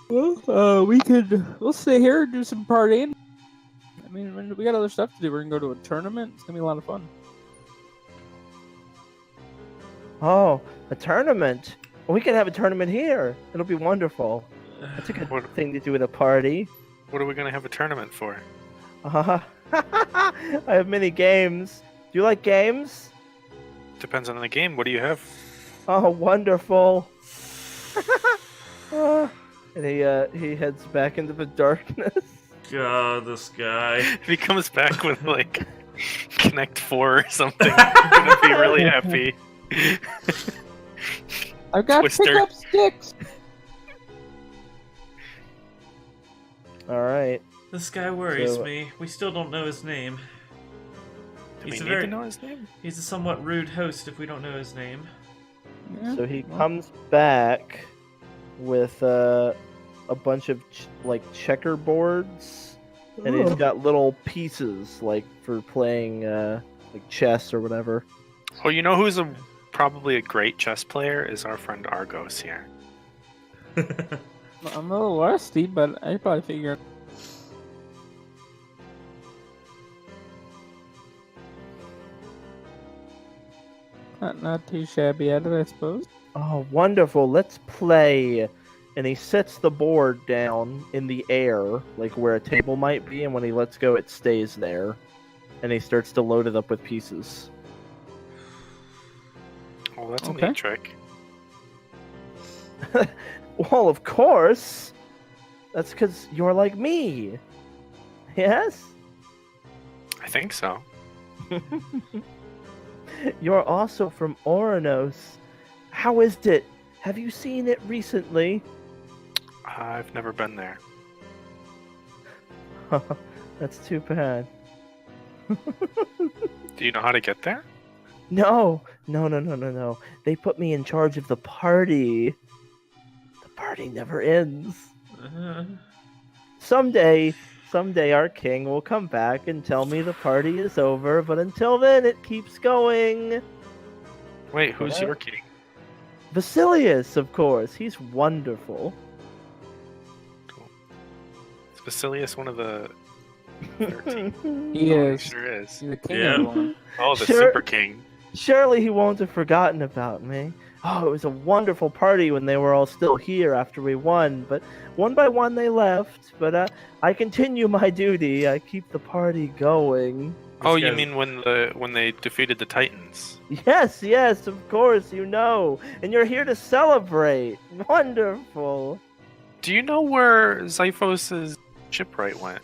Well, we'll stay here, do some partying. I mean, we got other stuff to do. We're gonna go to a tournament. It's gonna be a lot of fun. Oh, a tournament. We can have a tournament here. It'll be wonderful. That's a good thing to do at a party. What are we gonna have a tournament for? I have many games. Do you like games? Depends on the game. What do you have? Oh, wonderful. And he heads back into the darkness. God, this guy. If he comes back with like Connect 4 or something, I'm gonna be really happy. I've got Twister. pickup sticks. All right. This guy worries So- me. We still don't know his name. Do we He's a need very- to know his name? He's a somewhat rude host if we don't know his name. Yeah, So he well, comes back with a bunch of like checkerboards, and he's got little pieces like for playing like chess or whatever. Oh, you know who's probably a great chess player is our friend Argos here. I'm a little rusty, but I probably figured. Not too shabby at it, I suppose. Oh, wonderful! Let's play. And he sets the board down in the air, like where a table might be, and when he lets go, it stays there. And he starts to load it up with pieces. Oh, that's a Okay. neat trick. Well, of course. That's because you're like me. Yes? I think so. You're also from Oranos. How is it? Have you seen it recently? I've never been there. That's too bad. Do you know how to get there? No. They put me in charge of the party. The party never ends. Someday our king will come back and tell me the party is over, but until then it keeps going. Wait, who's What? your king? Vasilius, of course. He's wonderful. Is Basilius one of the 13? He Oh, is. He sure is. He's the king Yeah. of one. Oh, the Sure. Super King. Surely he won't have forgotten about me. Oh, it was a wonderful party when they were all still here after we won, but one by one they left. But I continue my duty. I keep the party going. Oh, This you guy's- mean when they defeated the Titans? Yes, of course, you know. And you're here to celebrate. Wonderful. Do you know where Xiphos' shipwright went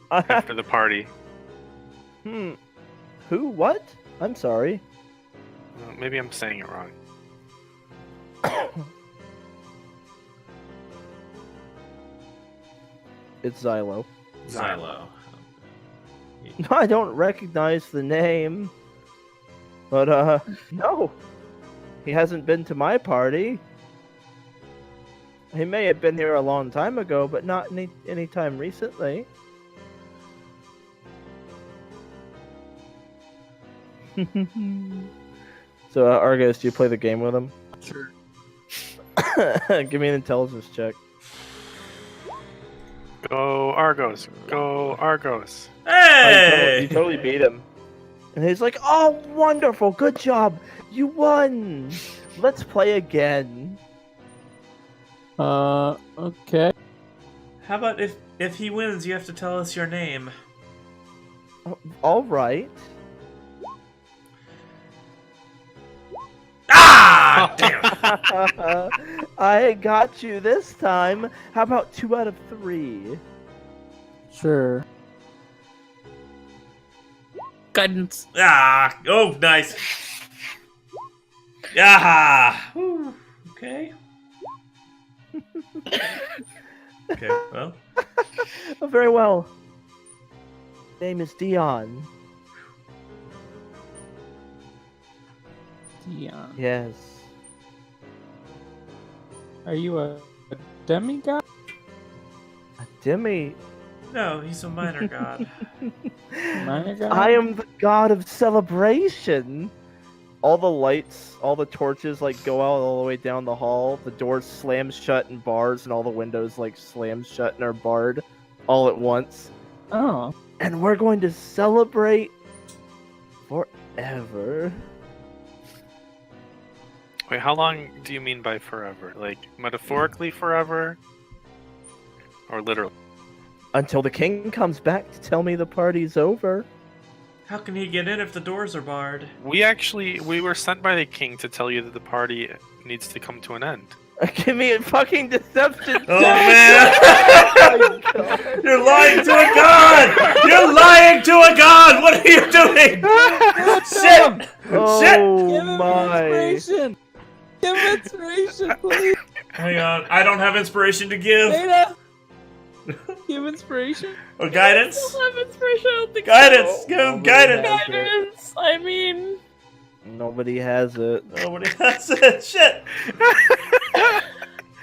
after the party? Who? What? I'm sorry. Maybe I'm saying it wrong. It's Xylo. Xylo. No, I don't recognize the name. But, no. He hasn't been to my party. He may have been here a long time ago, but not any time recently. So, Argos, do you play the game with him? Sure. Give me an intelligence check. Go Argos! Go Argos! Hey! You totally beat him. And he's like, "Oh, wonderful! Good job! You won! Let's play again." Okay. How about if he wins, you have to tell us your name. All right. Ah! Damn! I got you this time. How about 2 out of 3? Sure. Guidance. Ah! Oh, nice. Yeah. Whew. Okay. Okay. Well. Oh, very well. Name is Dion. Dion. Yes. Are you a demigod? A demi. No, he's a minor god. Minor god? I am the god of celebration. All the lights, all the torches, like, go out all the way down the hall. The doors slam shut in bars, and all the windows, like, slam shut and are barred all at once. Oh. And we're going to celebrate forever. Wait, how long do you mean by forever? Like metaphorically forever, or literally? Until the king comes back to tell me the party's over. How can he get in if the doors are barred? We were sent by the king to tell you that the party needs to come to an end. Give me a fucking deception. Oh man! You're lying to a god! You're lying to a god! What are you doing? Shit! Oh Shit! my! Inspiration! Give him inspiration, please! Hang on, I don't have inspiration to give. Ada! Give inspiration? Or guidance? I don't have inspiration. I don't think Guidance! so. Give him Nobody guidance! has it. Guidance. I mean, Nobody has it. Nobody has it. Shit!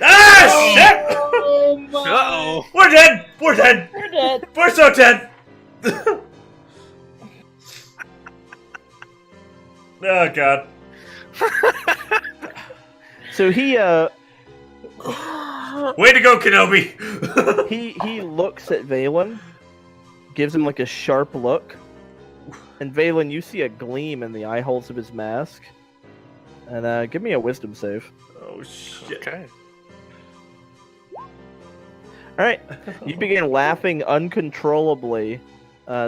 Ah! Shit! Oh my! Uh-oh. We're dead! We're dead! we're dead. We're so dead! Oh god. So he Way to go, Kenobi! he looks at Valen, gives him like a sharp look, and Valen, you see a gleam in the eye holes of his mask. And give me a wisdom save. Oh shit. Okay. Alright. You begin laughing uncontrollably,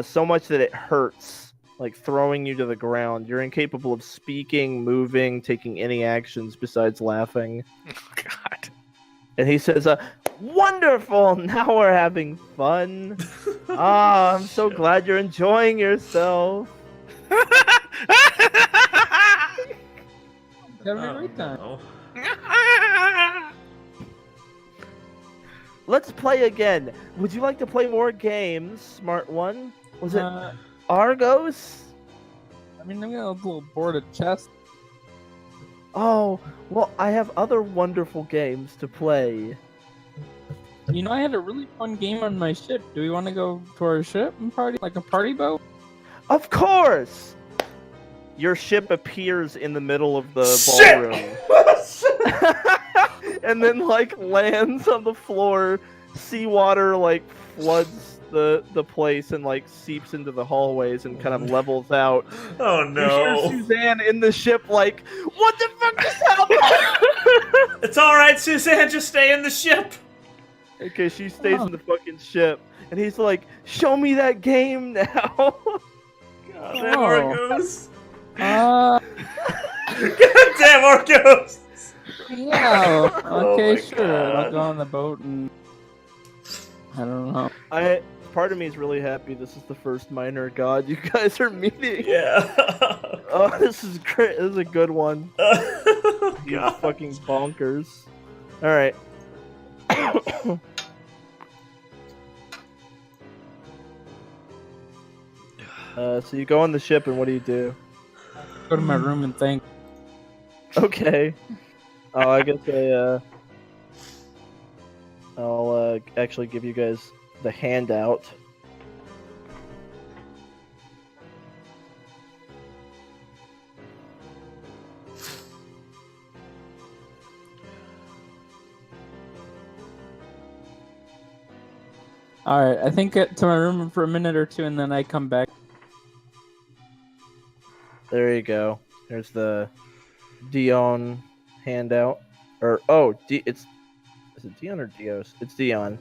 so much that it hurts, like throwing you to the ground. You're incapable of speaking, moving, taking any actions besides laughing. Oh god. And he says, wonderful! Now we're having fun. Ah, I'm so glad you're enjoying yourself. Having a great time. no. Let's play again. Would you like to play more games, smart one? Was it Argos? I mean, I'm getting a little bored of chess. Oh, well, I have other wonderful games to play. You know, I had a really fun game on my ship. Do we want to go to our ship and party? Like a party boat? Of course! Your ship appears in the middle of the Shit! ballroom. And then, like, lands on the floor. Seawater, like, floods the place and, like, seeps into the hallways and kind of levels out. Oh You no. hear Suzanne in the ship, like, what the fuck just happened? It's alright, Suzanne, just stay in the ship. Okay, she stays in the fucking ship. And he's like, show me that game now. God damn Argos. Uh, God damn Argos. yeah. Oh Okay, my sure. God. I'll go on the boat and... I don't know. Part of me is really happy this is the first minor god you guys are meeting. Yeah. Oh, this is great. This is a good one. He's God. fucking bonkers. Alright. So you go on the ship and what do you do? Go to my room and think. Okay. Oh, I guess I'll actually give you guys the handout. Alright, I think get to my room for a minute or two and then I come back. There you go. There's the Dion handout. Or is it Dion or Dios? It's Dion.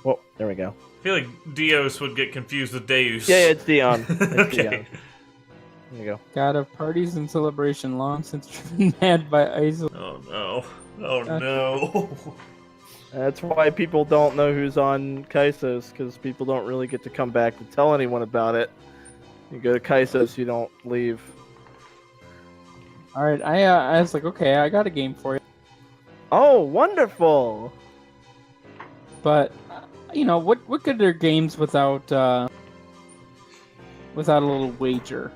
Well, there we go. I feel like Dios would get confused with Deus. Yeah, it's Dion. It's Okay. Dion. There you go. God of parties and celebration, long since driven mad by isol. Oh no. Oh no. That's why people don't know who's on Kaisos, because people don't really get to come back to tell anyone about it. You go to Kaisos, you don't leave. Alright, I was like, okay, I got a game for you. Oh, wonderful! But, you know, what good are games without a little wager?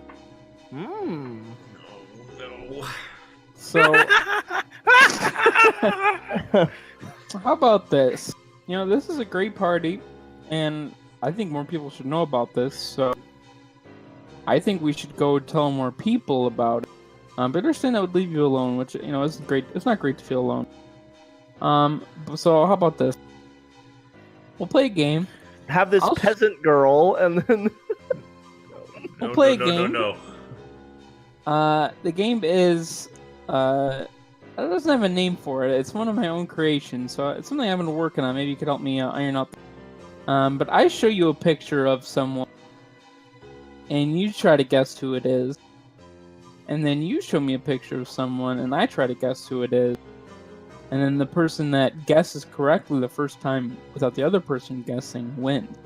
Hmm. No. So, how about this? You know, this is a great party, and I think more people should know about this, so I think we should go tell more people about it. But understand that would leave you alone, which, you know, isn't great. It's not great to feel alone. So how about this? We'll play a game. Have this I'll- peasant girl, and then... We'll play a no, game. No. The game is It doesn't have a name for it. It's one of my own creations, so it's something I've been working on. Maybe you could help me iron out. But I show you a picture of someone, and you try to guess who it is. And then you show me a picture of someone, and I try to guess who it is. And then the person that guesses correctly the first time without the other person guessing wins.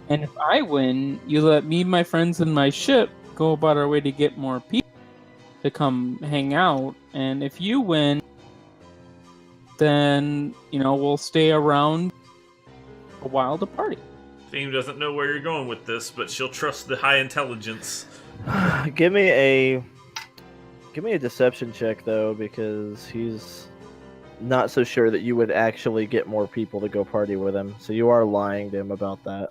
And if I win, you let me, my friends, and my ship go about our way to get more people to come hang out. And if you win, then, we'll stay around a while to party. Theme doesn't know where you're going with this, but she'll trust the high intelligence. Give me a deception check though, because he's not so sure that you would actually get more people to go party with him. So you are lying to him about that.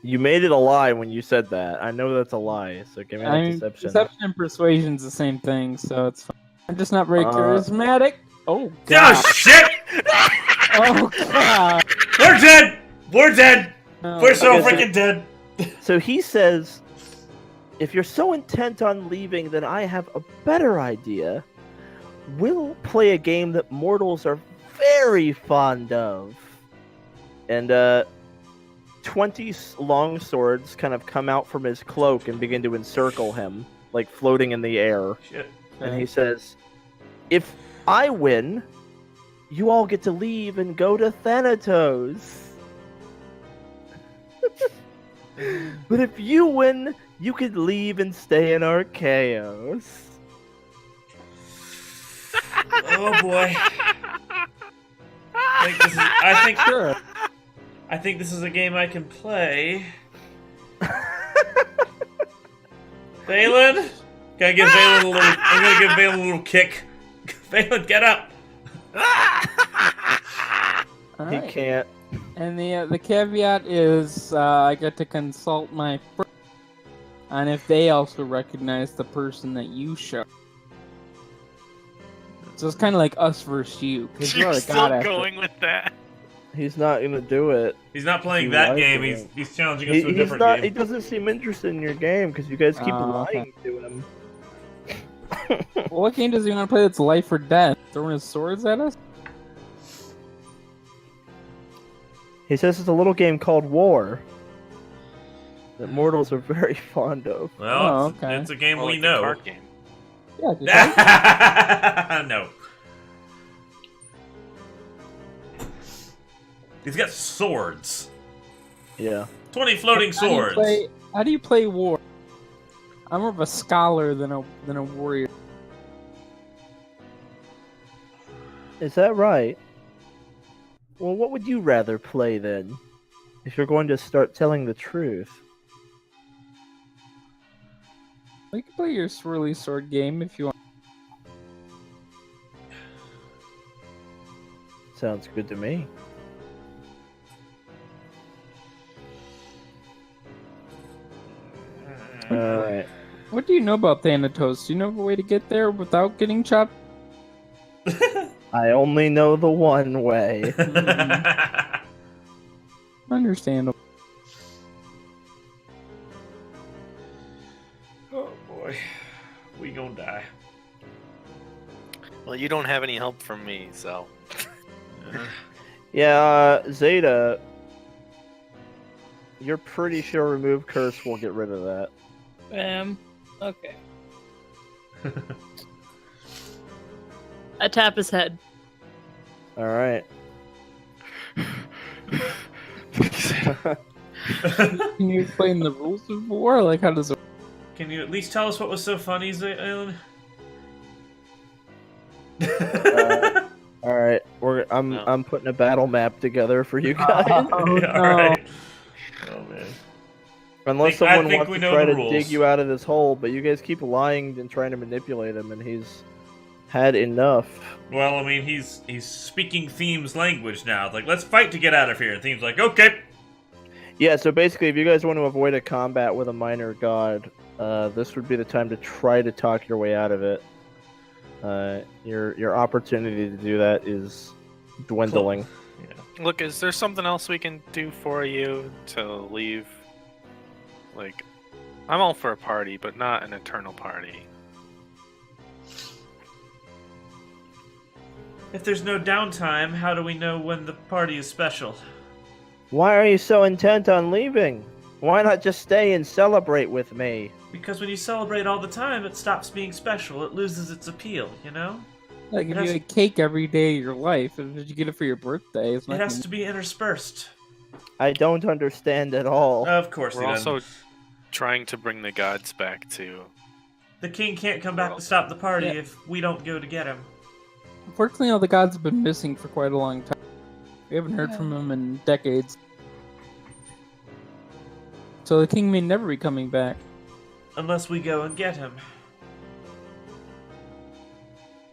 You made it a lie when you said that. I know that's a lie, so give me that deception. Deception and persuasion's the same thing, so it's fine. I'm just not very charismatic. Oh, God. Oh, shit! Oh, God. We're dead! We're dead! No. We're so Okay, freaking dead! So he says, if you're so intent on leaving, then I have a better idea. We'll play a game that mortals are very fond of. And, 20 long swords kind of come out from his cloak and begin to encircle him, like floating in the air. Shit. And he says, if I win, you all get to leave and go to Thanatos. But if you win, you could leave and stay in Argos. Oh boy. I think this is a game I can play. Valen? I'm gonna give Valen a little kick. Valen, get up! All He right. can't. And the caveat is I get to consult my friends on if they also recognize the person that you show. So it's kind of like us versus you. Because You're still going with that. He's not gonna do it. He's not playing You that like game. it. He's challenging us to a He's different not. He game. doesn't seem interested in your game because you guys keep Oh, lying to him. Well, what game does he want to play that's life or death? Throwing his swords at us? He says it's a little game called War that mortals are very fond of. Well, okay. it's a game Well, we like the know. card game. Yeah, No. He's got swords. Yeah. 20 floating swords. How do you play war? I'm more of a scholar than a warrior. Is that right? Well, what would you rather play then? If you're going to start telling the truth. We can play your swirly sword game if you want. Sounds good to me. Alright. What do you know about Thanatos? Do you know of a way to get there without getting chopped? I only know the one way. Understandable. Oh boy. We gonna die. Well, you don't have any help from me, so. Yeah, Xeta. You're pretty sure remove curse will get rid of that. Okay. I tap his head. Alright. Can you explain the rules of war? Like, how does it? Can you at least tell us what was so funny, Alan? Alright, I'm putting a battle map together for you guys. Oh, no. Alright. Oh man. Unless I someone think wants we to know try the to rules. dig you out of this hole, but you guys keep lying and trying to manipulate him, and he's had enough. Well, I mean, he's speaking Theme's language now. Like, let's fight to get out of here. And Theme's like, okay. Yeah, so basically, if you guys want to avoid a combat with a minor god, this would be the time to try to talk your way out of it. Your opportunity to do that is dwindling. Yeah. Look, is there something else we can do for you to leave? Like, I'm all for a party, but not an eternal party. If there's no downtime, how do we know when the party is special? Why are you so intent on leaving? Why not just stay and celebrate with me? Because when you celebrate all the time, it stops being special. It loses its appeal, you know? Like if you had cake every day of your life, and did you get it for your birthday? It has to be interspersed. I don't understand at all. Of course We're also trying to bring the gods back to... The king can't come back to stop the party if we don't go to get him. Unfortunately, all the gods have been missing for quite a long time. We haven't heard from them in decades. So the king may never be coming back. Unless we go and get him.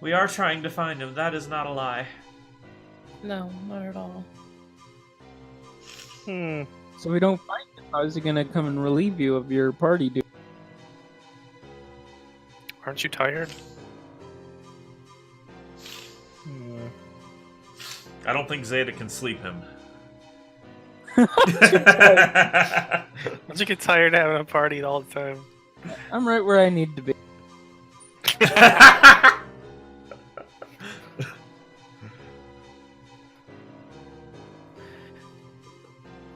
We are trying to find him, that is not a lie. No, not at all. So we don't find him. How is he gonna come and relieve you of your party duty? Aren't you tired? I don't think Xeta can sleep him. Don't you get tired having a party all the time? I'm right where I need to be.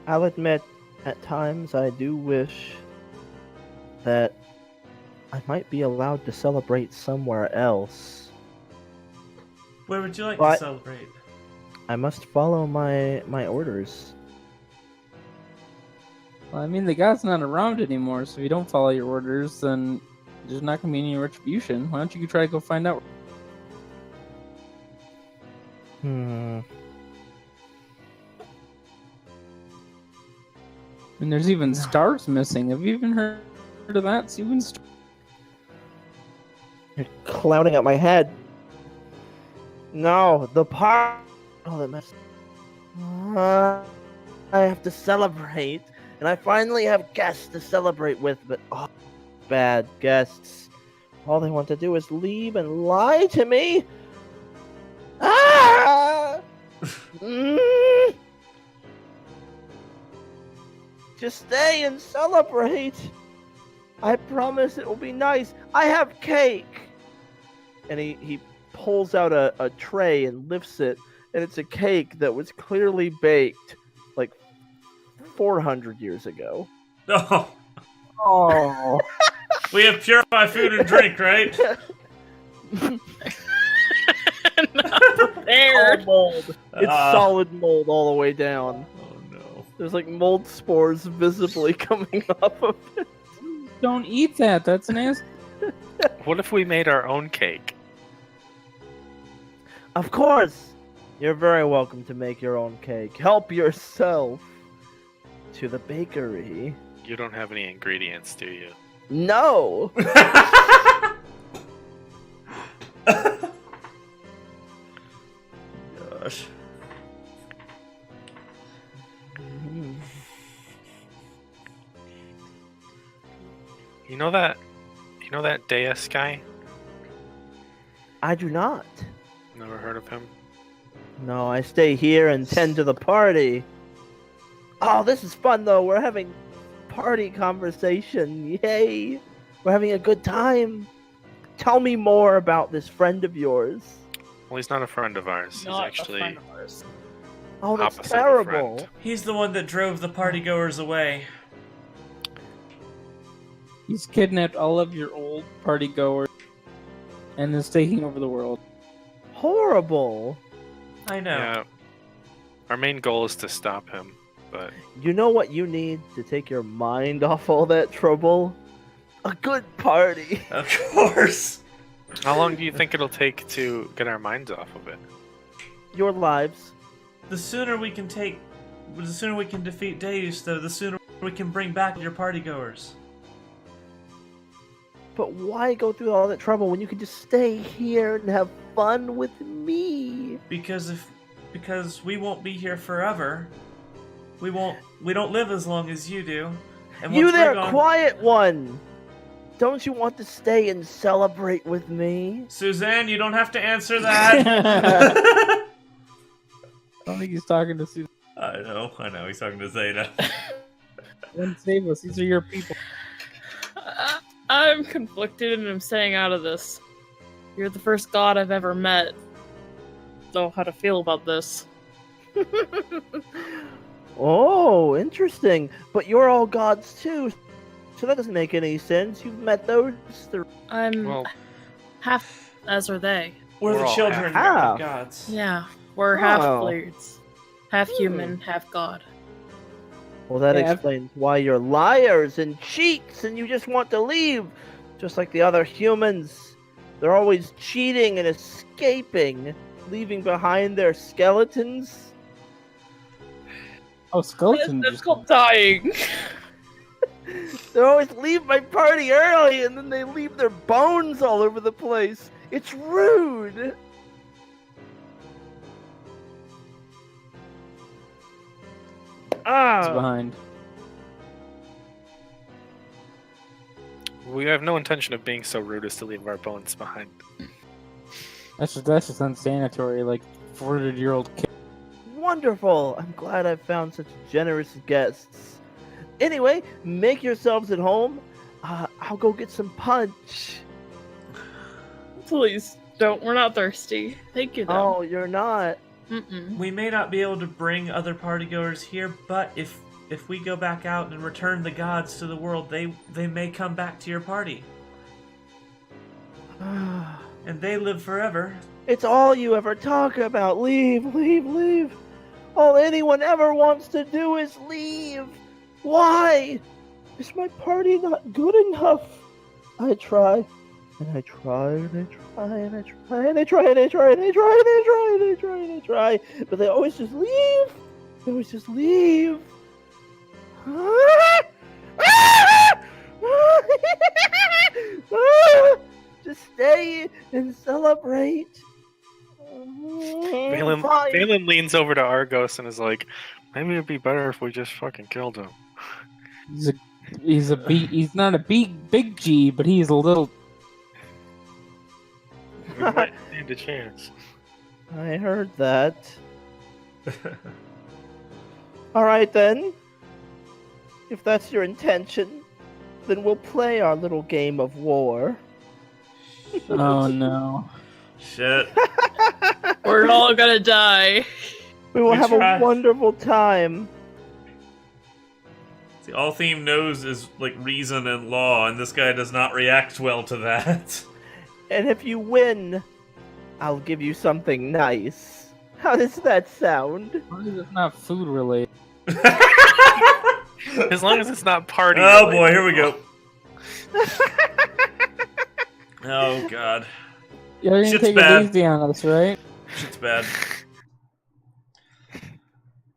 I'll admit, at times I do wish that I might be allowed to celebrate somewhere else. Where would you like to celebrate? I must follow my orders. Well, I mean, the god's not around anymore, so if you don't follow your orders, then there's not going to be any retribution. Why don't you try to go find out? And there's even stars missing. Have you even heard of that? It's even You're clouding up my head. No, the part. Oh, that mess. I have to celebrate, and I finally have guests to celebrate with, but bad guests. All they want to do is leave and lie to me. Just stay and celebrate. I promise it will be nice. I have cake. And he pulls out a tray and lifts it, and it's a cake that was clearly baked like 400 years ago. Oh. We have purified food and drink, right? Not prepared. All mold. It's solid mold all the way down. Oh no. There's like mold spores visibly coming off of it. Don't eat that. That's nasty. What if we made our own cake? Of course! You're very welcome to make your own cake. Help yourself to the bakery. You don't have any ingredients, do you? No! Gosh. You know that Deus guy? I do not. Never heard of him? No, I stay here and tend to the party. Oh, this is fun though. We're having party conversation. Yay! We're having a good time. Tell me more about this friend of yours. Well, he's not a friend of ours. Not he's actually a friend of ours. Oh, that's opposite of terrible. friend. He's the one that drove the partygoers away. He's kidnapped all of your old party goers and is taking over the world. Horrible. I know. Yeah. Our main goal is to stop him, but You know what you need to take your mind off all that trouble? A good party. Of course. how long do you think it'll take to get our minds off of it? Your lives. The sooner we can defeat Deus, though, the sooner we can bring back your partygoers. But why go through all that trouble when you can just stay here and have fun with me? Because we won't be here forever. We don't live as long as you do. And You once we're there, gone- quiet one! Don't you want to stay and celebrate with me? Suzanne, you don't have to answer that. I don't think he's talking to Susan. I know. He's talking to Xeta. Gwen, save us. These are your people. I'm conflicted and I'm staying out of this. You're the first god I've ever met. know how to feel about this. Oh, interesting. But you're all gods too, so that doesn't make any sense. You've met those three. I'm Well, half, as are they. We're the We're all children half. of gods. Yeah, we're Oh. half-blades. Half human, half god. Well, that Yeah. explains why you're liars and cheats and you just want to leave. Just like the other humans. They're always cheating and escaping, leaving behind their skeletons. Oh, skeleton. That's just- called dying. They always leave my party early and then they leave their bones all over the place. It's rude. It's Ah, behind. we have no intention of being so rude as to leave our bones behind. That's just unsanitary. Like 400-year-old kid. wonderful. I'm glad I found such generous guests. Anyway, make yourselves at home. I'll go get some punch. Please don't. We're not thirsty. Thank you, though. Oh, you're not. Mm-mm. We may not be able to bring other partygoers here, but if we go back out and return the gods to the world, they may come back to your party. And they live forever. It's all you ever talk about. Leave, leave, leave. All anyone ever wants to do is leave. Why? Is my party not good enough? I try, and I try, and I try, and I try, and I try, and I try, and I try, and I try, and I try, and I try, but they always just leave. They always just leave. Just stay and celebrate. Valen, Fine. Valen leans over to Argos and is like, maybe it'd be better if we just fucking killed him. He's not a big G, but he's a little. We might stand a chance. I heard that. Alright then. If that's your intention, then we'll play our little game of war. Oh no. Shit. We're all gonna die. We will We have tried. a wonderful time. See, all Theme knows is like reason and law, and this guy does not react well to that. And if you win, I'll give you something nice. How does that sound? Why is it not food related? As long as it's not party. Oh related. boy, here we go. Oh god, Yeah, you're gonna Shit's take bad. it easy on us, right? shit's bad.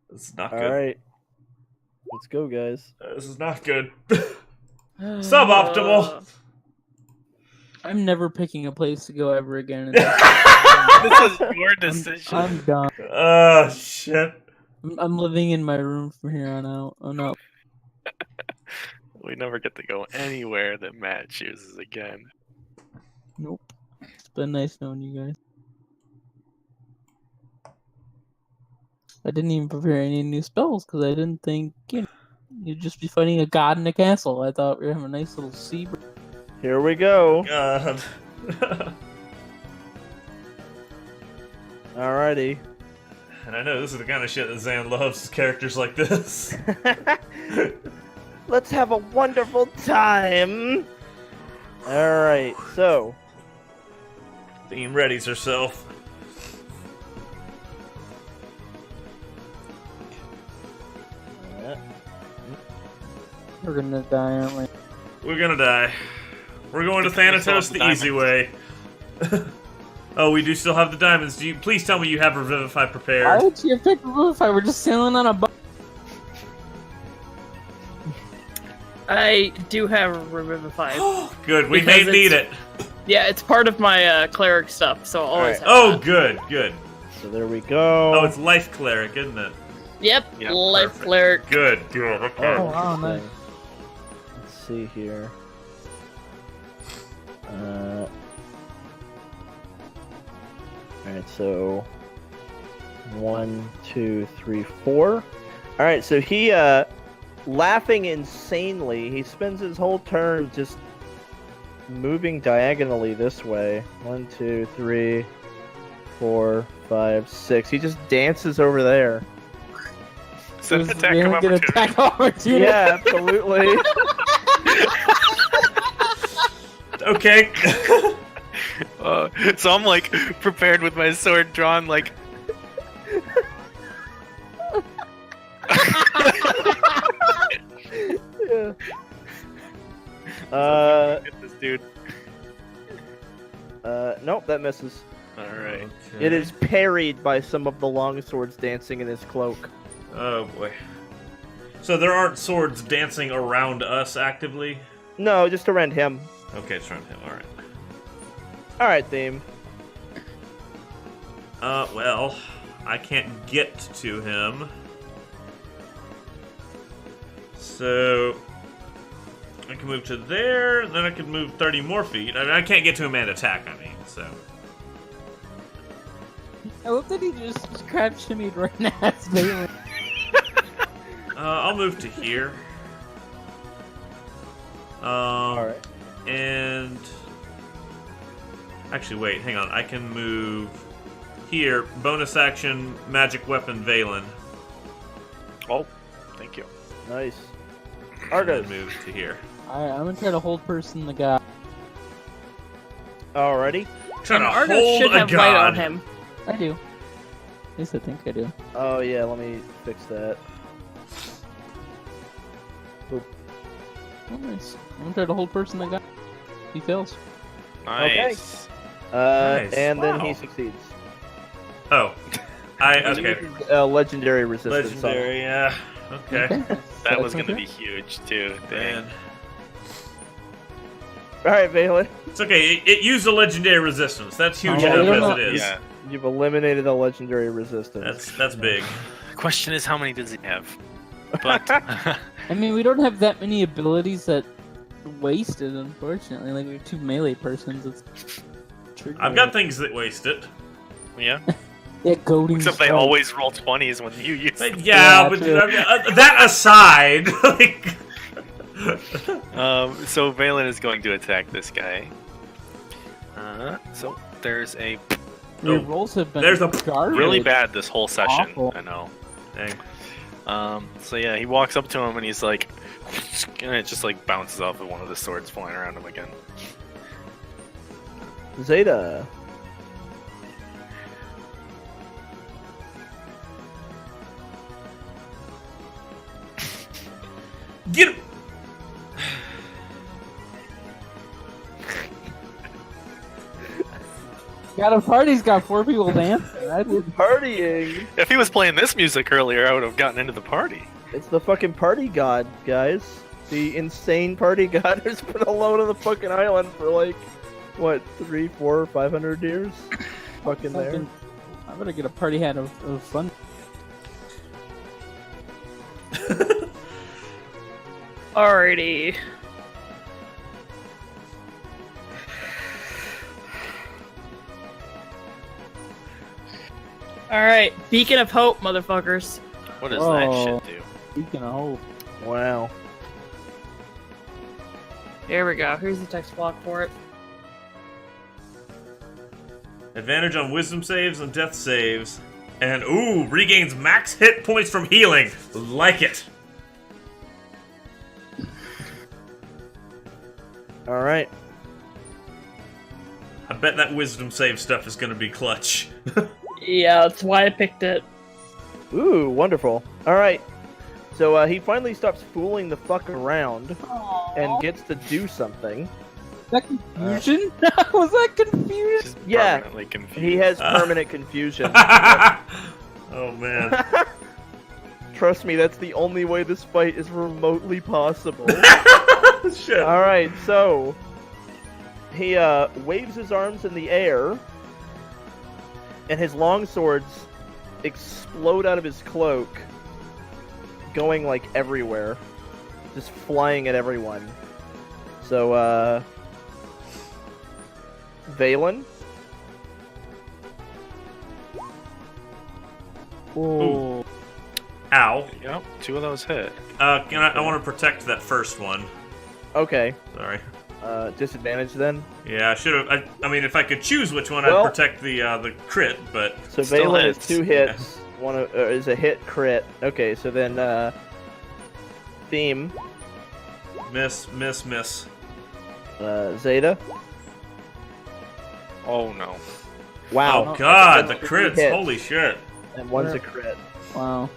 This is not good. Alright. Let's go, guys. This is not good. Suboptimal. I'm never picking a place to go ever again. In this. This is your decision. I'm done. Oh shit. I'm living in my room from here on out. Oh no. We never get to go anywhere that Matt chooses again. Nope. It's been nice knowing you guys. I didn't even prepare any new spells because I didn't think you'd just be fighting a god in a castle. I thought we were having a nice little sea. Here we go. God. Alrighty. And I know this is the kind of shit that Zan loves, characters like this. Let's have a wonderful time. Alright, so. Theme readies herself. We're gonna die, aren't we? We're gonna die. We're going to We still Thanatos have the the easy way. Oh, we do still have the diamonds. Please tell me you have Revivify Why prepared. would you pick Revivify? We're just sailing on a boat. I do have Revivify. Good, we Because may need it. Yeah, it's part of my cleric stuff, so I'll always have Oh, that. good, good. So there we go. Oh, it's Life Cleric, isn't it? Yep, Yeah, life perfect. cleric. Good, good. Okay. Oh, wow, nice. interesting. Let's see here. Alright, so 1, 2, 3, 4. Alright, so he laughing insanely. He spends his whole turn just moving diagonally this way. 1, 2, 3, 4, 5, 6. He just dances over there. Is that an attack Valen of get opportunity? attack of opportunity? Yeah, absolutely. Okay. So I'm like prepared with my sword drawn, like. Yeah. Get this dude. Nope, that misses. All right. It is parried by some of the long swords dancing in his cloak. Oh boy. So there aren't swords dancing around us actively? No, just around him. Okay, it's around him. All right. All right, Theme. Well, I can't get to him. So I can move to there, then I can move 30 more feet. I mean, I can't get to him and attack, I mean, so. I love that he just crab shimmied right now. It's Valen. I'll move to here. Alright. And actually, wait, hang on. I can move here. Bonus action, magic weapon, Valen. Oh, thank you. Nice. And Argos. then move to here. Alright, I'm gonna try to hold person the guy. Alrighty. Trying to Argos hold should a have light on god. him. I do. At least I think I do. Oh, yeah, let me fix that. Oh, nice. I'm gonna try to hold person the guy. He fails. Nice. Nice. And then Wow. he succeeds. Oh. He Okay. uses, legendary resistance. on it. Legendary, yeah. Okay. That was gonna be huge too. Dang. Man. Alright, Valen. It's okay. It used a legendary resistance. That's huge Oh, we enough don't as it is. Yeah. You've eliminated a legendary resistance. That's big. Question is, how many does he have? But I mean, we don't have that many abilities that wasted, unfortunately. Like, we have 2 melee persons. It's tricky. I've got things that waste it. yeah. Yeah, goading Except they strike. always roll 20s when you use them. Yeah, but true. that aside, like, So Valen is going to attack this guy. So there's a Your Oh, rolls have been there's a garbage. really bad this whole session. Awful. I know. dang. So yeah, he walks up to him and he's like, and it just like bounces off of one of the swords flying around him again. Xeta. Get him! Got a party's got 4 people dancing. I would Partying. If he was playing this music earlier, I would have gotten into the party. It's the fucking party god, guys. The insane party god who's been alone on the fucking island for like, what, 300, 400, 500 years? Fucking there. I better get a party hat of fun. Alrighty. Alright, Beacon of Hope, motherfuckers. What does Whoa. that shit do? Speaking of hope. Wow. Here we go. Here's the text block for it. Advantage on wisdom saves and death saves. And, ooh, regains max hit points from healing. Like it. Alright. I bet that wisdom save stuff is going to be clutch. Yeah, that's why I picked it. Ooh, wonderful. Alright. So he finally stops fooling the fuck around and gets to do something. Was that confusion? Was that confusion? Just Yeah. permanently confused. He has permanent confusion. Oh, man. Trust me, that's the only way this fight is remotely possible. Shit. Alright, so he waves his arms in the air, and his long swords explode out of his cloak, going like everywhere, just flying at everyone. So, Valen? Oh. Ow. Yep, 2 of those hit. I want to protect that first one. Okay. Sorry. Disadvantage then? Yeah, I should have. I mean, if I could choose which one, Well- I'd protect the crit. But So Still Valen is hits. 2 hits. One is a hit crit. Okay, so then Theme, miss. Xeta. Oh no. Wow. Oh God, the That's 2 crits! hits, Holy shit! And one's a crit. Wow.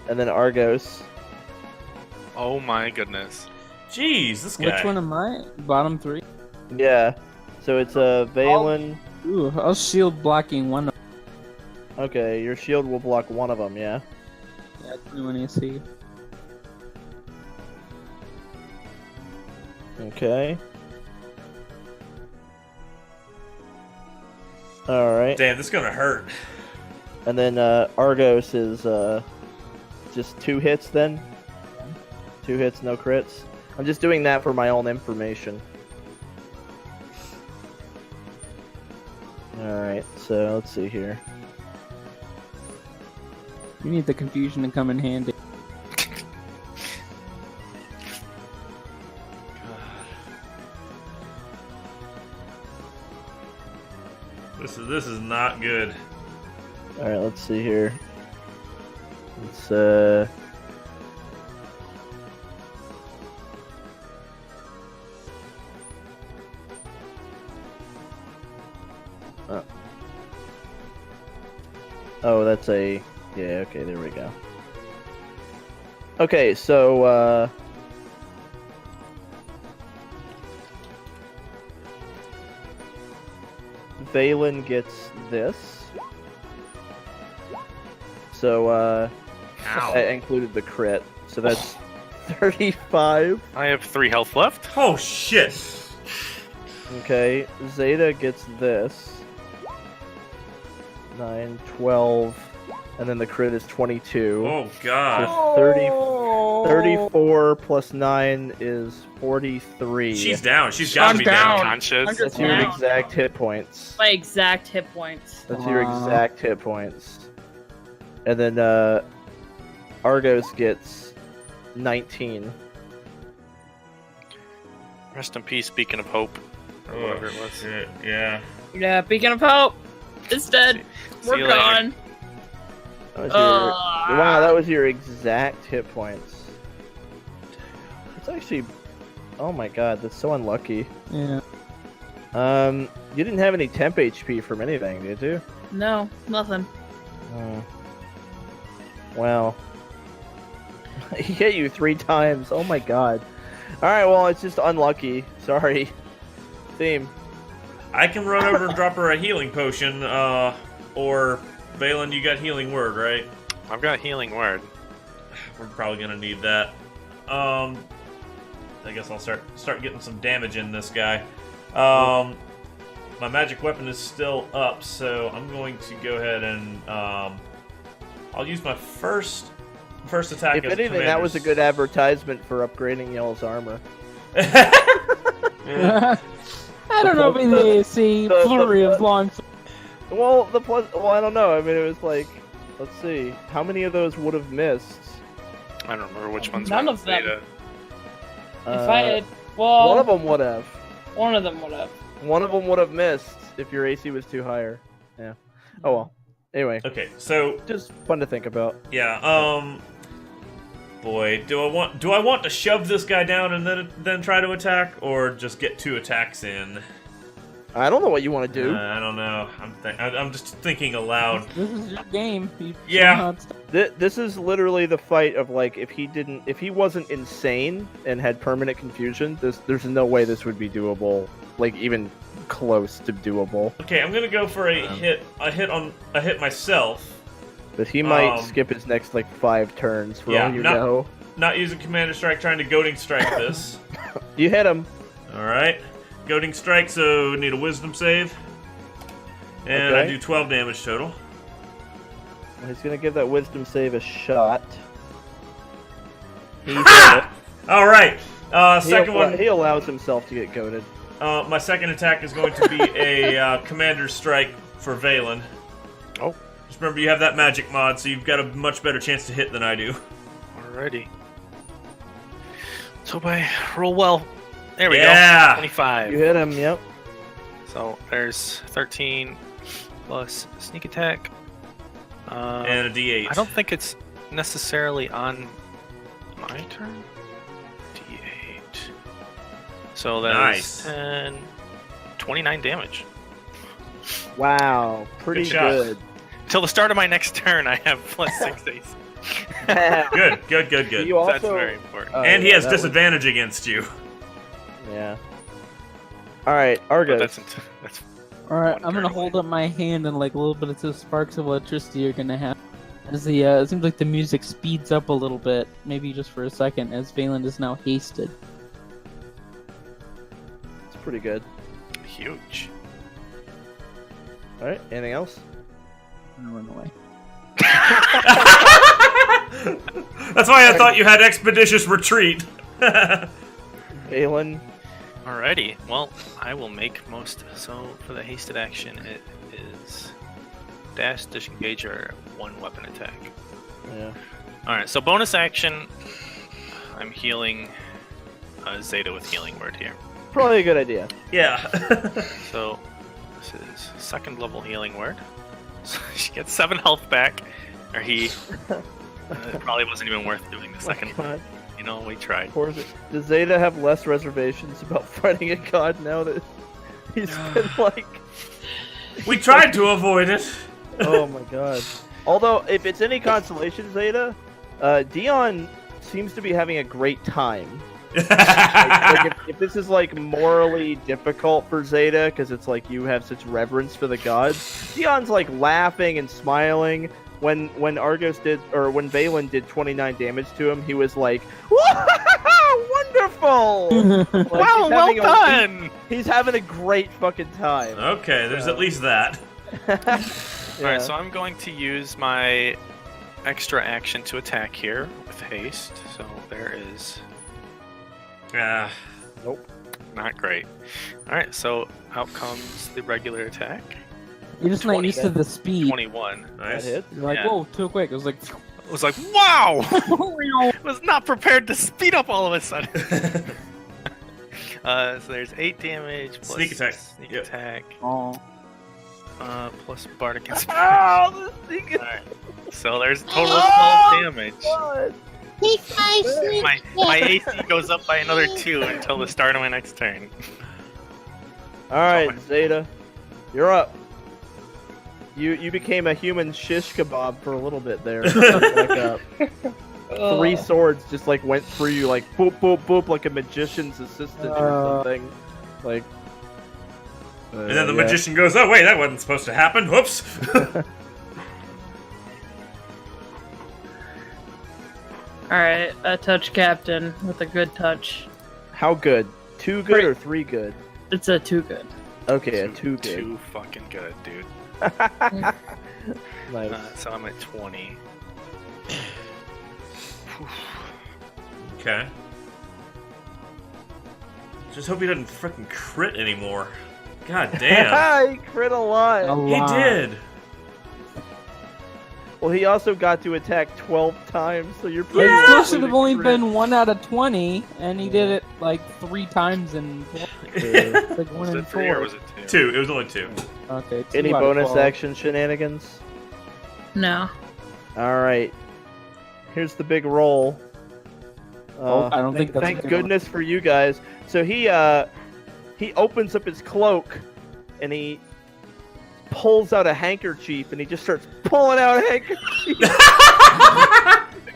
And then Argos. Oh my goodness. Jeez, this guy. Which one am I? Bottom 3? Yeah. So it's Valen. Ooh, I'll shield blocking one. Okay, your shield will block one of them. Yeah. Yeah, 21 AC. Okay. All right. Damn, this is gonna hurt. And then Argos is just 2 hits then? 2 hits, no crits? I'm just doing that for my own information. Alright, so let's see here. You need the confusion to come in handy. This is not good. Alright, let's see here. It's Oh, that's a... Yeah, okay, there we go. Okay, so, Valen gets this. So, Ow. I included the crit. So that's 35. I have 3 health left. Oh shit! Okay, Xeta gets this. 9, 12, and then the crit is 22. Oh God! So 34 plus 9 is 43. She's down. She's gotta be down. Conscious. That's your down. exact hit points. My exact hit points. That's your Wow. exact hit points. And then Argos gets 19. Rest in peace, Beacon of Hope. Or whatever it was. Shit, yeah. Yeah, beacon of hope. It's dead. See We're you later. gone. That was wow, that was your exact hit points. It's actually... Oh my god, that's so unlucky. Yeah. You didn't have any temp HP from anything, did you? No, nothing. Oh. Wow. He hit you 3 times. Oh my god. Alright, well, it's just unlucky. Sorry. Theme. I can run over and drop her a healing potion, or Valen, you got healing word, right? I've got healing word. We're probably gonna need that. I guess I'll start getting some damage in this guy. My magic weapon is still up, so I'm going to go ahead and I'll use my first attack. If as anything, that was a good advertisement for upgrading y'all's armor. I don't know if the AC flurry of long. Well, I don't know. I mean, it was like, let's see, how many of those would have missed? I don't remember which ones. None were of them. Zeta. If I had, well, One of them would have. one of them would have. One of them would have missed if your AC was too higher. Yeah. Oh well. Anyway, Okay, so just fun to think about. yeah, boy, do I want to shove this guy down and then try to attack, or just get 2 attacks in? I don't know what you want to do. I don't know. I'm just thinking aloud. This is your game. You Yeah. know how it's done. This is literally the fight of like if he wasn't insane and had permanent confusion, there's no way this would be doable, like even close to doable. Okay, I'm gonna go for a hit myself. But he might Um, skip his next like 5 turns for yeah, all you not- know. Not using Commander Strike, trying to goading strike this. You hit him. All right, goading strike. So need a Wisdom save, and I Okay. do 12 damage total. He's gonna give that wisdom save a shot. He Ha! All right, second one. He allows himself to get goaded. My second attack is going to be a Commander Strike for Valen. Oh. Just remember, you have that magic mod, so you've got a much better chance to hit than I do. Alrighty. So I roll well. There we Yeah. go. 25. You hit him. Yep. So there's 13 plus sneak attack. And a D8. I don't think it's necessarily on my turn. D8. So that's Nice. 10, 29 damage. Wow, pretty Good shot. good. Till the start of my next turn, I have plus 6 AC. Good. You also, That's very important. And he has that was- disadvantage against you. Yeah. All right, But Argos. that's All right, one I'm gonna turn hold away. up my hand, and like a little bit of the sparks of electricity are gonna happen. As the it seems like the music speeds up a little bit, maybe just for a second, as Valen is now hasted. It's pretty good. Huge. All right, anything else? I'm gonna run away. That's why I thought you had expeditious retreat. Valen. Alrighty, well, I will make most. So for the hasted action, it is dash, disengage, or one weapon attack. Yeah. Alright, so bonus action, I'm healing Xeta with healing word here. Probably a good idea. Yeah. So this is second level healing word. So she gets 7 health back, or he. It probably wasn't even worth doing the second one. God. You know, we tried. Poor Z- Does Zeta have less reservations about fighting a god now that he's been like... We tried to avoid it. Oh my god. Although, if it's any consolation, Zeta, Dion seems to be having a great time. If this is like morally difficult for Zeta, because it's like you have such reverence for the gods, Dion's like laughing and smiling. When Argos did, or when Valen did 29 damage to him, he was like, "Wonderful! Like, Wow, well done! He's having a great fucking time." Okay, there's at least that. Alright, so I'm going to use my extra action to attack here with haste. So there is Ah, not great. Alright, so out comes the regular attack. You're just not 20. used to the speed. 21. That nice. hit. You're like, Yeah. whoa, too quick. It was like, I was like, wow! I was not prepared to speed up all of a sudden. So there's 8 damage plus Sneak attack. Sneak Yep. attack. oh, Plus bardic inspiration. Oh, this thing is Alright. So there's a total of 12 damage. fun. My AC goes up by another 2 until the start of my next turn. All right, Zeta, you're up. You became a human shish kebab for a little bit there. Like, 3 swords just like went through you, like boop boop boop, like a magician's assistant or something. Like, And then the magician goes, "Oh wait, that wasn't supposed to happen. Whoops." Alright, a touch captain with a good touch. How good? 2 good or 3 good? It's a 2 good. Okay, a 2 good. Too fucking good, dude. Nice. So I'm at 20. Okay. Just hope he doesn't freaking crit anymore. God damn. He crit a lot. a He lot. did. Well, he also got to attack 12 times, so you're It pretty still likely should to have only crit. been 1 out of 20, and he did it like 3 times in like 1 Was in it 3 or 4. was it 2? 2. It was only 2. Okay. 2 Any out of bonus 12. action shenanigans? No. All right. Here's the big roll. Oh, I don't think that's a Thank good one. goodness for you guys. So he opens up his cloak, and he pulls out a handkerchief, and he just starts pulling out handkerchiefs.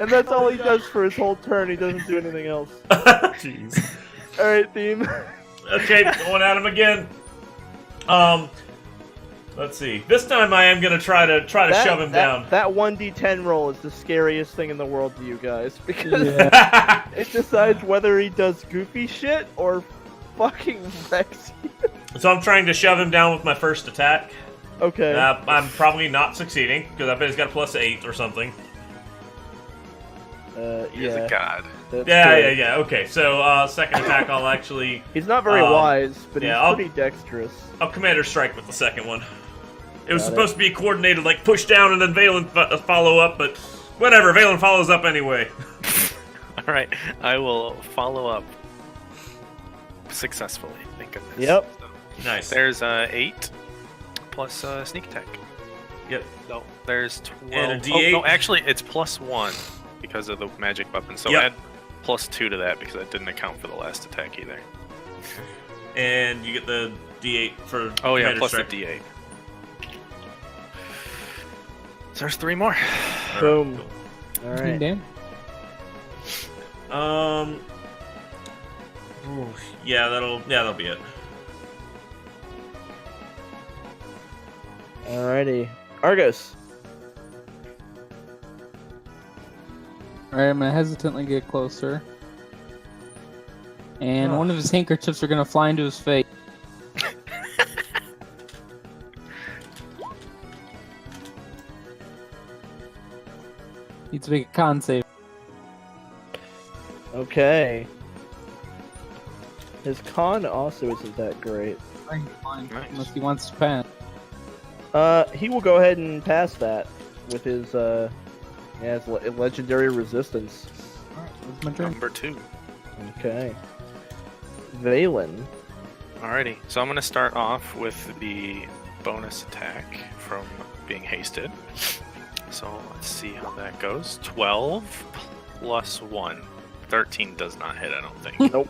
And that's all he does for his whole turn. He doesn't do anything else. Jeez. All right, Theme. Okay, going at him again. Let's see. This time I am gonna try to shove him down. That 1d10 roll is the scariest thing in the world to you guys, because Yeah. it decides whether he does goofy shit or fucking wrecks you. So I'm trying to shove him down with my first attack. Okay. I'm probably not succeeding because I bet he's got a +8 or something. He's a god. that's Yeah. good. Okay, so second attack I'll actually He's not very wise, but yeah, he's I'll- pretty dexterous. I'll commander strike with the second one. It was Got it. supposed to be coordinated, like push down and then Valen follow up, but whatever. Valen follows up anyway. Alright, I will follow up successfully. Thank goodness. Yep. So, Nice. There's 8 plus sneak attack. Yep. No, there's 12. And a Oh, D8. no, actually, it's +1 because of the magic weapon. So Yep. add +2 to that because that didn't account for the last attack either. And you get the D8 for. Oh yeah, Commander plus Strike. the D8. So there's 3 more. Alright, Boom. cool. All right. Damn. Yeah, that'll be it. Alrighty. Argos. Alright, I'm gonna hesitantly get closer. And one of his handkerchiefs are gonna fly into his face. Needs to make a con save. Okay. His con also isn't that great. Nice. Unless he wants to pass. He will go ahead and pass that with his his legendary resistance. Alright, that's my turn. Number 2. Okay. Valen. Alrighty, so I'm going to start off with the bonus attack from being hasted. So let's see how that goes. 12 plus 1. 13 does not hit, I don't think. Nope.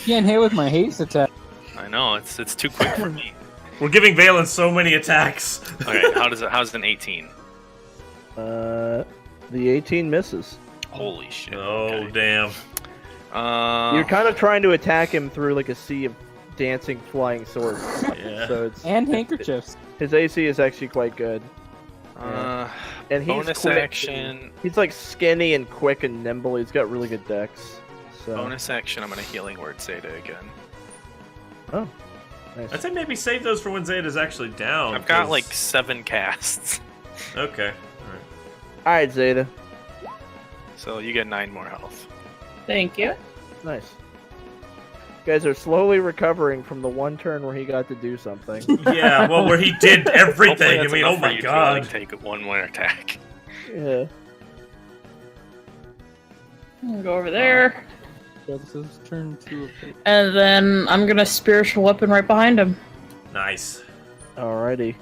Can't hit with my haste attack. I know, it's too quick for me. We're giving Valen so many attacks. Okay, how's an 18? The 18 misses. Holy shit. Oh okay. damn. You're kind of trying to attack him through like a sea of dancing flying swords. Yeah. So it's And handkerchiefs. his AC is actually quite good. And he's bonus quick. action. He's like skinny and quick and nimble. He's got really good dex. So Bonus action, I'm going to healing word Xeta again. oh, nice. I'd say maybe save those for when Zeta's actually down. I've got 'cause- like 7 casts. Okay. All right, Xeta. So you get 9 more health. Thank you. Nice. You guys are slowly recovering from the one turn where he got to do something. Alright. Yeah. Well, where he did Hopefully everything. I that's mean, enough oh for my you to, god. like, take 1 more attack. Yeah. I'm gonna go over there. So this is turn 2. And then I'm gonna spiritual weapon right behind him. Nice. Alrighty.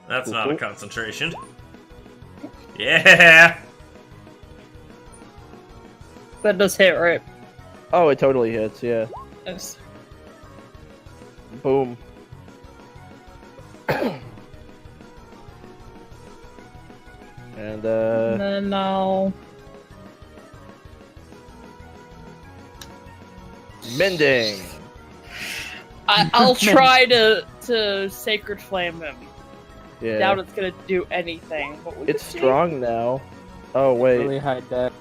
That's not a concentration. Yeah. That does hit, right? Oh, it totally hits. Yeah. Yes. Boom. And And then I'll... mending. I'll try to sacred flame him. Yeah. Doubt it's gonna do anything. But we It's can see. strong now. Oh wait. Really high deck.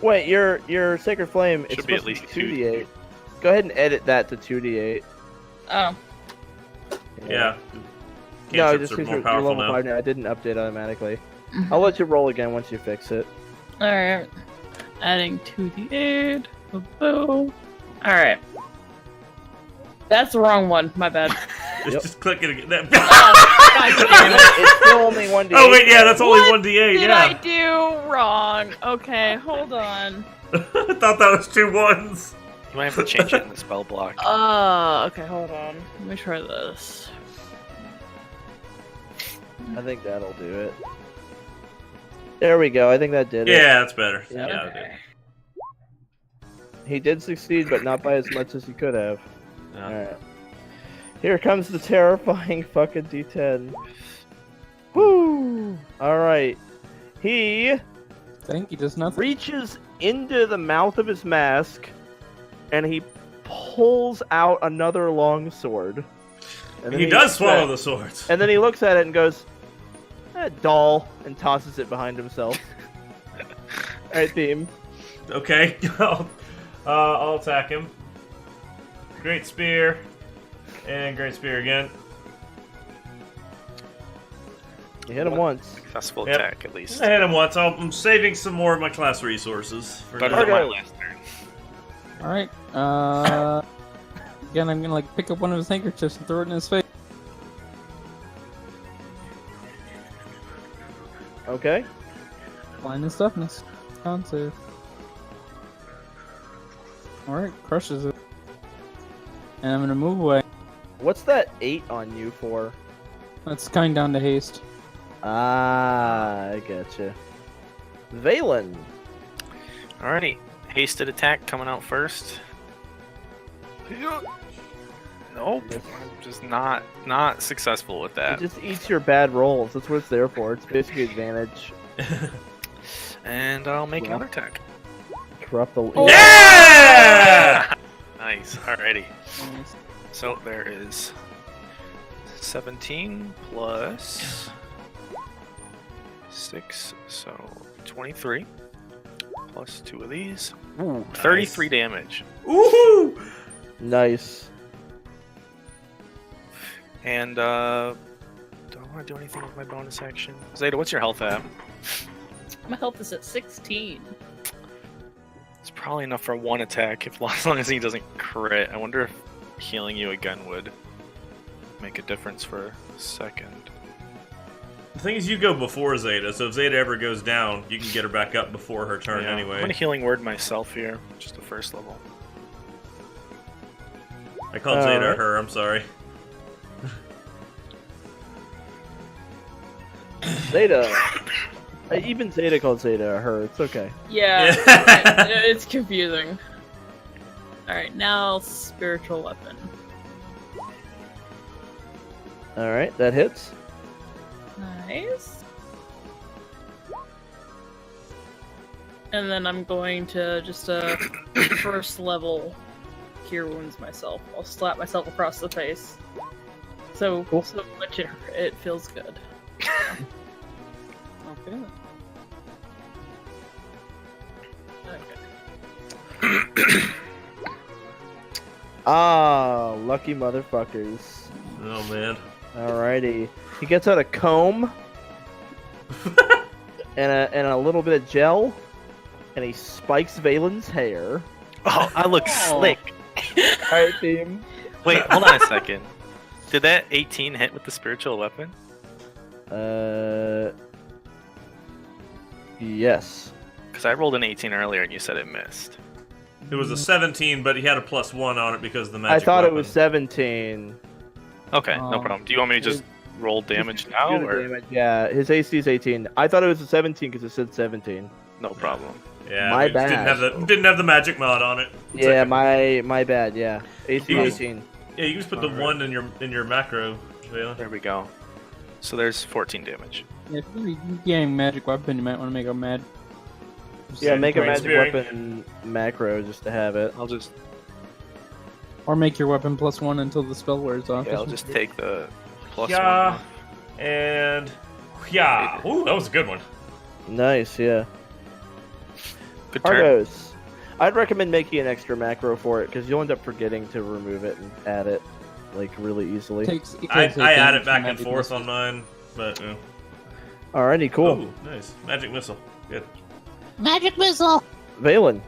Wait, your sacred flame is Should be at supposed least to be 2d8. Go ahead and edit that to 2d8. Oh. Yeah. No, Cantrips just are because more you're powerful level now. 5 now. I didn't update automatically. I'll let you roll again once you fix it. Alright. Adding 2d8. Boom. Alright. That's the wrong one. My bad. Yep. Just click it again. Oh, God damn it. It's still only 1d8. Oh wait, yeah, that's only What 1d8. did I Yeah. do wrong? Okay, hold on. I thought that was 2 1s. You might have to change it in the spell block. Okay, hold on. Let me try this. I think that'll do it. There we go. I think that did it. Yeah, that's better. Yeah. Yeah, Okay. He did succeed, but not by as much as he could have. Yeah. Alright. Here comes the terrifying fucking D10. Woo! Alright. He Think he does nothing. reaches into the mouth of his mask and he pulls out another long sword. And He does swallow the swords. And then he looks at it and goes, doll, and tosses it behind himself. Alright, Theme. Okay, I'll attack him. Great spear, and great spear again. You hit him once. Successful Yep. attack, at least. I hit him once. I'm saving some more of my class resources. For Better now. than my Argos. last turn. Alright. Again, I'm gonna like pick up one of his handkerchiefs and throw it in his face. Okay. Blindness, toughness. Con save. Alright, crushes it. And I'm gonna move away. What's that 8 on you for? That's coming down to haste. Ah, I getcha. Valen. Alrighty. Hasted attack coming out first. Nope. I'm just not successful with It that. just eats your bad rolls. That's what it's there for. It's basically advantage. And I'll make another attack. Corrupt the. Oh. Yeah! Nice. Alrighty. Nice. So there is 17 plus 6, so 23 plus 2 of these. Ooh, 33 damage. Woohoo! Nice. And do I want to do anything with my bonus action? Xeta, what's your health at? My health is at 16. It's probably enough for one attack, as long as he doesn't crit. I wonder if healing you again would make a difference for a second. The thing is, you go before Xeta, so if Xeta ever goes down, you can get her back up before her turn Yeah, anyway. I'm gonna healing word myself here, just the first level. I called All Xeta right. her, I'm sorry. Zeta. Even Zeta called Zeta her. It's okay. Yeah, Yeah. it's confusing. Alright, now spiritual weapon. All right, that hits. Nice. And then I'm going to just first level cure wounds myself. I'll slap myself across the face. So Cool. so much it feels good. Okay. Okay. Ah, lucky motherfuckers. Oh man. Alrighty. He gets out a comb and a little bit of gel, and he spikes Valen's hair. Oh, I look Oh. slick. Alright, team. Wait, hold on a second. Did that 18 hit with the spiritual weapon? Yes. Because I rolled an 18 earlier and you said it missed. It was a 17, but he had a +1 on it because of the I magic thought weapon. it was 17. Okay, no Oh. problem. Do you want me to just roll damage now? Do the Or? damage. Yeah, his AC is 18. I thought it was a 17 because it said 17. No problem. Yeah, My it just bad. Didn't have the magic mod on it. It's Yeah, okay. my bad. Yeah, AC He was- 18. Yeah, you can just put the Alright. 1 in your macro, Valen. There we go. So there's 14 damage. Yeah, if you're getting magic weapon, you might want to make a mad. Yeah, make a Great magic Spirit. weapon macro just to have it. I'll just Or make your weapon +1 until the spell wears off. I'll just take the +1. Yeah, and yeah. Ooh, that was a good one. Nice, yeah. Good turn. Argos. I'd recommend making an extra macro for it because you'll end up forgetting to remove it and add it like really easily. It I takes add damage it back from and magic forth missile. on mine, but Alrighty, cool. Ooh, nice magic missile. Good. Magic missile! Valen.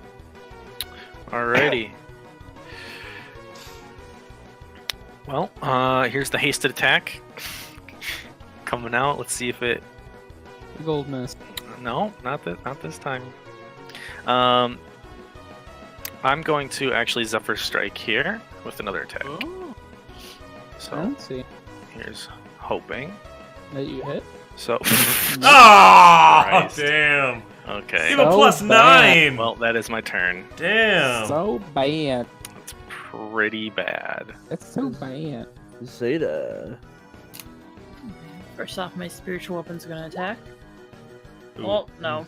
Alrighty. Well, here's the hasted attack. Coming out. Let's see if it. Big old miss. No, not this time. I'm going to actually Zephyr Strike here with another attack. Oh, So let's see. here's hoping. That you hit? So. Oh, Christ. damn! Okay. Give a So +9. bad. Well, that is my turn. Damn. So bad. It's pretty bad. That's so bad. Zeta. First off, my spiritual weapon's gonna attack. Ooh. Oh, no.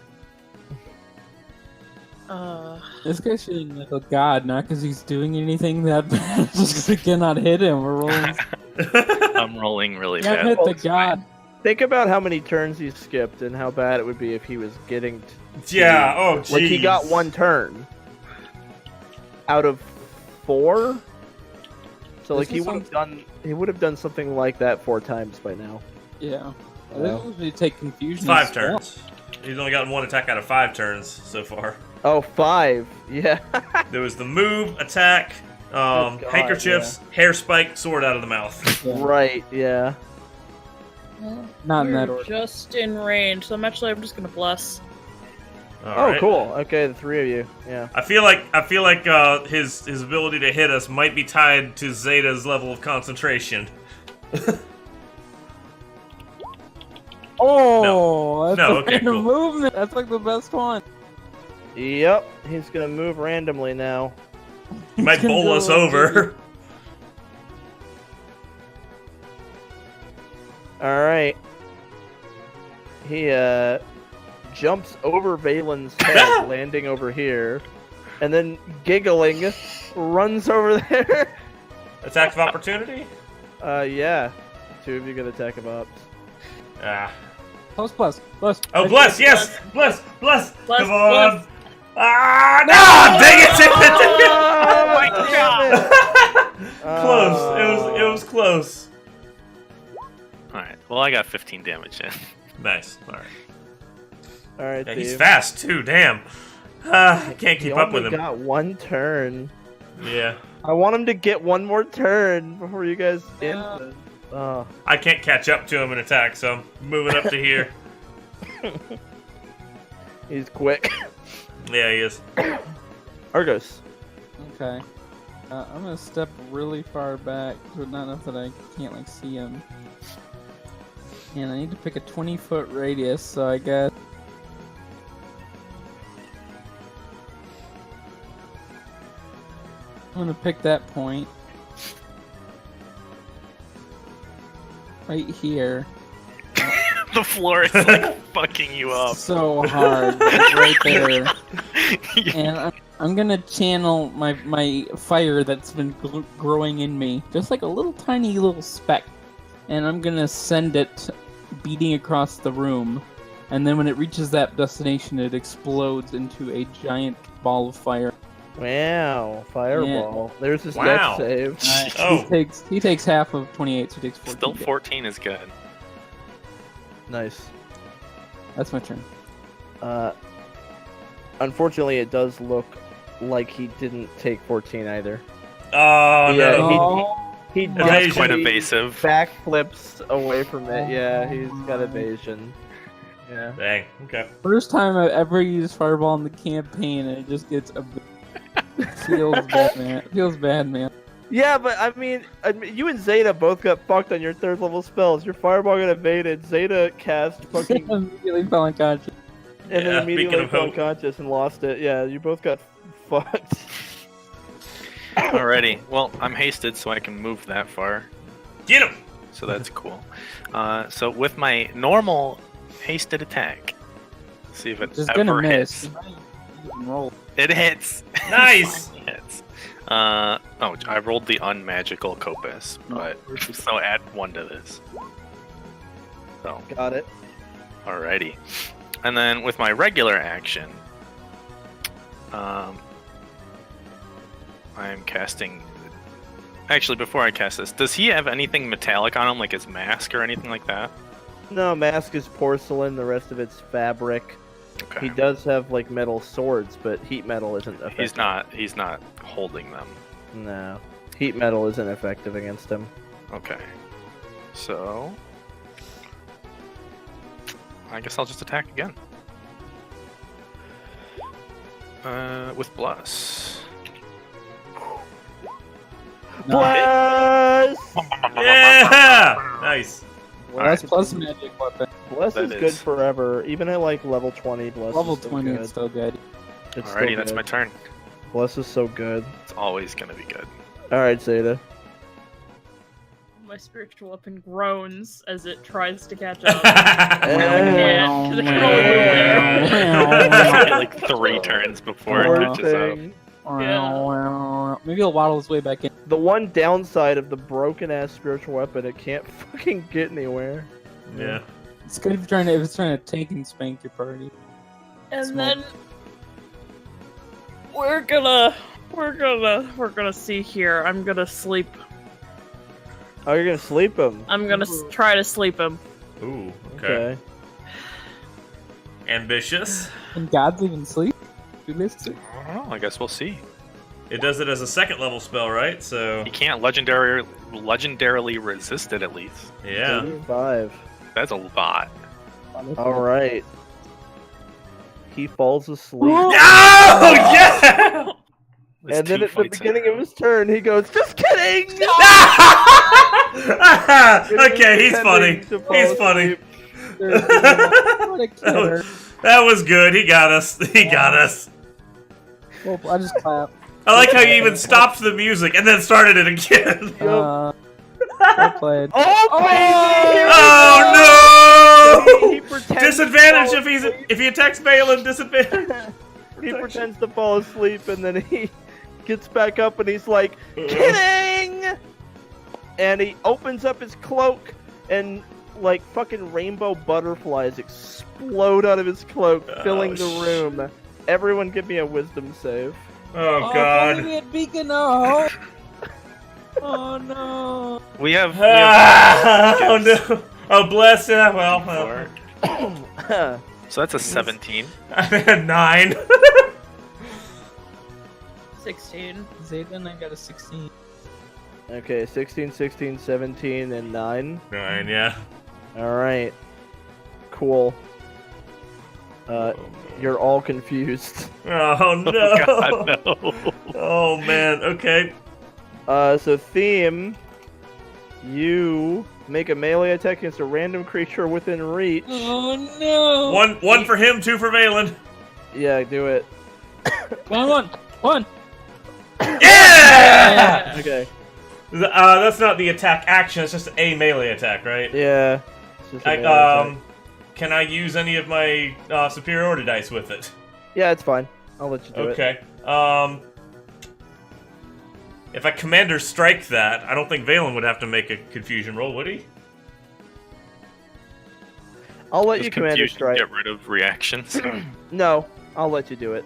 This guy's feeling like a god, not because he's doing anything that bad, just because he cannot hit him. We're rolling. I'm rolling really Can't bad. hit the god. Think about how many turns he skipped and how bad it would be if he was getting. Yeah. Oh, jeez. Like he got one turn out of 4. So like This is he would have done something like that 4 times by now. Yeah. Wow. This will usually take confusion. 5 as well. turns. He's only gotten 1 attack out of 5 turns so far. Oh, 5. Yeah. There was the move, attack, God, handkerchiefs, hair spike, sword out of the mouth. Yeah. Right. Yeah. Not in that We're order. just in range, so I'm just gonna bless. Oh, right. cool. Okay, the three of you. Yeah. I feel like his ability to hit us might be tied to Xeta's level of concentration. Oh, that's No, a okay, random cool. movement. That's like the best one. Yep. He's gonna move randomly now. He might gonna bowl go us like over. All right. He jumps over Valen's head, landing over here, and then giggling, runs over there. Attack of opportunity? Yeah. Two of you get attack of ops. Ah. Plus. Oh, bless, yes! Bless! Bless, Come on! bless. Ah, no! Dang it! Oh my God! Close. It was close. Alright, well, I got 15 damage in. Nice. Alright. All right, Yeah, he's Steve. fast, too. Damn. I can't He keep up with only him. got one turn. Yeah. I want him to get one more turn before you guys end Yeah. this. Oh. I can't catch up to him in attack, so I'm moving up to here. He's quick. Yeah, he is. Argos. Okay. I'm gonna step really far back, but not enough that I can't like see him. And I need to pick a 20-foot radius, so I guess. I'm gonna pick that point. Right here. The floor is like fucking you up. So hard. Like, right there. And I'm gonna channel my fire that's been growing in me, just like a little tiny little speck, and I'm gonna send it beating across the room, and then when it reaches that destination, it explodes into a giant ball of fire. Wow. Fireball. There's his Wow. death save. Oh. He takes half of 28, so he takes 14. Still damage. 14 is good. Nice. That's my turn. Unfortunately, it does look like he didn't take 14 either. Oh, Yeah, no. He Evasion. That's quite he evasive. backflips away from it. Yeah, he's got evasion. Yeah. Dang. Okay. First time I've ever used fireball in the campaign, and it just gets a feels bad, man. It feels bad, man. Yeah, but I mean, you and Xeta both got fucked on your third level spells. Your fireball got evaded. Xeta cast fucking Immediately fell unconscious. and Yeah, then speaking immediately of fell hope. unconscious and lost it. Yeah, you both got fucked. Alrighty, well, I'm hasted, so I can move that far. Get him! So that's cool. So with my normal hasted attack, see if it Just ever gonna miss. hits. You might even roll. It hits. Nice! It hits. Oh, I rolled the unmagical Copus, but so add 1 to this. So, Got it. alrighty. And then with my regular action, I'm casting. Actually, before I cast this, does he have anything metallic on him, like his mask or anything like that? No, mask is porcelain. The rest of it's fabric. Okay. He does have like metal swords, but heat metal isn't effective. He's not holding them. No, heat metal isn't effective against him. Okay. So I guess I'll just attack again. With Bless. No. Bless! Yeah! Nice. Bless, That's plus magic weapon. Bless That is good is. forever. Even at like level 20, Bless Level is still 20 good. is still good. It's Alrighty, still that's good. my turn. Bless is so good. It's always gonna be good. Alright, Xeta. My spiritual weapon groans as it tries to catch up. Yeah, Because it can only move there. Like 3 turns before poor it catches up. thing. Maybe he'll waddle his way back in. The one downside of the broken ass spiritual weapon, it can't fucking get anywhere. Yeah. It's good if it's trying to take and spank your party. And Small. then we're gonna see here. I'm gonna sleep. Oh, you're gonna sleep him. I'm gonna try to sleep him. Ooh, okay. Okay. Ambitious. Can gods even sleep? Do they sleep? I don't know. I guess we'll see. It does it as a 2nd level spell, right? So, You can't legendarily resist it, at least. yeah. 85. That's a lot. Alright. he falls asleep. Oh yeah! There's And then two at the fights beginning in a of his turn, he goes, "Just kidding!" Okay, he's funny. Pretending to fall He's funny. asleep. What a kidder. That was good. He got us. He got us. Well, I just clap. I like how you even stopped the music and then started it again. Well played. Oh, Oh no! He pretends Disadvantage to if fall he's asleep. if he attacks Valen. Disadvantage. He pretends to fall asleep and then he gets back up and he's like, "Kidding!" And he opens up his cloak and like fucking rainbow butterflies explode out of his cloak, filling the room. Everyone give me a wisdom save. Oh god. We had beacon of hope. Oh no. We have. Oh no. Oh bless ya. Well. So that's a 17. I had 9. 16. Zayden, I got a 16. Okay, 16, 16, 17, and 9. 9, yeah. Alright. Cool. You're all confused. Oh no. God, no. Oh man. Okay. So Theme, you make a melee attack against a random creature within reach. Oh no. One for him, 2 for Valen. Yeah, do it. One. Yeah! Okay. That's not the attack action. It's just a melee attack, right? Yeah. It's just a melee attack. Can I use any of my superiority dice with it? Yeah, it's fine. I'll let you do it. Okay. If I commander strike that, I don't think Valen would have to make a confusion roll, would he? I'll let Does you commander confusion strike. get rid of reactions? No, I'll let you do it.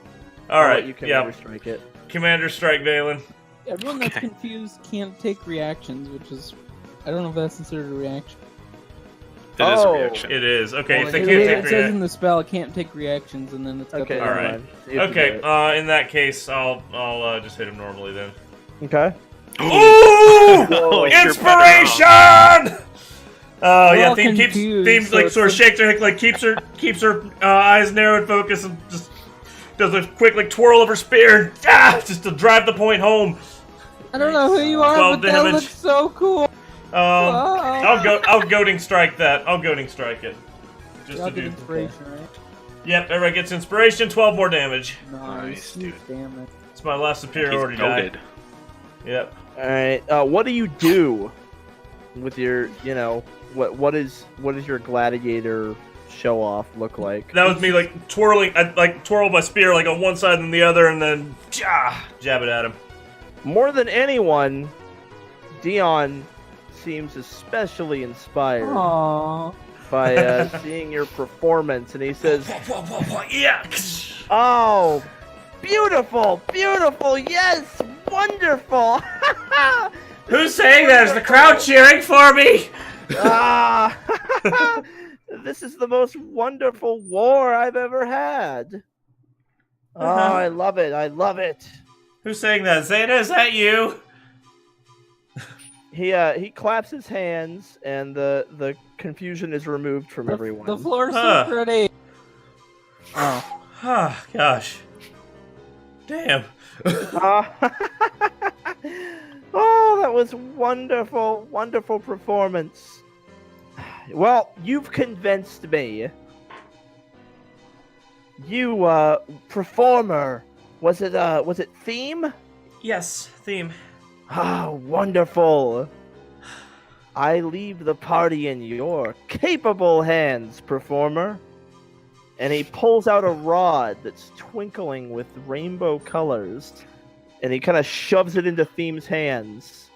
All I'll right. let you commander Yeah. strike it. Commander strike, Valen. Everyone that's Okay. confused can't take reactions, which is, I don't know if that's considered a reaction. It is a Oh. reaction. It is. Okay, Well, if they it can't is- take It says react. in the spell, it can't take reactions, and then it's got Okay, the All never right. mind. You have to Okay. do it. In that case, I'll just hit him normally then. Okay. Ooh! Whoa. You're Inspiration! Oh We're yeah, all Theme keeps confused, so like it's sort of like- shakes her head, like keeps her eyes narrowed, focus, and just does a quick like twirl of her spear, just to drive the point home. I don't know who you are, 12 but that damage. looks so cool. I'll goading strike that. I'll goading strike it. Just Y'all to get do. inspiration, right? Yep, everybody gets inspiration. 12 more damage. Nice, dude. Damn it. It's my last He's superiority die. goated. Yep. All right. What do you do with your, what is your gladiator show off look like? That was me like twirling. I like twirl my spear like on one side and the other, and then jab it at him. More than anyone, Dion seems especially inspired Aww. by seeing your performance, and he says, Yeah. "Oh, beautiful, beautiful, yes, wonderful." Who's saying that? Is the crowd cheering for me? Ah, this is the most wonderful war I've ever had. Oh, I love it. I love it. Who's saying that? Xeta, is that you? He claps his hands, and the confusion is removed from everyone. The floor's Huh. so pretty. Oh. Ah, gosh. Damn. Oh, that was wonderful, wonderful performance. Well, you've convinced me. You, performer. Was it Theme? Yes, Theme. Ah, wonderful. I leave the party in your capable hands, performer. And he pulls out a rod that's twinkling with rainbow colors. And he kind of shoves it into Theme's hands.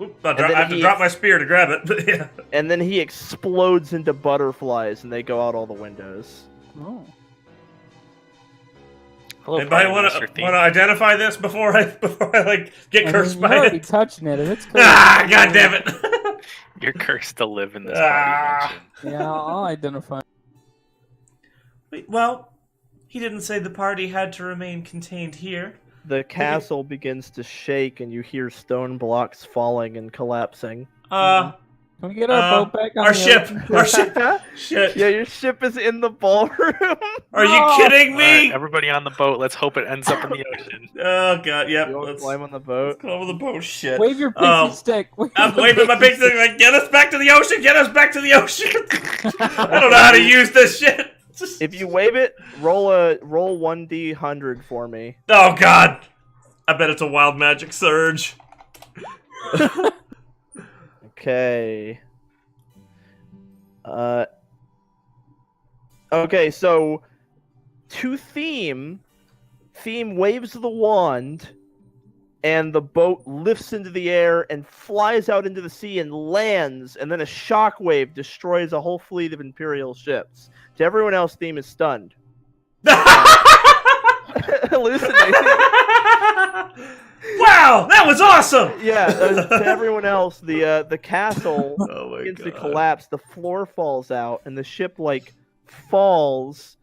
Oop, I And then have to he- drop my spear to grab it, but yeah. And then he explodes into butterflies, and they go out all the windows. Oh. Hello, Anybody Prime want Minister to Theme. identify this before I like get cursed you're by already it? touching it. If it's cursed, Ah, god damn it! You're cursed to live in this Ah. party mansion. Yeah, I'll identify. Wait, well, he didn't say the party had to remain contained here. The castle begins to shake, and you hear stone blocks falling and collapsing. Can we get our boat back on Our the ship! ocean? Our ship! Shit! Yeah, your ship is in the ballroom. Are you kidding All right, me? everybody on the boat. Let's hope it ends up in the ocean. Oh god, yep. You want to Let's climb on the let's boat? climb on the boat. Shit. Wave your pixie Oh, stick. I'm waving my big stick like, get us back to the ocean! Get us back to the ocean! I don't know how to use this shit. If you wave it, roll 1d100 for me. Oh god! I bet it's a wild magic surge. Okay. Okay, so to Theme waves the wand, and the boat lifts into the air and flies out into the sea and lands, and then a shockwave destroys a whole fleet of Imperial ships. To everyone else, Theme is stunned. Hallucinating. Wow, that was awesome! Yeah, to everyone else, the castle Oh my begins to god. collapse. The floor falls out, and the ship falls,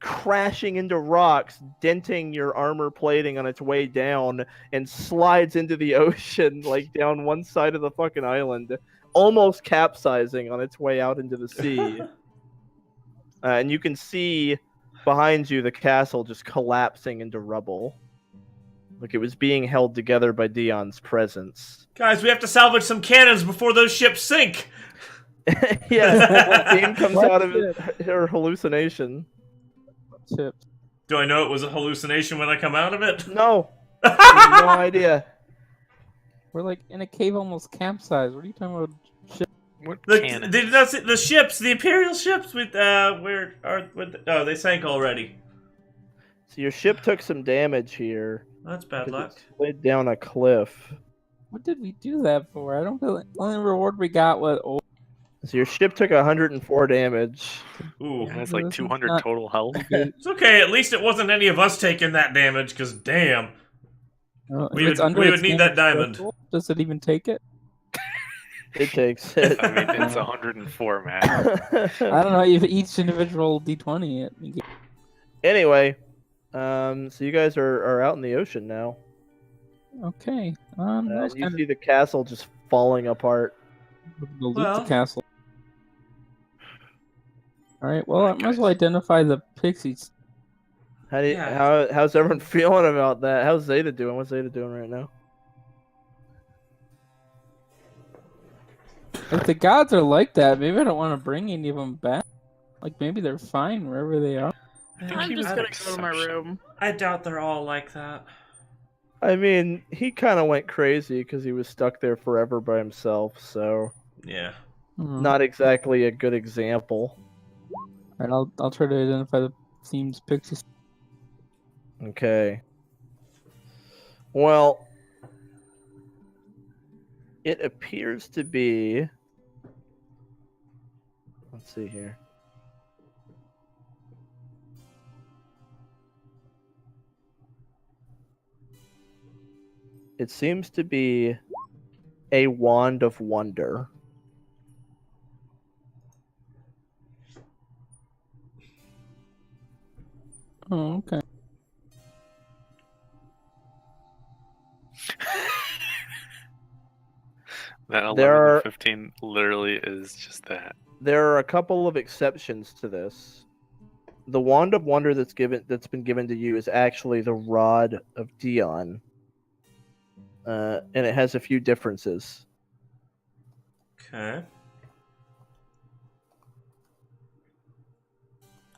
crashing into rocks, denting your armor plating on its way down, and slides into the ocean, down one side of the fucking island, almost capsizing on its way out into the sea. And you can see behind you the castle just collapsing into rubble. Like it was being held together by Dion's presence. Guys, we have to salvage some cannons before those ships sink! Yeah, Dean comes What out of ship? her hallucination. Chips. Do I know it was a hallucination when I come out of it? No, you have no idea. We're like in a cave almost capsized. What are you talking about? What The, cannon? the ships, the Imperial ships, with they sank already. So your ship took some damage here. That's bad luck. It slid down a cliff. What did we do that for? I don't feel like the only reward we got was So your ship took 104 damage. Ooh. It has like This is 200 not- total health. It's okay, at least it wasn't any of us taking that damage, because damn. If We it's would- under we its would need that damage diamond. threshold, does it even take it? It takes it. I mean, it's 104, man. I don't know. If each individual d20 it. Anyway, so you guys are out in the ocean now. Okay. That was You kind see the castle just falling apart. of the loot Well- the castle. All right. Well, I Alright, might as well guys. identify the pixies. How's everyone feeling about that? How's Zeta doing? What's Zeta doing right now? If the gods are like that, maybe I don't want to bring any of them back. Like maybe they're fine wherever they are. I'm he just was gonna an go to my exception. room. I doubt they're all like that. I mean, he kind of went crazy because he was stuck there forever by himself, so Yeah. not exactly a good example. All right, I'll try to identify the themes pixies. Okay. Well, it appears to be. Let's see here. It seems to be a wand of wonder. Oh, okay. That 11 There are- and 15 literally is just that. There are a couple of exceptions to this. The wand of wonder that's been given to you is actually the rod of Dion, and it has a few differences. Okay.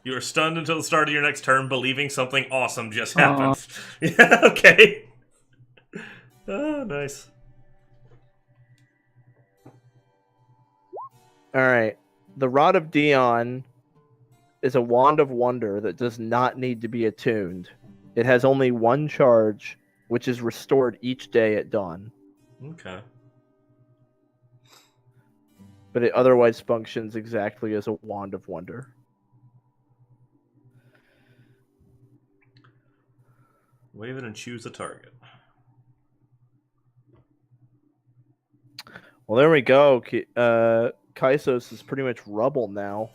You are stunned until the start of your next turn, believing something awesome just happened. Yeah, okay. Oh, nice. All right, the rod of Dion is a wand of wonder that does not need to be attuned. It has only one charge, which is restored each day at dawn. Okay. But it otherwise functions exactly as a wand of wonder. Wave it and choose a target. Well, there we go. Kaisos is pretty much rubble now.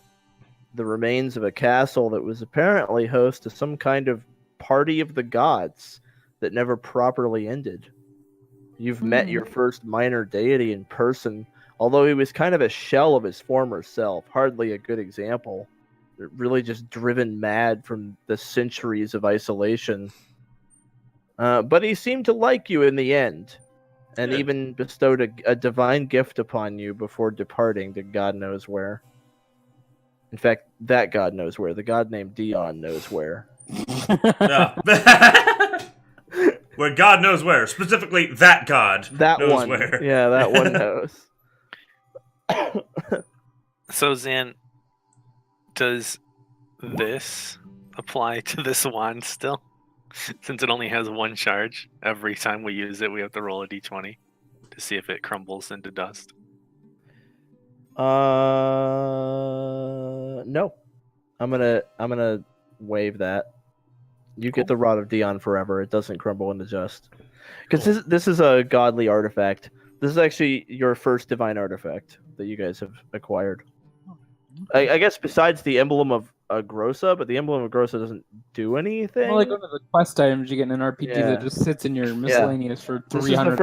The remains of a castle that was apparently host to some kind of party of the gods that never properly ended. You've met your first minor deity in person Although he was kind of a shell of his former self, hardly a good example. Really just driven mad from the centuries of isolation. But he seemed to like you in the end, and Good. even bestowed a divine gift upon you before departing to God knows where. In fact, that God knows where. The God named Dion knows where. No. Where God knows where. Specifically, that God That knows one. where. Yeah, that one knows. So Zan, does this apply to this wand still? Since it only has one charge, every time we use it, we have to roll a d20 to see if it crumbles into dust. No. I'm gonna waive that. You get the Rod of Dion forever. It doesn't crumble into dust. Because this is a godly artifact. This is actually your first divine artifact that you guys have acquired. I guess besides the emblem of Grossa, but the emblem of Grossa doesn't do anything. Well, like one of the quest items you get in an RPG Yeah. that just sits in your miscellaneous for This 300.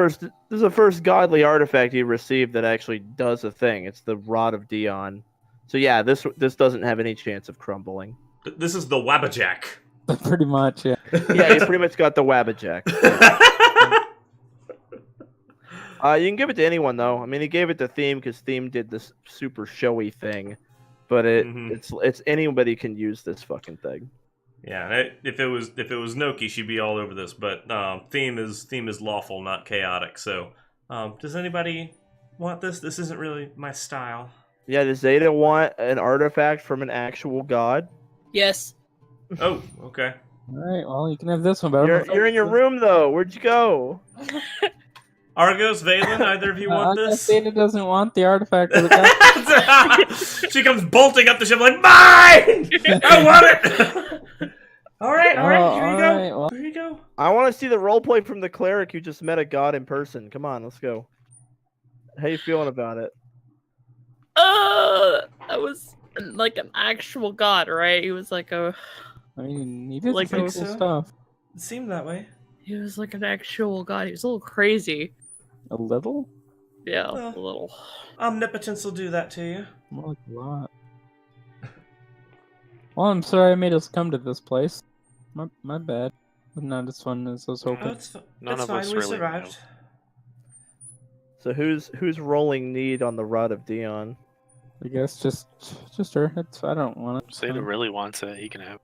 is the first godly artifact you received that actually does a thing. It's the Rod of Dion. So yeah, this doesn't have any chance of crumbling. This is the Wabbajack. Pretty much, yeah. Yeah, you pretty much got the Wabbajack. You can give it to anyone though. I mean, he gave it to Theme because Theme did this super showy thing, but it's anybody can use this fucking thing. Yeah, if it was Noki, she'd be all over this. But theme is lawful, not chaotic. So, does anybody want this? This isn't really my style. Yeah, does Xeta want an artifact from an actual god? Yes. Oh, okay. All right, well, you can have this one, but I don't know if You're in your room though. Where'd you go? Argos, Valen, either of you want this? Xeta doesn't want the artifact of the god. She comes bolting up the ship like, mine! I want it! all right, here you go. Right, well. Here you go. I want to see the roleplay from the cleric who just met a god in person. Come on, let's go. How you feeling about it? That was like an actual god, right? He was like a. I mean, he did Like some cool so. stuff. It seemed that way. He was like an actual god. He was a little crazy. A little? Yeah, Well. a little. Omnipotence will do that to you. More like a lot. Well, I'm sorry I made us come to this place. My bad. But not as fun as I was Oh, hoping. it's None that's of fine. us We really survived. So who's rolling need on the Rod of Dion? I guess just her. I don't want it. Zeta really wants it. He can have.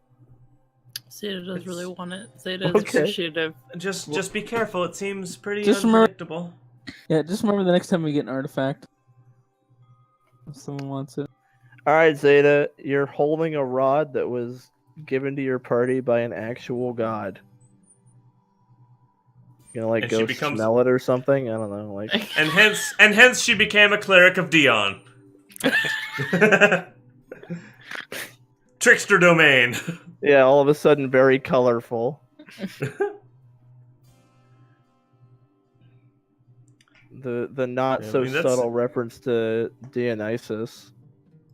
Zeta does It's- really want it. Zeta is Okay. appreciative. Just be careful. It seems pretty Just remember- unpredictable. Yeah, just remember the next time we get an artifact. If someone wants it. All right, Zeta, you're holding a rod that was given to your party by an actual god. You gonna And she go becomes- smell it or something? I don't know. Like And hence she became a cleric of Dion. Trickster domain. yeah, all of a sudden very colorful. The not Yeah, I so mean, that's- subtle reference to Dionysus.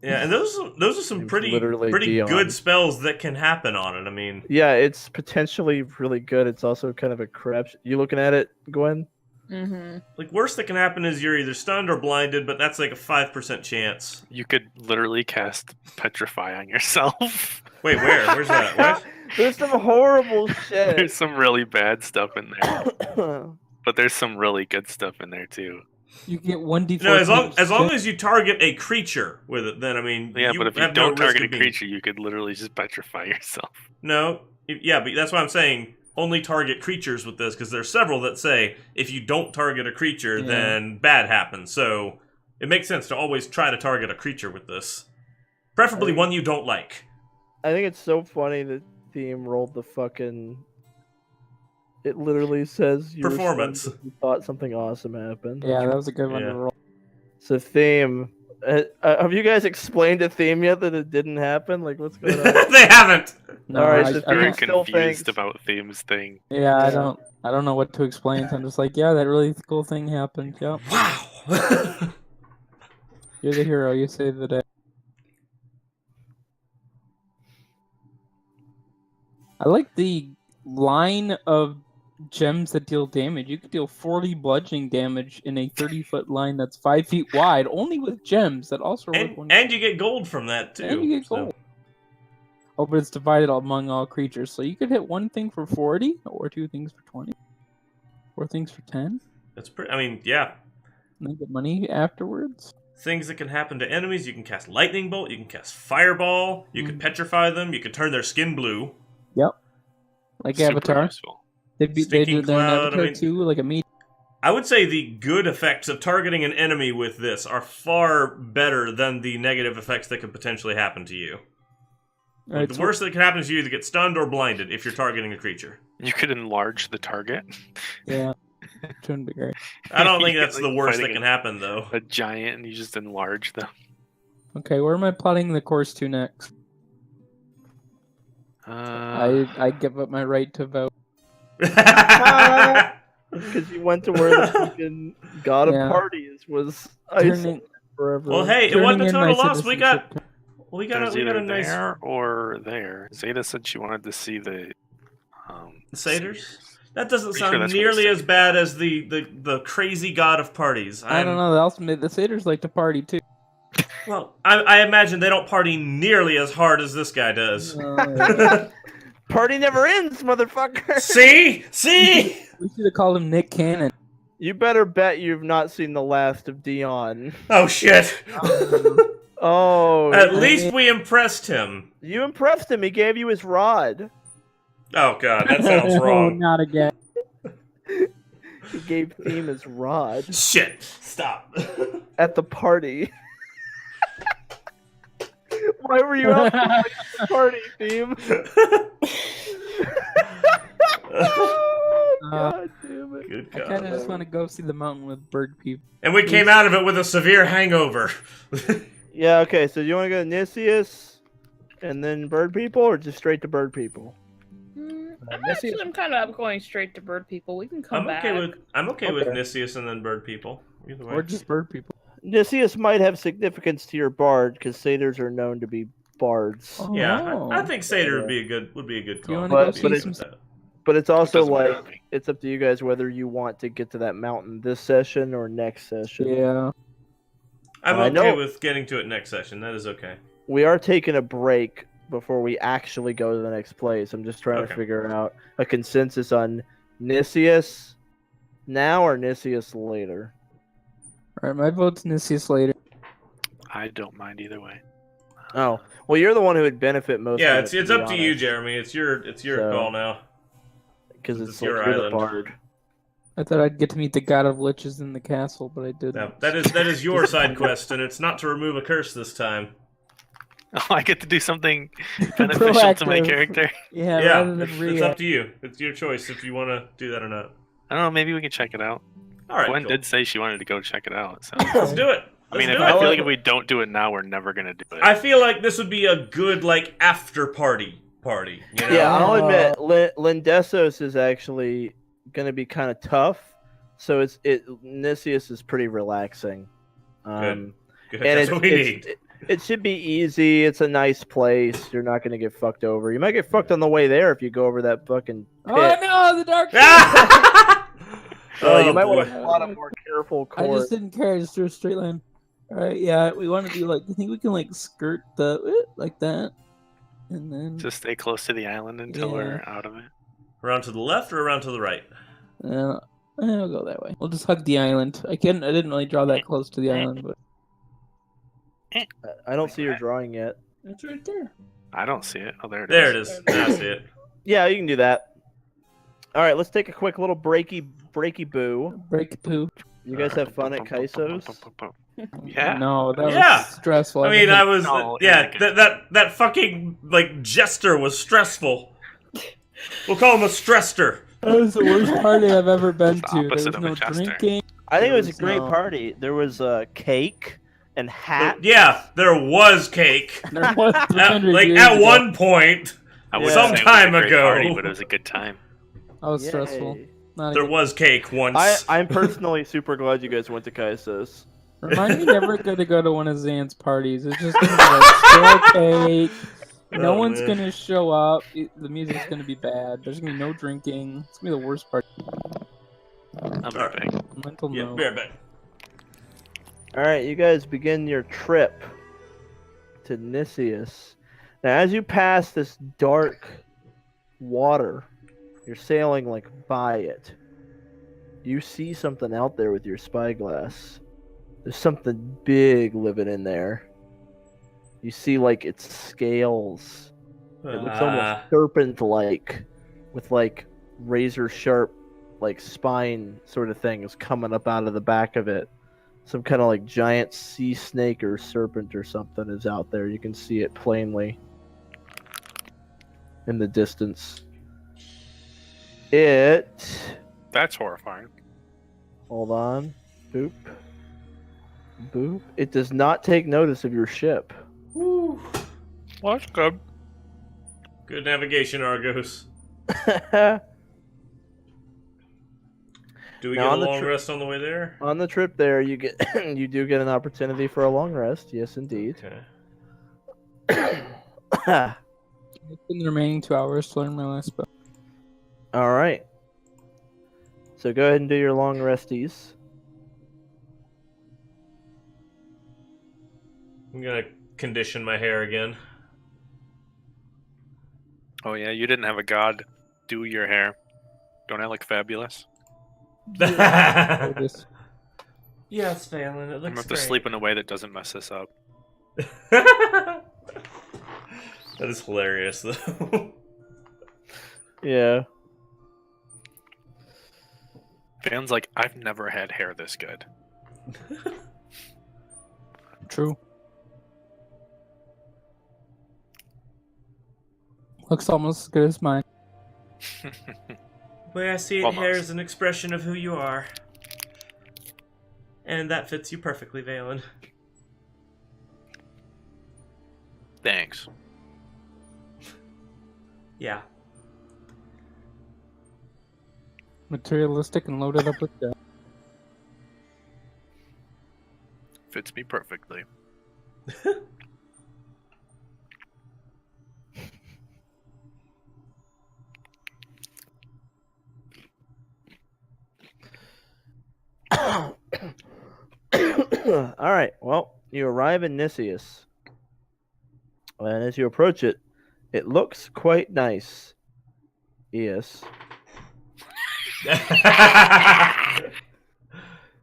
Yeah, and those are some Seems pretty literally Dion. good spells that can happen on it. I mean, Yeah, it's potentially really good. It's also kind of a crap. You looking at it, Gwen? Mm-hmm. like worst that can happen is you're either stunned or blinded, but that's like a 5% chance. You could literally cast Petrify on yourself. Wait, where? Where's that? What? There's some horrible shit. There's some really bad stuff in there, but there's some really good stuff in there too. You get 1d4. No, as long as you target a creature with it, then I mean, Yeah, but if you have no don't risk target a of being- creature, you could literally just petrify yourself. No, yeah, but that's why I'm saying only target creatures with this, because there's several that say if you don't target a creature, Yeah. then bad happens. So it makes sense to always try to target a creature with this, preferably one you don't like. I think it's so funny that Theme rolled the fucking. It literally says you were Performance. stunned, but you thought something awesome happened. Yeah, that was a good one Yeah. to roll. So Theme, have you guys explained to Theme yet that it didn't happen? Like, what's going on? They haven't. No, Alright, I- so I Very Theme don't- still confused thinks. about Theme's thing. yeah, Yeah. I don't know what to explain. So I'm just like, yeah, that really cool thing happened. Yep. Wow. You're the hero. You saved the day. I like the line of gems that deal damage. You could deal 40 bludgeoning damage in a 30-foot line that's 5 feet wide, only with gems that also work. And you get gold from that too. And you get gold. Oh, but it's divided among all creatures, so you could hit one thing for 40, or 2 things for 20, 4 things for 10. That's pretty. I mean, yeah. And then get money afterwards. Things that can happen to enemies: you can cast lightning bolt, you can cast fireball, you can petrify them, you can turn their skin blue. Yep. Like Super Avatar. useful. They Stinking did their cloud, Avatar too, like a meat. I would say the good effects of targeting an enemy with this are far better than the negative effects that could potentially happen to you. Right, The worst that can happen is you either get stunned or blinded if you're targeting a creature. You could enlarge the target. Yeah. Shouldn't be great. I don't think You that's get, the worst that fighting can happen, though. A giant, and you just enlarge them. Okay, where am I plotting the course to next? I give up my right to vote. Because you went to where the fucking god of parties was isolated forever. Well, hey, it wasn't a total loss. We got There's a either nice there or there. Xeta said she wanted to see the satyrs. That doesn't Pretty sure sound that's what nearly it as said. bad as the crazy god of parties. I don't know. The satyrs like to party too. Well, I imagine they don't party nearly as hard as this guy does. Party never ends, motherfucker. See? We should have called him Nick Cannon. You better bet you've not seen the last of Dion. Oh shit! Oh. At least we impressed him. You impressed him. He gave you his rod. Oh god, that sounds wrong. Not again. He gave Theme his rod Shit! Stop. at the party. Why were you out for the party, Theme? Oh, God damn it. Good I god. kind of just want to go see the mountain with bird people. And we came out of it with a severe hangover. Yeah, okay, so do you want to go to Nicias and then bird people, or just straight to bird people? I'm kind of going straight to bird people. We can come back. I'm okay with Okay. Nicias and then bird people. Either way. Or just bird people. Nicias might have significance to your bard, because satyrs are known to be bards. Yeah, Oh. I think Satyr would be a good You call. want But- to but go it- see some? But it's also Doesn't matter like, to me. it's up to you guys whether you want to get to that mountain this session or next session. Yeah. I'm I okay know- with getting to it next session. That is okay. We are taking a break before we actually go to the next place. I'm just trying to Okay. figure out a consensus on Nicias now or Nicias later. Alright, my vote's Nicias later. I don't mind either way. Oh, well, you're the one who would benefit most. Yeah, from it's it, up to you, Jeremy. It's your So- call now. because It's it's your like you're the island. bard. I thought I'd get to meet the god of liches in the castle, but I didn't. Now, that is your side quest, and it's not to remove a curse this time. Oh, I get to do something beneficial to my Proactive. character. Yeah, Yeah, rather than it's up react. to you. It's your choice if you want to do that or not. I don't know. Maybe we can check it out. All right, Gwen cool. did say she wanted to go check it out. So Let's do it. I mean, Let's I do feel it. like if we don't do it now, we're never gonna do it. I feel like this would be a good after party. You know? Yeah, I'll admit, Lindesos is actually going to be kind of tough. So Nicias is pretty relaxing. Good. And That's what we need. it should be easy. It's a nice place. You're not going to get fucked over. You might get fucked on the way there if you go over that fucking pit. Oh no, the dark. You might want boy. to plot a more careful I course. just didn't care. I just threw a straight line. Alright, yeah, we want to do I think we can skirt the like that, and then Just stay close to the island until Yeah. we're out of it. Around to the left or around to the right? I'll go that way. We'll just hug the island. I didn't really draw that close to the island, but I don't see your drawing yet. it's right there. I don't see it. Oh, there it is. There it is. That's it. Yeah, you can do that. All right, let's take a quick little breaky boo. Break poo. You guys have fun at Kaiso's? Yeah. No, that Yeah. was stressful. I mean, I was No, yeah. yeah. That fucking jester was stressful. We'll call him a stresster. That was the worst party I've ever been It's to. There was opposite of a no jester. drinking. I think it was a There was great no- party. There was cake and hat. Yeah, there was cake. There was 300 At years ago. one point, I wouldn't Some say it was a time great ago. party, but it was a good time. That was stressful. Yay. Not a there good- was cake once. I'm personally super glad you guys went to Kaiso's. Remind me never to go to one of Zan's parties. It's just gonna be like stale cake, No Oh, one's man. gonna show up. The music's gonna be bad. There's gonna be no drinking. It's gonna be the worst part. I'm Alright. right back. Mental Yeah, note. be right back. All right, you guys begin your trip to Nicias. Now, as you pass this dark water, you're sailing like by it. You see something out there with your spyglass. There's something big living in there. You see like its scales. It looks almost serpent-like, with like razor-sharp, like spine sort of things coming up out of the back of it. Some kind of like giant sea snake or serpent or something is out there. You can see it plainly in the distance. That's horrifying. Hold on. Boop. Boop. It does not take notice of your ship. Woo. Well, that's good. Good navigation, Argos. Do we Now, get a on the long rest on the way there? On the trip there, you do get an opportunity for a long rest. Yes, indeed. Okay. In the remaining 2 hours to learn my last spell. All right. So go ahead and do your long resties. I'm gonna condition my hair again. Oh yeah, you didn't have a god do your hair. Don't I look fabulous? This- Yes, Valen, it I'm gonna looks have to great. sleep in a way that doesn't mess this up. That is hilarious, though. Yeah. Van's like, I've never had hair this good. True. Looks almost as good as mine. The way I see it, Almost. hair is an expression of who you are. And that fits you perfectly, Valen. Thanks. Yeah. Materialistic and loaded up with debt. Fits me perfectly. All right. Well, you arrive in Nicias, and as you approach it, it looks quite nice. Yes.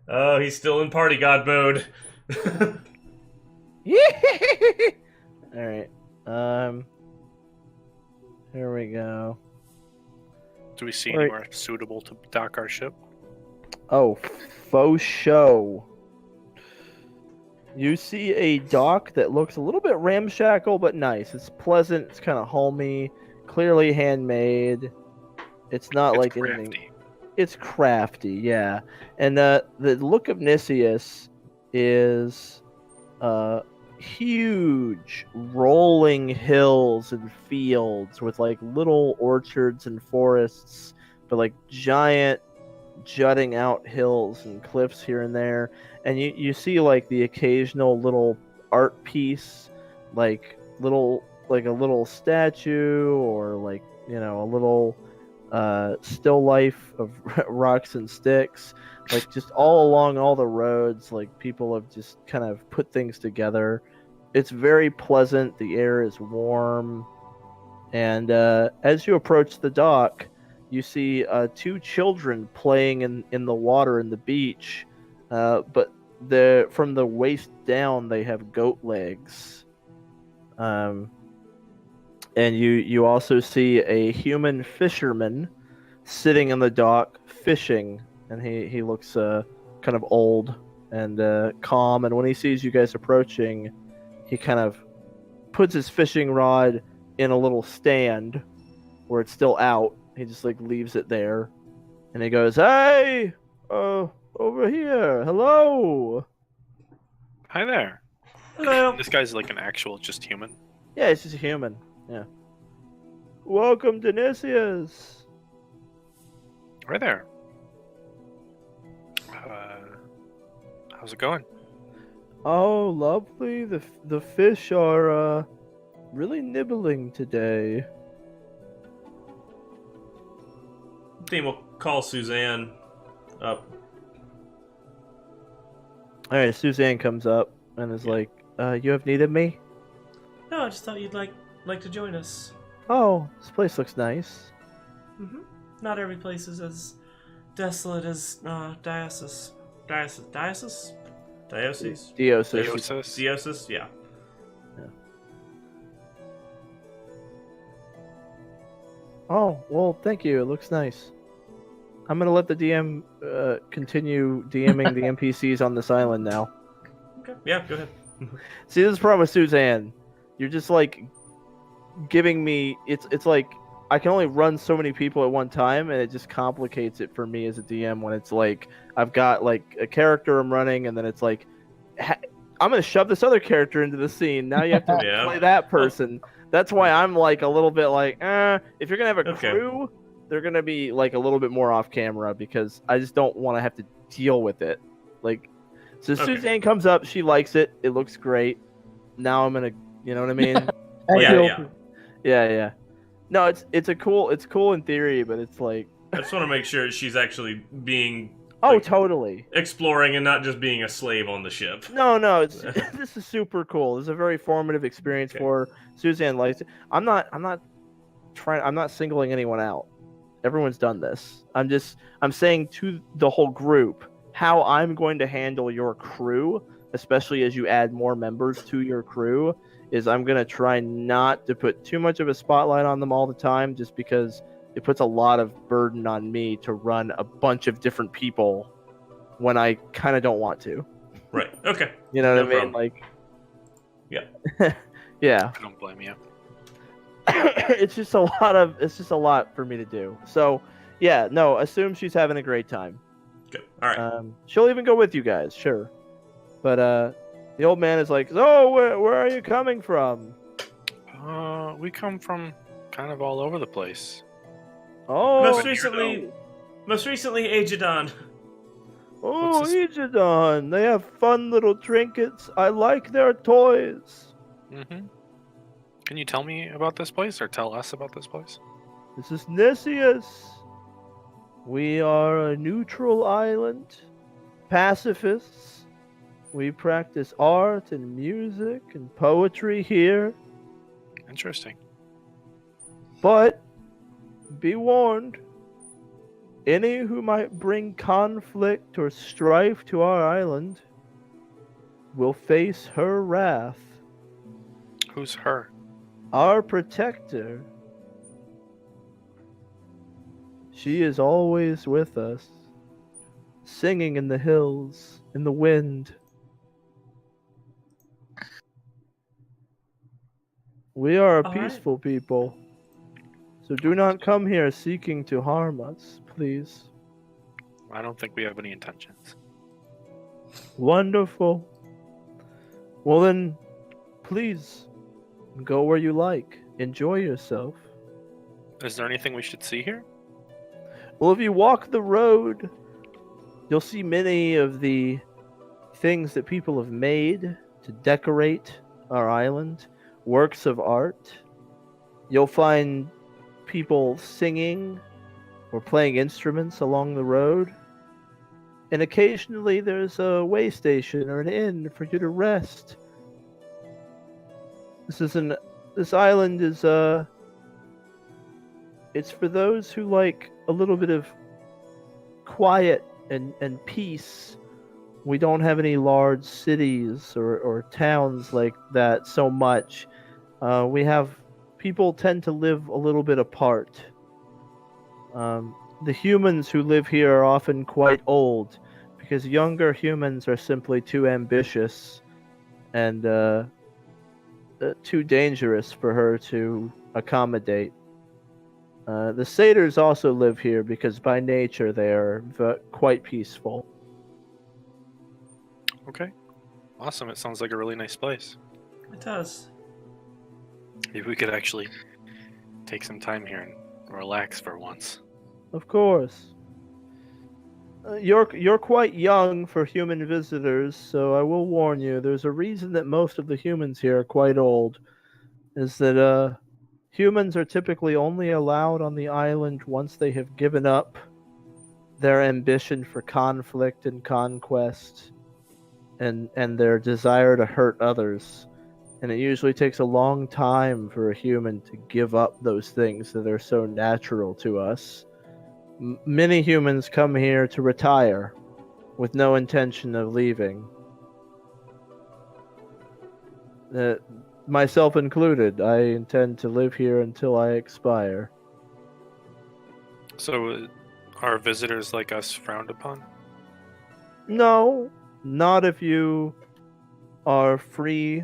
Oh, he's still in party god mode. All right. Here we go. Do we see Right. anywhere suitable to dock our ship? Oh, faux show. You see a dock that looks a little bit ramshackle, but nice. It's pleasant. It's kind of homey. Clearly handmade. It's not It's like crafty. anything. It's crafty, yeah. And the look of Nicias is huge rolling hills and fields with like little orchards and forests, but like giant jutting out hills and cliffs here and there. And you see like the occasional little art piece, like a little statue or like, you know, a little still life of rocks and sticks, like just all along all the roads. Like people have just kind of put things together. It's very pleasant. The air is warm, and as you approach the dock, you see two children playing in the water in the beach, but from the waist down they have goat legs. And you also see a human fisherman sitting in the dock fishing, and he looks kind of old and calm. And when he sees you guys approaching, he kind of puts his fishing rod in a little stand where it's still out. He just like leaves it there, and he goes, "Hey, over here, hello." Hi there. Hello. This guy's like an actual just human. Yeah, it's just a human. Yeah. Welcome to Nicias. Right there. How's it going? Oh, lovely. The fish are really nibbling today. Team will call Suzanne up. All right, Suzanne comes up and is like, "You have need of me? No, I just thought you'd like to join us. Oh, this place looks nice. Mm-hmm. Not every place is as desolate as Diocese. Diocese? Diocese? Diosis. Diocese? Yeah. Oh, well, thank you. It looks nice. I'm gonna let the DM continue DMing the NPCs on this island now. Okay. Yeah, go ahead. See, this is the problem with Suzanne. You're just like giving me. It's like I can only run so many people at one time, and it just complicates it for me as a DM when it's like I've got like a character I'm running, and then it's like I'm gonna shove this other character into the scene. Now you have to Yeah. play that person. That's why I'm like a little bit like, if you're gonna have a Okay. crew, they're gonna be like a little bit more off camera because I just don't want to have to deal with it. Like, so Okay. Suzanne comes up, she likes it, it looks great. Now I'm gonna, you know what I mean? Yeah. No, it's cool in theory, but it's like, I just want to make sure she's actually being totally exploring and not just being a slave on the ship. No, this is super cool. This is a very formative experience for her. Suzanne likes it. I'm not singling anyone out. Everyone's done this. I'm saying to the whole group how I'm going to handle your crew, especially as you add more members to your crew, is I'm going to try not to put too much of a spotlight on them all the time, just because it puts a lot of burden on me to run a bunch of different people when I kind of don't want to. Right. Okay. You know what No I mean? problem. Like, yeah. Yeah. I don't blame you. It's just a lot for me to do. So, yeah, no, assume she's having a great time. Good. All right. She'll even go with you guys, sure. But the old man is like, "Oh, where are you coming from?" We come from kind of all over the place. Oh, most recently, Agedon. Oh, What's this? Ejidon. They have fun little trinkets. I like their toys. Mm-hmm. Can you tell me about this place, or tell us about this place? This is Nicias. We are a neutral island. Pacifists. We practice art and music and poetry here. Interesting. But be warned, any who might bring conflict or strife to our island will face her wrath. Who's her? Our protector. She is always with us, singing in the hills, in the wind. We are a All right. peaceful people, so do not come here seeking to harm us, please. I don't think we have any intentions. Wonderful. Well then, please, go where you like. Enjoy yourself. Is there anything we should see here? Well, if you walk the road, you'll see many of the things that people have made to decorate our island, works of art. You'll find people singing or playing instruments along the road. And occasionally there's a way station or an inn for you to rest. This island is it's for those who like a little bit of quiet and peace. We don't have any large cities or towns like that so much. People tend to live a little bit apart. The humans who live here are often quite old because younger humans are simply too ambitious and too dangerous for her to accommodate. The satyrs also live here because by nature they are quite peaceful. Okay. Awesome. It sounds like a really nice place. It does. Maybe we could actually take some time here and relax for once. Of course. You're quite young for human visitors, so I will warn you, there's a reason that most of the humans here are quite old. is that humans are typically only allowed on the island once they have given up their ambition for conflict and conquest and their desire to hurt others. And it usually takes a long time for a human to give up those things that are so natural to us. Many humans come here to retire with no intention of leaving. Myself included, I intend to live here until I expire. So, are visitors like us frowned upon? No, not if you are free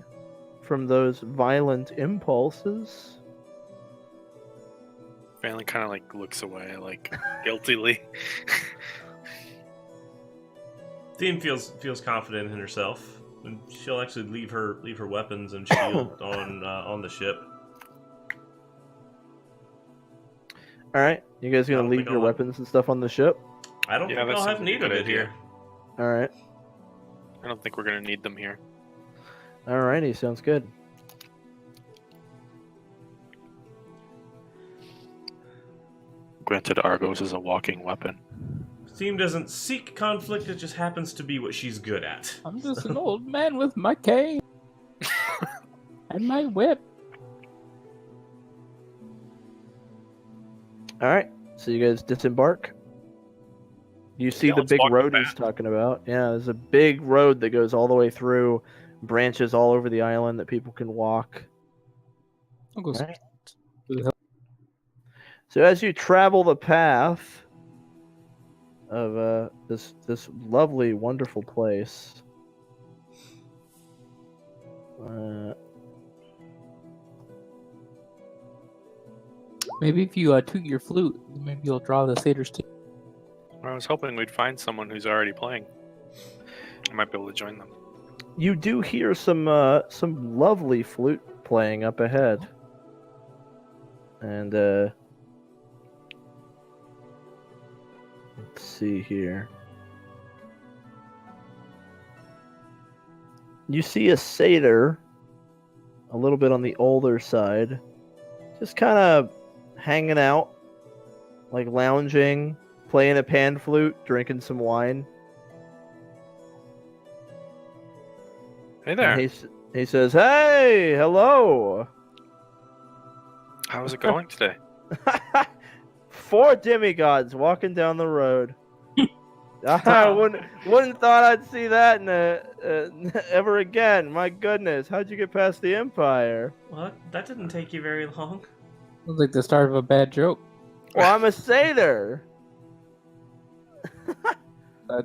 from those violent impulses. Valen kind of like looks away, like guiltily. Theme feels confident in herself, and she'll actually leave her weapons and shield on the ship. All right, you guys gonna leave your weapons and stuff on the ship? I don't think I'll have need of it here. All right. I don't think we're gonna need them here. Alrighty, sounds good. Granted, Argos is a walking weapon. Theme doesn't seek conflict; it just happens to be what she's good at. I'm just an old man with my cane and my whip. All right, so you guys disembark. You see the big road he's talking about. Yeah, there's a big road that goes all the way through, branches all over the island that people can walk. I'll go Right. So as you travel the path of this lovely, wonderful place, Maybe if you toot your flute, maybe you'll draw the satyrs too. I was hoping we'd find someone who's already playing. I might be able to join them. you do hear some lovely flute playing up ahead, and let's see here. You see a satyr, a little bit on the older side, just kind of hanging out, like lounging, playing a pan flute, drinking some wine. Hey there. And he says, "Hey, hello." How's it going today? 4 demigods walking down the road. I wouldn't thought I'd see that ever again. My goodness, how'd you get past the Empire? What? That didn't take you very long. Sounds like the start of a bad joke. Well, I'm a satyr. Yeah,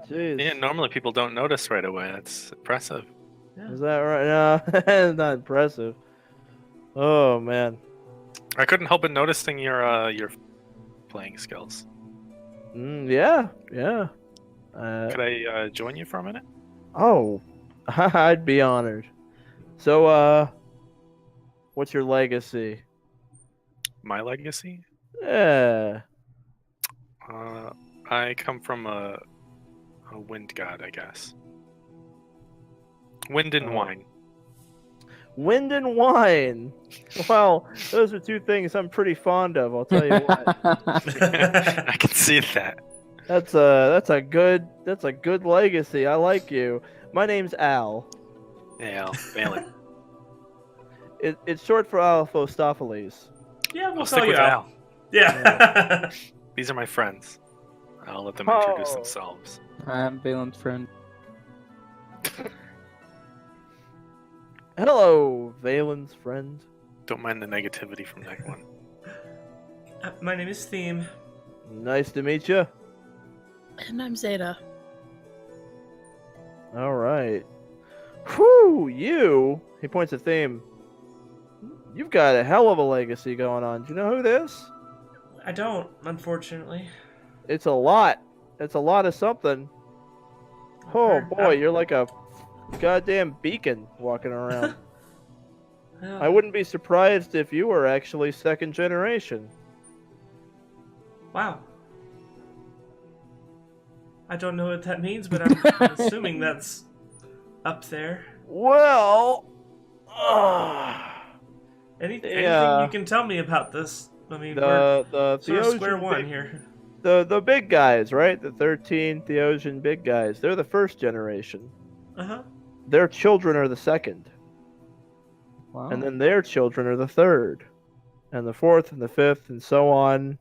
Jeez. normally people don't notice right away. That's impressive. Yeah. Is that right? No, it's not impressive. Oh man. I couldn't help but noticing your playing skills. Yeah. Could I join you for a minute? Oh, I'd be honored. So, what's your legacy? My legacy? Yeah. I come from a wind god, I guess. Wind and wine. Wind and wine. Well, those are 2 things I'm pretty fond of. I'll tell you what. I can see that. That's a good legacy. I like you. My name's Al. Yeah, Valen. It's short for Alphostopheles. Yeah, we'll I'll call stick you with Al. Al. Yeah. These are my friends. I'll let them introduce Oh. themselves. I'm Valen's friend. Hello, Valen's friend. Don't mind the negativity from that one. My name is Theme. Nice to meet you. And I'm Xeta. All right. Whew, you. He points at Theme. You've got a hell of a legacy going on. Do you know who this? I don't, unfortunately. It's a lot. It's a lot of something. Oh boy, you're like a goddamn beacon walking around. Well, I wouldn't be surprised if you were actually 2nd generation. Wow. I don't know what that means, but I'm assuming that's up there. Well, Anything Yeah. you can tell me about this? I mean, we're The sort of square Theosian one big, here. the big guys, right? The 13 Theosian big guys. They're the first generation. Uh-huh. Their children are the second, Wow. and then their children are the third, and the fourth, and the fifth, and so on.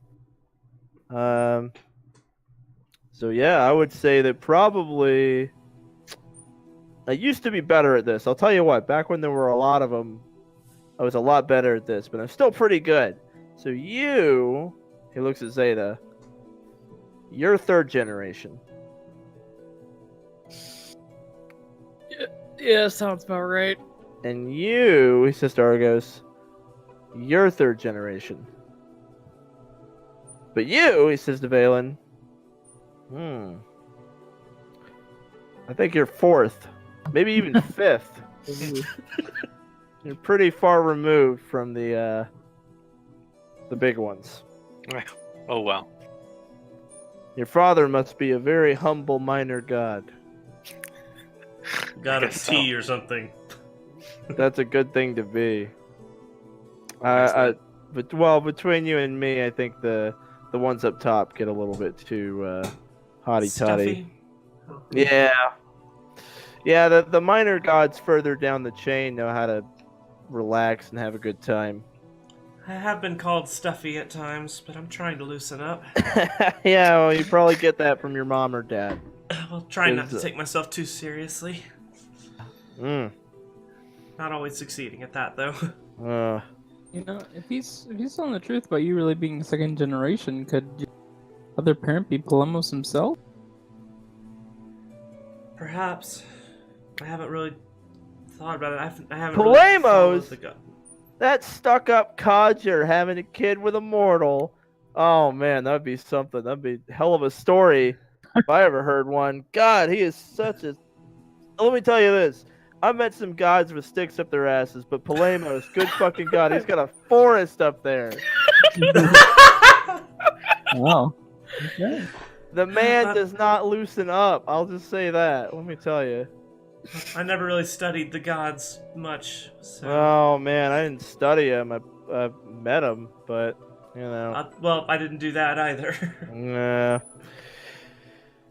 So yeah, I would say that probably I used to be better at this. I'll tell you what. Back when there were a lot of them, I was a lot better at this, but I'm still pretty good. So you, he looks at Xeta. You're third generation. Yeah, sounds about right. And you, he says to Argos, you're third generation. But you, he says to Valen, I think you're fourth. Maybe even fifth. You're pretty far removed from the big ones. Oh, wow. Your father must be a very humble minor god. Got a guess tea so. or something. That's a good thing to be. Nicely. But well, between you and me, I think the ones up top get a little bit too hotty toddy. Stuffy. Yeah, yeah. The minor gods further down the chain know how to relax and have a good time. I have been called stuffy at times, but I'm trying to loosen up. Yeah, well, you probably get that from your mom or dad. Well, trying not to Is- take myself too seriously. Mm. Not always succeeding at that, though. You know, if he's telling the truth about you really being second generation, could your other parent be Palemos himself? Perhaps. I haven't really thought about it. I haven't Palemos? really followed the That stuck-up codger having a kid with a mortal. Oh man, that'd be something. That'd be a hell of a story if I ever heard one. God, he is such a. Let me tell you this. I met some gods with sticks up their asses, but Palemos, good fucking god, he's got a forest up there. Wow. Okay. The man does not loosen up. I'll just say that. Let me tell you. I never really studied the gods much, so... Oh man, I didn't study him. I met him, but you know. well, I didn't do that either. Nah.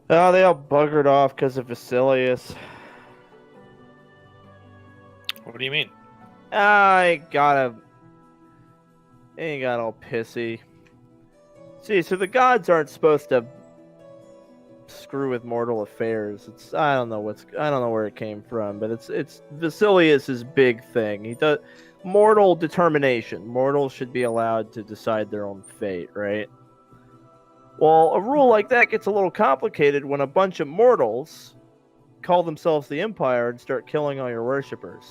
Oh, they all buggered off because of Vasilius. What do you mean? I ain't got all pissy. See, so the gods aren't supposed to screw with mortal affairs. I don't know where it came from, but it's Vasilius's big thing. He does mortal determination. Mortals should be allowed to decide their own fate, right? Well, a rule like that gets a little complicated when a bunch of mortals call themselves the Empire and start killing all your worshippers.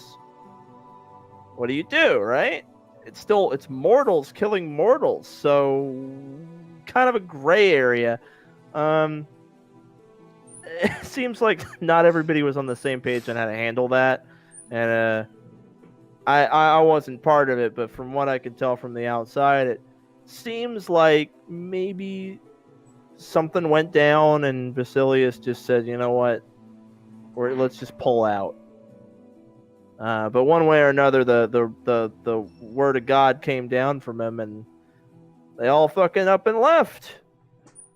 What do you do, right? It's mortals killing mortals, so kind of a gray area. It seems like not everybody was on the same page on how to handle that, and I wasn't part of it, but from what I could tell from the outside, it seems like maybe something went down, and Vasilius just said, "You know what? Let's just pull out." But one way or another, the word of God came down from him, and they all fucking up and left.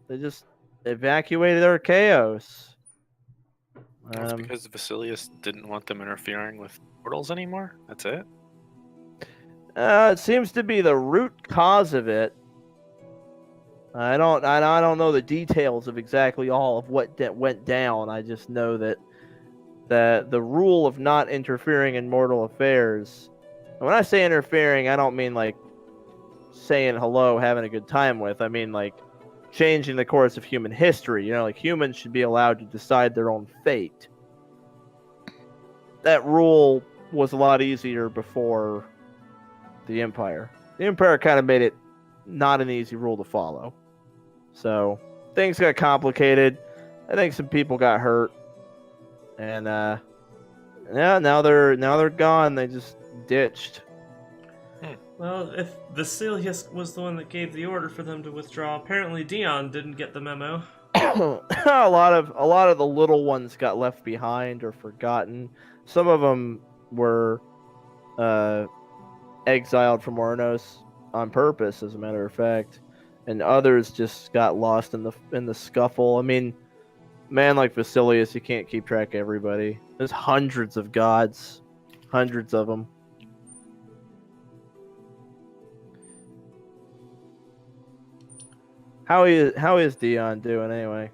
They just evacuated Archaeos. It's because Vasilius didn't want them interfering with mortals anymore? That's it? It seems to be the root cause of it. I don't know the details of exactly all of what went down. I just know that the rule of not interfering in mortal affairs. And when I say interfering, I don't mean like saying hello, having a good time with. I mean like changing the course of human history. You know, like humans should be allowed to decide their own fate. That rule was a lot easier before the Empire. The Empire kind of made it not an easy rule to follow. So things got complicated. I think some people got hurt. And yeah, now they're gone. They just ditched. Well, if Vasilius was the one that gave the order for them to withdraw, apparently Dion didn't get the memo. a lot of the little ones got left behind or forgotten. Some of them were exiled from Ornos on purpose, as a matter of fact, and others just got lost in the scuffle. I mean, man, like Vasilius, you can't keep track of everybody. There's hundreds of gods, hundreds of them. How is Dion doing anyway?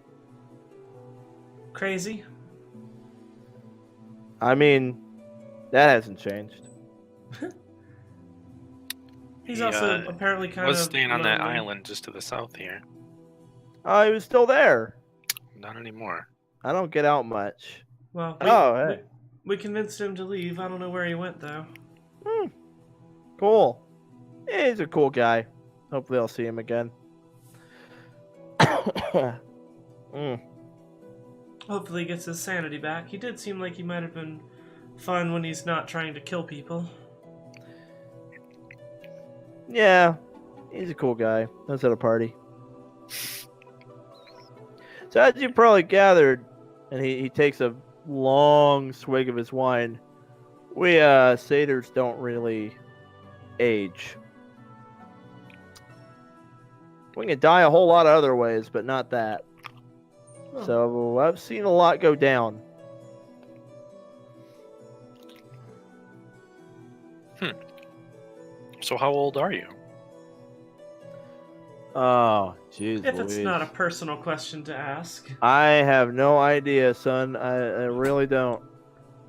Crazy. I mean, that hasn't changed. He's He, also apparently kind was of staying on that lonely. island just to the south here. Oh, he was still there. Not anymore. I don't get out much. Well, Hey. we convinced him to leave. I don't know where he went though. Cool. Yeah, he's a cool guy. Hopefully I'll see him again. Hopefully he gets his sanity back. He did seem like he might have been fun when he's not trying to kill people. Yeah, he's a cool guy. I was at a party. So as you probably gathered, and he takes a long swig of his wine, we satyrs don't really age. We can die a whole lot of other ways, but not that. Oh. So I've seen a lot go down. So how old are you? Oh, jeez. If it's Louise. not a personal question to ask. I have no idea, son. I really don't.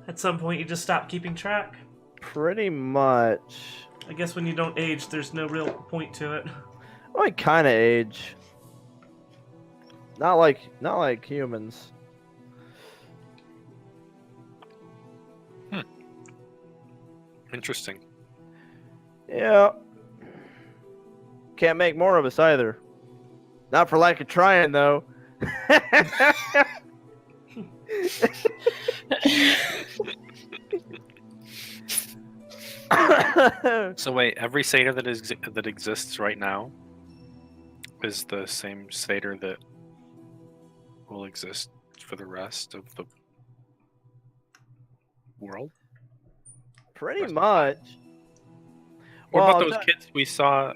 At some point you just stop keeping track. Pretty much. I guess when you don't age, there's no real point to it. I kind of age. Not like humans. Interesting. Yeah. Can't make more of us either. Not for lack of trying, though. So wait, every satyr that exists right now is the same satyr that will exist for the rest of the world? Pretty much. What Well, about those that- kids we saw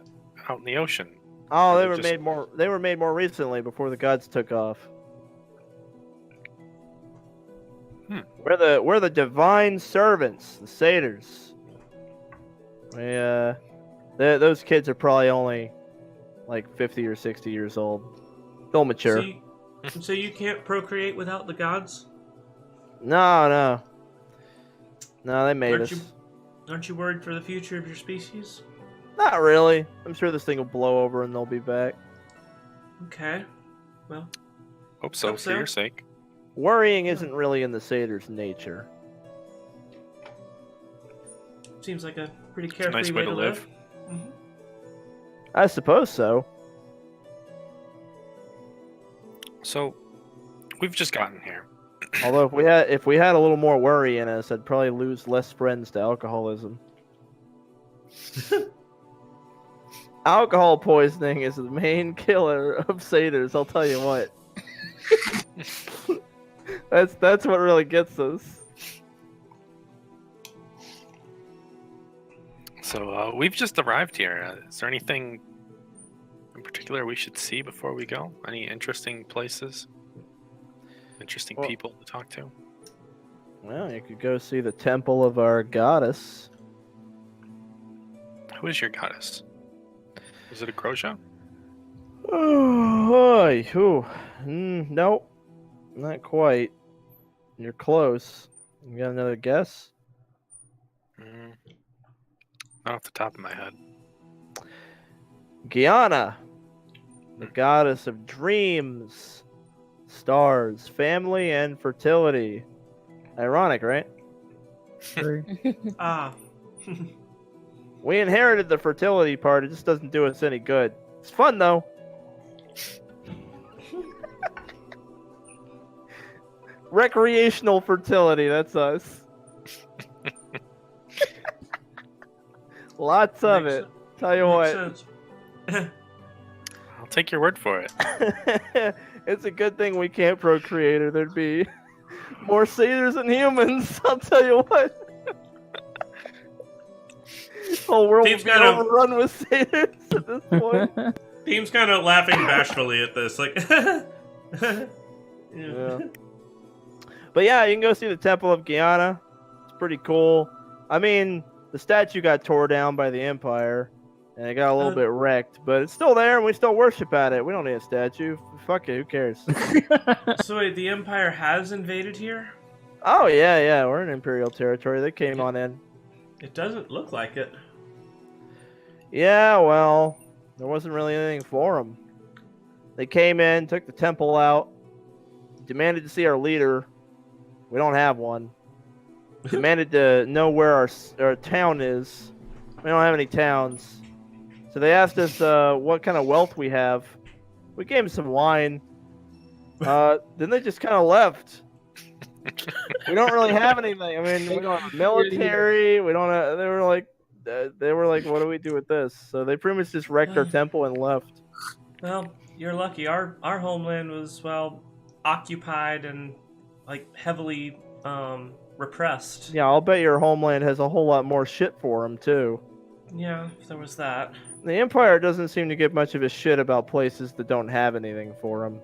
out in the ocean? Oh, Or they they were just- made more. They were made more recently before the gods took off. We're the divine servants, the satyrs. Those kids are probably only like 50 or 60 years old. They'll mature. So you can't procreate without the gods? No, they made us. Aren't you worried for the future of your species? Not really. I'm sure this thing will blow over and they'll be back. Okay. Well, Hope so, Hope for so. your sake. Worrying isn't really in the satyr's nature. seems like a pretty a carefree nice way to live. Mhm. I suppose so. So, we've just gotten here. Although if we had a little more worry in us, I'd probably lose less friends to alcoholism. Alcohol poisoning is the main killer of satyrs, I'll tell you what. That's what really gets us. So, we've just arrived here. Is there anything in particular we should see before we go? Any interesting places? Interesting Well- people to talk to? Well, you could go see the temple of our goddess. Who is your goddess? Is it a Grosjean? Oh, nope, not quite. You're close. You got another guess? Not off the top of my head. Guyana, the goddess of dreams, stars, family, and fertility. Ironic, right? Ah. We inherited the fertility part. It just doesn't do us any good. It's fun, though. Recreational fertility, that's us. Lots of Makes it. Tell you Makes what. sense. I'll take your word for it. It's a good thing we can't procreate, or there'd be more satyrs than humans. I'll tell you what. Whole world Team's will be kind of- overrun with satyrs at this point. Team's kind of laughing bashfully at this, like. Yeah. But yeah, you can go see the Temple of Guyana. It's pretty cool. I mean, the statue got tore down by the Empire, and it got a little bit wrecked, but it's still there, and we still worship at it. We don't need a statue. Fuck it, who cares? So wait, the Empire has invaded here? Oh, yeah, we're in Imperial territory. They came on in. It doesn't look like it. Yeah, well, there wasn't really anything for them. They came in, took the temple out, demanded to see our leader. We don't have one. Demanded to know where our town is. We don't have any towns. So they asked us what kind of wealth we have. We gave them some wine. Then they just kind of left. We don't really have anything. I mean, we don't have military. We don't have, they were like, what do we do with this? So they pretty much just wrecked our temple and left. Well, you're lucky. Our homeland was, well, occupied and, like, heavily repressed. Yeah, I'll bet your homeland has a whole lot more shit for them, too. Yeah, there was that. The Empire doesn't seem to give much of a shit about places that don't have anything for them.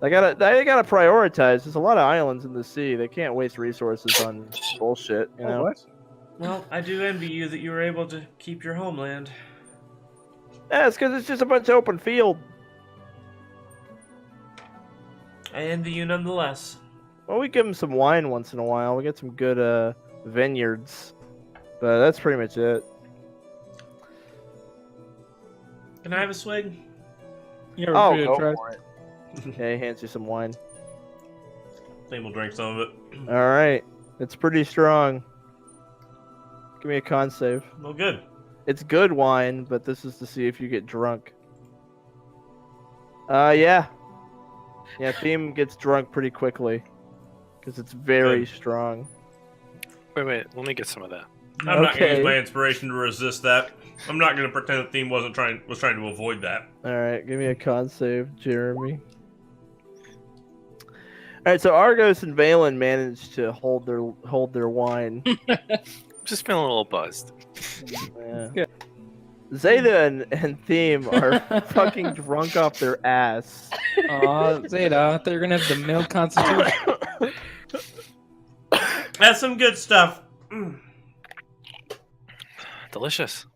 They gotta prioritize. There's a lot of islands in the sea. They can't waste resources on bullshit, you know? What? Well, I do envy you that you were able to keep your homeland. Yeah, it's because it's just a bunch of open field. I envy you nonetheless. Well, we give them some wine once in a while. We get some good vineyards. But that's pretty much it. Can I have a swig? Yeah, Oh, we're go try. for it. Okay, hands you some wine. Think we'll drink some of it. Alright. It's pretty strong. Give me a con save. Well, good. It's good wine, but this is to see if you get drunk. Yeah. Yeah, Theme gets drunk pretty quickly. Because it's very Good. strong. Wait, let me get some of that. I'm not gonna Okay. use my inspiration to resist that. I'm not gonna pretend the theme was trying to avoid that. Alright, give me a con save, Jeremy. Alright, so Argos and Valen managed to hold their wine. Just feeling a little buzzed. Yeah. Good. Xeta and Theme are fucking drunk off their ass. Aw, Zeta, I thought you were gonna have the male constitution. That's some good stuff. Mm. Delicious.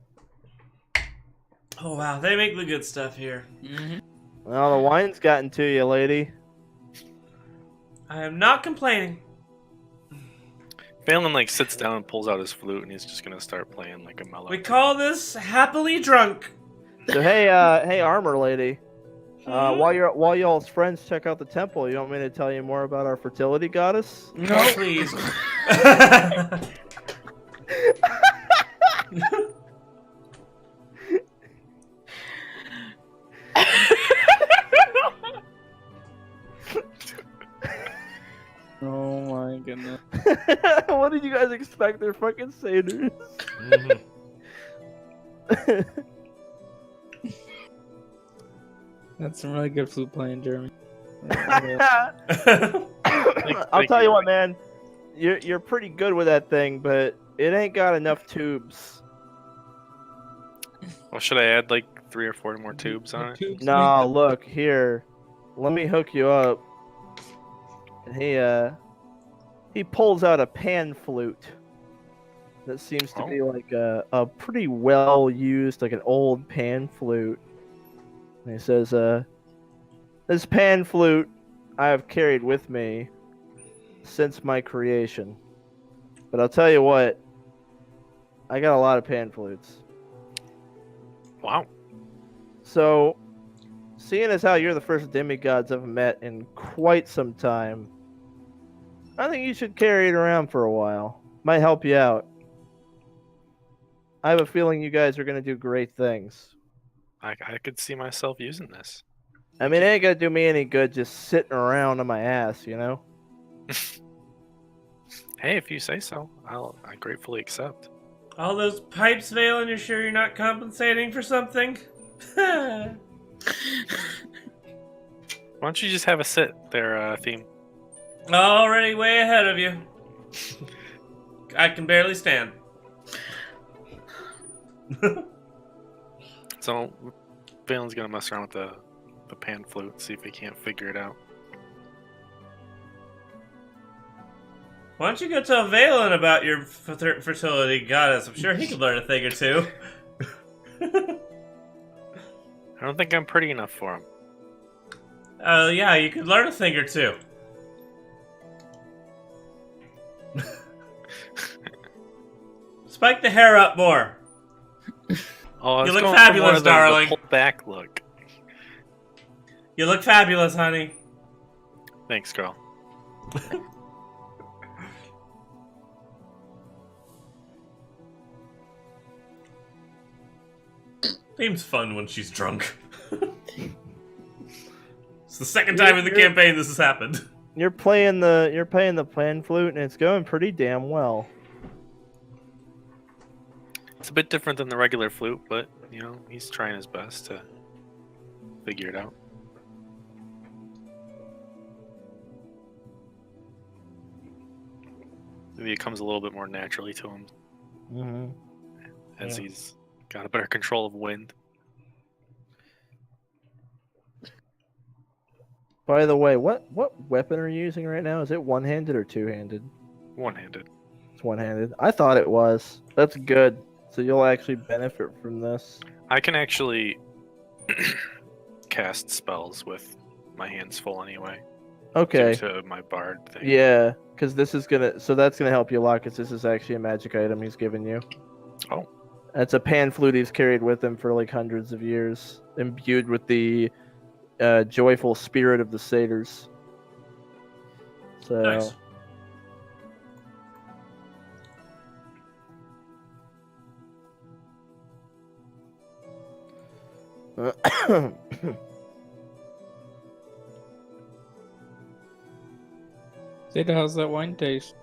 Oh wow, they make the good stuff here. Well, the wine's gotten to you, lady. I am not complaining. Valen like sits down and pulls out his flute, and he's just gonna start playing like a mellow. We call this happily drunk. So hey, armor lady. While y'all's friends check out the temple, you want me to tell you more about our fertility goddess? No, please. Oh my goodness. What did you guys expect? They're fucking satyrs. That's some really good flute playing, Jeremy. I'll tell you what, man. You're pretty good with that thing, but it ain't got enough tubes. Well, should I add like 3 or 4 more tubes on it? No, look here. Let me hook you up. And he pulls out a pan flute that seems to be like a pretty well used, like an old pan flute. And he says, "This pan flute I have carried with me since my creation. But I'll tell you what, I got a lot of pan flutes. Wow. So, seeing as how you're the first demigods I've met in quite some time, I think you should carry it around for a while. Might help you out. I have a feeling you guys are going to do great things. I could see myself using this. I mean, it ain't going to do me any good just sitting around on my ass, you know? Hey, if you say so, I gratefully accept. All those pipes, Valen, you're sure you're not compensating for something? Why don't you just have a sit there, Theme? Already way ahead of you. I can barely stand. So, Valen's gonna mess around with the pan flute, see if he can't figure it out. Why don't you go tell Valen about your fertility goddess? I'm sure he could learn a thing or two. I don't think I'm pretty enough for him. Oh, yeah, you could learn a thing or two. Spike the hair up more. Oh, I was You look going fabulous, for more of darling. the pull back look. You look fabulous, honey. Thanks, girl. Seems fun when she's drunk. It's the second time in the campaign this has happened. You're playing the pan flute, and it's going pretty damn well. It's a bit different than the regular flute, but, you know, he's trying his best to figure it out. Maybe it comes a little bit more naturally to him Mm-hmm. as he's got a better control of wind. By the way, what weapon are you using right now? Is it one-handed or two-handed? One-handed. It's one-handed. I thought it was. That's good. So you'll actually benefit from this. I can actually cast spells with my hands full anyway. Okay. Due to my bard thing. Yeah, because this is gonna. So that's gonna help you a lot, because this is actually a magic item he's given you. Oh. It's a pan flute he's carried with him for like hundreds of years, imbued with the joyful spirit of the satyrs. So. Nice. Xeta, how's that wine taste?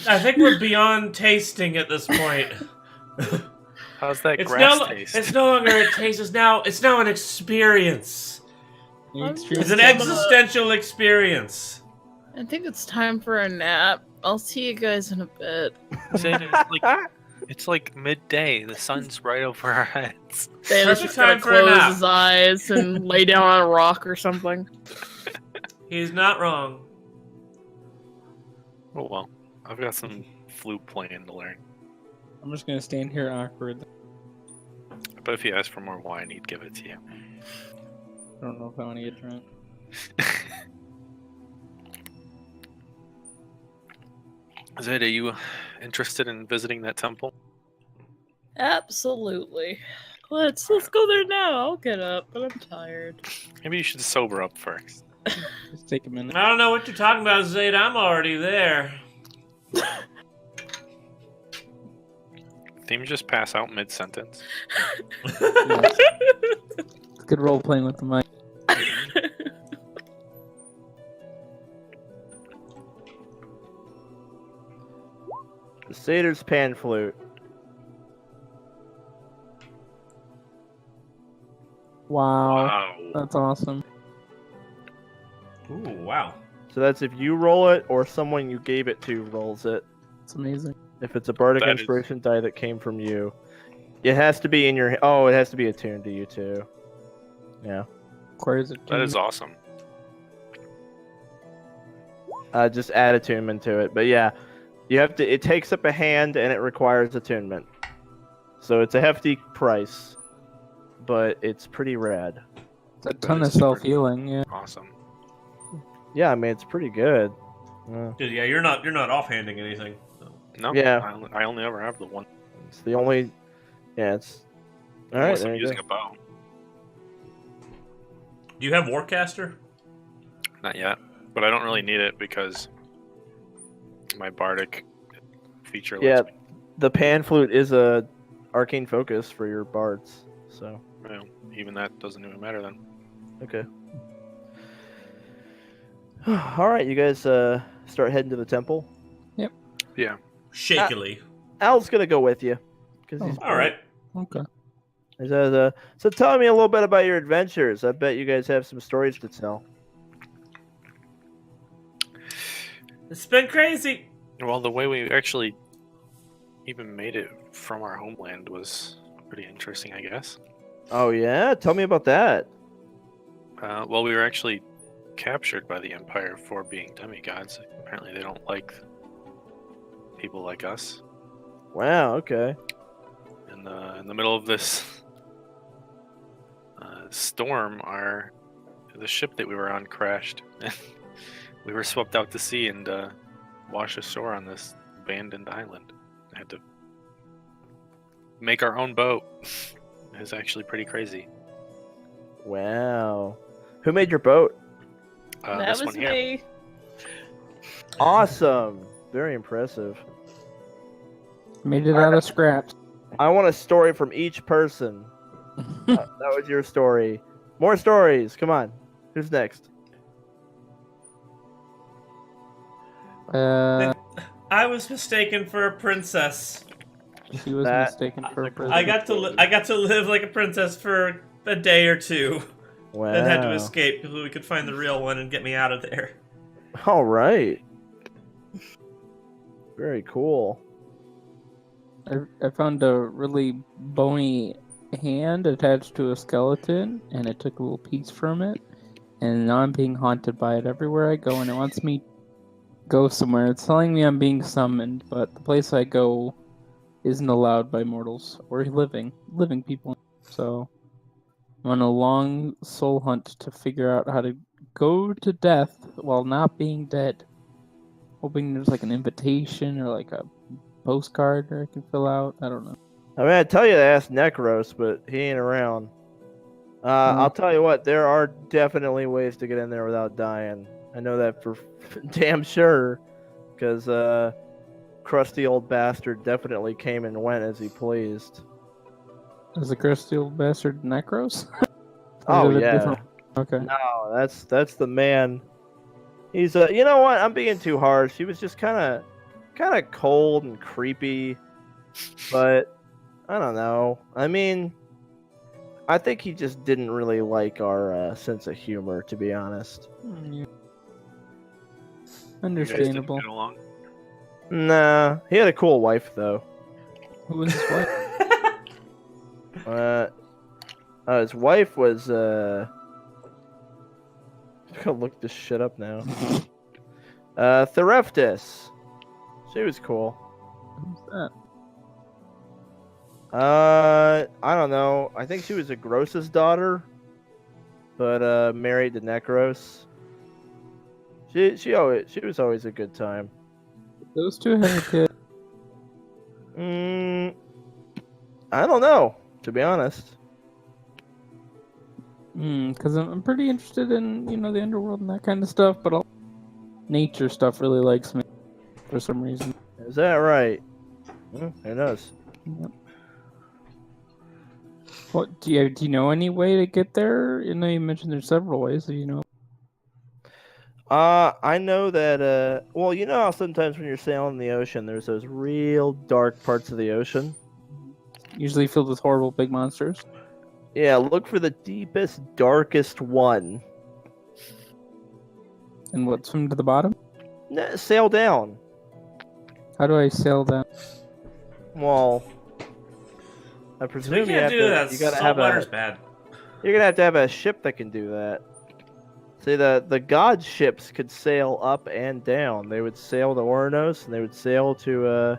I think we're beyond tasting at this point. How's that It's grass no, taste? it's no longer a taste. It's now an experience. It's an Just- existential experience. I think it's time for a nap. I'll see you guys in a bit. It's like midday. The sun's right over our heads. David's Perfect just gonna time for a close nap. his eyes and lay down on a rock or something. He's not wrong. Oh well, I've got some flute playing to learn. I'm just gonna stand here awkward. But if you ask for more wine, he'd give it to you. I don't know if I want to get drunk. Zed, are you interested in visiting that temple? Absolutely. Let's go there now. I'll get up, but I'm tired. Maybe you should sober up first. Just take a minute. I don't know what you're talking about, Zayd. I'm already there. Didn't you just pass out mid-sentence? It's good role playing with the mic. The satyr's pan flute. Wow, that's awesome. Ooh, wow. So that's if you roll it or someone you gave it to rolls it. It's amazing. If it's a bardic That is- inspiration die that came from you, it has to be in your. Oh, it has to be attuned to you too. Yeah. Requires it. That is awesome. Just add attunement to it. But yeah, you have to. It takes up a hand and it requires attunement. So it's a hefty price, but it's pretty rad. It's a ton That of is self healing. Yeah. Awesome. Yeah, I mean it's pretty good. Dude, yeah, you're not offhanding anything. So. No, Yeah. I only ever have the one. It's the only. Yeah, it's. All right, Unless there I'm you using go. a bow. Do you have Warcaster? Not yet, but I don't really need it because my bardic feature. Yeah, Lets me, the pan flute is a arcane focus for your bards. So even that doesn't even matter then. okay. All right, you guys start heading to the temple. Yeah. Shakily. Al's gonna go with you. Cause he's All right. Okay. He says, so tell me a little bit about your adventures. I bet you guys have some stories to tell. It's been crazy. Well, the way we actually even made it from our homeland was pretty interesting, I guess. Oh yeah, tell me about that. Well, we were actually captured by the Empire for being demigods. Apparently, they don't like people like us. Wow. Okay. In the middle of this storm, the ship that we were on crashed. We were swept out to sea and washed ashore on this abandoned island. I had to make our own boat. It was actually pretty crazy. Wow. Who made your boat? That This was one here. me. Awesome. Very impressive. Made it out of scraps. I want a story from each person. That was your story. More stories. Come on. Who's next? I was mistaken for a princess. She was That- mistaken for a prisoner. I got to live like a princess for a day or two, Wow. then had to escape so we could find the real one and get me out of there. All right. Very cool. I found a really bony hand attached to a skeleton, and I took a little piece from it, and now I'm being haunted by it everywhere I go, and it wants me to go somewhere. It's telling me I'm being summoned, but the place I go isn't allowed by mortals or living people. So I'm on a long soul hunt to figure out how to go to death while not being dead. Hoping there's like an invitation or like a postcard I can fill out. I don't know. I mean, I'd tell you to ask Necros, but he ain't around. I'll tell you what, there are definitely ways to get in there without dying. I know that for damn sure, because crusty old bastard definitely came and went as he pleased. Is the crusty old bastard Necros? Oh Is it a yeah. different- Okay. No, that's the man. He's you know what? I'm being too harsh. He was just kind of cold and creepy, but I don't know. I mean, I think he just didn't really like our sense of humor, to be honest. Yeah. You guys didn't Understandable. get along? Nah, he had a cool wife though. Who was his wife? His wife was I'm gonna look this shit up now. Thereftis. She was cool. Who's that? I don't know. I think she was a Gross's daughter, but married to Necros. She was always a good time. Those two had a kid. I don't know, to be honest. Because I'm pretty interested in, the underworld and that kind of stuff, but all nature stuff really likes me for some reason. Is that right? Who knows? Yep. What do you know any way to get there? You mentioned there's several ways, so I know that well, you know how sometimes when you're sailing the ocean, there's those real dark parts of the ocean. usually filled with horrible big monsters. Yeah, look for the deepest, darkest one. And what, swim to the bottom? Sail down. How do I sail down? Well, I We presume you can't have do to. that. You gotta Salt have water's a. bad. You're gonna have a ship that can do that. See, the god ships could sail up and down. They would sail to Oranos and they would sail to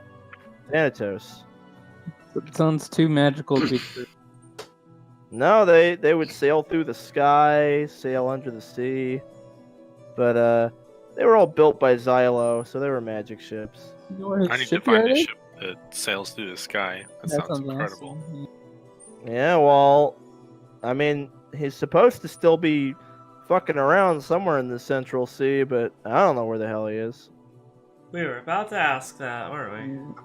Thanatos. It sounds too magical to be true. No, they would sail through the sky, sail under the sea, but they were all built by Xylo, so they were magic ships. You know what I his need to find a shipyard is? ship that sails through the sky. That That sounds incredible. awesome. Yeah, well, I mean, he's supposed to still be fucking around somewhere in the Central Sea, but I don't know where the hell he is. We were about to ask that, weren't we?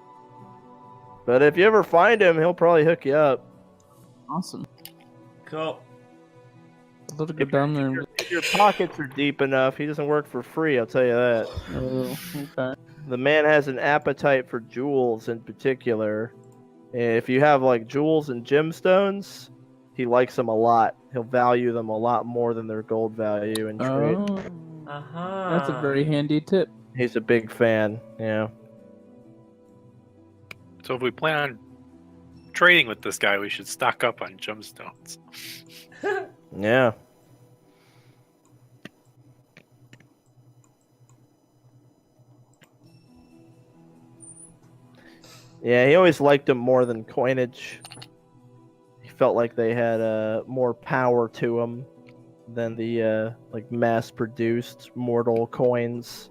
But if you ever find him, he'll probably hook you up. Awesome. Cool. I'd love to go down there and... If your pockets are deep enough, he doesn't work for free, I'll tell you that. Oh, okay. The man has an appetite for jewels in particular. If you have like jewels and gemstones, he likes them a lot. He'll value them a lot more than their gold value in trade. Oh, Uh-huh. that's a very handy tip. He's a big fan, yeah. So if we plan on trading with this guy, we should stock up on gemstones. Yeah. Yeah, he always liked them more than coinage. He felt like they had more power to them than the like mass-produced mortal coins.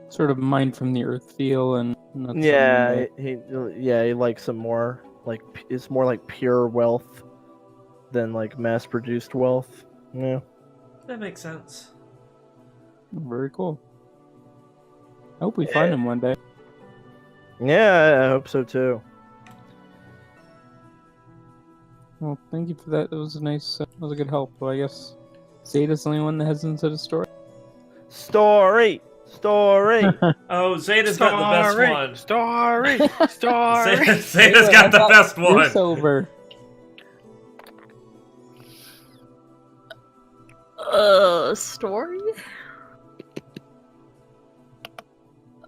Sort of mined from the earth feel and not Yeah, he likes some more. Like it's more like pure wealth than like mass-produced wealth. Yeah. That makes sense. very cool. I hope we find him one day. Yeah, I hope so too. Well, thank you for that. That was a nice, that was a good help. Well, I guess Xeta's the only one that hasn't said a story. Story. Oh, Xeta's got the best one. Story. Xeta's got the best You're one. sober. Story?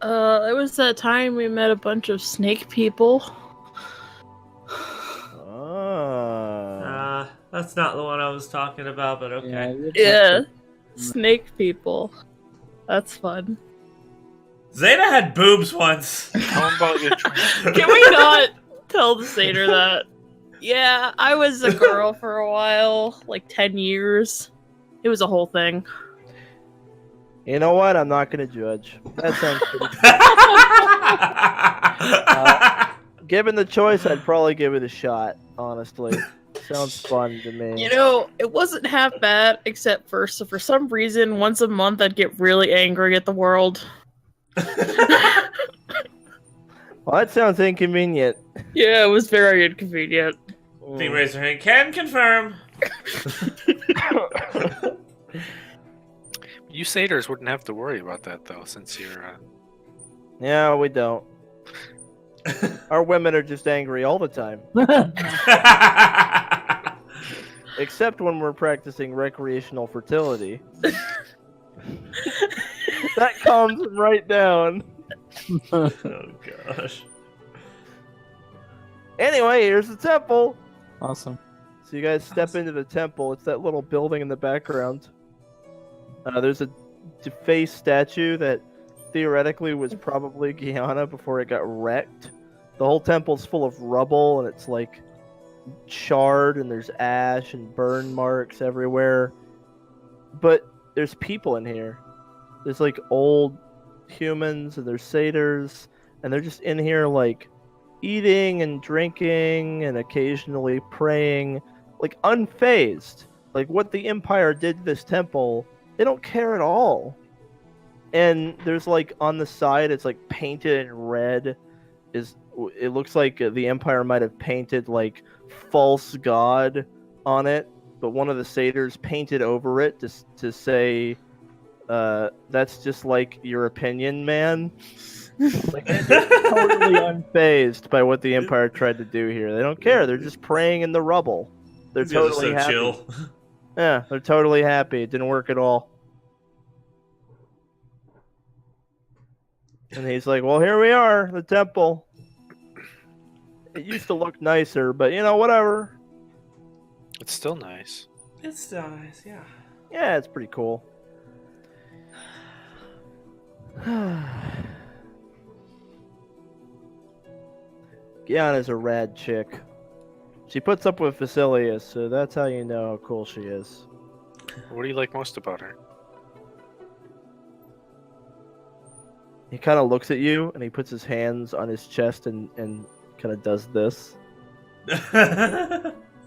It was that time we met a bunch of snake people. That's not the one I was talking about, but okay. Yeah, snake people. That's fun. Xeta had boobs once. How about your Can we not tell the satyr that? Yeah, I was a girl for a while, like 10 years. It was a whole thing. You know what? I'm not gonna judge. That sounds pretty. Given the choice, I'd probably give it a shot. Honestly, sounds fun to me. You know, it wasn't half bad, except for some reason, once a month I'd get really angry at the world. Well, that sounds inconvenient. Yeah, it was very inconvenient. Team raise your hand. Can confirm. You satyrs wouldn't have to worry about that though, since you're. Yeah, we don't. Our women are just angry all the time. Except when we're practicing recreational fertility. That calms them right down. Oh gosh. Anyway, here's the temple. Awesome. So you guys step into the temple. It's that little building in the background. There's a defaced statue that theoretically was probably Guyana before it got wrecked. The whole temple's full of rubble and it's like charred and there's ash and burn marks everywhere. But there's people in here. There's like old humans and there's satyrs and they're just in here like eating and drinking and occasionally praying, like unfazed. Like what the Empire did to this temple, they don't care at all. And there's like on the side, it's like painted in red. It looks like the Empire might have painted like false god on it, but one of the satyrs painted over it to say, "That's just like your opinion, man." Like, they're totally unfazed by what the Empire tried to do here. They don't care. They're just praying in the rubble. They're These guys are totally so happy. chill. Yeah, they're totally happy. It didn't work at all. And he's like, well, here we are, the temple. It used to look nicer, but you know, whatever. It's still nice. It's nice, yeah. Yeah, it's pretty cool. Guyana's a rad chick. She puts up with Vasilius, so that's how you know how cool she is. What do you like most about her? He kind of looks at you, and he puts his hands on his chest and kind of does this.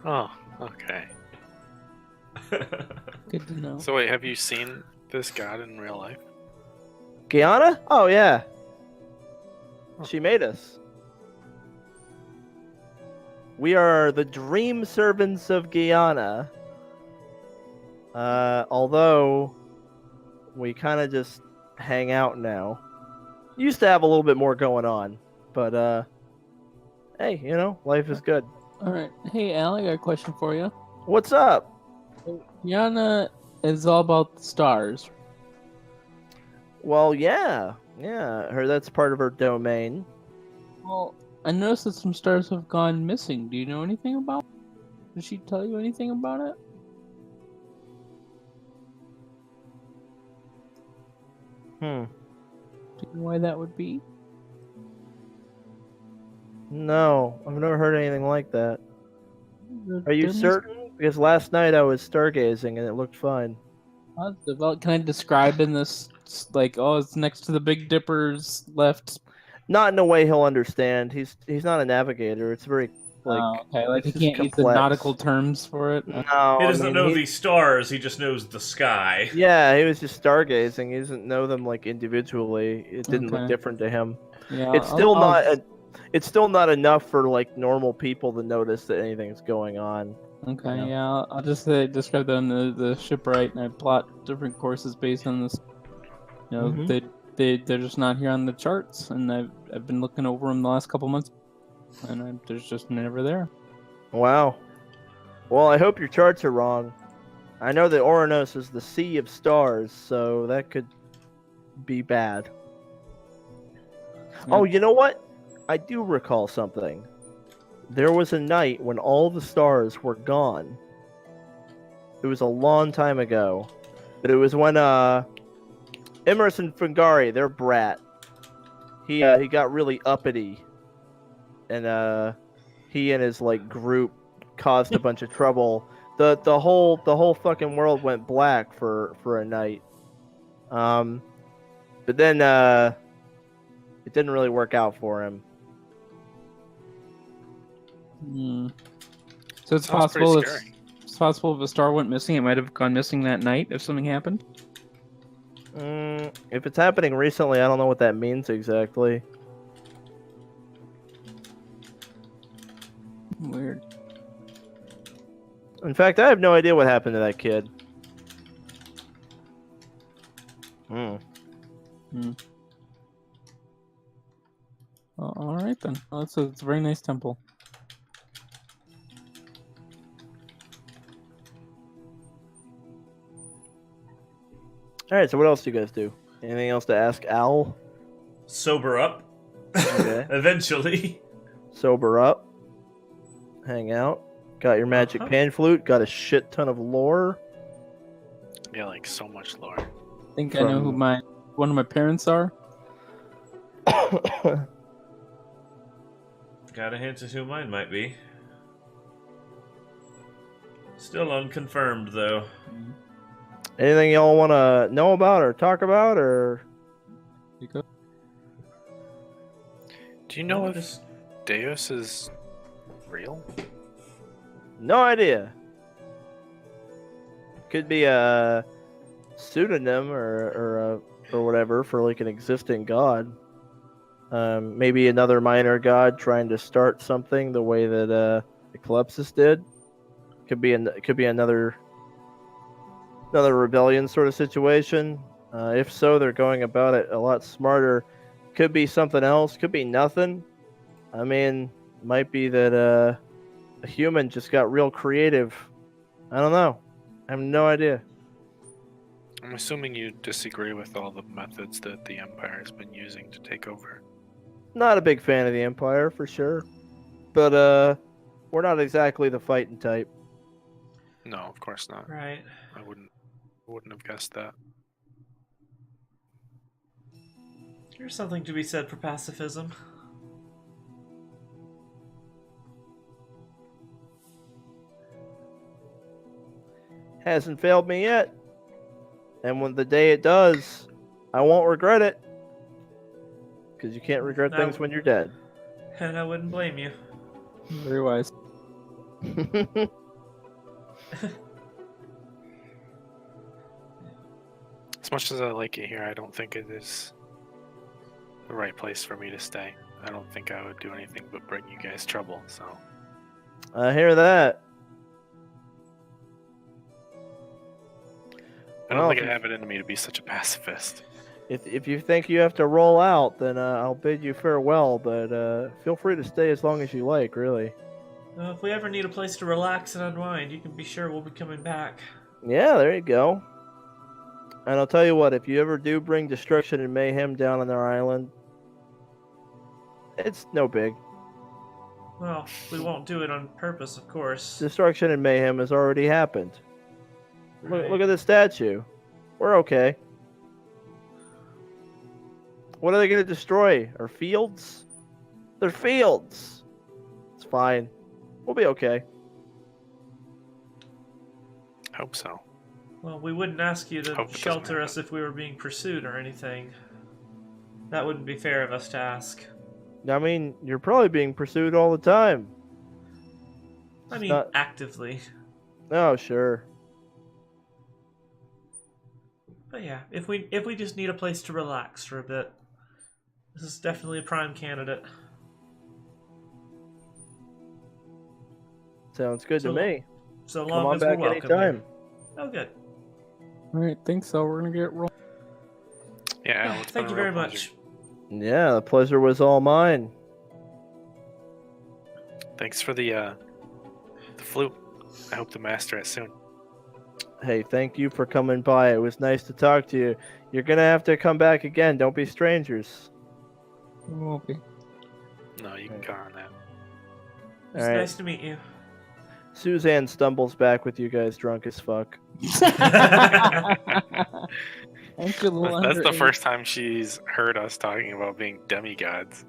Oh, okay. Good to know. So wait, have you seen this god in real life? Guyana? Oh, yeah. She made us. We are the dream servants of Guyana. Although, we kind of just hang out now. Used to have a little bit more going on, but hey, you know, life is good. All right. Hey, Al, I got a question for you. What's up? Yana is all about the stars. Well, yeah, I heard that's part of her domain. Well, I noticed that some stars have gone missing. Do you know anything about it? Did she tell you anything about it? Hmm. Do you know why that would be? No, I've never heard anything like that. Are you There must- certain? Because last night I was stargazing and it looked fine. Positive. Well, can I describe in this, like, oh, it's next to the Big Dipper's left? Not in a way he'll understand. He's not a navigator. It's very like Oh, okay. Like, it's he just can't use the complex. nautical terms for it? No, He I doesn't mean, know these stars, he just knows the sky. Yeah, he was just stargazing. He doesn't know them like individually. It didn't look Okay. different to him. Yeah, It's still not enough for like normal people to notice that anything's going on. Okay, Yeah. yeah, I'll just describe them the shipwright, and I plot different courses based on this. You know, Mhm. they're just not here on the charts, and I've been looking over them the last couple months, and there's just never there. Wow. Well, I hope your charts are wrong. I know that Oranos is the sea of stars, so that could be bad. Oh, you know what? I do recall something. There was a night when all the stars were gone. It was a long time ago. But it was when Emerson Fungari, their brat, he got really uppity, and he and his like group caused a bunch of trouble. The whole fucking world went black for a night. But then it didn't really work out for him. So it's Sounds pretty possible scary. it's possible if a star went missing, it might have gone missing that night if something happened. If it's happening recently, I don't know what that means exactly. Weird. In fact, I have no idea what happened to that kid. Well, all right then. Well, it's a very nice temple. All right, so what else do you guys do? Anything else to ask Al? Sober up. Okay. Eventually. Sober up. Hang out. Got your magic pan flute. Got a shit ton of lore. Yeah, like so much lore. I think I know who one of my parents are. Got a hint at who mine might be. Still unconfirmed, though. Anything y'all want to know about or talk about, or? Because Do you know if Deus is real? No idea. Could be a pseudonym or whatever for like an existing god. Maybe another minor god trying to start something the way that Eclipsis did. Could be another rebellion sort of situation. If so, they're going about it a lot smarter. Could be something else. Could be nothing. I mean, might be that a human just got real creative. I don't know. I have no idea. I'm assuming you disagree with all the methods that the Empire has been using to take over. Not a big fan of the Empire for sure, but we're not exactly the fighting type. No, of course not. Right. I wouldn't have guessed that. There's something to be said for pacifism. Hasn't failed me yet, and when the day it does, I won't regret it. Because you can't regret things when you're dead. And I wouldn't blame you. very wise. As much as I like it here, I don't think it is the right place for me to stay. I don't think I would do anything but bring you guys trouble, so. I hear that. I don't Well, think if I you- have it in me to be such a pacifist. If you think you have to roll out, then I'll bid you farewell. But feel free to stay as long as you like. Really. If we ever need a place to relax and unwind, you can be sure we'll be coming back. Yeah, there you go. And I'll tell you what, if you ever do bring destruction and mayhem down on their island, It's no big. Well, we won't do it on purpose, of course. Destruction and mayhem has already happened. Right. Look at the statue. We're okay. What are they going to destroy? Our fields? They're fields. It's fine. We'll be okay. Hope so. Well, we wouldn't ask you to Hope it doesn't shelter happen. us if we were being pursued or anything. That wouldn't be fair of us to ask. I mean, you're probably being pursued all the time. I It's mean, not- actively. Oh, sure. But yeah, if we just need a place to relax for a bit, this is definitely a prime candidate. Sounds good to So- me. So Come long on as back we're welcome. anytime. Here. Oh, good. All right, think so. We're gonna get roll. Yeah, Al, it's been Thank a you real very pleasure. much. Yeah, the pleasure was all mine. Thanks for the flute. I hope to master it soon. Hey, thank you for coming by. It was nice to talk to you. You're gonna have to come back again. Don't be strangers. We won't be. No, you can count on that. It was All right. nice to meet you. Suzanne stumbles back with you guys drunk as fuck. Aren't you a little That's the underage? first time she's heard us talking about being demigods.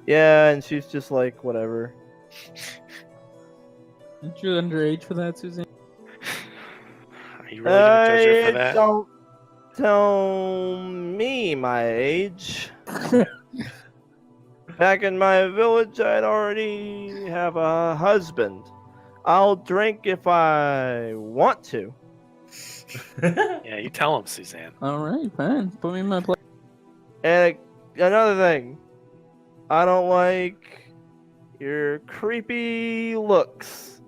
Yeah, and she's just like, whatever. Aren't you underage for that, Suzanne? Are you really gonna judge her for that? Don't tell me my age. Back in my village, I'd already have a husband. I'll drink if I want to. Yeah, you tell him, Suzanne. All right, fine. Put me in my place. And another thing, I don't like your creepy looks.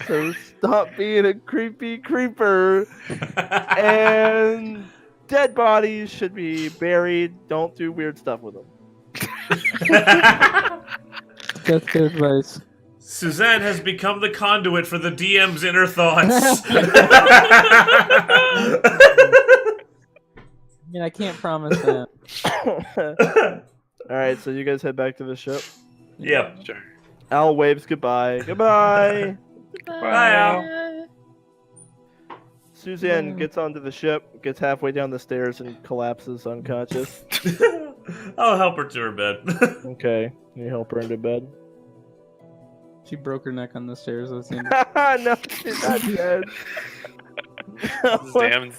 So stop being a creepy creeper. And dead bodies should be buried. Don't do weird stuff with them. That's good advice. Suzanne has become the conduit for the DM's inner thoughts. I mean, I can't promise that. All right, so you guys head back to the ship. Yep. Sure. Al waves goodbye. Goodbye. Bye, Al. Suzanne gets onto the ship, gets halfway down the stairs, and collapses unconscious. I'll help her to her bed. Okay, you help her into bed. She broke her neck on the stairs. That's the end. No, she's not dead.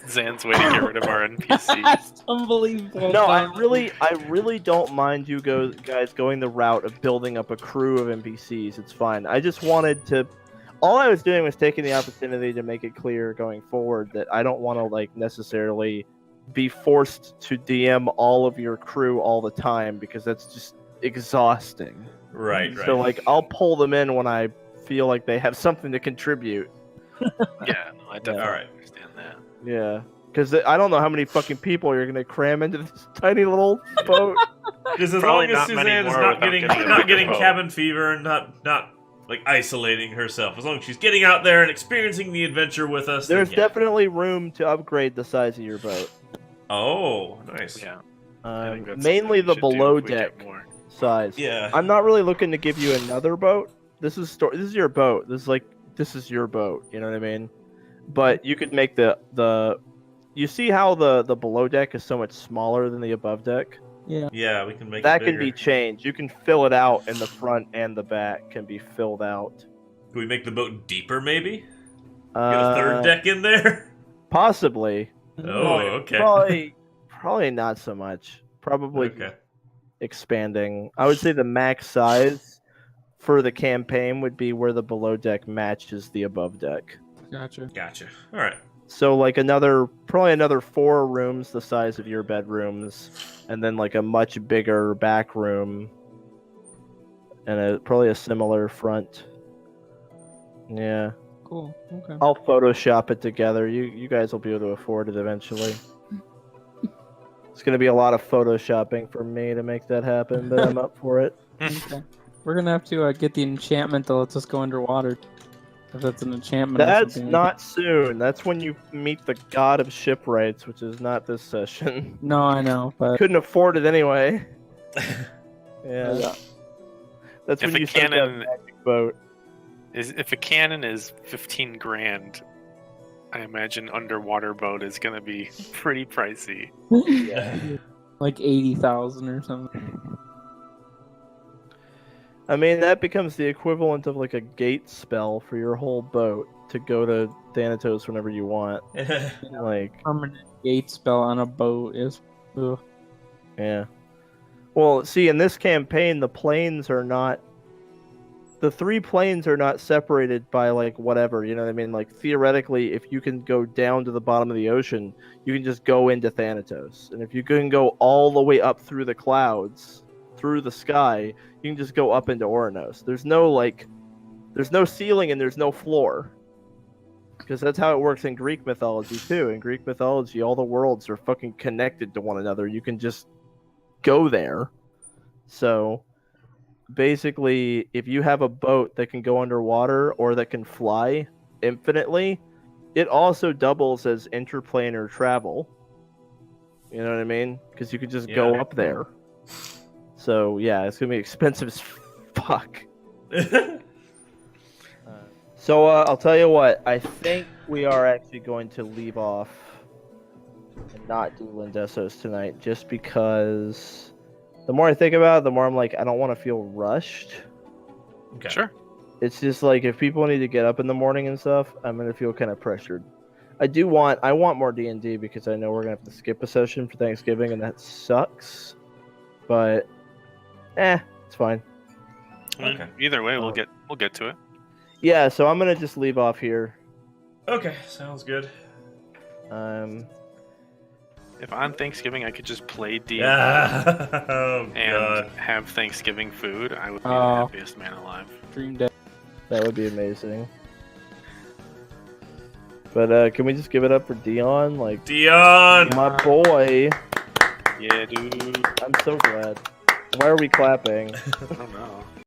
Zan's way to get rid of our NPCs. That's unbelievable. No, I really don't mind you guys going the route of building up a crew of NPCs. It's fine. I just wanted to. All I was doing was taking the opportunity to make it clear going forward that I don't want to necessarily be forced to DM all of your crew all the time because that's just exhausting. Right. So I'll pull them in when I feel like they have something to contribute. Yeah, no, I definitely Alright. understand that. Yeah, because I don't know how many fucking people you're gonna cram into this tiny little boat. Because as Probably long as not many Suzanne is more not without getting getting a not getting boat. cabin fever and not isolating herself, as long as she's getting out there and experiencing the adventure with us. then There's yeah. definitely room to upgrade the size of your boat. Oh, nice. Yeah. I think that's Mainly something we the should do below if we get deck more. size. Yeah. I'm not really looking to give you another boat. This is your boat. This is your boat. You know what I mean? But you could make the you see how the below deck is so much smaller than the above deck? Yeah. Yeah, we can make That it can bigger. be changed. You can fill it out in the front and the back can be filled out. Can we make the boat deeper, maybe? Get a third deck in there? Possibly. Oh, okay. Probably not so much. Probably Okay. expanding. I would say the max size for the campaign would be where the below deck matches the above deck. Gotcha. Gotcha. All right. So probably another 4 rooms the size of your bedrooms, and then a much bigger back room, and probably a similar front. Yeah, Cool. Okay. I'll Photoshop it together. You guys will be able to afford it eventually. It's gonna be a lot of Photoshopping for me to make that happen, but I'm up for it. Okay. We're gonna have to get the enchantment that lets us go underwater. If that's an enchantment. or That's something. not soon. That's when you meet the god of shipwrights, which is not this session. No, I know, but Couldn't afford it anyway. Yeah. That's If when a you start to have cannon- magic boat. If a cannon is 15 grand, I imagine underwater boat is gonna be pretty pricey. Like 80,000 or something. I mean, that becomes the equivalent of like a gate spell for your whole boat to go to Thanatos whenever you want. Like, Permanent gate spell on a boat is. Ugh. yeah. Well, see, in this campaign, the planes are not. The 3 planes are not separated by like whatever, you know what I mean? Like theoretically, if you can go down to the bottom of the ocean, you can just go into Thanatos. And if you can go all the way up through the clouds, through the sky, you can just go up into Oranos. There's no ceiling and there's no floor. Because that's how it works in Greek mythology too. In Greek mythology, all the worlds are fucking connected to one another. You can just go there. So basically, if you have a boat that can go underwater or that can fly infinitely, it also doubles as interplanar travel. You know what I mean? Because you could just go Yeah. up there. So yeah, it's gonna be expensive as fuck. So I'll tell you what. I think we are actually going to leave off and not do Lindessos tonight, just because the more I think about it, the more I'm like, I don't want to feel rushed. Okay. Sure. It's just like if people need to get up in the morning and stuff, I'm gonna feel kind of pressured. I want more D&D because I know we're gonna have to skip a session for Thanksgiving, and that sucks. But it's fine. I mean, Okay. Either way, we'll get to it. Yeah, so I'm gonna just leave off here. Okay, sounds good. If on Thanksgiving I could just play D&D Oh, and God. have Thanksgiving food, I would be Oh. the happiest man alive. Dream Day. That would be amazing. But can we just give it up for Dion? Like, Dion! my boy. Yeah, dude. I'm so glad. Why are we clapping? I don't know.